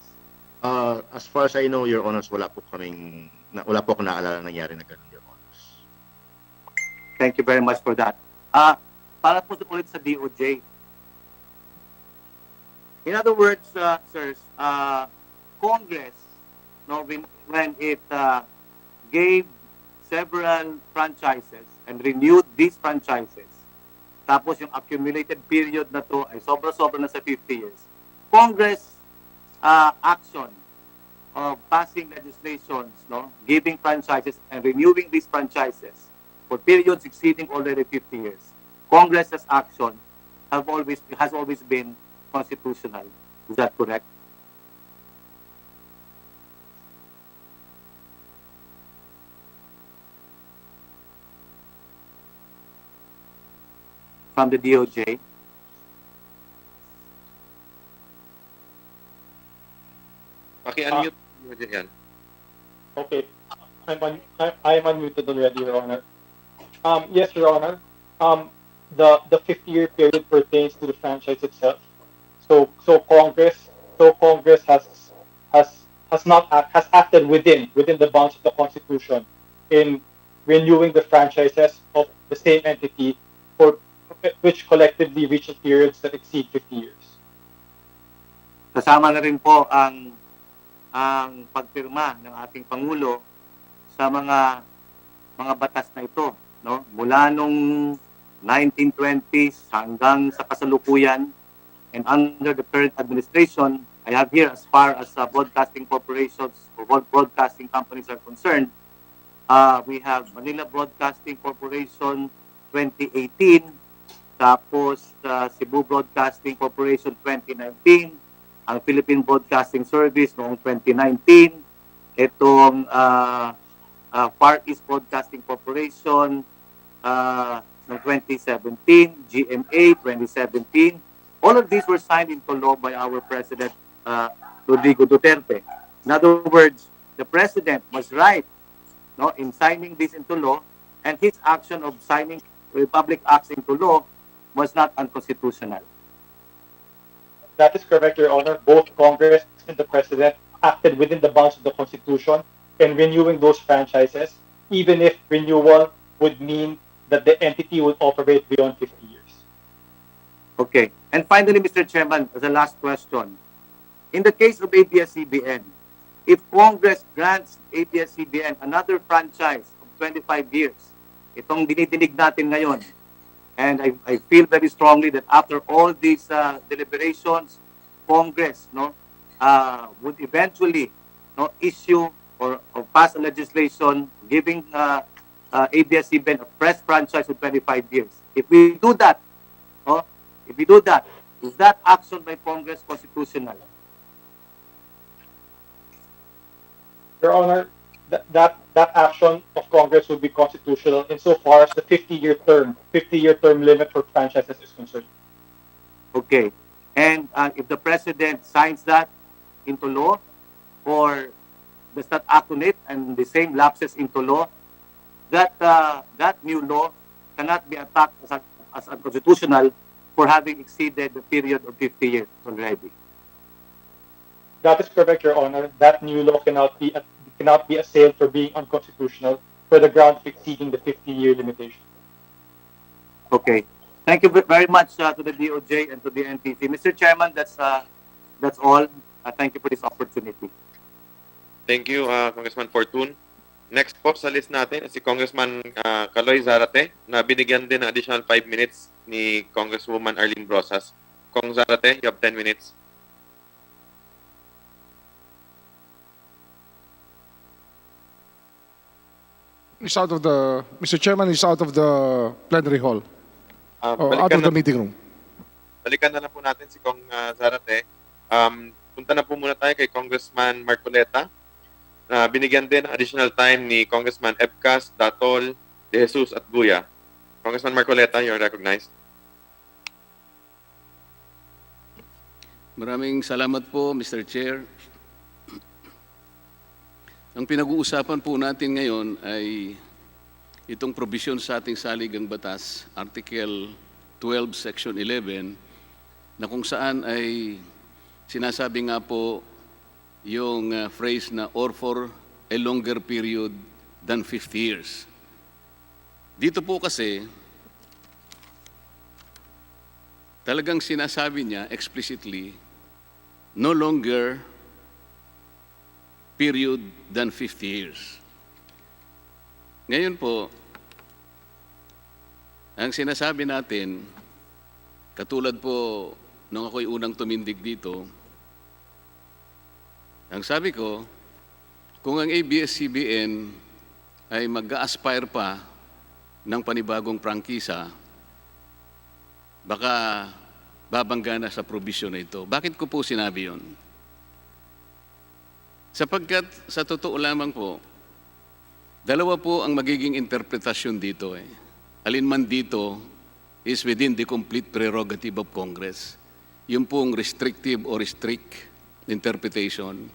As far as I know, Your Honors, wala po akong naalala nangyari na ganon, Your Honors. Thank you very much for that. Para po ulit sa DOJ. In other words, sirs, Congress, no, when it gave several franchises and renewed these franchises, tapos yung accumulated period na to ay sobra-sobra na sa 50 years, Congress action of passing legislations, no, giving franchises and renewing these franchises for periods exceeding already 50 years, Congress's action has always been constitutional. Is that correct? From the DOJ? Paki-unmute yan. Okay. I'm unmuted already, Your Honor. Yes, Your Honor. The 50-year period pertains to the franchise itself. So Congress has acted within the bounds of the Constitution in renewing the franchises of the same entity for which collectively reaches periods that exceed 50 years. Kasama na rin po ang pagpirma ng ating Pangulo sa mga batas na ito, no? Mula nung 1920s hanggang sa kasalukuyan, and under the current administration, I have here as far as broadcasting corporations or broadcasting companies are concerned, we have Manila Broadcasting Corporation 2018, tapos Cebu Broadcasting Corporation 2019, ang Philippine Broadcasting Service noong 2019, itong Far East Broadcasting Corporation noong 2017, GMA 2017. All of these were signed into law by our President Rodrigo Duterte. In other words, the President was right, no, in signing this into law, and his action of signing Republic Acts into law was not unconstitutional. That is correct, Your Honor. Both Congress and the President acted within the bounds of the Constitution in renewing those franchises, even if renewal would mean that the entity would operate beyond 50 years. Okay. And finally, Mr. Chairman, as a last question, in the case of ABS-CBN, if Congress grants ABS-CBN another franchise of 25 years, itong dinidinig natin ngayon, and I feel very strongly that after all these deliberations, Congress would eventually issue or pass a legislation giving ABS-CBN a fresh franchise of 25 years. If we do that, is that action by Congress constitutional? Your Honor, that action of Congress would be constitutional insofar as the 50-year term limit for franchises is concerned. Okay. And if the President signs that into law or does not act on it and the same lapses into law, that new law cannot be attacked as unconstitutional for having exceeded the period of 50 years already. That is correct, Your Honor. That new law cannot be assailed for being unconstitutional for the ground of exceeding the 50-year limitation. Okay. Thank you very much to the DOJ and to the NTC. Mr. Chairman, that's all. Thank you for this opportunity. Thank you, Congressman Fortun. Next po sa list natin si Congressman Caloy Zarate na binigyan din ng additional 5 minutes ni Congresswoman Arlene Brosas. Kong Zarate, you have 10 minutes. Mr. Chairman is out of the plenary hall. Or out of the meeting room. Balikan na po natin si Kong Zarate. Punta na po muna tayo kay Congressman Marcoleta. Binigyan din additional time ni Congressman Epcas, Datol, De Jesus at Guya. Congressman Marcoleta, you're recognized. Maraming salamat po, Mr. Chair. Ang pinag-uusapan po natin ngayon ay itong provision sa ating saligang batas, Article 12, Section 11, na kung saan ay sinasabi nga po yung phrase na or for a longer period than 50 years. Dito po kasi, talagang sinasabi niya explicitly, no longer period than 50 years. Ngayon po, ang sinasabi natin, katulad po nung ako'y unang tumindig dito, ang sabi ko, kung ang ABS-CBN ay mag-aspire pa ng panibagong prangkisa, baka babangga na sa provision na ito. Bakit ko po sinabi yun? Sapagkat sa totoo lamang po, dalawa po ang magiging interpretasyon dito. Alin man dito is within the complete prerogative of Congress. Yung pong restrictive or strict interpretation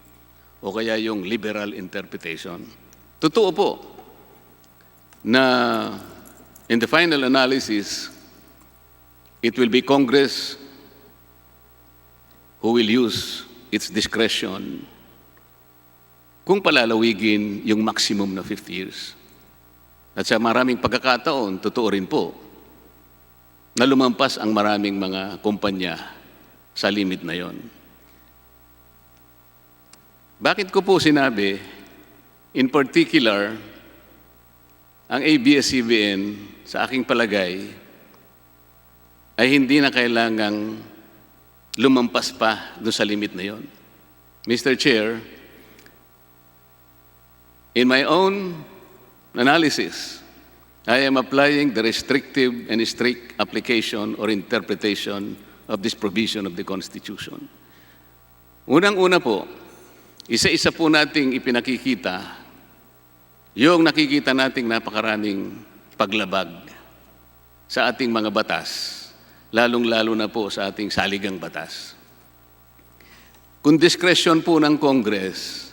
o kaya yung liberal interpretation. Totoo po na in the final analysis, it will be Congress who will use its discretion kung palalawigin yung maximum na 50 years. At sa maraming pagkakataon, totoo rin po, na lumampas ang maraming mga kumpanya sa limit na yon. Bakit ko po sinabi, in particular, ang ABS-CBN, sa aking palagay, ay hindi na kailangang lumampas pa doon sa limit na yon. Mr. Chair, in my own analysis, I am applying the restrictive and strict application or interpretation of this provision of the Constitution. Unang-una po, isa-isa po nating ipinakikita yung nakikita nating napakaraming paglabag sa ating mga batas, lalong-lalo na po sa ating saligang batas. Kung discretion po ng Congress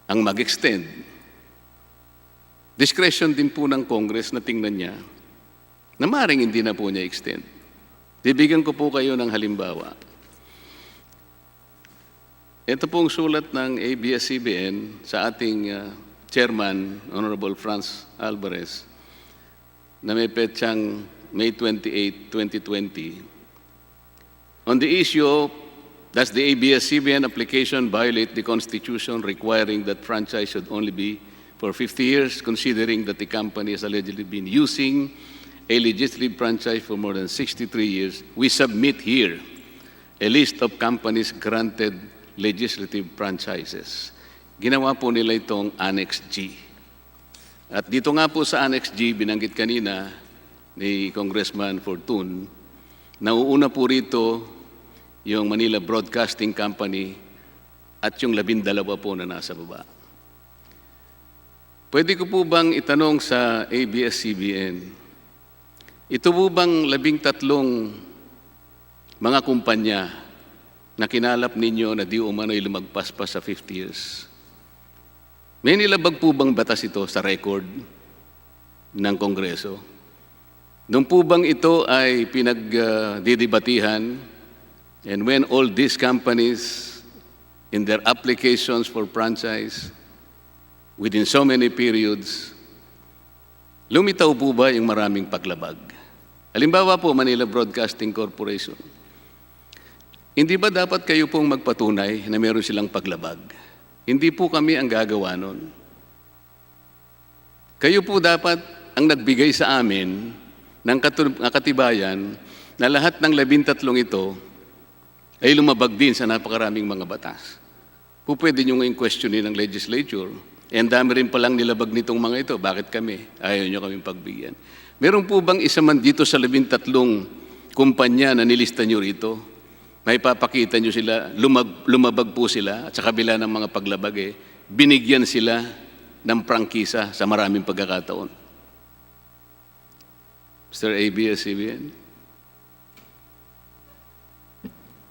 ang mag-extend. Discretion din po ng Congress na tingnan niya na maaaring hindi na po niya extend. Bibigyan ko po kayo ng halimbawa. Ito pong sulat ng ABS-CBN sa ating Chairman, Honorable Franz Alvarez, na may petsang May 28, 2020. On the issue, does the ABS-CBN application violate the Constitution requiring that franchise should only be for 50 years, considering that the company has allegedly been using a legislative franchise for more than 63 years? We submit here a list of companies granted legislative franchises. Ginawa po nila itong Annex G. At dito nga po sa Annex G, binanggit kanina ni Congressman Fortun, nauuna po rito yung Manila Broadcasting Company at yung 12 po na nasa baba. Pwede ko po bang itanong sa ABS-CBN, ito po bang 13 mga kumpanya na kinalap ninyo na di umano'y lumagpas pa sa 50 years? May nilabag po bang batas ito sa record ng Kongreso? Nung po bang ito ay pinagdidebatihan, and when all these companies in their applications for franchise within so many periods, lumitaw po ba yung maraming paglabag? Halimbawa po, Manila Broadcasting Corporation. Hindi ba dapat kayo pong magpatunay na meron silang paglabag? Hindi po kami ang gagawa nun. Kayo po dapat ang nagbigay sa amin ng katibayan na lahat ng 13 ito ay lumabag din sa napakaraming mga batas. Po pwede nyo ngayong questionin ng legislature. And dami rin palang nilabag nitong mga ito. Bakit kami? Ayaw nyo kaming pagbigyan. Meron po bang isa man dito sa 13 kumpanya na nilista nyo rito? May papakita nyo sila, lumabag po sila at sa kabila ng mga paglabag binigyan sila ng prangkisa sa maraming pagkakataon. Mr. ABS-CBN.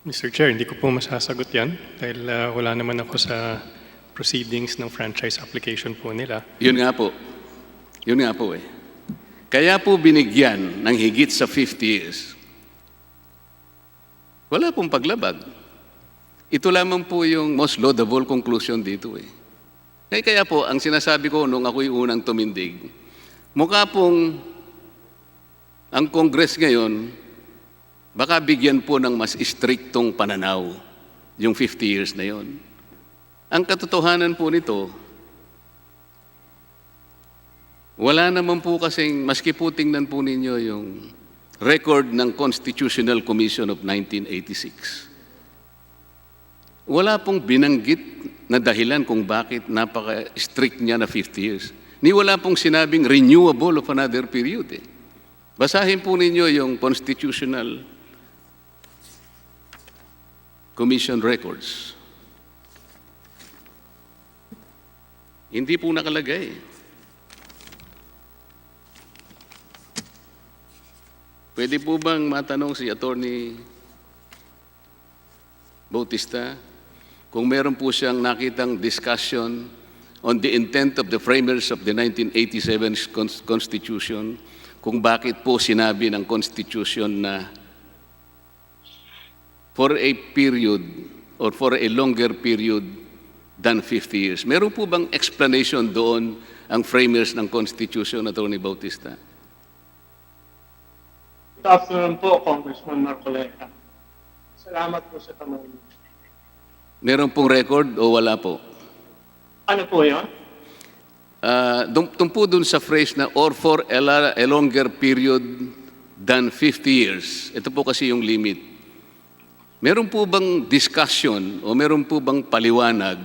Mr. Chair, hindi ko po masasagot yan dahil wala naman ako sa proceedings ng franchise application po nila. Yun nga po. Yun nga po Kaya po binigyan ng higit sa 50 years. Wala pong paglabag. Ito lamang po yung most laudable conclusion dito Kaya po, ang sinasabi ko nung ako'y unang tumindig, mukha pong ang Congress ngayon, baka bigyan po ng mas striktong pananaw yung 50 years na yon. Ang katotohanan po nito, wala naman po kasing, maski po tingnan po ninyo yung record ng Constitutional Commission of 1986. Wala pong binanggit na dahilan kung bakit napaka-strict niya na 50 years. Ni wala pong sinabing renewable of another period Basahin po ninyo yung Constitutional Commission records. Hindi po nakalagay. Pwede po bang matanong si Attorney Bautista kung meron po siyang nakitang discussion on the intent of the framers of the 1987 Constitution, kung bakit po sinabi ng Constitution na for a period or for a longer period than 50 years. Meron po bang explanation doon ang framers ng Constitution, Attorney Bautista? Good afternoon po, Congressman Marcoleta. Salamat po sa tanong. Meron pong record o wala po? Ano po yun? Doon po dun sa phrase na or for a longer period than 50 years. Ito po kasi yung limit. Meron po bang discussion o meron po bang paliwanag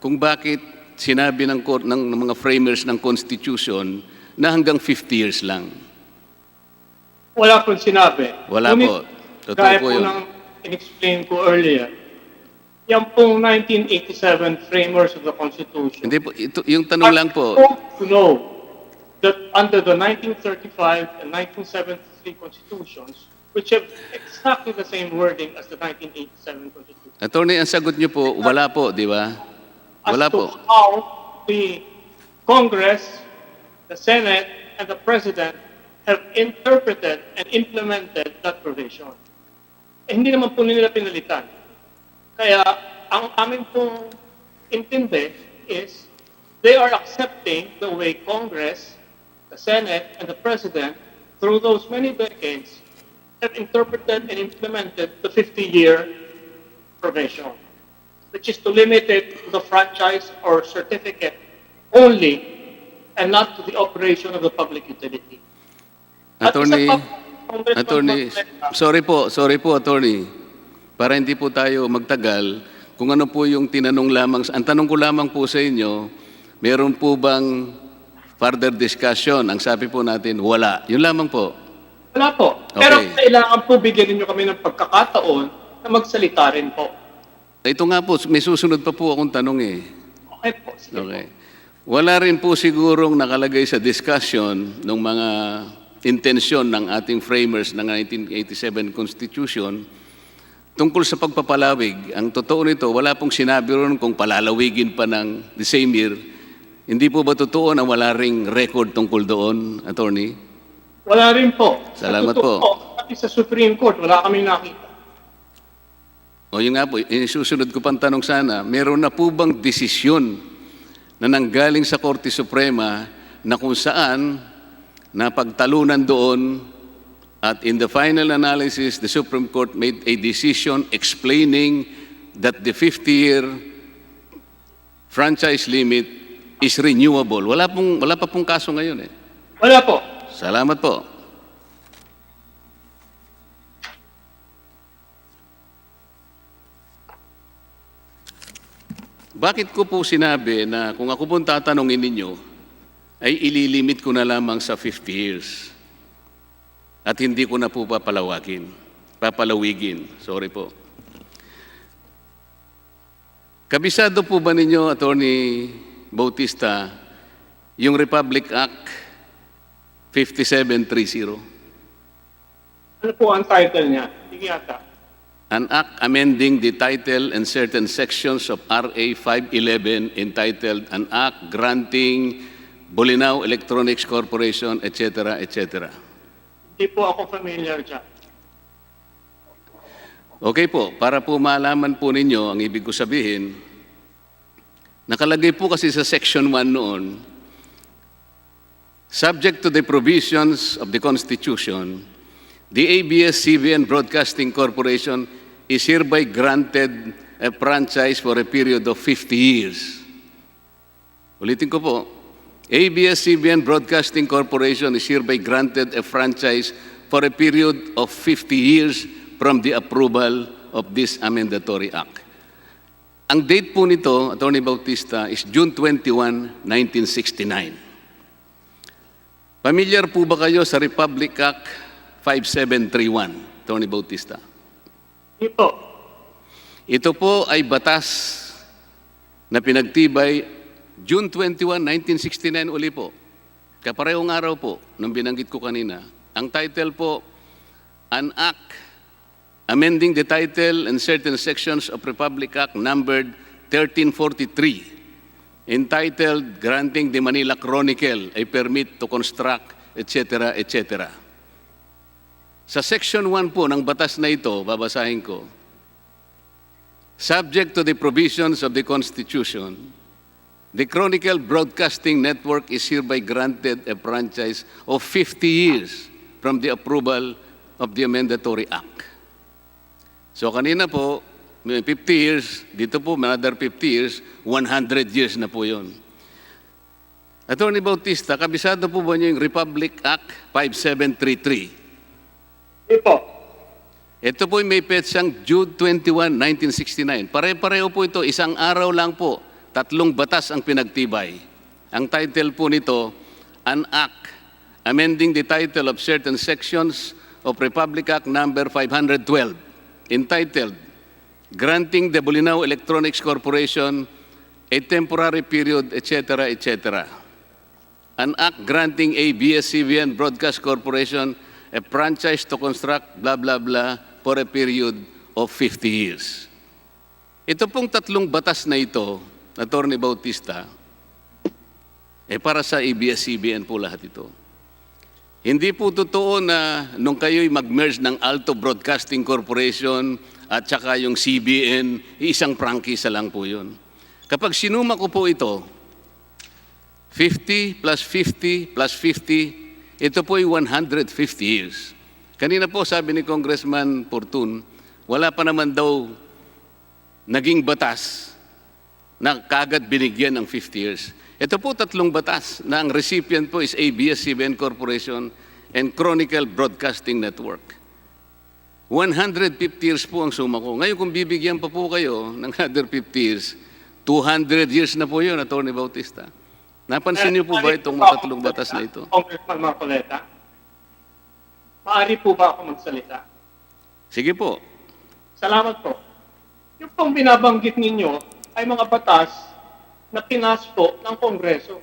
kung bakit sinabi ng mga framers ng Constitution na hanggang 50 years lang? Wala po sinabi. Wala po. Totoo Gaya po po yun. ng in-explain ko earlier, yan pong 1987 framers of the Constitution. Hindi po, yung tanong lang po. To know that under the 1935 and 1973 Constitutions, which have exactly the same wording as the 1987 Constitution. Attorney, ang sagot niyo po, wala po, di ba? as Wala to po. how the Congress, the Senate, and the President have interpreted and implemented that provision. Eh, hindi naman po nila pinalitan. Kaya ang aming pong intindi is they are accepting the way Congress, the Senate, and the President, through those many decades, have interpreted and implemented the 50-year provision, which is to limit it to the franchise or certificate only and not to the operation of the public utility. At isa Attorney, pa, Congressman Attorney, Marcoleta, sorry po, Attorney. Para hindi po tayo magtagal, kung ano po yung tinanong lamang, ang tanong ko lamang po sa inyo, meron po bang further discussion? Ang sabi po natin, wala. Yun lamang po. wala po. Okay. Pero kailangan po bigyan ninyo kami ng pagkakataon na magsalita rin po. Ito nga po, may susunod pa po akong tanong eh. Okay po, sige Okay. Wala rin po sigurong nakalagay sa discussion ng mga intensyon ng ating framers ng 1987 Constitution tungkol sa pagpapalawig. Ang totoo nito, wala pong sinabi ron kung palalawigin pa ng the same year. Hindi po ba totoo na wala ring record tungkol doon, Attorney? Wala rin po. Salamat Sa totoo po. Pati sa Supreme Court, wala kaming nakita. O yun nga po, susunod ko pang tanong sana, meron na po bang desisyon na nanggaling sa Korte Suprema na kung saan napagtalunan doon at in the final analysis, the Supreme Court made a decision explaining that the 50-year franchise limit is renewable. Wala pa pong kaso ngayon eh. Wala po. Salamat po. Bakit ko po sinabi na kung ako pong tatanungin ninyo, ay ililimit ko na lamang sa 50 years at hindi ko na po papalawigin. Sorry po. Kabisado po ba ninyo, Attorney Bautista, yung Republic Act 5730? Ano po ang title niya? Hindi yata. An act amending the title and certain sections of RA 511 entitled An Act Granting Bolinao Electronics Corporation, etc., etc. Hindi po ako familiar dyan. Okay po, para po malaman po ninyo ang ibig ko sabihin, nakalagay po kasi sa Section 1 noon, subject to the provisions of the Constitution, the ABS-CBN Broadcasting Corporation is hereby granted a franchise for a period of 50 years. Ulitin ko po, ABS-CBN Broadcasting Corporation is hereby granted a franchise for a period of 50 years from the approval of this amendatory act. Ang date po nito, Attorney Bautista, is June 21, 1969. Familiar po ba kayo sa Republic Act 5731, Attorney Bautista? Ito. Ito po ay batas na pinagtibay June 21, 1969 uli po. Kaparehong araw po, nung binanggit ko kanina. Ang title po, An Act Amending the Title and Certain Sections of Republic Act numbered 1343, entitled Granting the Manila Chronicle a Permit to Construct, etc., etc. Sa Section 1 po ng batas na ito, babasahin ko, subject to the provisions of the Constitution, the Chronicle Broadcasting Network is hereby granted a franchise of 50 years from the approval of the Amendatory Act. So kanina po, may 50 years, dito po another 50 years, 100 years na po yun. Attorney Bautista, kabisado po ba niyo yung Republic Act 5733? Ito. Ito po may petsang June 21, 1969. Pare-pareho po ito, isang araw lang po, 3 batas ang pinagtibay. Ang title po nito, An Act Amending the Title of Certain Sections of Republic Act number 512, entitled Granting the Bolinao Electronics Corporation a Temporary Period, etc., etc. An Act Granting ABS-CBN Broadcast Corporation a franchise to construct blah, blah, blah for a period of 50 years. Ito pong 3 batas na ito Attorney Bautista, para sa ABS-CBN po lahat ito. Hindi po totoo na nung kayo'y mag-merge ng Alto Broadcasting Corporation at saka yung CBN, isang prangkisa lang po yun. Kapag sinuma ko po ito, 50 plus 50 plus 50, ito po ay 150 years. Kanina po sabi ni Congressman Portun, wala pa naman daw naging batas na kagad binigyan ng 50 years. Ito po 3 batas na ang recipient po is ABS-CBN Corporation and Chronicle Broadcasting Network. 150 years po ang suma ko. Ngayon kung bibigyan pa po kayo ng another 50 years, 200 years na po yun, Atty. Bautista. Napansin niyo po ba itong mga 3 batas na ito? Congressman Marcoleta, maaari po ba ako magsalita? Sige po. Salamat po. Yung pong binabanggit ninyo ay mga batas na pinaspo ng Kongreso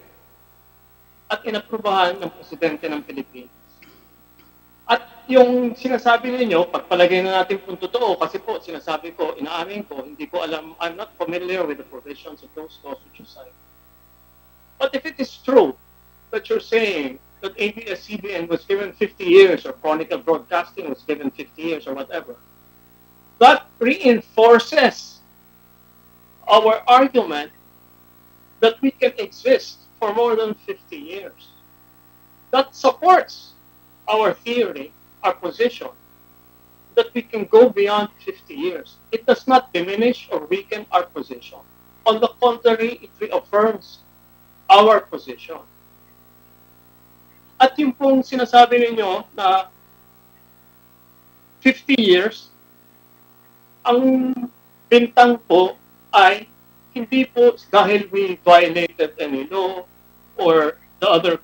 at inaprubahan ng Presidente ng Pilipinas. At yung sinasabi ninyo, pagpalagay na natin kung totoo, kasi po sinasabi ko, inaamin ko, hindi ko alam, I'm not familiar with the provisions of those laws which you cite. But if it is true that you're saying that ABS-CBN was given 50 years or Chronicle Broadcasting was given 50 years or whatever, that reinforces our argument that we can exist for more than 50 years. That supports our theory, our position, that we can go beyond 50 years. It does not diminish or weaken our position. On the contrary, it reaffirms our position. At yung pong sinasabi ninyo na 50 years, ang bintang po ay hindi po dahil we violated any law or the other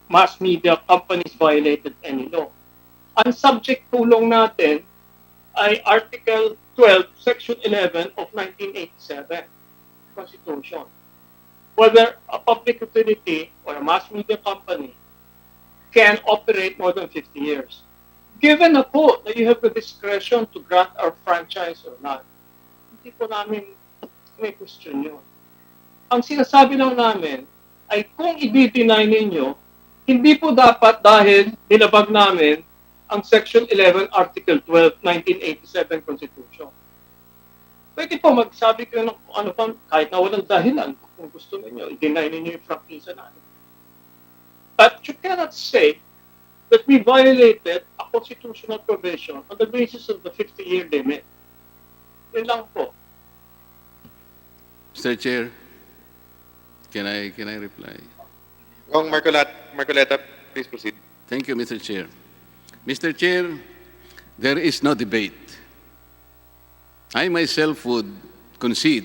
mass media companies violated any law. Ang subject tulong natin ay Article 12, Section 11 of 1987 Constitution. Whether a public utility or a mass media company can operate more than 50 years. Given na po that you have the discretion to grant our franchise or not, hindi po namin may question yun. Ang sinasabi lang namin ay kung i-deny ninyo, hindi po dapat dahil nilabag namin ang Section 11, Article 12, 1987 Constitution. Pwede po magsabi kayo ng ano pa, kahit na walang dahilan, kung gusto ninyo, i-deny ninyo yung prangkisa namin. But you cannot say that we violated a constitutional provision on the basis of the 50-year limit. Yun lang po. Mr. Chair, can I reply? Kong Marcoleta, please proceed. Thank you, Mr. Chair. Mr. Chair, there is no debate. I myself would concede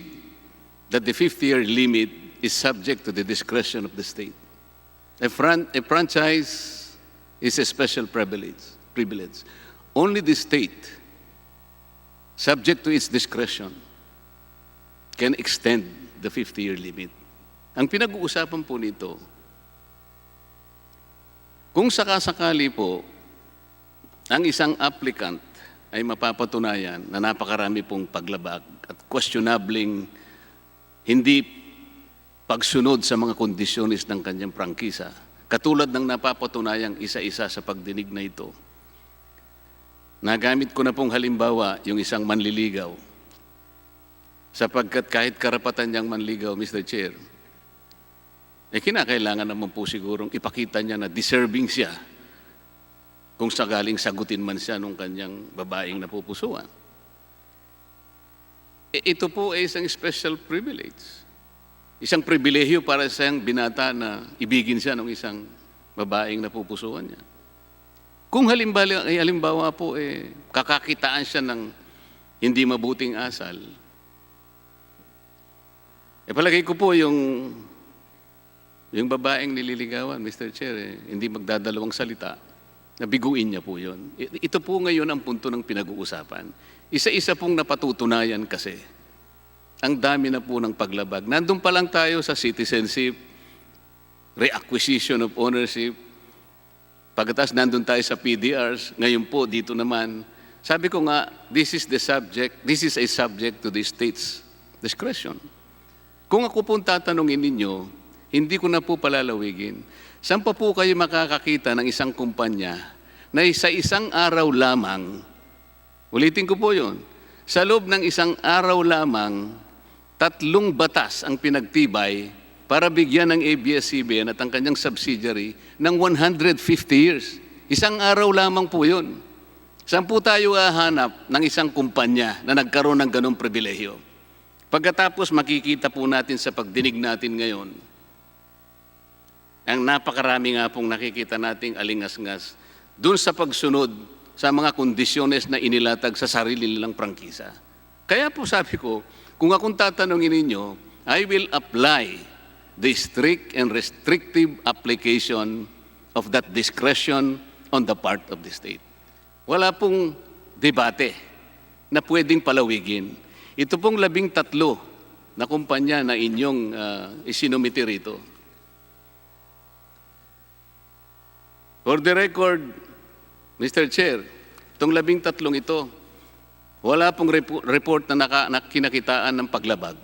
that the 50-year limit is subject to the discretion of the state. A franchise is a special privilege. Only the state, subject to its discretion, can extend the 50-year limit. Ang pinag-uusapan po nito, kung sakasakali po ang isang applicant ay mapapatunayan na napakarami pong paglabag at questionabling hindi pagsunod sa mga kondisyones ng kanyang prangkisa, katulad ng napapatunayang isa-isa sa pagdinig na ito. Nagamit ko na pong halimbawa yung isang manliligaw, sapagkat kahit karapatan niyang manligaw, Mr. Chair, kinakailangan naman po sigurong ipakita niya na deserving siya kung sakaling sagutin man siya nung kanyang babaeng napupusuan. Ito po ay isang special privilege. Isang pribilehyo para sa isang binata na ibigin siya ng isang babaeng napupusuan niya. Kung halimbawa po kakakitaan siya ng hindi mabuting asal, palagay ko po yung babaeng nililigawan, Mr. Chair, hindi magdadalawang salita, nabiguin niya po yun. Ito po ngayon ang punto ng pinag-uusapan. Isa-isa pong napatutunayan kasi. Ang dami na po ng paglabag. Nandun pa lang tayo sa citizenship, reacquisition of ownership, pagkatas nandun tayo sa PDRs, ngayon po dito naman. Sabi ko nga, this is a subject to the state's discretion. Kung ako pong tatanungin ninyo, hindi ko na po palalawigin. Saan pa po kayo makakakita ng isang kumpanya na sa isang araw lamang, ulitin ko po yun, sa loob ng isang araw lamang, 3 batas ang pinagtibay para bigyan ng ABS-CBN at ang kanyang subsidiary ng 150 years. Isang araw lamang po yun. Saan po tayo hahanap ng isang kumpanya na nagkaroon ng ganong pribilehyo? Pagkatapos makikita po natin sa pagdinig natin ngayon, ang napakarami nga pong nakikita nating alingas-ngas dun sa pagsunod sa mga kondisyones na inilatag sa sarili nilang prangkisa. Kaya po sabi ko, kung akong tatanungin ninyo, I will apply the strict and restrictive application of that discretion on the part of the state. Wala pong debate na pwedeng palawigin. Ito pong 13 na kumpanya na inyong isinumiti rito. For the record, Mr. Chair, itong 13 ito, wala pong report na kinakitaan ng paglabag.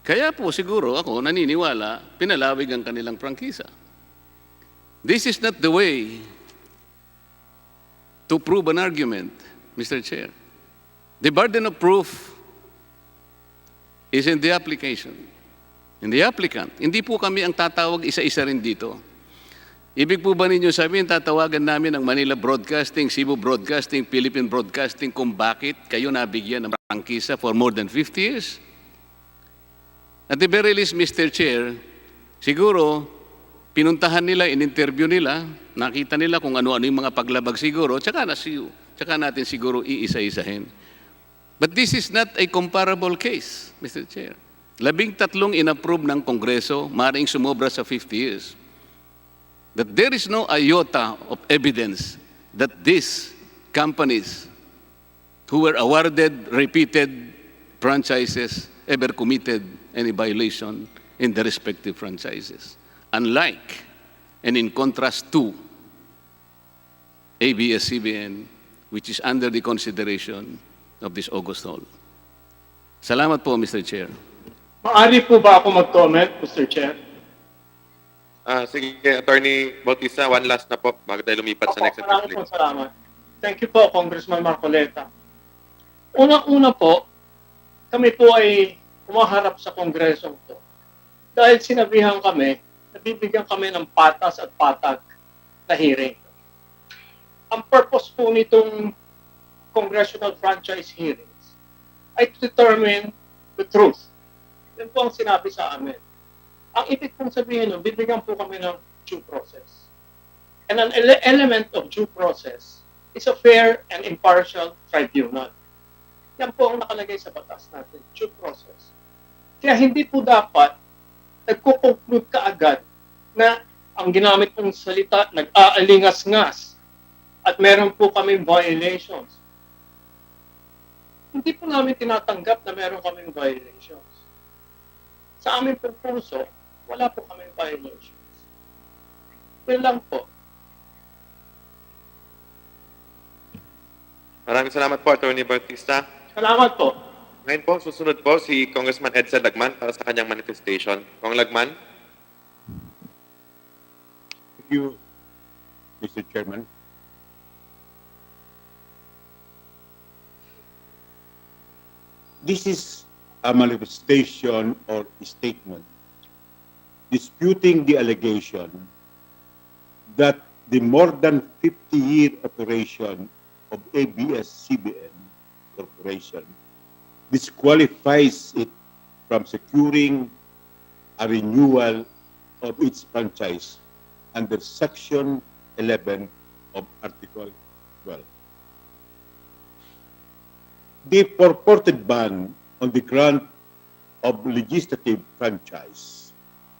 Kaya po siguro ako naniniwala, pinalawig ang kanilang prangkisa. This is not the way to prove an argument, Mr. Chair. The burden of proof is in the application, in the applicant. Hindi po kami ang tatawag isa-isa rin dito. Ibig po ba ninyo sabihin, tatawagan namin ang Manila Broadcasting, Cebu Broadcasting, Philippine Broadcasting kung bakit kayo nabigyan ng prangkisa for more than 50 years? At the very least, Mr. Chair, siguro, pinuntahan nila, in-interview nila, nakita nila kung ano-ano yung mga paglabag siguro, tsaka natin siguro iisa-isahin. But this is not a comparable case, Mr. Chair. 13 in-approve ng Kongreso, maaaring sumobra sa 50 years. That there is no iota of evidence that these companies who were awarded repeated franchises ever committed any violation in the respective franchises. Unlike and in contrast to ABS-CBN, which is under the consideration of this August Hall. Salamat po, Mr. Chair. Maaari po ba ako mag-comment, Mr. Chair? Sige, Attorney Bautista, one last na po bago tayo lumipat sa next Maraming po salamat. Thank you po, Congressman Marcoleta. Unang-una po, kami po ay kumaharap sa Kongreso ito. Dahil sinabihan kami, nabibigyan kami ng patas at patag na hearing. Ang purpose po nitong congressional franchise hearings ay to determine the truth. Yan po ang sinabi sa amin. Ang ibig pong sabihin nun, bibigyan po kami ng due process. And an element of due process is a fair and impartial tribunal. Yan po ang nakalagay sa batas natin, due process. Kaya hindi po dapat nagko-conclude ka agad na ang ginamit pong salita, nag-aalingas-ngas at meron po kami violations. Hindi po namin tinatanggap na meron kaming violations. Sa aming pong puso, wala po kaming violations. Yun lang po. Maraming salamat po, Attorney Bautista. Salamat po. Ngayon po, susunod po si Congressman Edsel Lagman para sa kanyang manifestation. Kong Lagman. Thank you, Mr. Chairman. This is a manifestation or statement disputing the allegation that the more than 50-year operation of ABS-CBN Corporation disqualifies it from securing a renewal of its franchise under Section 11 of Article 12. The purported ban on the grant of legislative franchise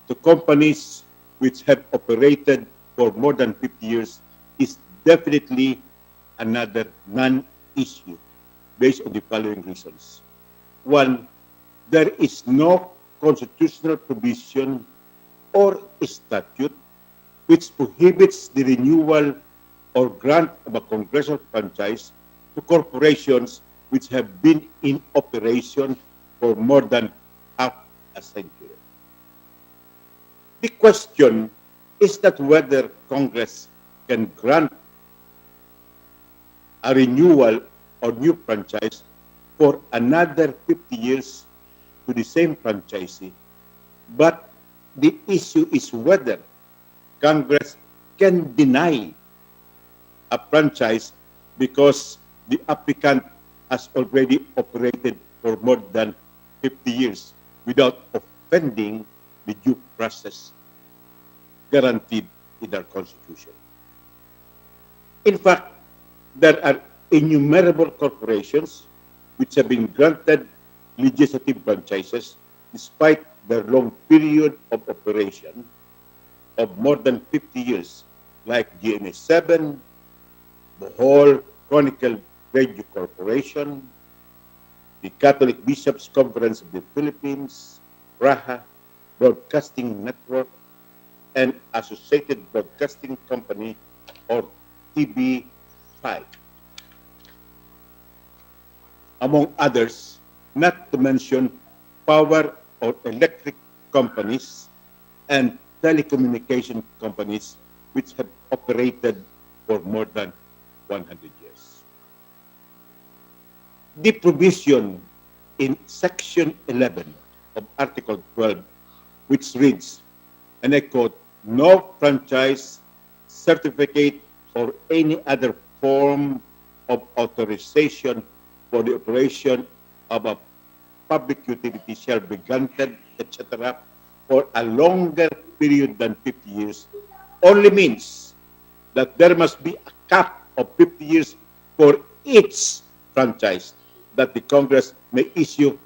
to companies which have operated for more than 50 years is definitely another non-issue based on the following reasons. One, there is no constitutional provision or statute which prohibits the renewal or grant of a congressional franchise to corporations which have been in operation for more than assigned to it. The question is not whether Congress can grant a renewal or new franchise for another 50 years to the same franchisee, but the issue is whether Congress can deny a franchise because the applicant has already operated for more than 50 years without offending the due process guaranteed in our Constitution. In fact, there are innumerable corporations which have been granted legislative franchises despite their long period of operation of more than 50 years, like GMA7, Bohol Chronicle Radio Corporation, the Catholic Bishops' Conference of the Philippines, Raha Broadcasting Network, and Associated Broadcasting Company, or TB5. Among others, not to mention power or electric companies and telecommunication companies which have operated for more than 100 years. The provision in Section 11 of Article 12, which reads, and I quote, "No franchise, certificate, or any other form of authorization for the operation of a public utility shall be granted, etc., for a longer period than 50 years," only means that there must be a cap of 50 years for each franchise that the Congress may issue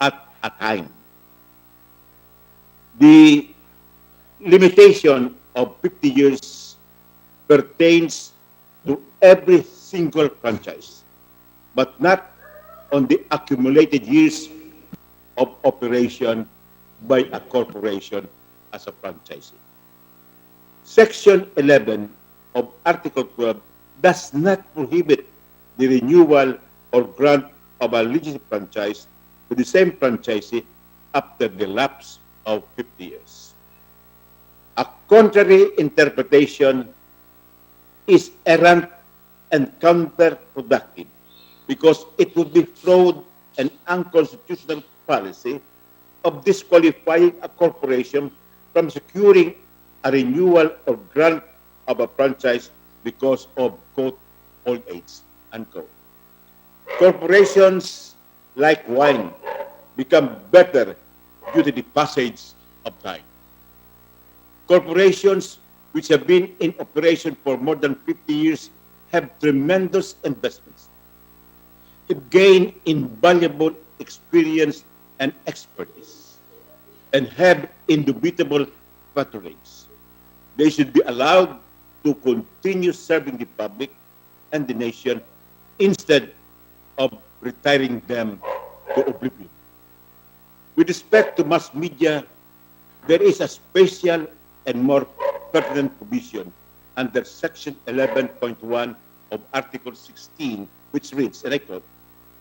at a time. The limitation of 50 years pertains to every single franchise, but not on the accumulated years of operation by a corporation as a franchisee. Section 11 of Article 12 does not prohibit the renewal or grant of a legislative franchise to the same franchisee after the lapse of 50 years. A contrary interpretation is errant and counterproductive because it would be fraud and unconstitutional policy of disqualifying a corporation from securing a renewal or grant of a franchise because of, quote, old age, unquote. Corporations, like wine, become better due to the passage of time. Corporations which have been in operation for more than 50 years have tremendous investments, have gained invaluable experience and expertise, and have indubitable patronage. They should be allowed to continue serving the public and the nation instead of retiring them to oblivion. With respect to mass media, there is a special and more pertinent provision under Section 11.1 of Article 16, which reads, and I quote,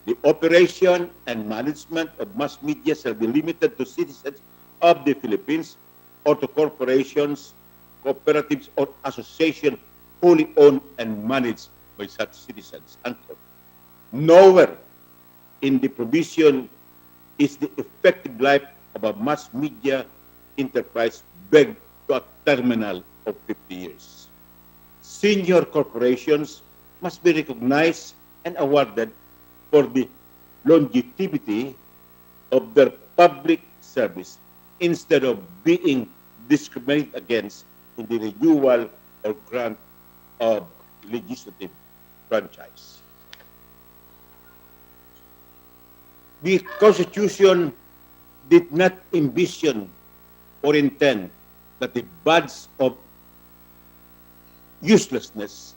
"The operation and management of mass media shall be limited to citizens of the Philippines or to corporations, cooperatives, or associations wholly owned and managed by such citizens," unquote. Nowhere in the provision is the effective life of a mass media enterprise pegged to a terminal of 50 years. Senior corporations must be recognized and awarded for the longevity of their public service instead of being discriminated against in the renewal or grant of legislative franchise. The Constitution did not envision or intend that the badge of uselessness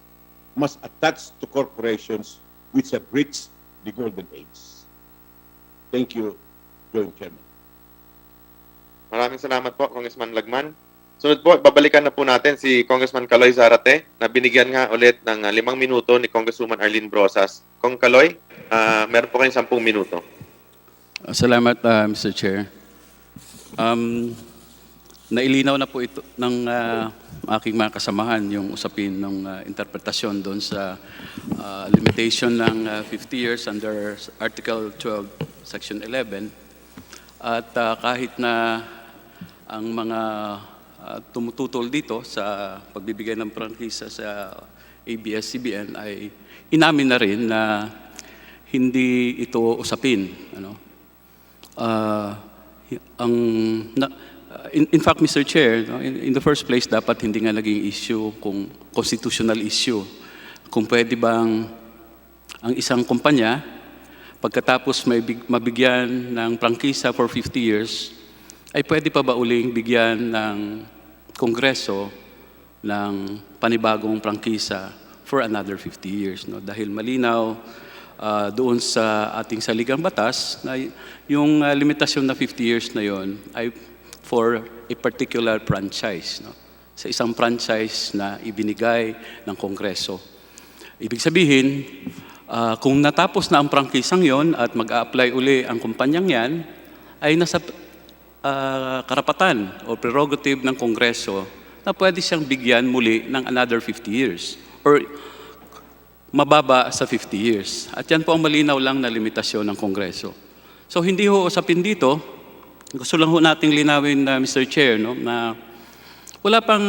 must attach to corporations which have reached the golden age. Thank you, Joint Chairman. Maraming salamat po, Congressman Lagman. Sunod po, babalikan na po natin si Congressman Caloy Zarate na binigyan nga ulit ng 5 minuto ni Congresswoman Arlene Brosas. Kong Caloy, meron po kayong 10 minuto. Salamat, Mr. Chair. Nailinaw na po ito ng aking mga kasamahan yung usapin ng interpretasyon doon sa limitation ng 50 years under Article 12, Section 11. At kahit na ang mga tumututol dito sa pagbibigay ng prangkisa sa ABS-CBN ay inamin na rin na hindi ito usapin. In fact, Mr. Chair, in the first place, dapat hindi nga naging issue kung constitutional issue. Kung pwede bang ang isang kumpanya, pagkatapos mabigyan ng prangkisa for 50 years, ay pwede pa ba uling bigyan ng Kongreso ng panibagong prangkisa for another 50 years. Dahil malinaw doon sa ating saligang batas na yung limitasyon na 50 years na yon ay for a particular franchise, sa isang franchise na ibinigay ng Kongreso. Ibig sabihin, kung natapos na ang prangkisang yon at mag-a-apply uli ang kumpanyang yan, ay nasa karapatan o prerogative ng Kongreso na pwede siyang bigyan muli ng another 50 years or mababa sa 50 years. At yan po ang malinaw lang na limitasyon ng Kongreso. So hindi ho usapin dito. Gusto lang ho nating linawin, Mr. Chair, na wala pang,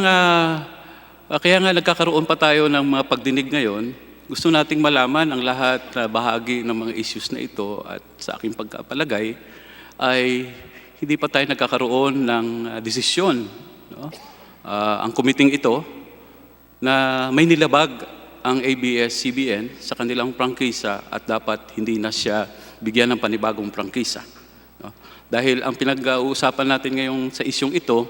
kaya nga nagkakaroon pa tayo ng mga pagdinig ngayon. Gusto nating malaman ang lahat na bahagi ng mga issues na ito at sa aking pagkapalagay ay hindi pa tayo nagkakaroon ng desisyon. Ang committee ito na may nilabag ang ABS-CBN sa kanilang prangkisa at dapat hindi na siya bigyan ng panibagong prangkisa. Dahil ang pinag-uusapan natin ngayon sa isyong ito,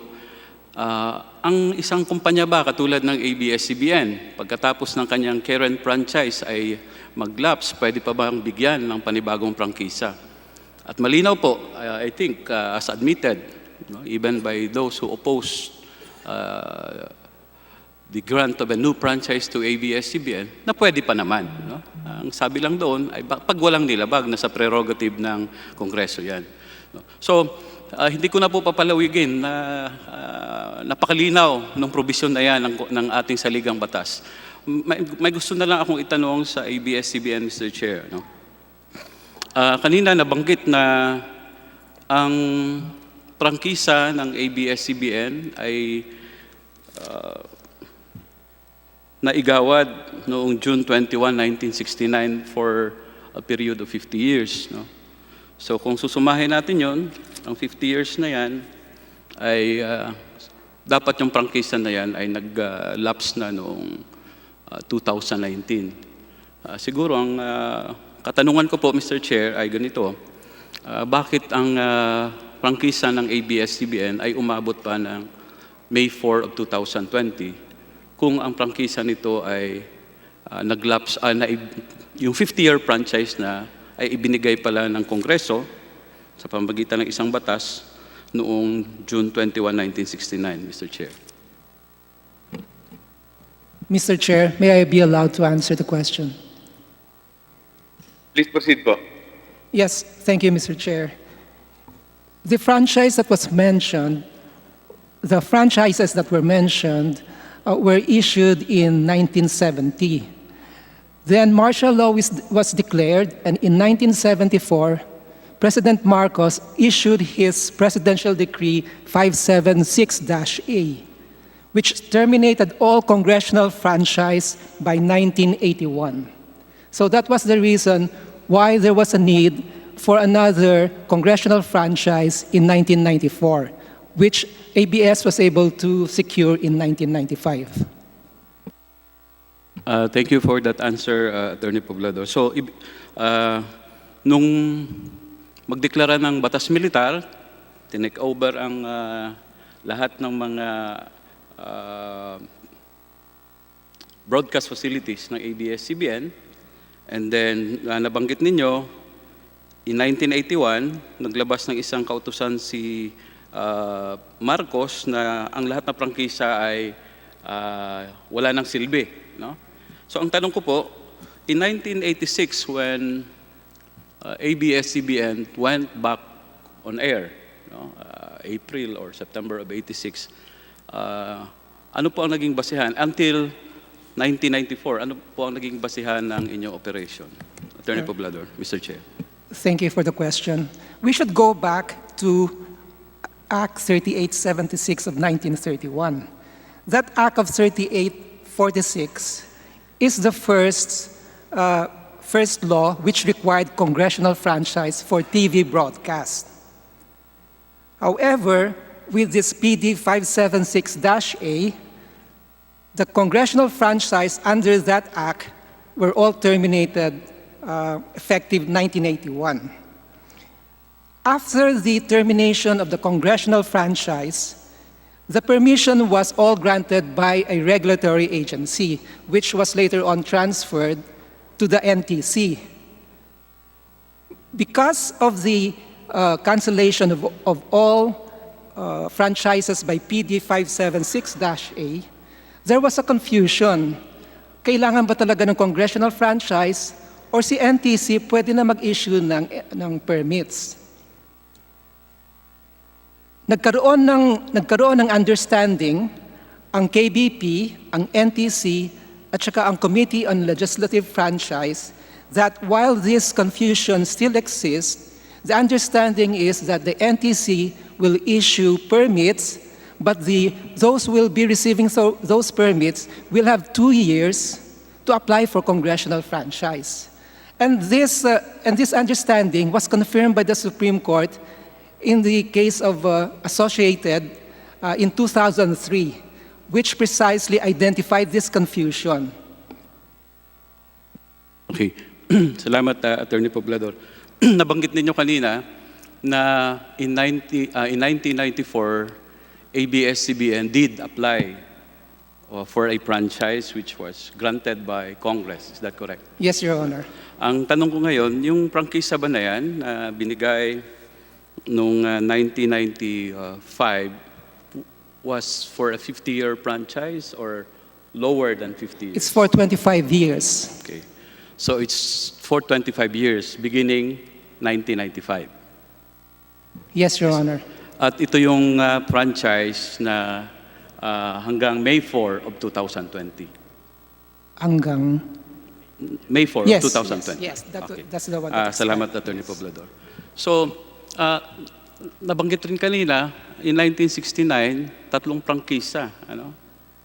ang isang kumpanya ba katulad ng ABS-CBN, pagkatapos ng kanyang current franchise ay mag-lapse, pwede pa bang bigyan ng panibagong prangkisa? At malinaw po, I think, as admitted, even by those who opposed the grant of a new franchise to ABS-CBN, na pwede pa naman. Ang sabi lang doon ay pag walang nilabag, nasa prerogative ng Kongreso yan. So, hindi ko na po papalawigin na napakalinaw ng probisyon na yan ng ating saligang batas. May gusto na lang akong itanong sa ABS-CBN, Mr. Chair. Kanina nabanggit na ang prangkisa ng ABS-CBN ay naigawad noong June 21, 1969 for a period of 50 years. So kung susumahin natin yon, ang 50 years na yan, ay dapat yung prangkisa na yan ay nag-lapse na noong 2019. Siguro ang katanungan ko po, Mr. Chair, ay ganito. Bakit ang prangkisa ng ABS-CBN ay umabot pa ng May 4 of 2020 kung ang prangkisa nito ay nag-lapse, yung 50-year franchise na ay ibinigay pala ng Kongreso sa pamamagitan ng isang batas noong June 21, 1969, Mr. Chair. Mr. Chair, may I be allowed to answer the question? Please proceed po. Yes, thank you, Mr. Chair. The franchise that was mentioned, the franchises that were mentioned were issued in 1970. Then martial law was declared, and in 1974, President Marcos issued his Presidential Decree 576-A, which terminated all congressional franchise by 1981. So that was the reason why there was a need for another congressional franchise in 1994, which ABS was able to secure in 1995. Thank you for that answer, Attorney Poblador. So, nung magdeklara ng batas militar, tinake over ang lahat ng mga broadcast facilities ng ABS-CBN, and then nabanggit ninyo, in 1981, naglabas ng isang kautusan si Marcos na ang lahat ng prangkisa ay wala nang silbi. So ang tanong ko po, in 1986 when ABS-CBN went back on air, April or September of 86. Ano po ang naging basihan? Until 1994, ano po ang naging basihan ng inyong operation? Attorney Poblador, Mr. Chair. Thank you for the question. We should go back to Act 3876 of 1931. That Act of 3846 is the first law which required congressional franchise for TV broadcast. However, with this PD 576-A, the congressional franchise under that act were all terminated effective 1981. After the termination of the congressional franchise, the permission was all granted by a regulatory agency, which was later on transferred to the NTC. Because of the cancellation of all franchises by PD 576-A, there was a confusion. Kailangan ba talaga ng congressional franchise or si NTC pwede na mag-issue ng permits? Nagkaroon ng understanding ang KBP, ang NTC, at saka ang Committee on Legislative Franchise that while this confusion still exists, the understanding is that the NTC will issue permits, but those who will be receiving those permits will have 2 years to apply for congressional franchise. And this understanding was confirmed by the Supreme Court in the case of Associated in 2003, which precisely identified this confusion. Okay. Salamat, Attorney Poblador. Nabanggit ninyo kanina na in 1994, ABS-CBN did apply for a franchise which was granted by Congress. Is that correct? Yes, Your Honor. Ang tanong ko ngayon, yung prangkisa ba na yan na binigay noong 1995 was for a 50-year franchise or lower than 50 years? It's for 25 years. Okay. So it's for 25 years, beginning 1995. Yes, Your Honor. At ito yung franchise na hanggang May 4 of 2020. Hanggang? May 4 yes, of 2020. Yes, Okay. that's the one. Salamat, Attorney Poblador. So, nabanggit rin kanina, in 1969, 3 prangkisa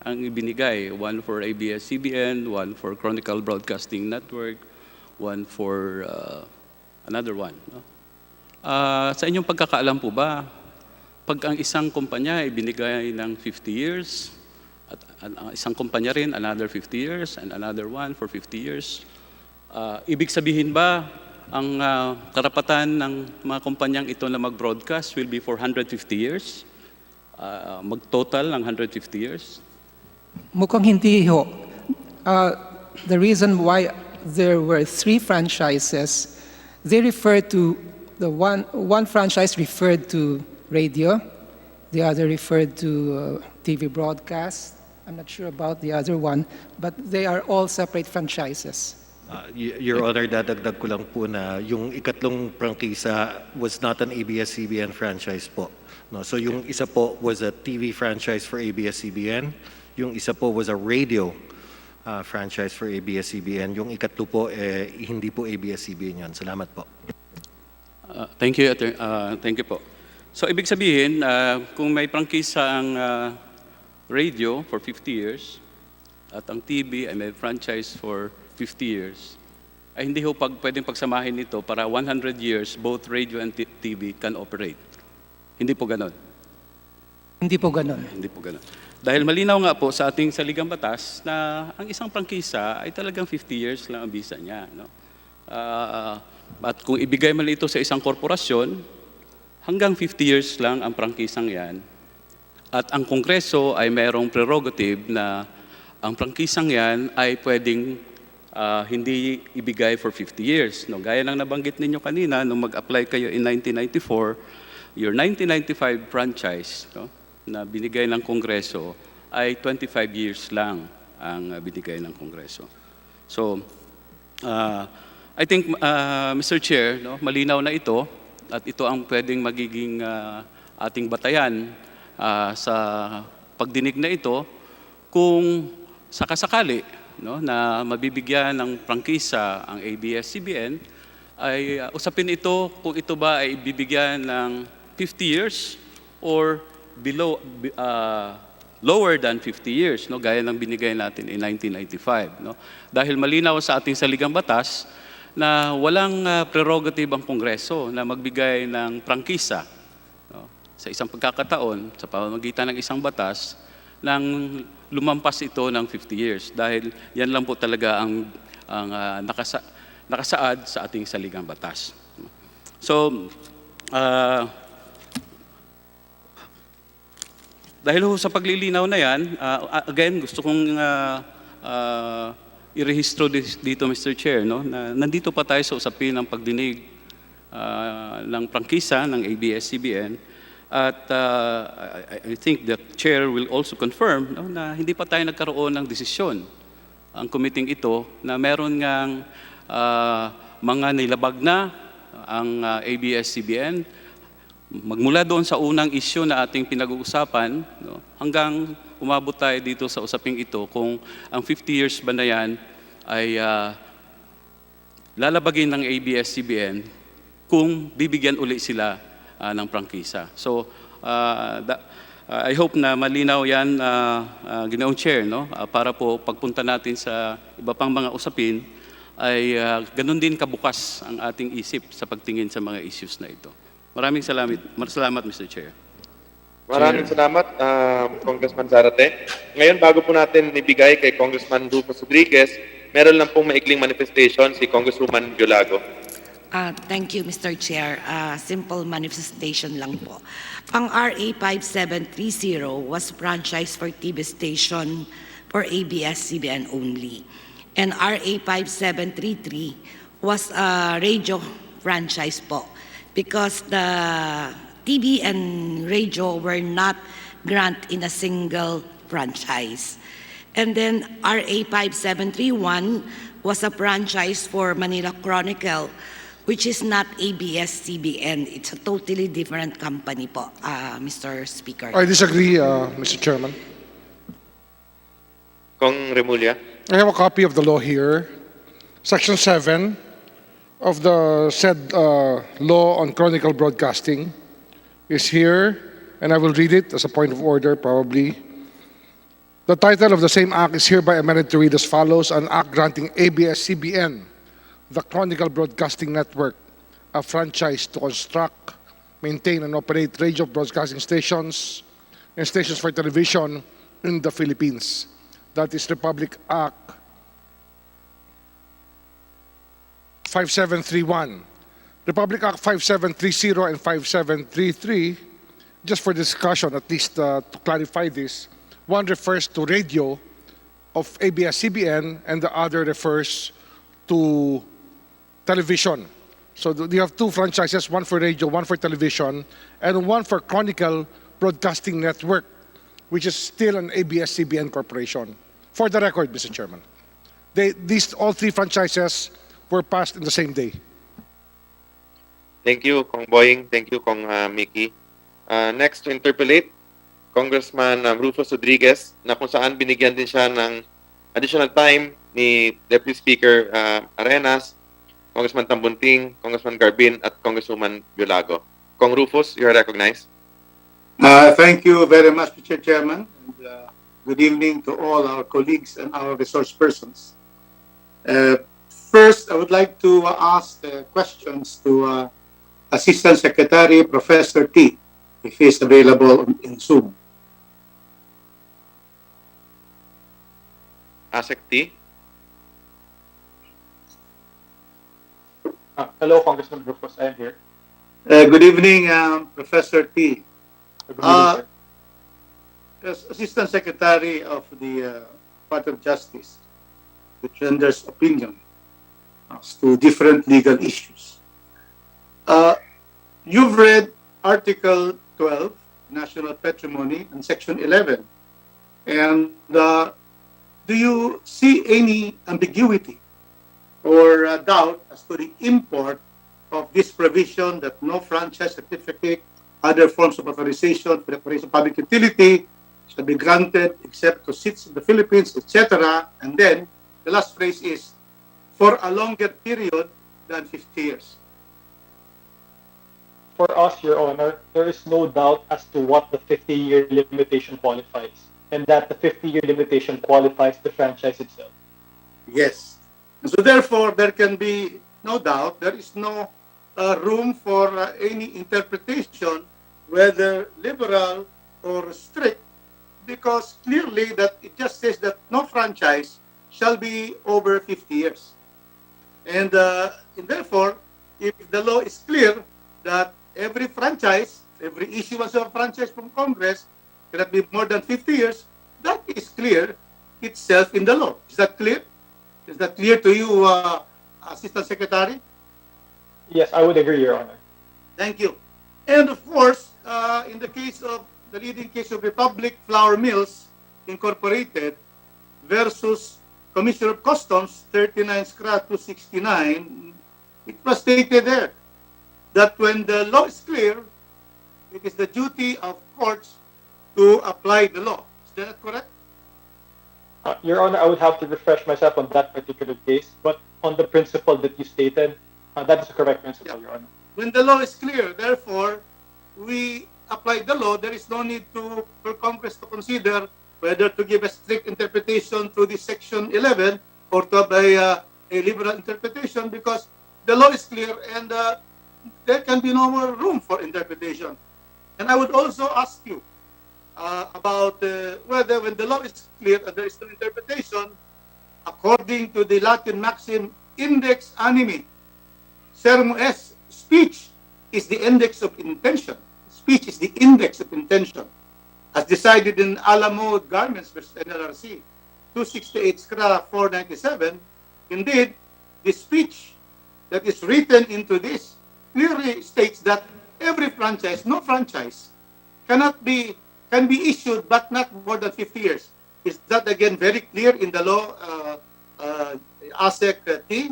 ang ibinigay. One for ABS-CBN, one for Chronicle Broadcasting Network, one for another one. Sa inyong pagkakaalam po ba, pag ang isang kumpanya ibinigay ng 50 years, at ang isang kumpanya rin, another 50 years, and another one for 50 years, ibig sabihin ba, ang karapatan ng mga kumpanyang ito na mag-broadcast will be for 150 years? Mag-total ng 150 years? Mukhang hindi ho. The reason why there were 3 franchises, they refer to one franchise referred to radio, the other referred to TV broadcast. I'm not sure about the other one, but they are all separate franchises. Your Honor, dadagdag ko lang po na yung ikatlong prangkisa was not an ABS-CBN franchise po. No, so yung isa po was a TV franchise for ABS-CBN, yung isa po was a radio franchise for ABS-CBN, yung ikatlo po hindi po ABS-CBN yan. Salamat po. Thank you, thank you po. So ibig sabihin, kung may prangkisa ang radio for 50 years at ang TV ay may franchise for 50 years, ay hindi ho pwedeng pagsamahin nito para 100 years both radio and TV can operate. Hindi po ganon. Hindi po ganon. Hindi po ganon. Dahil malinaw nga po sa ating saligang batas na ang isang prangkisa ay talagang 50 years lang ang bisa niya. No? At kung ibigay man ito sa isang korporasyon, hanggang 50 years lang ang prangkisang yan. At ang Kongreso ay mayroong prerogative na ang prangkisang yan ay pwedeng hindi ibigay for 50 years. No, gaya ng nabanggit ninyo kanina, nung mag-apply kayo in 1994, your 1995 franchise na binigay ng Kongreso ay 25 years lang ang binigay ng Kongreso. So, I think, Mr. Chair, malinaw na ito at ito ang pwedeng magiging ating batayan sa pagdinig na ito kung sakasakali na mabibigyan ng prangkisa ang ABS-CBN, ay usapin ito kung ito ba ay bibigyan ng 50 years or lower than 50 years, gaya ng binigay natin in 1995. Dahil malinaw sa ating saligang batas na walang prerogative ang Kongreso na magbigay ng prangkisa sa isang pagkakataon sa pamamagitan ng isang batas nang lumampas ito ng 50 years. Dahil yan lang po talaga ang nakasaad sa ating saligang batas. So, dahil sa paglilinaw na yan, again, gusto kong irehistro dito, Mr. Chair, na nandito pa tayo sa usapin ng pagdinig ng prangkisa ng ABS-CBN. At I think the Chair will also confirm na hindi pa tayo nagkaroon ng desisyon ang committee ito na meron ngang mga nilabag na ang ABS-CBN magmula doon sa unang issue na ating pinag-uusapan hanggang umabot tayo dito sa usaping ito kung ang 50 years ba na yan ay lalabagin ng ABS-CBN kung bibigyan uli sila ng prangkisa. So, I hope na malinaw yan, Ginoong Chair, para po pagpunta natin sa iba pang mga usapin, ay ganun din kabukas ang ating isip sa pagtingin sa mga issues na ito. Maraming salamat, Mr. Chair. Maraming salamat, Congressman Zarate. Ngayon, bago po natin ibigay kay Congressman Rufus Rodriguez, meron lang pong maikling manifestation si Congresswoman Biolago. Thank you, Mr. Chair. Simple manifestation lang po. Ang RA 5730 was franchise for TV station for ABS-CBN only. And RA 5733 was a radio franchise po because the TV and radio were not granted in a single franchise. And then RA 5731 was a franchise for Manila Chronicle, which is not ABS-CBN. It's a totally different company po, Mr. Speaker. I disagree, Mr. Chairman. Kong Remulla. I have a copy of the law here. Section 7 of the said law on chronicle broadcasting is here, and I will read it as a point of order, probably. The title of the same act is hereby amended to read as follows: an act granting ABS-CBN, the Chronicle Broadcasting Network, a franchise to construct, maintain, and operate radio broadcasting stations and stations for television in the Philippines. That is Republic Act 5731. Republic Act 5730 and 5733, just for discussion, at least to clarify this, one refers to radio of ABS-CBN and the other refers to television. So you have two franchises, one for radio, one for television, and one for Chronicle Broadcasting Network, which is still an ABS-CBN corporation. For the record, Mr. Chairman, all three franchises were passed in the same day. Thank you, Kong Boying. Thank you, Kong Mickey. Next to interpolate, Congressman Rufus Rodriguez, na kung saan binigyan din siya ng additional time ni Deputy Speaker Arenas, Congressman Tambunting, Congressman Garbin, at Congresswoman Biolago. Kong Rufus, you are recognized. Thank you very much, Mr. Chairman. And, good evening to all our colleagues and our resource persons. First, I would like to ask questions to Assistant Secretary Professor T, if he is available in Zoom. ASEC T. Hello, Congressman Rufus. I am here. Good evening, Professor T. Good evening, sir. As Assistant Secretary of the Department of Justice, which renders opinion as to different legal issues. You've read Article 12, National Patrimony, and Section 11. And do you see any ambiguity or doubt as to the import of this provision that no franchise certificate other forms of authorization for the operation of public utility shall be granted except to seats in the Philippines, etc. And then the last phrase is for a longer period than 50 years. For us, Your Honor, there is no doubt as to what the 50-year limitation qualifies, and that the 50-year limitation qualifies the franchise itself. Yes. And so therefore, there can be no doubt, there is no room for any interpretation, whether liberal or strict, because clearly that it just says that no franchise shall be over 50 years. And therefore, if the law is clear that every franchise, every issuance of a franchise from Congress cannot be more than 50 years, that is clear itself in the law. Is that clear? Is that clear to you, Assistant Secretary? Yes, I would agree, Your Honor. Thank you. And of course, in the case of the leading case of Republic Flour Mills Incorporated versus Commissioner of Customs 39 SCRA 269, it was stated there that when the law is clear, it is the duty of courts to apply the law. Is that correct? Your Honor, I would have to refresh myself on that particular case, but on the principle that you stated, that is the correct principle, Your Honor. When the law is clear, therefore, we apply the law. There is no need for Congress to consider whether to give a strict interpretation to this Section 11 or to apply a liberal interpretation, because the law is clear and there can be no more room for interpretation. And I would also ask you about whether when the law is clear and there is no interpretation, according to the Latin maxim, index animi, sermo est, speech is the index of intention. Speech is the index of intention, as decided in Alamo Garments versus NLRC 268 SCRA 497. Indeed, the speech that is written into this clearly states that every franchise, no franchise, can be issued but not more than 50 years. Is that again very clear in the law, ASEC T?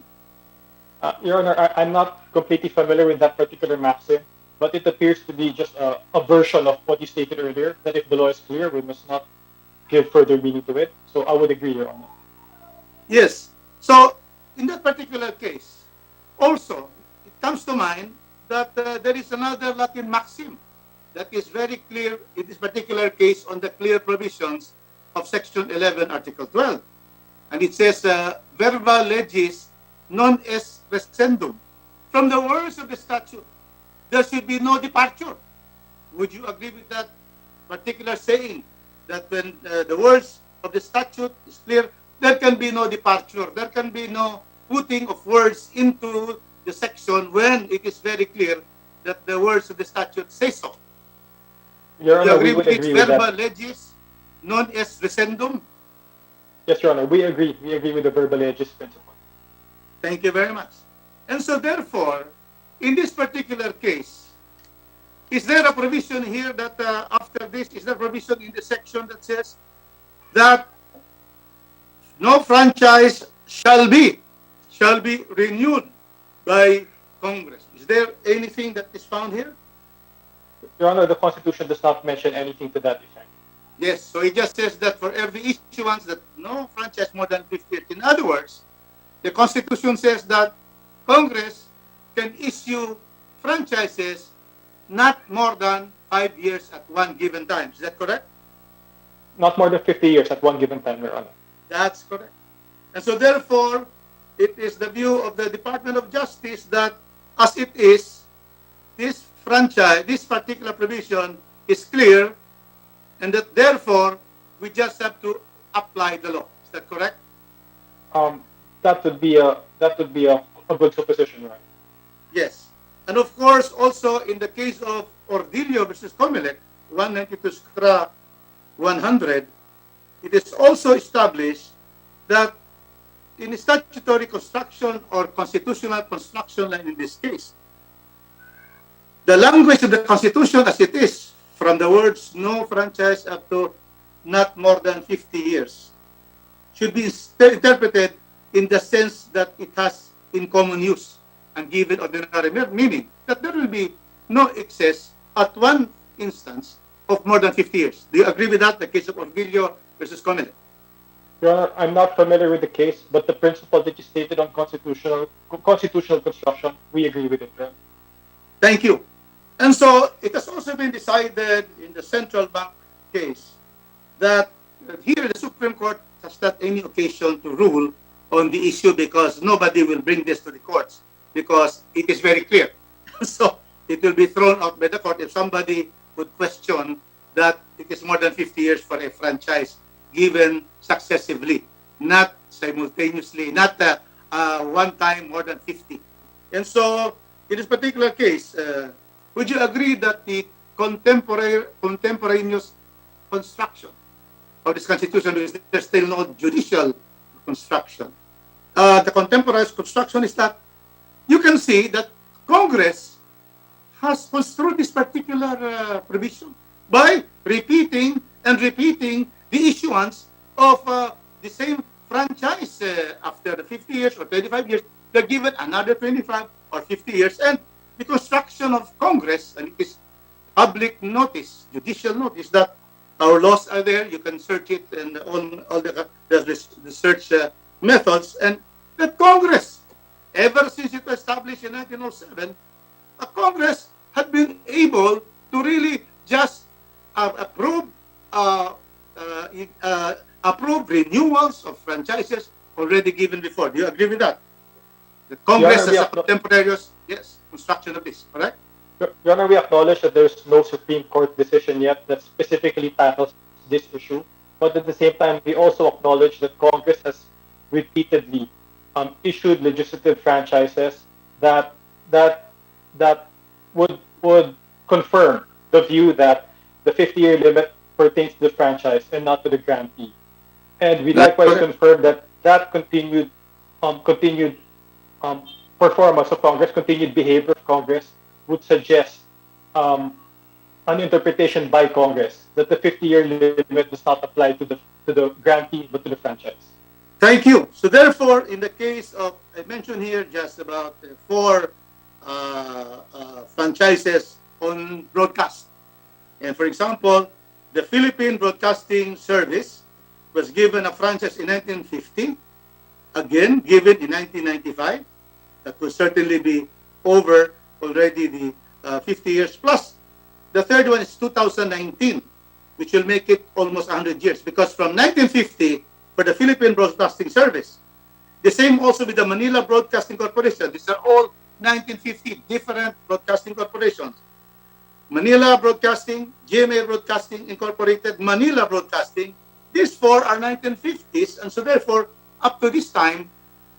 Your Honor, I'm not completely familiar with that particular maxim, but it appears to be just a version of what you stated earlier, that if the law is clear, we must not give further meaning to it. So I would agree, Your Honor. Yes. So in that particular case, also, it comes to mind that there is another Latin maxim that is very clear in this particular case on the clear provisions of Section 11, Article 12. And it says, verba legis non est rescindum. From the words of the statute, there should be no departure. Would you agree with that particular saying, that when the words of the statute is clear, there can be no departure, there can be no putting of words into the section when it is very clear that the words of the statute say so? Your Honor, you agree we would with agree its with verba that. legis non est rescindum? Yes, Your Honor, we agree. We agree with the verba legis principle. Thank you very much. And so therefore, in this particular case, is there a provision here that after this, is there a provision in the section that says that no franchise shall be renewed by Congress? Is there anything that is found here? Your Honor, the Constitution does not mention anything to that effect. Yes, so it just says that for every issuance that no franchise more than 50 years. In other words, the Constitution says that Congress can issue franchises not more than 5 years at one given time. Is that correct? Not more than 50 years at one given time, Your Honor. That's correct. And so therefore, it is the view of the Department of Justice that as it is, this franchise, this particular provision is clear, and that therefore, we just have to apply the law. Is that correct? That would be a good supposition, Your Honor. Yes. And of course, also in the case of Ordilio versus Comelec, 192 SCRA 100, it is also established that in statutory construction or constitutional construction, like in this case, the language of the Constitution as it is, from the words no franchise up to not more than 50 years, should be interpreted in the sense that it has in common use and given ordinary meaning, that there will be no excess at one instance of more than 50 years. Do you agree with that, the case of Orvillo versus Comele? Your Honor, I'm not familiar with the case, but the principle that you stated on constitutional construction, we agree with it, Your Honor. Thank you. And so it has also been decided in the central bank case that here the Supreme Court has not any occasion to rule on the issue because nobody will bring this to the courts because it is very clear. So it will be thrown out by the court if somebody would question that it is more than 50 years for a franchise given successively, not simultaneously, not one time more than 50. And so in this particular case, would you agree that the contemporaneous construction of this constitution, because there's still no judicial construction, the contemporaneous construction is that you can see that Congress has construed this particular provision by repeating and repeating the issuance of the same franchise after the 50 years or 25 years. They're given another 25 or 50 years, and the construction of Congress, and it is public notice, judicial notice, that our laws are there. You can search it and on all the search methods, and that Congress, ever since it was established in 1907, Congress had been able to really just approve renewals of franchises already given before. Do you agree with that? The Congress has a contemporaneous, yes, construction of this, correct? Your Honor, we acknowledge that there's no Supreme Court decision yet that specifically tackles this issue, but at the same time, we also acknowledge that Congress has repeatedly issued legislative franchises that would confirm the view that the 50-year limit pertains to the franchise and not to the grantee. And we likewise confirm that continued performance of Congress, continued behavior of Congress would suggest an interpretation by Congress that the 50-year limit does not apply to the grantee but to the franchise. Thank you. So therefore, in the case of, I mentioned here just about 4 franchises on broadcast. And for example, the Philippine Broadcasting Service was given a franchise in 1950, again given in 1995. That will certainly be over already the 50 years plus. The third one is 2019, which will make it almost 100 years, because from 1950 for the Philippine Broadcasting Service, the same also with the Manila Broadcasting Corporation. These are all 1950 different broadcasting corporations. Manila Broadcasting, GMA Broadcasting Incorporated, Manila Broadcasting. These 4 are 1950s, and so therefore, up to this time,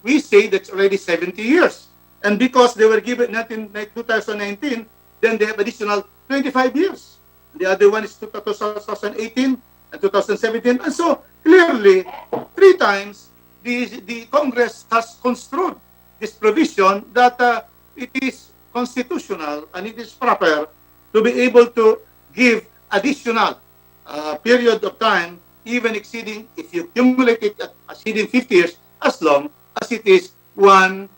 we say that's already 70 years. And because they were given in 2019, then they have additional 25 years. The other one is 2018 and 2017. And so clearly, 3 times, the Congress has construed this provision that it is constitutional and it is proper to be able to give additional period of time, even exceeding, if you accumulate it, exceeding 50 years, as long as it is one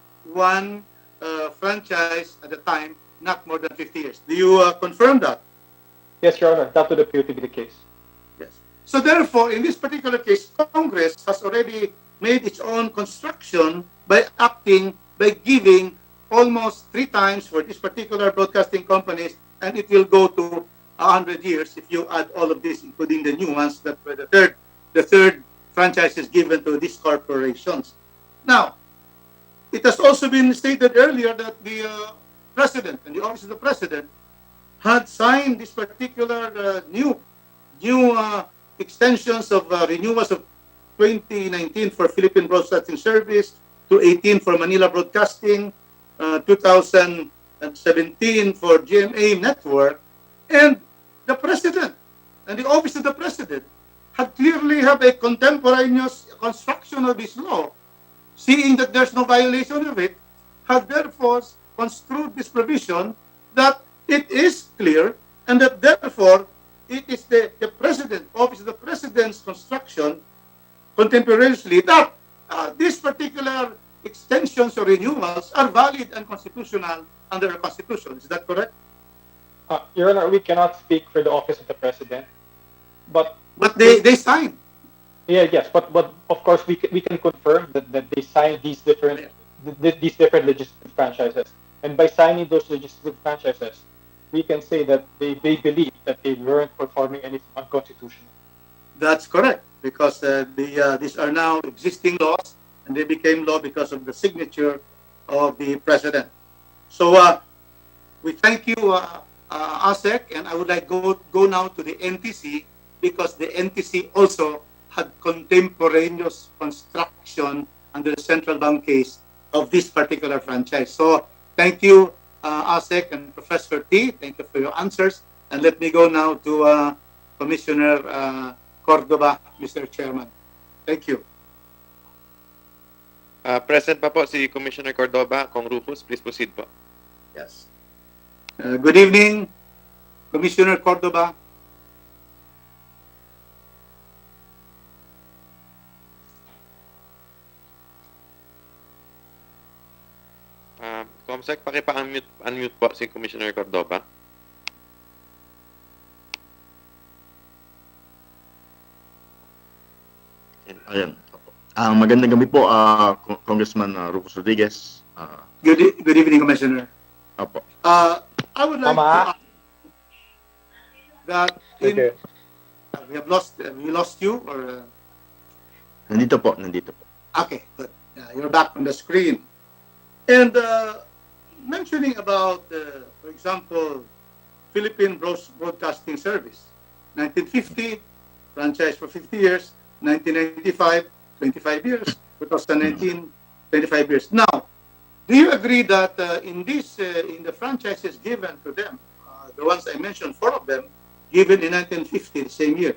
franchise at a time, not more than 50 years. Do you confirm that? Yes, Your Honor, that would appear to be the case. Yes. So therefore, in this particular case, Congress has already made its own construction by giving almost 3 times for this particular broadcasting companies, and it will go to 100 years if you add all of this, including the new ones that were the third franchise is given to these corporations. Now, it has also been stated earlier that the President and the Office of the President had signed this particular new extensions of renewals of 2019 for Philippine Broadcasting Service, to 18 for Manila Broadcasting, 2017 for GMA Network, and the President and the Office of the President had clearly have a contemporaneous construction of this law, seeing that there's no violation of it, had therefore construed this provision that it is clear and that therefore it is the President, Office of the President's construction contemporaneously that these particular extensions or renewals are valid and constitutional under the Constitution. Is that correct? Your Honor, we cannot speak for the office of the president, but they signed. yeah, yes, but of course we can confirm that they signed these different legislative franchises, and by signing those legislative franchises, we can say that they believe that they weren't performing anything unconstitutional. That's correct, because these are now existing laws, and they became law because of the signature of the president. So we thank you, ASEC, and I would like go now to the NTC, because the NTC also had contemporaneous construction under the central bank case of this particular franchise. So thank you, ASEC and Professor T. Thank you for your answers. And let me go now to Commissioner Cordova, Mr. Chairman. Thank you. Present pa po si Commissioner Cordoba. Kong Rufus, please proceed po. Yes. Good evening, Commissioner Cordova. Comsec, unmute po si Commissioner Cordoba. Ayan. Magandang gabi po, Congressman Rufus Rodriguez. Good evening, Commissioner. Apo. I would like to ask that we lost you, or Nandito po. okay, good. You're back on the screen. And mentioning about, for example, Philippine Broadcasting Service, 1950, franchise for 50 years, 1995, 25 years, 2019, 25 years. Now, do you agree that in the franchises given to them, the ones I mentioned, 4 of them, given in 1950, the same year,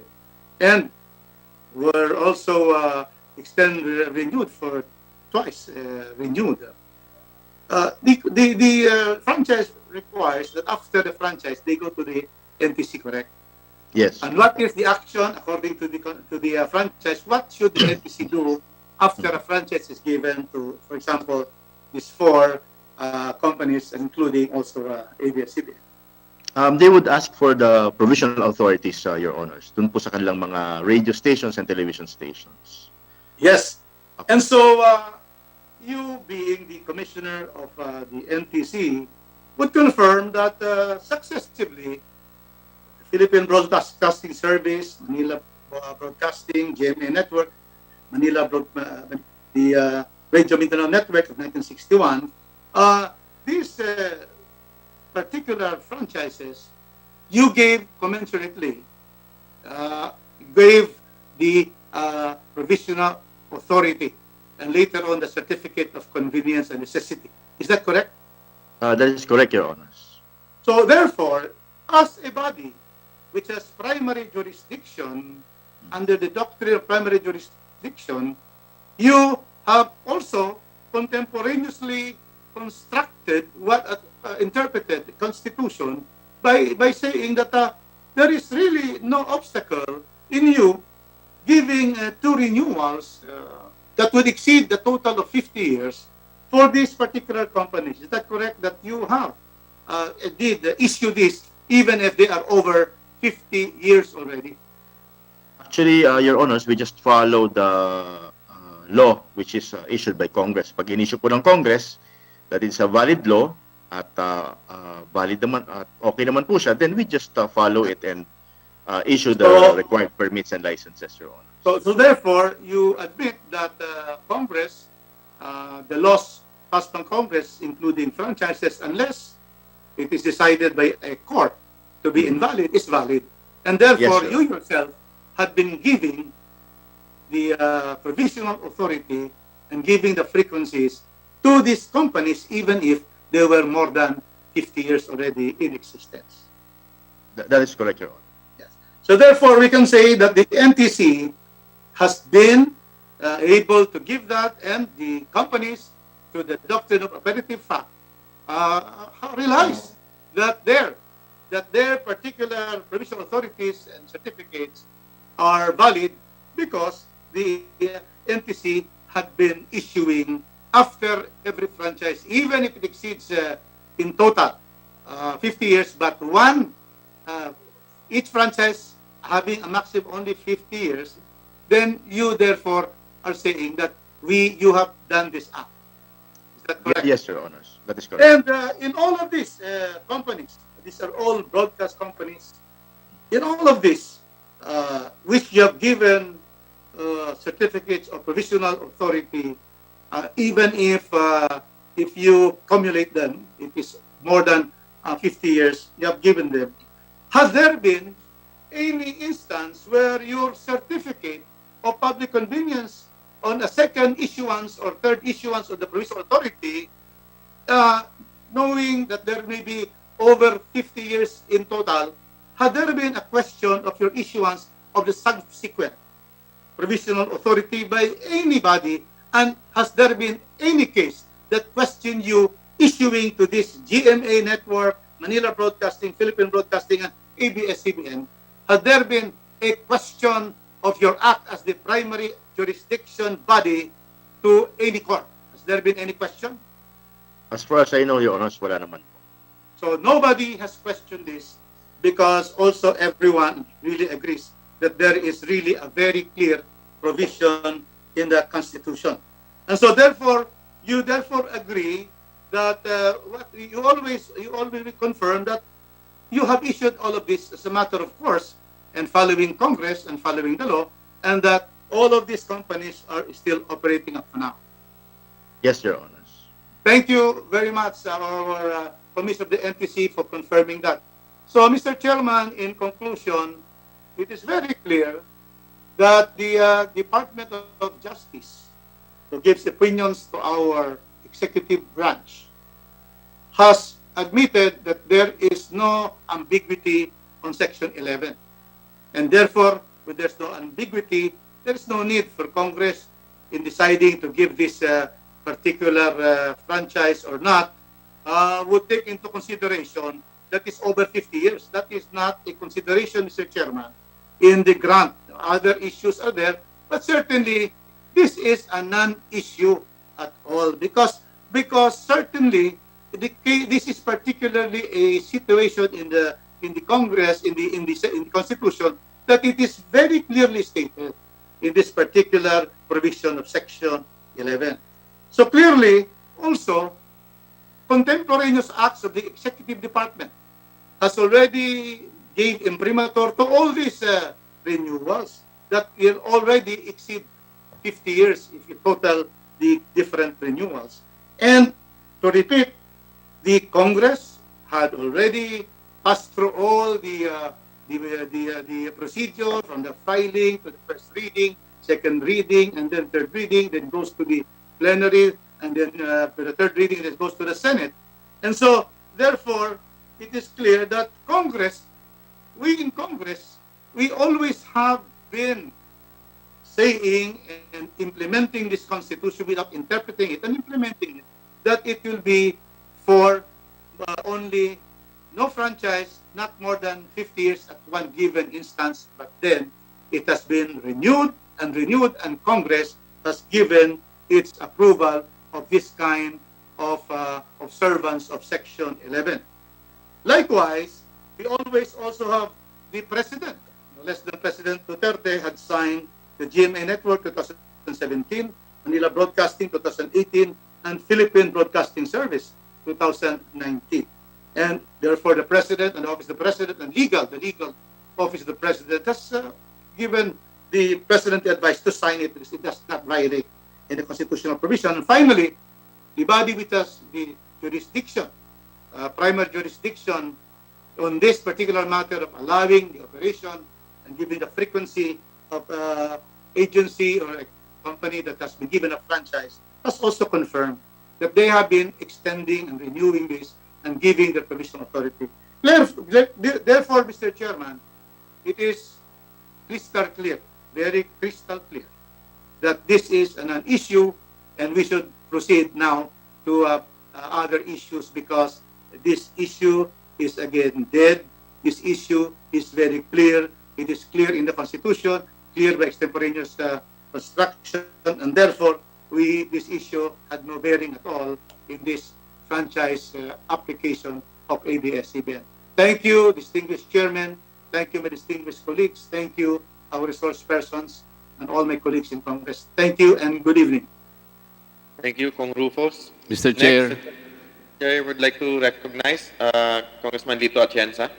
and were also renewed for twice, renewed. The franchise requires that after the franchise, they go to the NTC, correct? Yes. And what is the action according to the franchise? What should the NTC do after a franchise is given to, for example, these 4 companies, including also ABS-CBN? They would ask for the provisional authorities, Your Honors, dun po sa kanilang mga radio stations and television stations. Yes. And so, you being the commissioner of the NTC would confirm that successively, Philippine Broadcasting Service, Manila Broadcasting, GMA Network, the Radio Mindanao Network of 1961, these particular franchises, you gave commensurately, gave the provisional authority, and later on the certificate of convenience and necessity. Is that correct? That is correct, Your Honors. So therefore, as a body which has primary jurisdiction under the doctrine of primary jurisdiction, you have also contemporaneously constructed interpreted the Constitution by saying that there is really no obstacle in you giving 2 renewals that would exceed the total of 50 years for these particular companies. Is that correct, that you have did issue this even if they are over 50 years already? Actually, Your Honors, we just follow the law which is issued by Congress. Pag in-issue po ng Congress, that is a valid law at valid naman at okay naman po siya, then we just follow it and issue the required permits and licenses, Your Honor. So therefore, you admit that Congress, the laws passed by Congress, including franchises, unless it is decided by a court to be invalid, is valid. And therefore, Yes, you yourself had been giving the provisional authority and giving the frequencies to these companies, even if they were more than 50 years already in existence. That is correct, Your Honor. So therefore, we can say that the NTC has been able to give that, and the companies, through the doctrine of appetitive fact, realize that their particular provisional authorities and certificates are valid because the NTC had been issuing after every franchise, even if it exceeds in total 50 years, but one, each franchise having a maximum only 50 years, then you therefore are saying that you have done this act. Is that correct? Yes, Your Honors. That is correct. And in all of these companies, these are all broadcast companies, in all of this, which you have given certificates of provisional authority, even if you cumulate them, it is more than 50 years you have given them. Has there been any instance where your certificate of public convenience on a second issuance or third issuance of the provisional authority, knowing that there may be over 50 years in total, had there been a question of your issuance of the subsequent provisional authority by anybody, and has there been any case that questioned you issuing to this GMA network, Manila Broadcasting, Philippine Broadcasting, and ABS-CBN? Had there been a question of your act as the primary jurisdiction body to any court? Has there been any question? As far as I know, Your Honors, wala naman. So nobody has questioned this, because also everyone really agrees that there is really a very clear provision in the Constitution. And so therefore, you therefore agree that you always confirm that you have issued all of this as a matter of course, and following Congress and following the law, and that all of these companies are still operating up to now. Yes, Your Honors. Thank you very much, our Commissioner of the NTC, for confirming that. So, Mr. Chairman, in conclusion, it is very clear that the Department of Justice, who gives opinions to our executive branch, has admitted that there is no ambiguity on Section 11. And therefore, when there's no ambiguity, there is no need for Congress in deciding to give this particular franchise or not, would take into consideration that is over 50 years. That is not a consideration, Mr. Chairman, in the grant. Other issues are there, but certainly this is a non-issue at all, because certainly this is particularly a situation in the Congress, in the Constitution, that it is very clearly stated in this particular provision of Section 11. So clearly, also, contemporaneous acts of the Executive Department has already gave imprimatur to all these renewals that will already exceed 50 years if you total the different renewals. And to repeat, the Congress had already passed through all the procedure, from the filing to the first reading, second reading, and then third reading, then goes to the plenary, and then to the third reading, it goes to the Senate. And so, therefore, it is clear that we in Congress, we always have been saying and implementing this Constitution without interpreting it and implementing it, that it will be for only no franchise, not more than 50 years at one given instance, but then it has been renewed, and Congress has given its approval of this kind of observance of Section 11. Likewise, we always also have the President. No less than President Duterte had signed the GMA Network 2017, Manila Broadcasting 2018, and Philippine Broadcasting Service 2019. And therefore, the President and the Office of the President and the legal Office of the President has given the President the advice to sign it because it does not violate in the constitutional provision. And finally, the body which has the jurisdiction, primary jurisdiction on this particular matter of allowing the operation and giving the frequency of agency or a company that has been given a franchise, has also confirmed that they have been extending and renewing this and giving the provisional authority. Therefore, Mr. Chairman, it is crystal clear, very crystal clear, that this is an issue, and we should proceed now to other issues, because this issue is again dead. This issue is very clear. It is clear in the Constitution, clear by extemporaneous construction, and therefore this issue had no bearing at all in this franchise application of ABS-CBN. Thank you, distinguished chairman. Thank you, my distinguished colleagues. Thank you, our resource persons, and all my colleagues in Congress. Thank you and good evening. Thank you, Kong Rufus. Mr. Chair. Next, Chair would like to recognize Congressman Lito Atienza.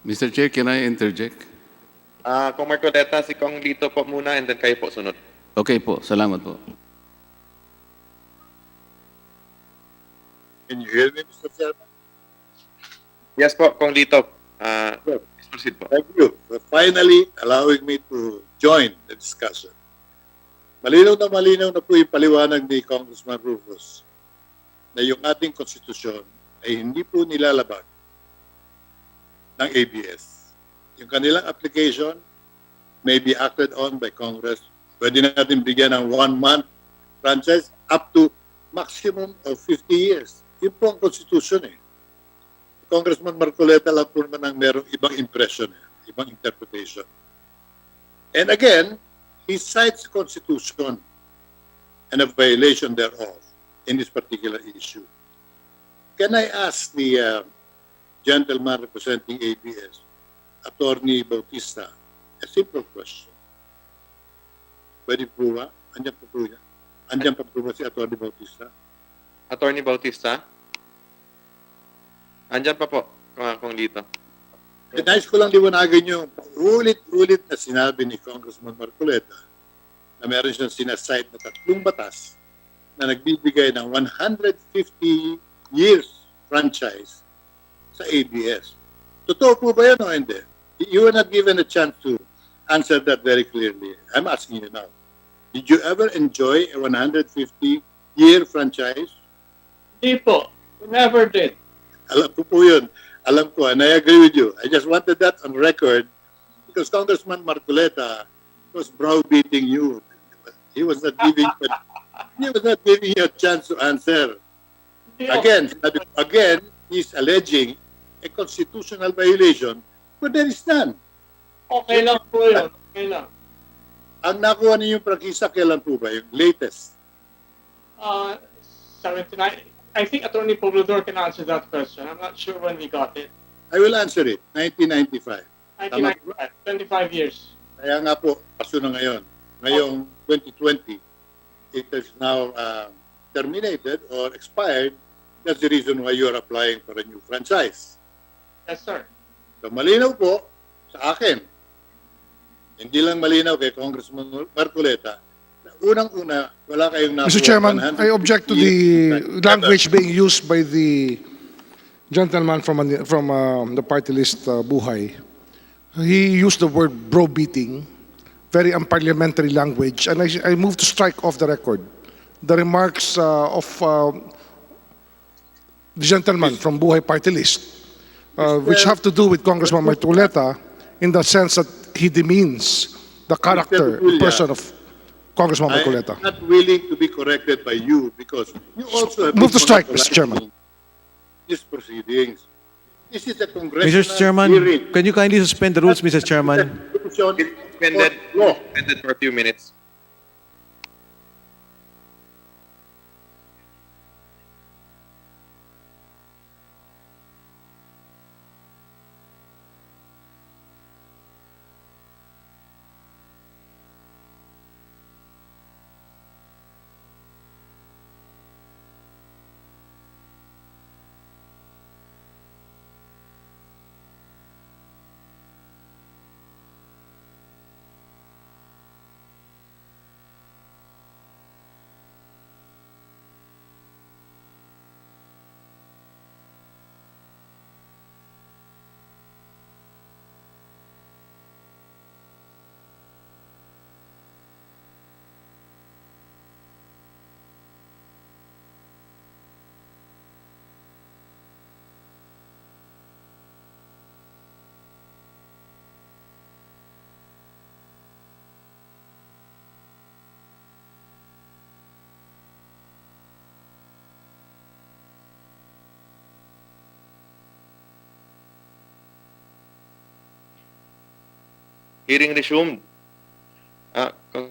Mr. Chair, can I interject? Kong Marcoleta, si Kong Lito po muna and then kayo po sunod. Okay po, salamat po. Can you hear me, Mr. Chairman? Yes po, Kong Lito. Please proceed po. Thank you for finally allowing me to join the discussion. Malinaw na po yung paliwanag ni Congressman Rufus na yung ating konstitusyon ay hindi po nilalabag ng ABS. Yung kanilang application may be acted on by Congress. Pwede natin bigyan ng 1 month franchise up to maximum of 50 years. Yun po ang konstitusyon eh. Congressman Marcoleta lang po naman ang merong ibang impression, ibang interpretation. And again, he cites the Constitution and a violation thereof in this particular issue. Can I ask the gentleman representing ABS, Attorney Bautista, a simple question? Pwede po ba? Andiyan pa po yan? Andiyan pa po ba si Attorney Bautista? Attorney Bautista? Andyan pa po, Kong Lito. Nais ko lang liwanagan yung ulit-ulit na sinabi ni Congressman Marcoleta na meron siyang sinasite na 3 batas na nagbibigay ng 150 years franchise sa ABS. Totoo po ba yan o hindi? You were not given a chance to answer that very clearly. I'm asking you now. Did you ever enjoy a 150-year franchise? Hindi po. We never did. Alam ko po yun. Alam ko, and I agree with you. I just wanted that on record because Congressman Marcoleta was browbeating you. He was not giving you a chance to answer. Again, he's alleging a constitutional violation, but there is none. Okay lang po yun. Okay lang. Ang nakuha ninyong prangkisa, kailan po ba? Yung latest? 79. I think Attorney Poblador can answer that question. I'm not sure when we got it. I will answer it. 1995. 1995. 25 years. Kaya nga po, paso na ngayon. Ngayong 2020, it is now terminated or expired. That's the reason why you are applying for a new franchise. Yes, sir. So malinaw po sa akin. Hindi lang malinaw kay Congressman Marcoleta. Unang-una, wala kayong nakuha. Mr. Chairman, I object to the language being used by the gentleman from the party list, Buhay. He used the word bro-beating, very unparliamentary language, and I move to strike off the record the remarks of the gentleman from Buhay party list, which have to do with Congressman Marcoleta in the sense that he demeans the character and person of Congressman Marcoleta. I'm not willing to be corrected by you because you also have Move to strike, Mr. Chairman. These proceedings. This is a congressional Mr. Chairman, hearing. can you kindly suspend the rules, Mr. Chairman? Suspended for a few minutes. Hearing resumed.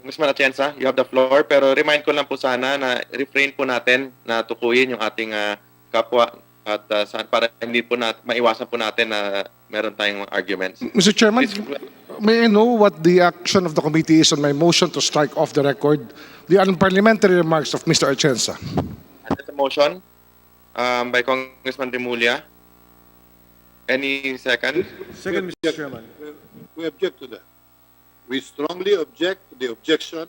Congressman Atienza, you have the floor. Pero remind ko lang po sana na refrain po natin na tukuyin yung ating kapwa at para hindi po maiwasan po natin na meron tayong arguments. Mr. Chairman, may I know what the action of the committee is on my motion to strike off the record the unparliamentary remarks of Mr. Atienza? And that's a motion by Congressman Remulla. Any second? Second, Mr. Chairman. We object to that. We strongly object to the objection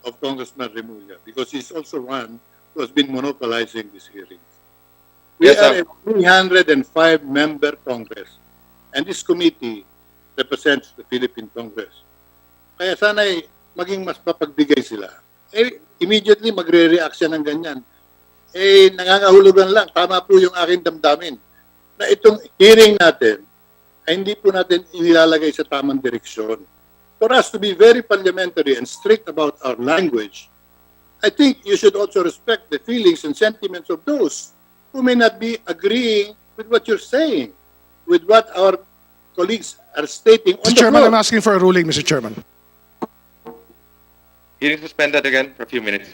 of Congressman Remulla because he's also one who has been monopolizing these hearings. We Yes, are sir. a 305-member Congress, and this committee represents the Philippine Congress. Kaya sana'y maging mas mapagbigay sila. Immediately magre-react siya ng ganyan. Nangangahulugan lang, tama po yung aking damdamin, na itong hearing natin ay hindi po natin inilalagay sa tamang direksyon. For us to be very parliamentary and strict about our language, I think you should also respect the feelings and sentiments of those who may not be agreeing with what you're saying, with what our colleagues are stating on Mr. the Chairman, floor. I'm asking for a ruling, Mr. Chairman. Hearing suspended again for a few minutes.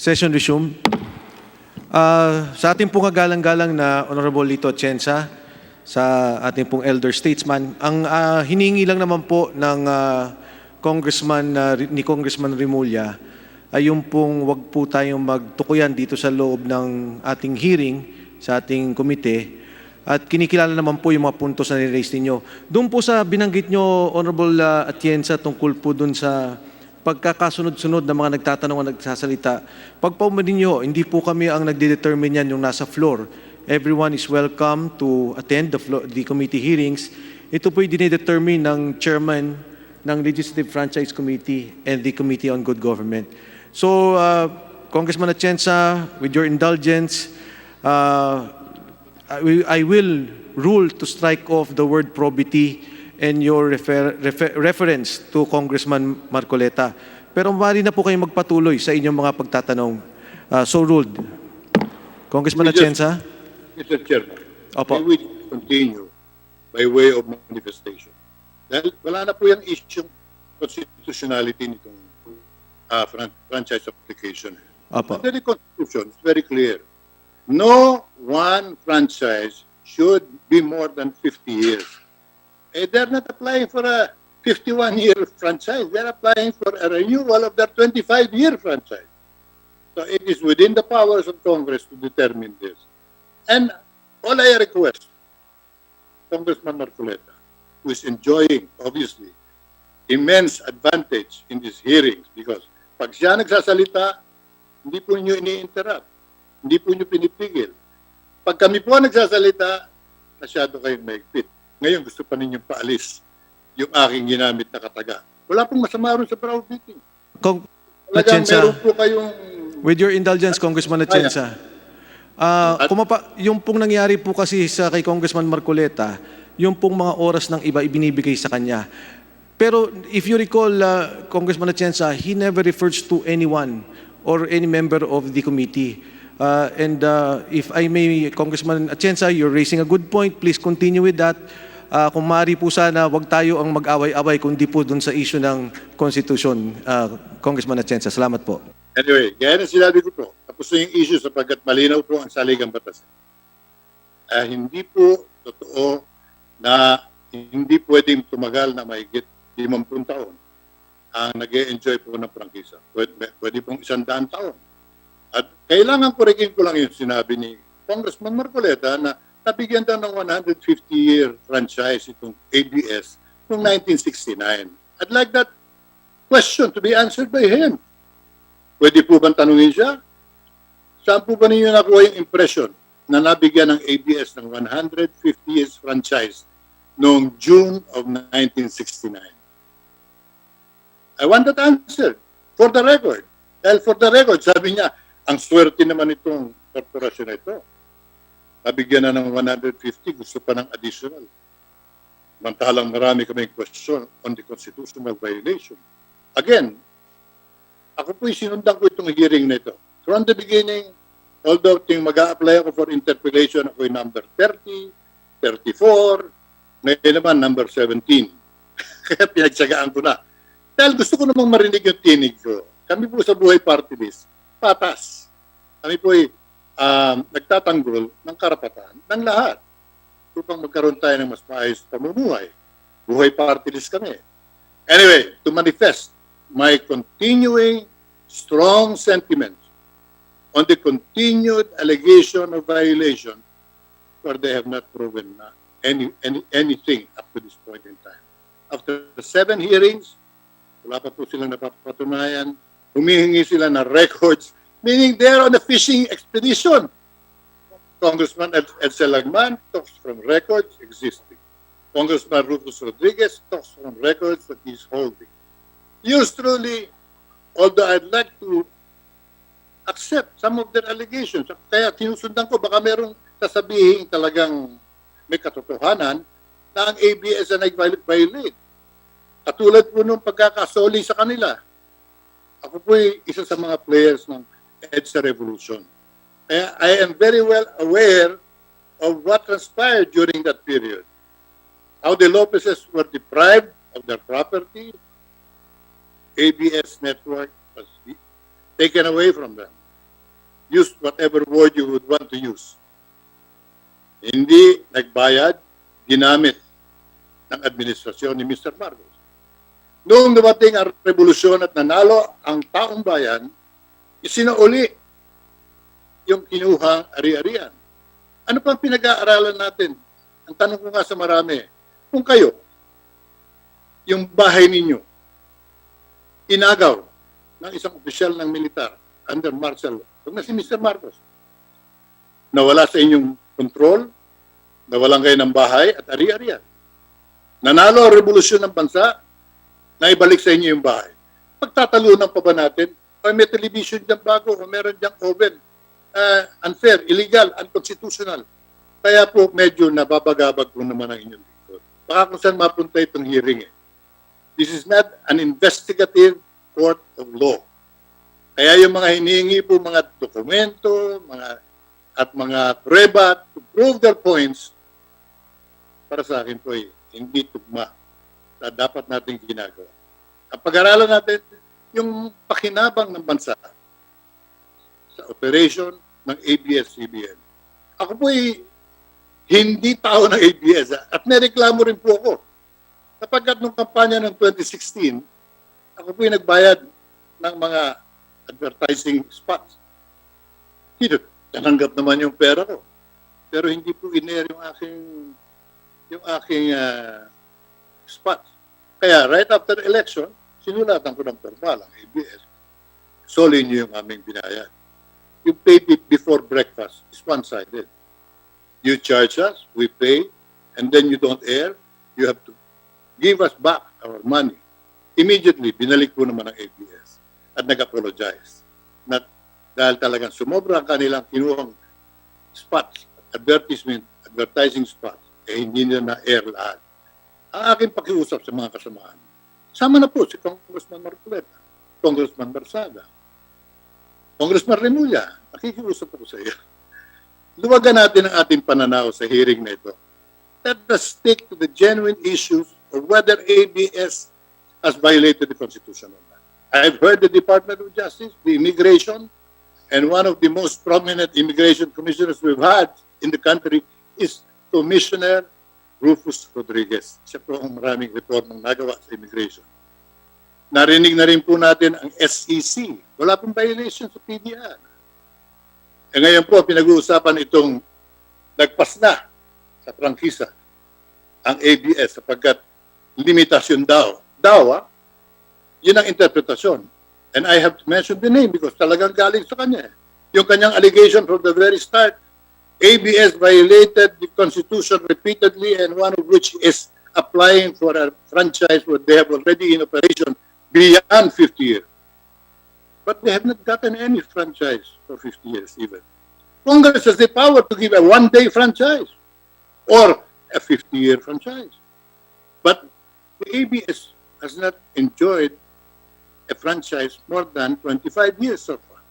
Session resumed. Sa ating pong kagalang-galang na Honorable Lito Atienza, sa ating pong elder statesman, ang hiningi lang naman po ng ni Congressman Remulla ay yung pong wag po tayong magtukuyan dito sa loob ng ating hearing sa ating komite at kinikilala naman po yung mga puntos na niraise ninyo. Doon po sa binanggit nyo, Honorable Atienza, tungkol po doon sa pagkakasunod-sunod ng mga nagtatanong at nagsasalita. Pagpaumanin nyo, hindi po kami ang nagde-determine yan yung nasa floor. Everyone is welcome to attend the committee hearings. Ito po yung dinedetermine ng chairman ng Legislative Franchise Committee and the Committee on Good Government. So, Congressman Atienza, with your indulgence, I will rule to strike off the word probity and your reference to Congressman Marcoleta. Pero maaari na po kayong magpatuloy sa inyong mga pagtatanong. So ruled. Congressman Atienza? Mr. Chairman, Opo. may we continue by way of manifestation. Dahil wala na po yung issue constitutionality nitong franchise application. Opo. Under the Constitution, it's very clear. No one franchise should be more than 50 years. They're not applying for a 51-year franchise. They're applying for a renewal of their 25-year franchise. So it is within the powers of Congress to determine this. And all I request, Congressman Marcoleta, who is enjoying, obviously, immense advantage in these hearings because pag siya nagsasalita, hindi po niyo ini-interrupt. Hindi po niyo pinipigil. Pag kami po nagsasalita, masyado kayong maigpit. Ngayon, gusto pa ninyong paalis yung aking ginamit na kataga. Wala pong masama ron sa browbeating. Talagang meron po kayong... With your indulgence, Congressman Atienza, yung pong nangyari po kasi kay Congressman Marcoleta, yung pong mga oras ng iba ibinibigay sa kanya. Pero if you recall, Congressman Atienza, he never refers to anyone or any member of the committee. And if I may, Congressman Atienza, you're raising a good point. Please continue with that. Kung maaari po sana, wag tayo ang mag-away-away kundi po dun sa issue ng Constitution. Congressman Atienza, salamat po. Anyway, gaya na sinabi ko po, tapos na yung issue sapagkat malinaw po ang saligang batas. Hindi po totoo na hindi pwedeng tumagal na mahigit 50 taon ang nag-e-enjoy po ng prangkisa. Pwede pong 100 taon. At kailangan kurikin ko lang yung sinabi ni Congressman Marcoleta na nabigyan daw ng 150-year franchise itong ABS noong 1969. I'd like that question to be answered by him. Pwede po bang tanungin siya? Saan po ba ninyo nakuha yung impression na nabigyan ng ABS ng 150 years franchise noong June of 1969? I want that answer for the record. Dahil for the record, sabi niya, ang swerte naman itong korporasyon na ito. Nabigyan na ng 150, gusto pa ng additional. Mantalang marami kami question on the constitutional violation. Again, ako po'y sinundan ko itong hearing na ito. From the beginning, although ting mag-a-apply ako for interpellation, ako'y number 30, 34, ngayon naman number 17. Kaya pinagsagaan ko na. Dahil gusto ko namang marinig yung tinig ko. Kami po sa Buhay Party List, patas. Kami po'y nagtatanggol ng karapatan ng lahat upang magkaroon tayo ng mas maayos pamumuhay. Buhay Party List kami. Anyway, to manifest my continuing strong sentiments on the continued allegation of violation where they have not proven anything up to this point in time. After 7 hearings, wala pa po silang napapatunayan, humihingi sila ng records, meaning they're on a fishing expedition. Congressman Edsel Lagman talks from records existing. Congressman Rufus Rodriguez talks from records that he's holding. Yours truly, although I'd like to accept some of their allegations, kaya sinusundan ko, baka merong sasabihin talagang may katotohanan na ang ABS na nag-violate. Katulad po nung pagkakasoli sa kanila. Ako po'y isa sa mga players ng EDSA Revolution. Kaya I am very well aware of what transpired during that period. How the Lopezes were deprived of their property, ABS network was taken away from them. Use whatever word you would want to use. Hindi nagbayad, ginamit ng administrasyon ni Mr. Marcos. Noong dumating ang revolusyon at nanalo ang taong bayan, isinauli yung kinuhang ari-arian. Ano pang pinag-aaralan natin? Ang tanong ko nga sa marami, kung kayo, yung bahay ninyo, inagaw ng isang opisyal ng militar under martial law, huwag na si Mr. Marcos, nawala sa inyong control, nawalan kayo ng bahay at ari-arian. Nanalo ang revolusyon ng bansa, naibalik sa inyo yung bahay. Pagtatalunan pa ba natin? O may television dyan bago, o meron dyan oven. Unfair, illegal, unconstitutional. Kaya po medyo nababagabag po naman ang inyong lingkod. Baka kung saan mapunta itong hearing eh. This is not an investigative court of law. Kaya yung mga hinihingi po mga dokumento, mga prueba to prove their points, para sa akin po hindi tugma na dapat natin ginagawa. Ang pag-aralan natin yung pakinabang ng bansa sa operation ng ABS-CBN. Ako po hindi tao ng ABS at may reklamo rin po ako. Sapagkat nung kampanya ng 2016, ako po nagbayad ng mga advertising spots. Tananggap naman yung pera ko. Pero hindi po in-air yung aking spots. Kaya right after election, sinulatan ko ng formal ang ABS. Soli niyo yung aming binayad. You pay it before breakfast. It's one-sided. You charge us, we pay, and then you don't air, you have to give us back our money. Immediately, binalik po naman ang ABS at nag-apologize. Dahil talagang sumobra ang kanilang kinuhang spots, advertising spots, hindi nila na-air lahat. Ang aking pakiusap sa mga kasamaan, sama na po si Congressman Marcoleta, Congressman Barsaga, Congressman Remulla, nakikiusap ako sa iyo. Luwagan natin ang ating pananaw sa hearing na ito. Let us stick to the genuine issues of whether ABS has violated the Constitution or not. I've heard the Department of Justice, the Immigration, and one of the most prominent immigration commissioners we've had in the country is Commissioner Rufus Rodriguez. Siya po ang maraming reformang nagawa sa immigration. Narinig na rin po natin ang SEC. Wala pong violation sa PDR. Ngayon po, pinag-uusapan itong nagpas na sa prangkisa ang ABS sapagkat limitasyon daw. Yun ang interpretasyon. And I have to mention the name because talagang galing sa kanya. Yung kanyang allegation from the very start, ABS violated the Constitution repeatedly and one of which is applying for a franchise where they have already in operation beyond 50 years. But they have not gotten any franchise for 50 years even. Congress has the power to give a one-day franchise or a 50-year franchise. But the ABS has not enjoyed a franchise more than 25 years so far.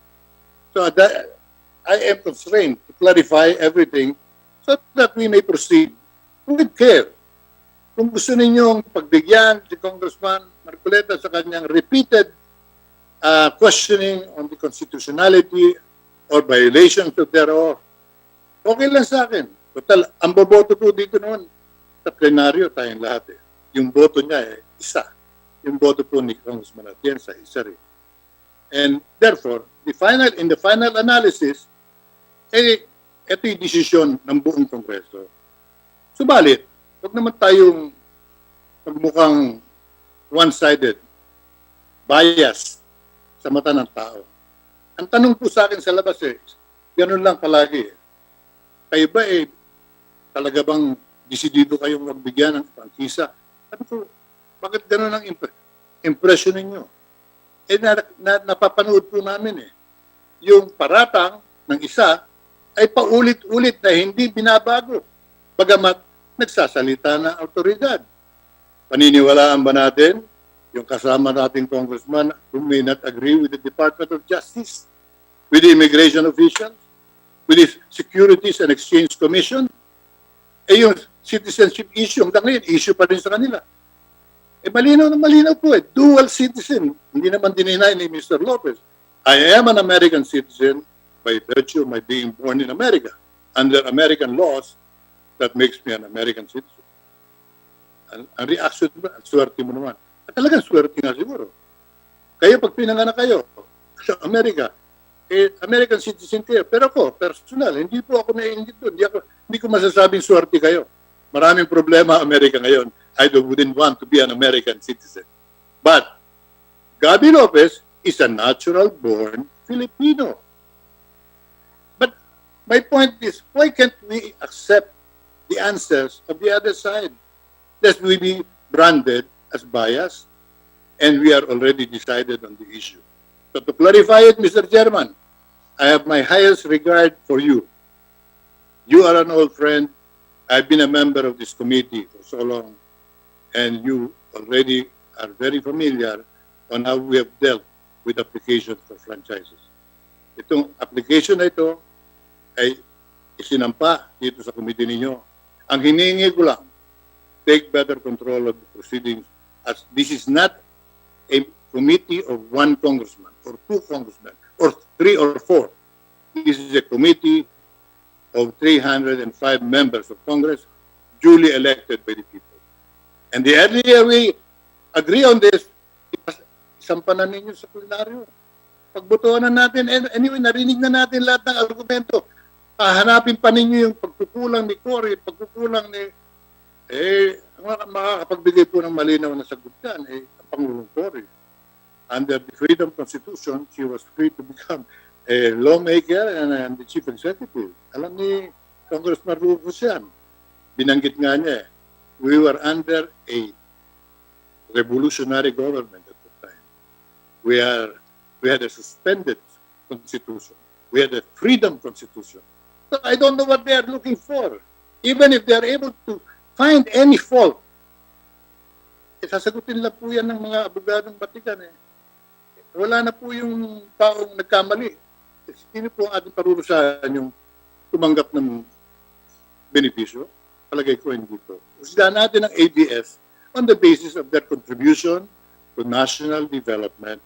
So that, I am constrained to clarify everything so that we may proceed with care. Kung gusto ninyong pagbigyan si Congressman Marcoleta sa kanyang repeated questioning on the constitutionality or violations of thereof, okay lang sa akin. Total, ang boboto po dito noon sa plenaryo tayong lahat eh. Yung boto niya isa. Yung boto po ni Congressman Atienza, isa rin. And therefore, in the final analysis, ito yung desisyon ng buong Kongreso. Subalit, huwag naman tayong magmukhang one-sided, bias sa mata ng tao. Ang tanong po sa akin sa labas ganun lang palagi. Kayo ba talaga bang desidido kayong magbigyan ng prangkisa? Sabi ko, bakit ganun ang impression ninyo? Napapanood po namin yung paratang ng isa ay paulit-ulit na hindi binabago. Bagamat nagsasalita na autoridad. Paniniwalaan ba natin yung kasama nating congressman who may not agree with the Department of Justice, with the immigration officials, with the Securities and Exchange Commission? Yung citizenship issue, hanggang ngayon, issue pa rin sa kanila. Malinaw na malinaw po dual citizen. Hindi naman dininay ni Mr. Lopez. I am an American citizen by virtue of my being born in America. Under American laws, that makes me an American citizen. Ang reaction mo, ang swerte mo naman. At talagang swerte nga siguro. Kayo, pag pinanganak kayo sa Amerika, American citizen kayo. Pero ako, personal, hindi po ako naiingit doon. Hindi ko masasabing swerte kayo. Maraming problema Amerika ngayon. I wouldn't want to be an American citizen. But Gabi Lopez is a natural-born Filipino. But my point is, why can't we accept the answers of the other side? Lest we be branded as biased, and we are already decided on the issue. So to clarify it, Mr. Chairman, I have my highest regard for you. You are an old friend. I've been a member of this committee for so long, and you already are very familiar on how we have dealt with applications for franchises. Itong application na ito ay isinampa dito sa committee ninyo. Ang hinihingi ko lang, take better control of the proceedings, as this is not a committee of one congressman or two congressmen or 3 or 4. This is a committee of 305 members of Congress duly elected by the people. And the earlier we agree on this, isampanan ninyo sa plenaryo. Pagbotohan na natin, anyway, narinig na natin lahat ng argumento. Hanapin pa ninyo yung pagkukulang ni Cory, pagkukulang ni makakapagbigay po ng malinaw na sagot yan, ang Pangulong Cory. Under the Freedom Constitution, she was free to become a lawmaker and the chief executive. Alam ni Congressman Rufus yan. Binanggit nga niya, we were under a revolutionary government at the time. We had a suspended constitution. We had a freedom constitution. So I don't know what they are looking for. Even if they are able to find any fault, sasagutin lang po yan ng mga abogadong Batikan. Wala na po yung taong nagkamali. Sino po ang ating parurusahan yung tumanggap ng benepisyo? Palagay ko hindi po. Usgahan natin ang ABS on the basis of their contribution to national development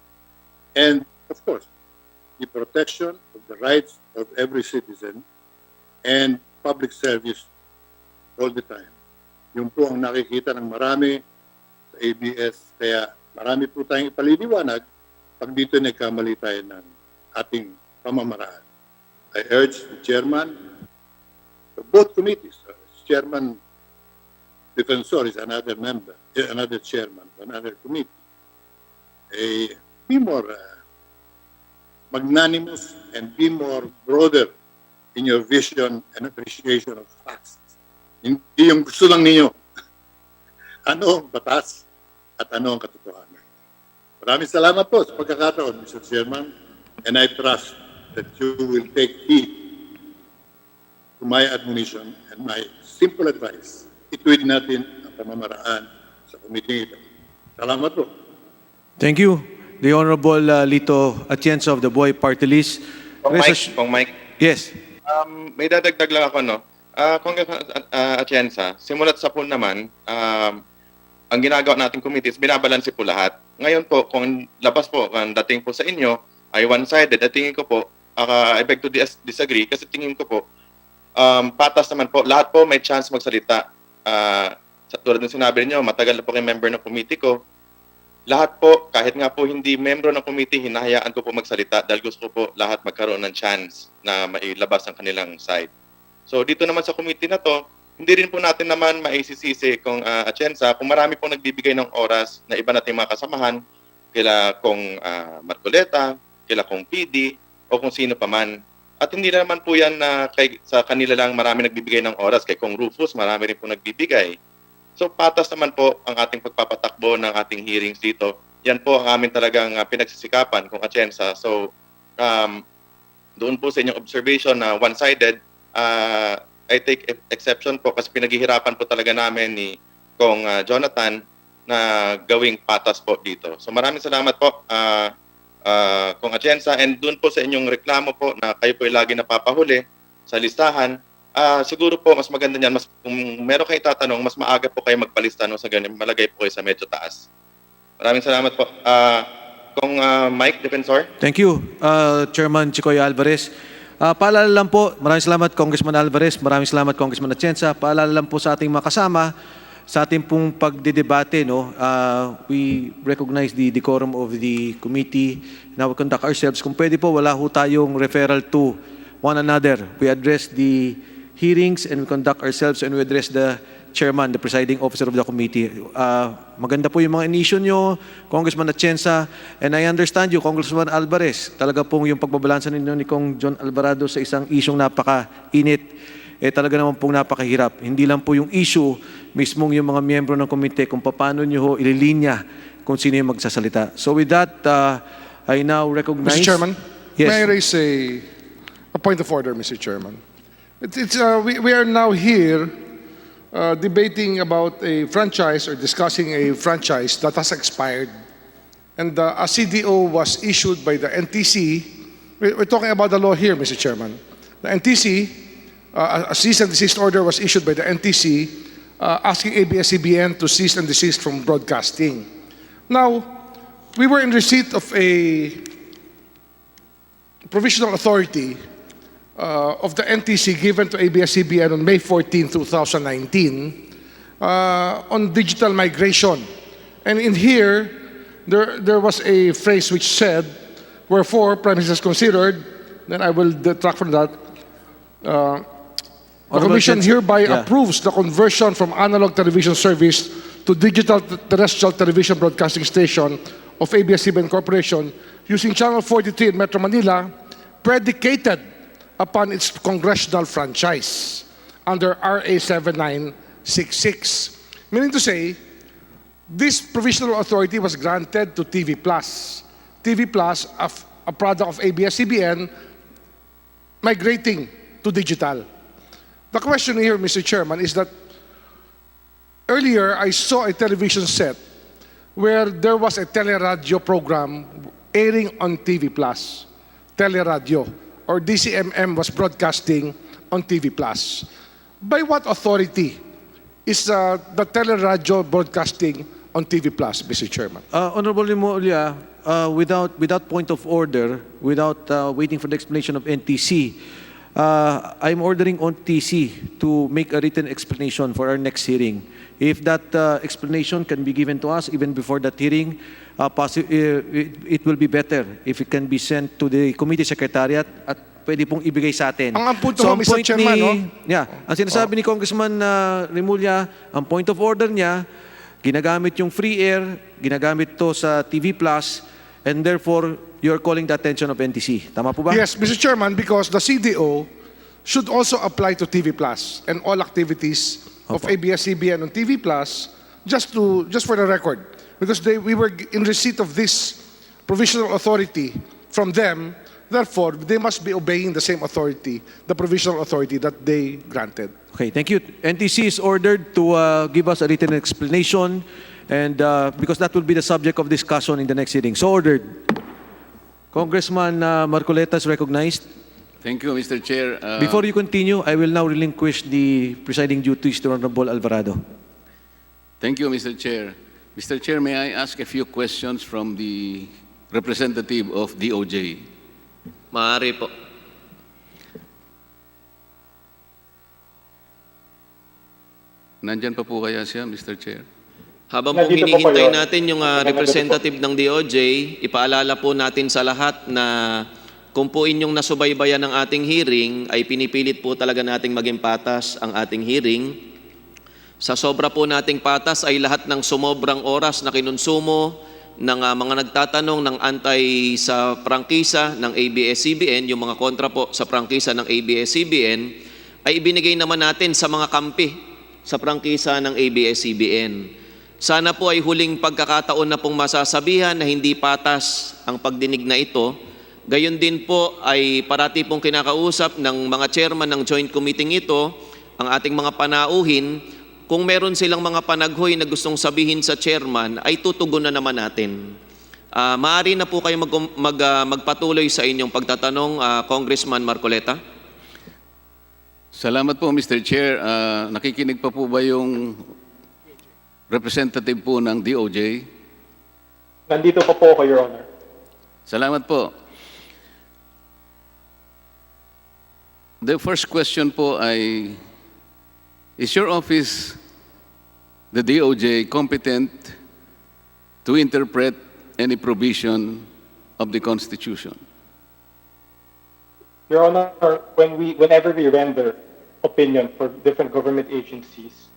and, of course, the protection of the rights of every citizen and public service all the time. Yun po ang nakikita ng marami sa ABS. Kaya marami po tayong ipaliliwanag pag dito nagkamali tayo ng ating pamamaraan. I urge the chairman of both committees, Chairman Defensor is another member, another chairman of another committee, be more magnanimous and be more broader in your vision and appreciation of facts. Hindi yung gusto lang ninyo. Ano ang batas at ano ang katotohanan. Maraming salamat po sa pagkakataon, Mr. Chairman, and I trust that you will take heed to my admonition and my simple advice. Ituwid natin ang pamamaraan sa committee ito. Salamat po. Thank you. The Honorable Lito Atienza of the Boy Party List. Kong Mike. Yes. May dadagdag lang ako, no? Congressman Atienza, simulat sa pool naman, ang ginagawa nating committee is binabalanse po lahat. Ngayon po, kung labas po, kung dating po sa inyo ay one-sided, at tingin ko po, I beg to disagree kasi tingin ko po, patas naman po, lahat po may chance magsalita. Tulad ng sinabi niyo, matagal na po kayo member ng committee ko. Lahat po, kahit nga po hindi membro ng committee, hinahayaan ko po magsalita dahil gusto ko po lahat magkaroon ng chance na mailabas ang kanilang side. So dito naman sa committee na to, hindi rin po natin naman maisisisi kung Atienza, kung marami pong nagbibigay ng oras na iba nating mga kasamahan, kila kung Marcoleta, kila kung PD, o kung sino pa man. At hindi naman po yan na sa kanila lang marami nagbibigay ng oras. Kay kung Rufus, marami rin po nagbibigay. So patas naman po ang ating pagpapatakbo ng ating hearings dito. Yan po ang amin talagang pinagsisikapan kung Atienza. So doon po sa inyong observation na one-sided, I take exception po kasi pinaghihirapan po talaga namin ni Kong Jonathan na gawing patas po dito. So maraming salamat po Kong Atienza, and doon po sa inyong reklamo po na kayo po ay lagi napapahuli sa listahan. Siguro po mas maganda niyan, kung meron kayo tatanong, mas maaga po kayo magpalista no, sa ganyan, malagay po kayo sa medyo taas. Maraming salamat po. Kong Mike Defensor. Thank you, Chairman Chicoy Alvarez. Paalala lang po, maraming salamat Congressman Alvarez, maraming salamat Congressman Atienza. Paalala lang po sa ating mga kasama, sa ating pong pagdedebate, no, we recognize the decorum of the committee. Now we conduct ourselves. Kung pwede po, wala ho tayong referral to one another. We address the hearings and we conduct ourselves and we address the chairman, the presiding officer of the committee. Maganda po yung mga inisyo nyo, Congressman Atienza, and I understand you, Congressman Alvarez. Talaga pong yung pagbabalansa ninyo ni Kong John Alvarado sa isang isyong napaka-init, talaga naman pong napakahirap. Hindi lang po yung issue, mismong yung mga miyembro ng komite kung paano nyo ho ililinya kung sino yung magsasalita. So with that, I now recognize... Mr. Chairman, yes. may I raise a point of order, Mr. Chairman? We are now here debating about a franchise or discussing a franchise that has expired. And a CDO was issued by the NTC. We're talking about the law here, Mr. Chairman. The NTC, a cease and desist order was issued by the NTC asking ABS-CBN to cease and desist from broadcasting. Now, we were in receipt of a provisional authority of the NTC given to ABS-CBN on May 14, 2019 on digital migration. And in here, there was a phrase which said, wherefore, premises considered, then I will detract from that, the Commission hereby approves the conversion from analog television service to digital terrestrial television broadcasting station of ABS-CBN Corporation using Channel 43 in Metro Manila, predicated upon its congressional franchise under RA 7966. Meaning to say, this provisional authority was granted to TV Plus. TV Plus, a product of ABS-CBN, migrating to digital. The question here, Mr. Chairman, is that earlier I saw a television set where there was a teleradio program airing on TV Plus. Teleradio, or DCMM was broadcasting on TV Plus. By what authority is the teleradio broadcasting on TV Plus, Mr. Chairman? Honorable Limolya, without point of order, without waiting for the explanation of NTC, I'm ordering NTC to make a written explanation for our next hearing. If that explanation can be given to us even before that hearing, it will be better if it can be sent to the committee secretariat at pwede pong ibigay sa atin. Ang punto mo, Mr. Chairman, no? Ang sinasabi ni Congressman Remulla, ang point of order niya, ginagamit yung free air, ginagamit to sa TV Plus, and therefore, you're calling the attention of NTC. Tama po ba? Yes, Mr. Chairman, because the CDO should also apply to TV Plus and all activities of ABS-CBN on TV Plus, just for the record, because we were in receipt of this provisional authority from them. Therefore, they must be obeying the same authority, the provisional authority that they granted. Okay, thank you. NTC is ordered to give us a written explanation, and because that will be the subject of discussion in the next hearing. So ordered. Congressman Marcoleta is recognized. Thank you, Mr. Chair. Before you continue, I will now relinquish the presiding duties to Honorable Alvarado. Thank you, Mr. Chair. Mr. Chair, may I ask a few questions from the representative of DOJ? Maaari po. Nandyan pa po kaya siya, Mr. Chair? Habang po hinihintay natin yung representative ng DOJ, ipaalala po natin sa lahat na kung po inyong nasubaybayan ng ating hearing, ay pinipilit po talaga nating maging patas ang ating hearing. Sa sobra po nating patas ay lahat ng sumobrang oras na kinonsumo ng mga nagtatanong ng antay sa prangkisa ng ABS-CBN, yung mga kontra po sa prangkisa ng ABS-CBN, ay ibinigay naman natin sa mga kampi sa prangkisa ng ABS-CBN. Sana po ay huling pagkakataon na pong masasabihan na hindi patas ang pagdinig na ito. Gayon din po ay parati pong kinakausap ng mga chairman ng joint committee ito, ang ating mga panauhin, kung meron silang mga panaghoy na gustong sabihin sa chairman, ay tutugon na naman natin. Maaari na po kayo magpatuloy sa inyong pagtatanong, Congressman Marcoleta. Salamat po, Mr. Chair. Nakikinig pa po ba yung representative po ng DOJ? Nandito pa po ako, Your Honor. Salamat po. The first question po ay, is your office, the DOJ, competent to interpret any provision of the Constitution? Your Honor, whenever we render opinion for different government agencies,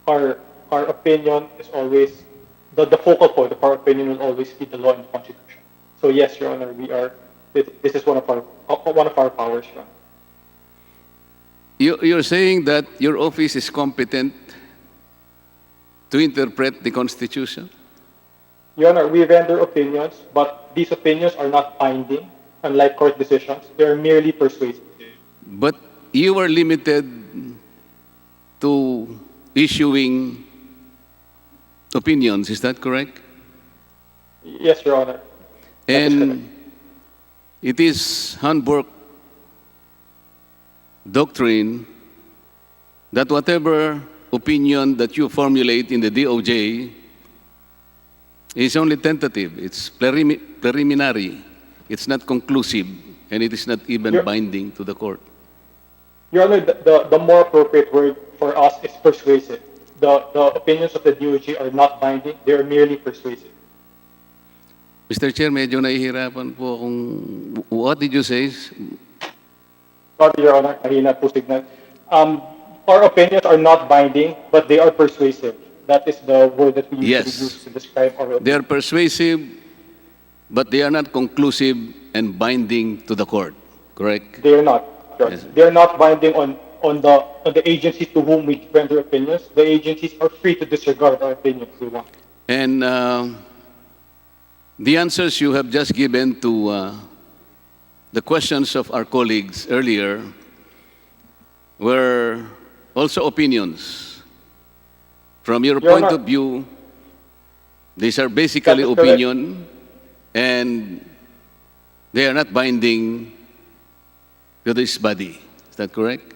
our opinion is always, the focal point of our opinion will always be the law and the Constitution. So yes, Your Honor, this is one of our powers, Your Honor. You're saying that your office is competent to interpret the Constitution? Your Honor, we render opinions, but these opinions are not binding, unlike court decisions. They are merely persuasive. But you are limited to issuing opinions, is that correct? Yes, Your Honor. And it is Hamburg doctrine that whatever opinion that you formulate in the DOJ is only tentative. It's preliminary. It's not conclusive, and it is not even binding to the court. Your Honor, the more appropriate word for us is persuasive. The opinions of the DOJ are not binding. They are merely persuasive. Mr. Chair, medyo nahihirapan po kung what did you say? Sorry, Your Honor, mahina po signal. Our opinions are not binding, but they are persuasive. That is the word that we usually use to describe our opinions. They are persuasive, but they are not conclusive and binding to the court, correct? They are not. Yes. They are not binding on the agencies to whom we render opinions. The agencies are free to disregard our opinions if they want. And the answers you have just given to the questions of our colleagues earlier were also opinions. From your point of view, these are basically opinion, and they are not binding to this body. Is that correct?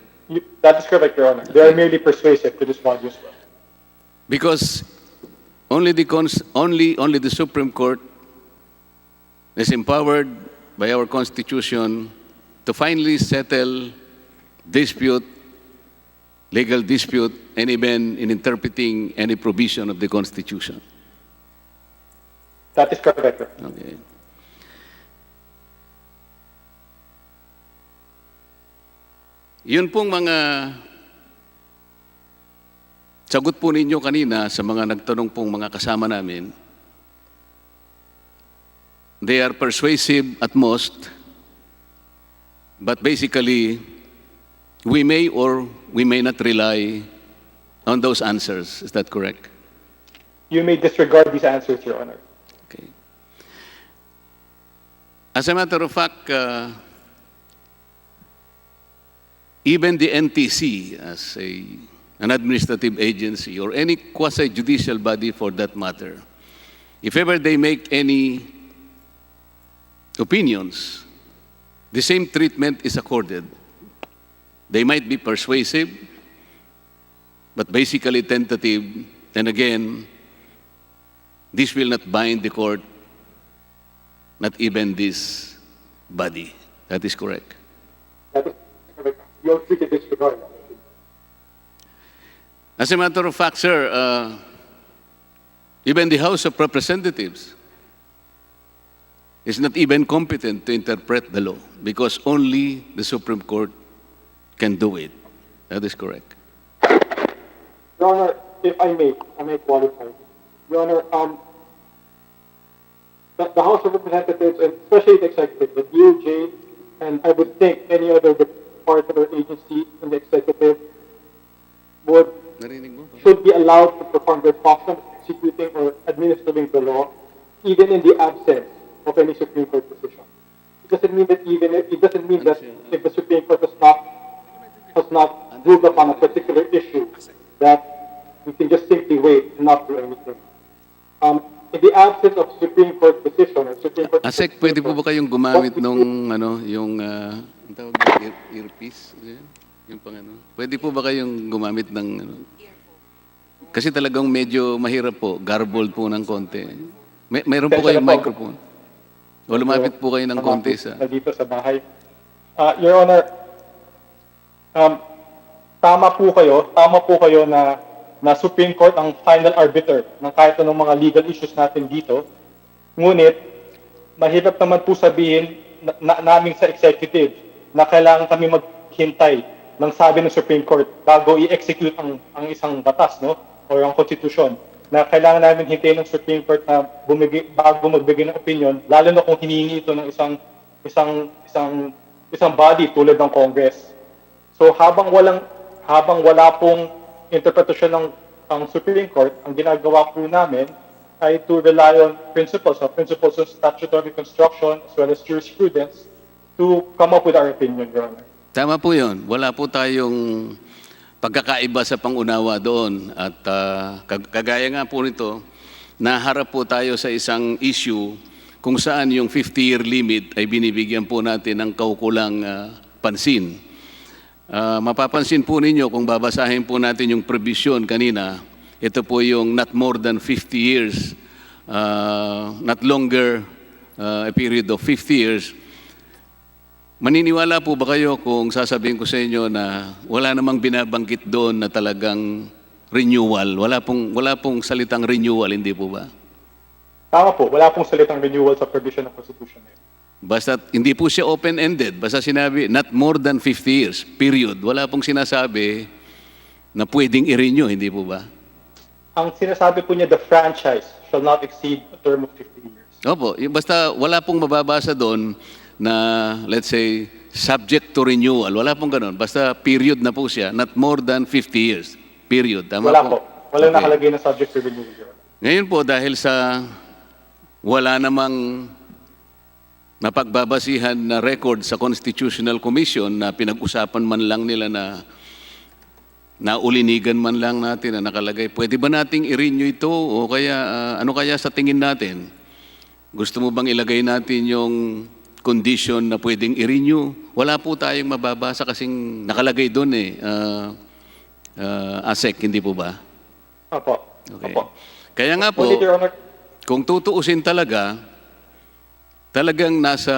That is correct, Your Honor. They are merely persuasive to this body as well. Because only the Supreme Court is empowered by our Constitution to finally settle dispute, legal dispute, and even in interpreting any provision of the Constitution. That is correct. Okay. Yun pong mga sagot po ninyo kanina sa mga nagtanong pong mga kasama namin, they are persuasive at most, but basically, we may or we may not rely on those answers. Is that correct? You may disregard these answers, Your Honor. Okay. As a matter of fact, even the NTC as an administrative agency or any quasi-judicial body for that matter, if ever they make any opinions, the same treatment is accorded. They might be persuasive, but basically tentative, and again, this will not bind the court, not even this body. That is correct. That is correct. You're free to disregard. As a matter of fact, sir, even the House of Representatives is not even competent to interpret the law because only the Supreme Court can do it. That is correct. Your Honor, if I may qualify. Your Honor, the House of Representatives, and especially the Executive, the DOJ, and I would think any other department or agency in the Executive should be allowed to perform their function of executing or administering the law, even in the absence of any Supreme Court decision. It doesn't mean that if the Supreme Court has not ruled upon a particular issue, that we can just simply wait and not do anything. In the absence of Supreme Court decision or Supreme Court Asek, pwede po ba kayong gumamit nung yung ang tawag na earpiece? Yung pang Pwede po ba kayong gumamit ng kasi talagang medyo mahirap po, garbled po ng konti. Mayroon po kayong microphone. O lumapit po kayo ng konti sa dito sa bahay. Your Honor, tama po kayo na Supreme Court ang final arbiter ng kahit anong mga legal issues natin dito. Ngunit, mahirap naman po sabihin namin sa executive na kailangan kami maghintay ng sabi ng Supreme Court bago i-execute ang isang batas, no? O ang konstitusyon. Na kailangan namin hintayin ng Supreme Court na bago magbigay ng opinion, lalo na kung hinihingi ito ng isang body tulad ng Congress. So habang wala pong interpretasyon ng Supreme Court, ang ginagawa po namin ay to rely on principles of statutory construction as well as jurisprudence to come up with our opinion, Your Honor. Tama po yun. Wala po tayong pagkakaiba sa pangunawa doon. At kagaya nga po nito, naharap po tayo sa isang issue kung saan yung 50-year limit ay binibigyan po natin ng kaukulang pansin. Mapapansin po ninyo kung babasahin po natin yung provision kanina, ito po yung not more than 50 years, not longer a period of 50 years. Maniniwala po ba kayo kung sasabihin ko sa inyo na wala namang binabanggit doon na talagang renewal? Wala pong salitang renewal, hindi po ba? Tama po, wala pong salitang renewal sa provision ng Constitution. Basta hindi po siya open-ended. Basta sinabi, not more than 50 years, period. Wala pong sinasabi na pwedeng i-renew, hindi po ba? Ang sinasabi po niya, the franchise shall not exceed a term of 50 years. Opo, basta wala pong mababasa doon na, let's say, subject to renewal. Wala pong ganun. Basta period na po siya, not more than 50 years. Period. Tama Wala po? Walang nakalagay na subject to renewal. Ngayon po, dahil sa wala namang napagbabasihan na record sa Constitutional Commission na pinag-usapan man lang nila na naulinigan man lang natin na nakalagay, pwede ba nating i-renew ito o kaya ano kaya sa tingin natin? Gusto mo bang ilagay natin yung condition na pwedeng i-renew? Wala po tayong mababasa kasing nakalagay doon ASEC, hindi po ba? Opo. Okay. Opo. Kaya nga po, kung tutuusin talagang nasa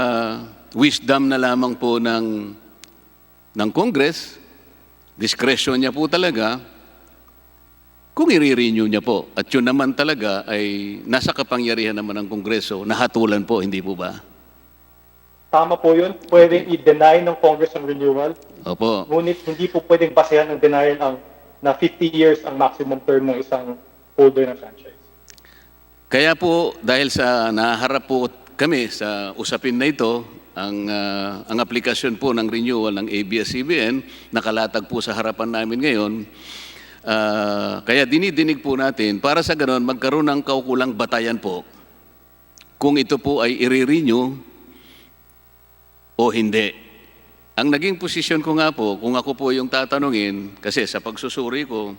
wisdom na lamang po ng Congress, discretion niya po talaga, kung i-renew niya po. At yun naman talaga ay nasa kapangyarihan naman ng Kongreso, nahatulan po, hindi po ba? Tama po yun. Pwedeng i-deny ng Congress ang renewal. Opo. Ngunit hindi po pwedeng basehan ng denial na 50 years ang maximum term ng isang holder ng franchise. Kaya po, dahil sa naharap po kami sa usapin na ito, ang aplikasyon po ng renewal ng ABS-CBN, nakalatag po sa harapan namin ngayon. Kaya dinidinig po natin, para sa ganon, magkaroon ng kaukulang batayan po kung ito po ay i-renew o hindi. Ang naging posisyon ko nga po, kung ako po yung tatanungin, kasi sa pagsusuri ko,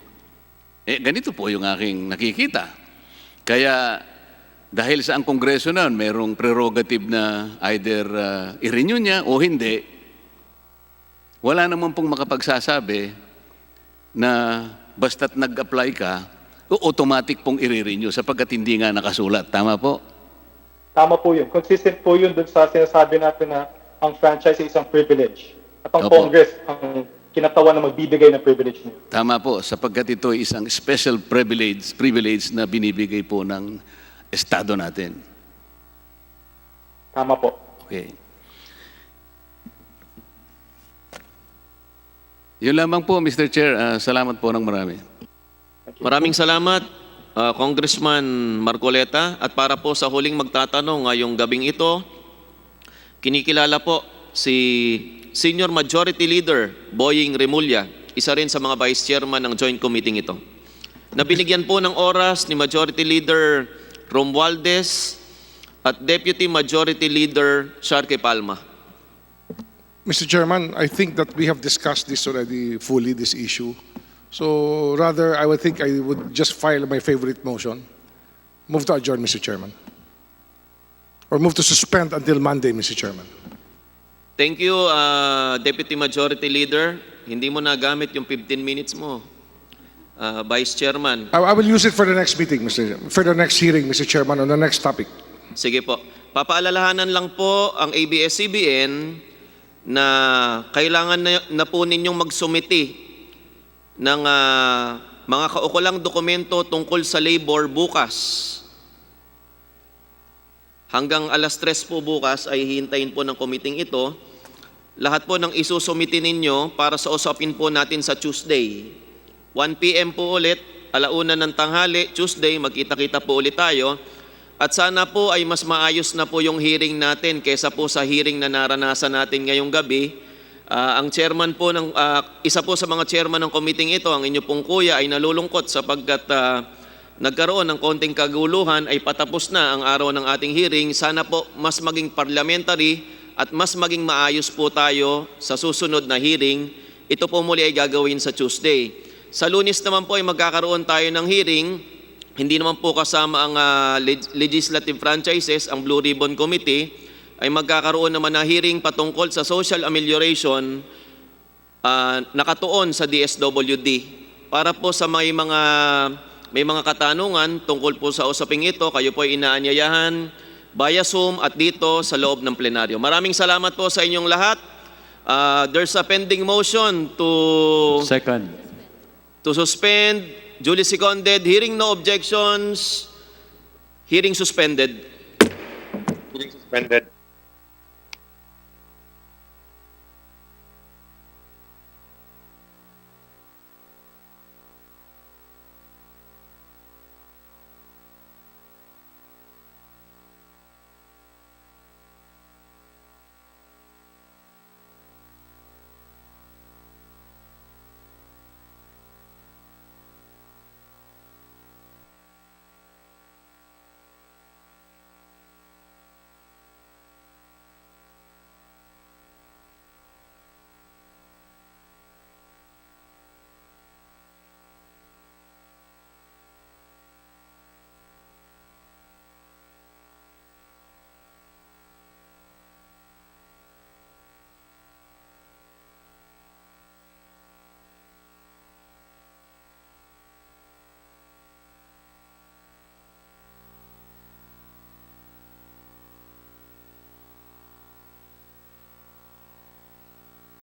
ganito po yung aking nakikita. Kaya dahil sa ang Kongreso na mayroong prerogative na either i-renew niya o hindi, wala naman pong makapagsasabi na basta't nag-apply ka, automatic pong i-renew sapagkat hindi nga nakasulat. Tama po? Tama po yun. Consistent po yun dun sa sinasabi natin na ang franchise ay isang privilege. At ang Opo. Congress ang kinatawan na magbibigay ng privilege niyo. Tama po, sapagkat ito ay isang special privilege na binibigay po ng Estado natin. Tama po. Okay. Yun lamang po, Mr. Chair. Salamat po ng marami. Maraming salamat, Congressman Marcoleta. At para po sa huling magtatanong ngayong gabing ito, kinikilala po si Senior Majority Leader Boying Remulla, isa rin sa mga Vice Chairman ng Joint Committee ito. Nabinigyan po ng oras ni Majority Leader Romualdez at Deputy Majority Leader Sharkey Palma. Mr. Chairman, I think that we have discussed this already fully, this issue. So rather, I would just file my favorite motion. Move to adjourn, Mr. Chairman. Or move to suspend until Monday, Mr. Chairman. Thank you, Deputy Majority Leader. Hindi mo nagamit yung 15 minutes mo, Vice Chairman. I will use it for the next meeting, for the next hearing, Mr. Chairman, on the next topic. Sige po. Papaalalahanan lang po ang ABS-CBN na kailangan na po ninyong magsumiti ng mga kaukulang dokumento tungkol sa labor bukas. Hanggang alas 3 po bukas ay hihintayin po ng committee ito. Lahat po ng isusumiti ninyo para sa usapin po natin sa Tuesday. 1 p.m. po ulit, 1:00 ng tanghali, Tuesday, magkita-kita po ulit tayo. At sana po ay mas maayos na po yung hearing natin kaysa po sa hearing na naranasan natin ngayong gabi. Ang chairman po isa po sa mga chairman ng committee ito, ang inyo pong kuya, ay nalulungkot sapagkat nagkaroon ng konting kaguluhan, ay patapos na ang araw ng ating hearing. Sana po mas maging parliamentary at mas maging maayos po tayo sa susunod na hearing. Ito po muli ay gagawin sa Tuesday. Sa Lunes naman po ay magkakaroon tayo ng hearing. Hindi naman po kasama ang legislative franchises, ang Blue Ribbon Committee, ay magkakaroon naman na hearing patungkol sa social amelioration nakatuon sa DSWD. Para po sa may mga katanungan tungkol po sa usaping ito, kayo po ay inaanyayahan via Zoom at dito sa loob ng plenaryo. Maraming salamat po sa inyong lahat. There's a pending motion to suspend, duly seconded, hearing no objections, hearing suspended. Hearing suspended.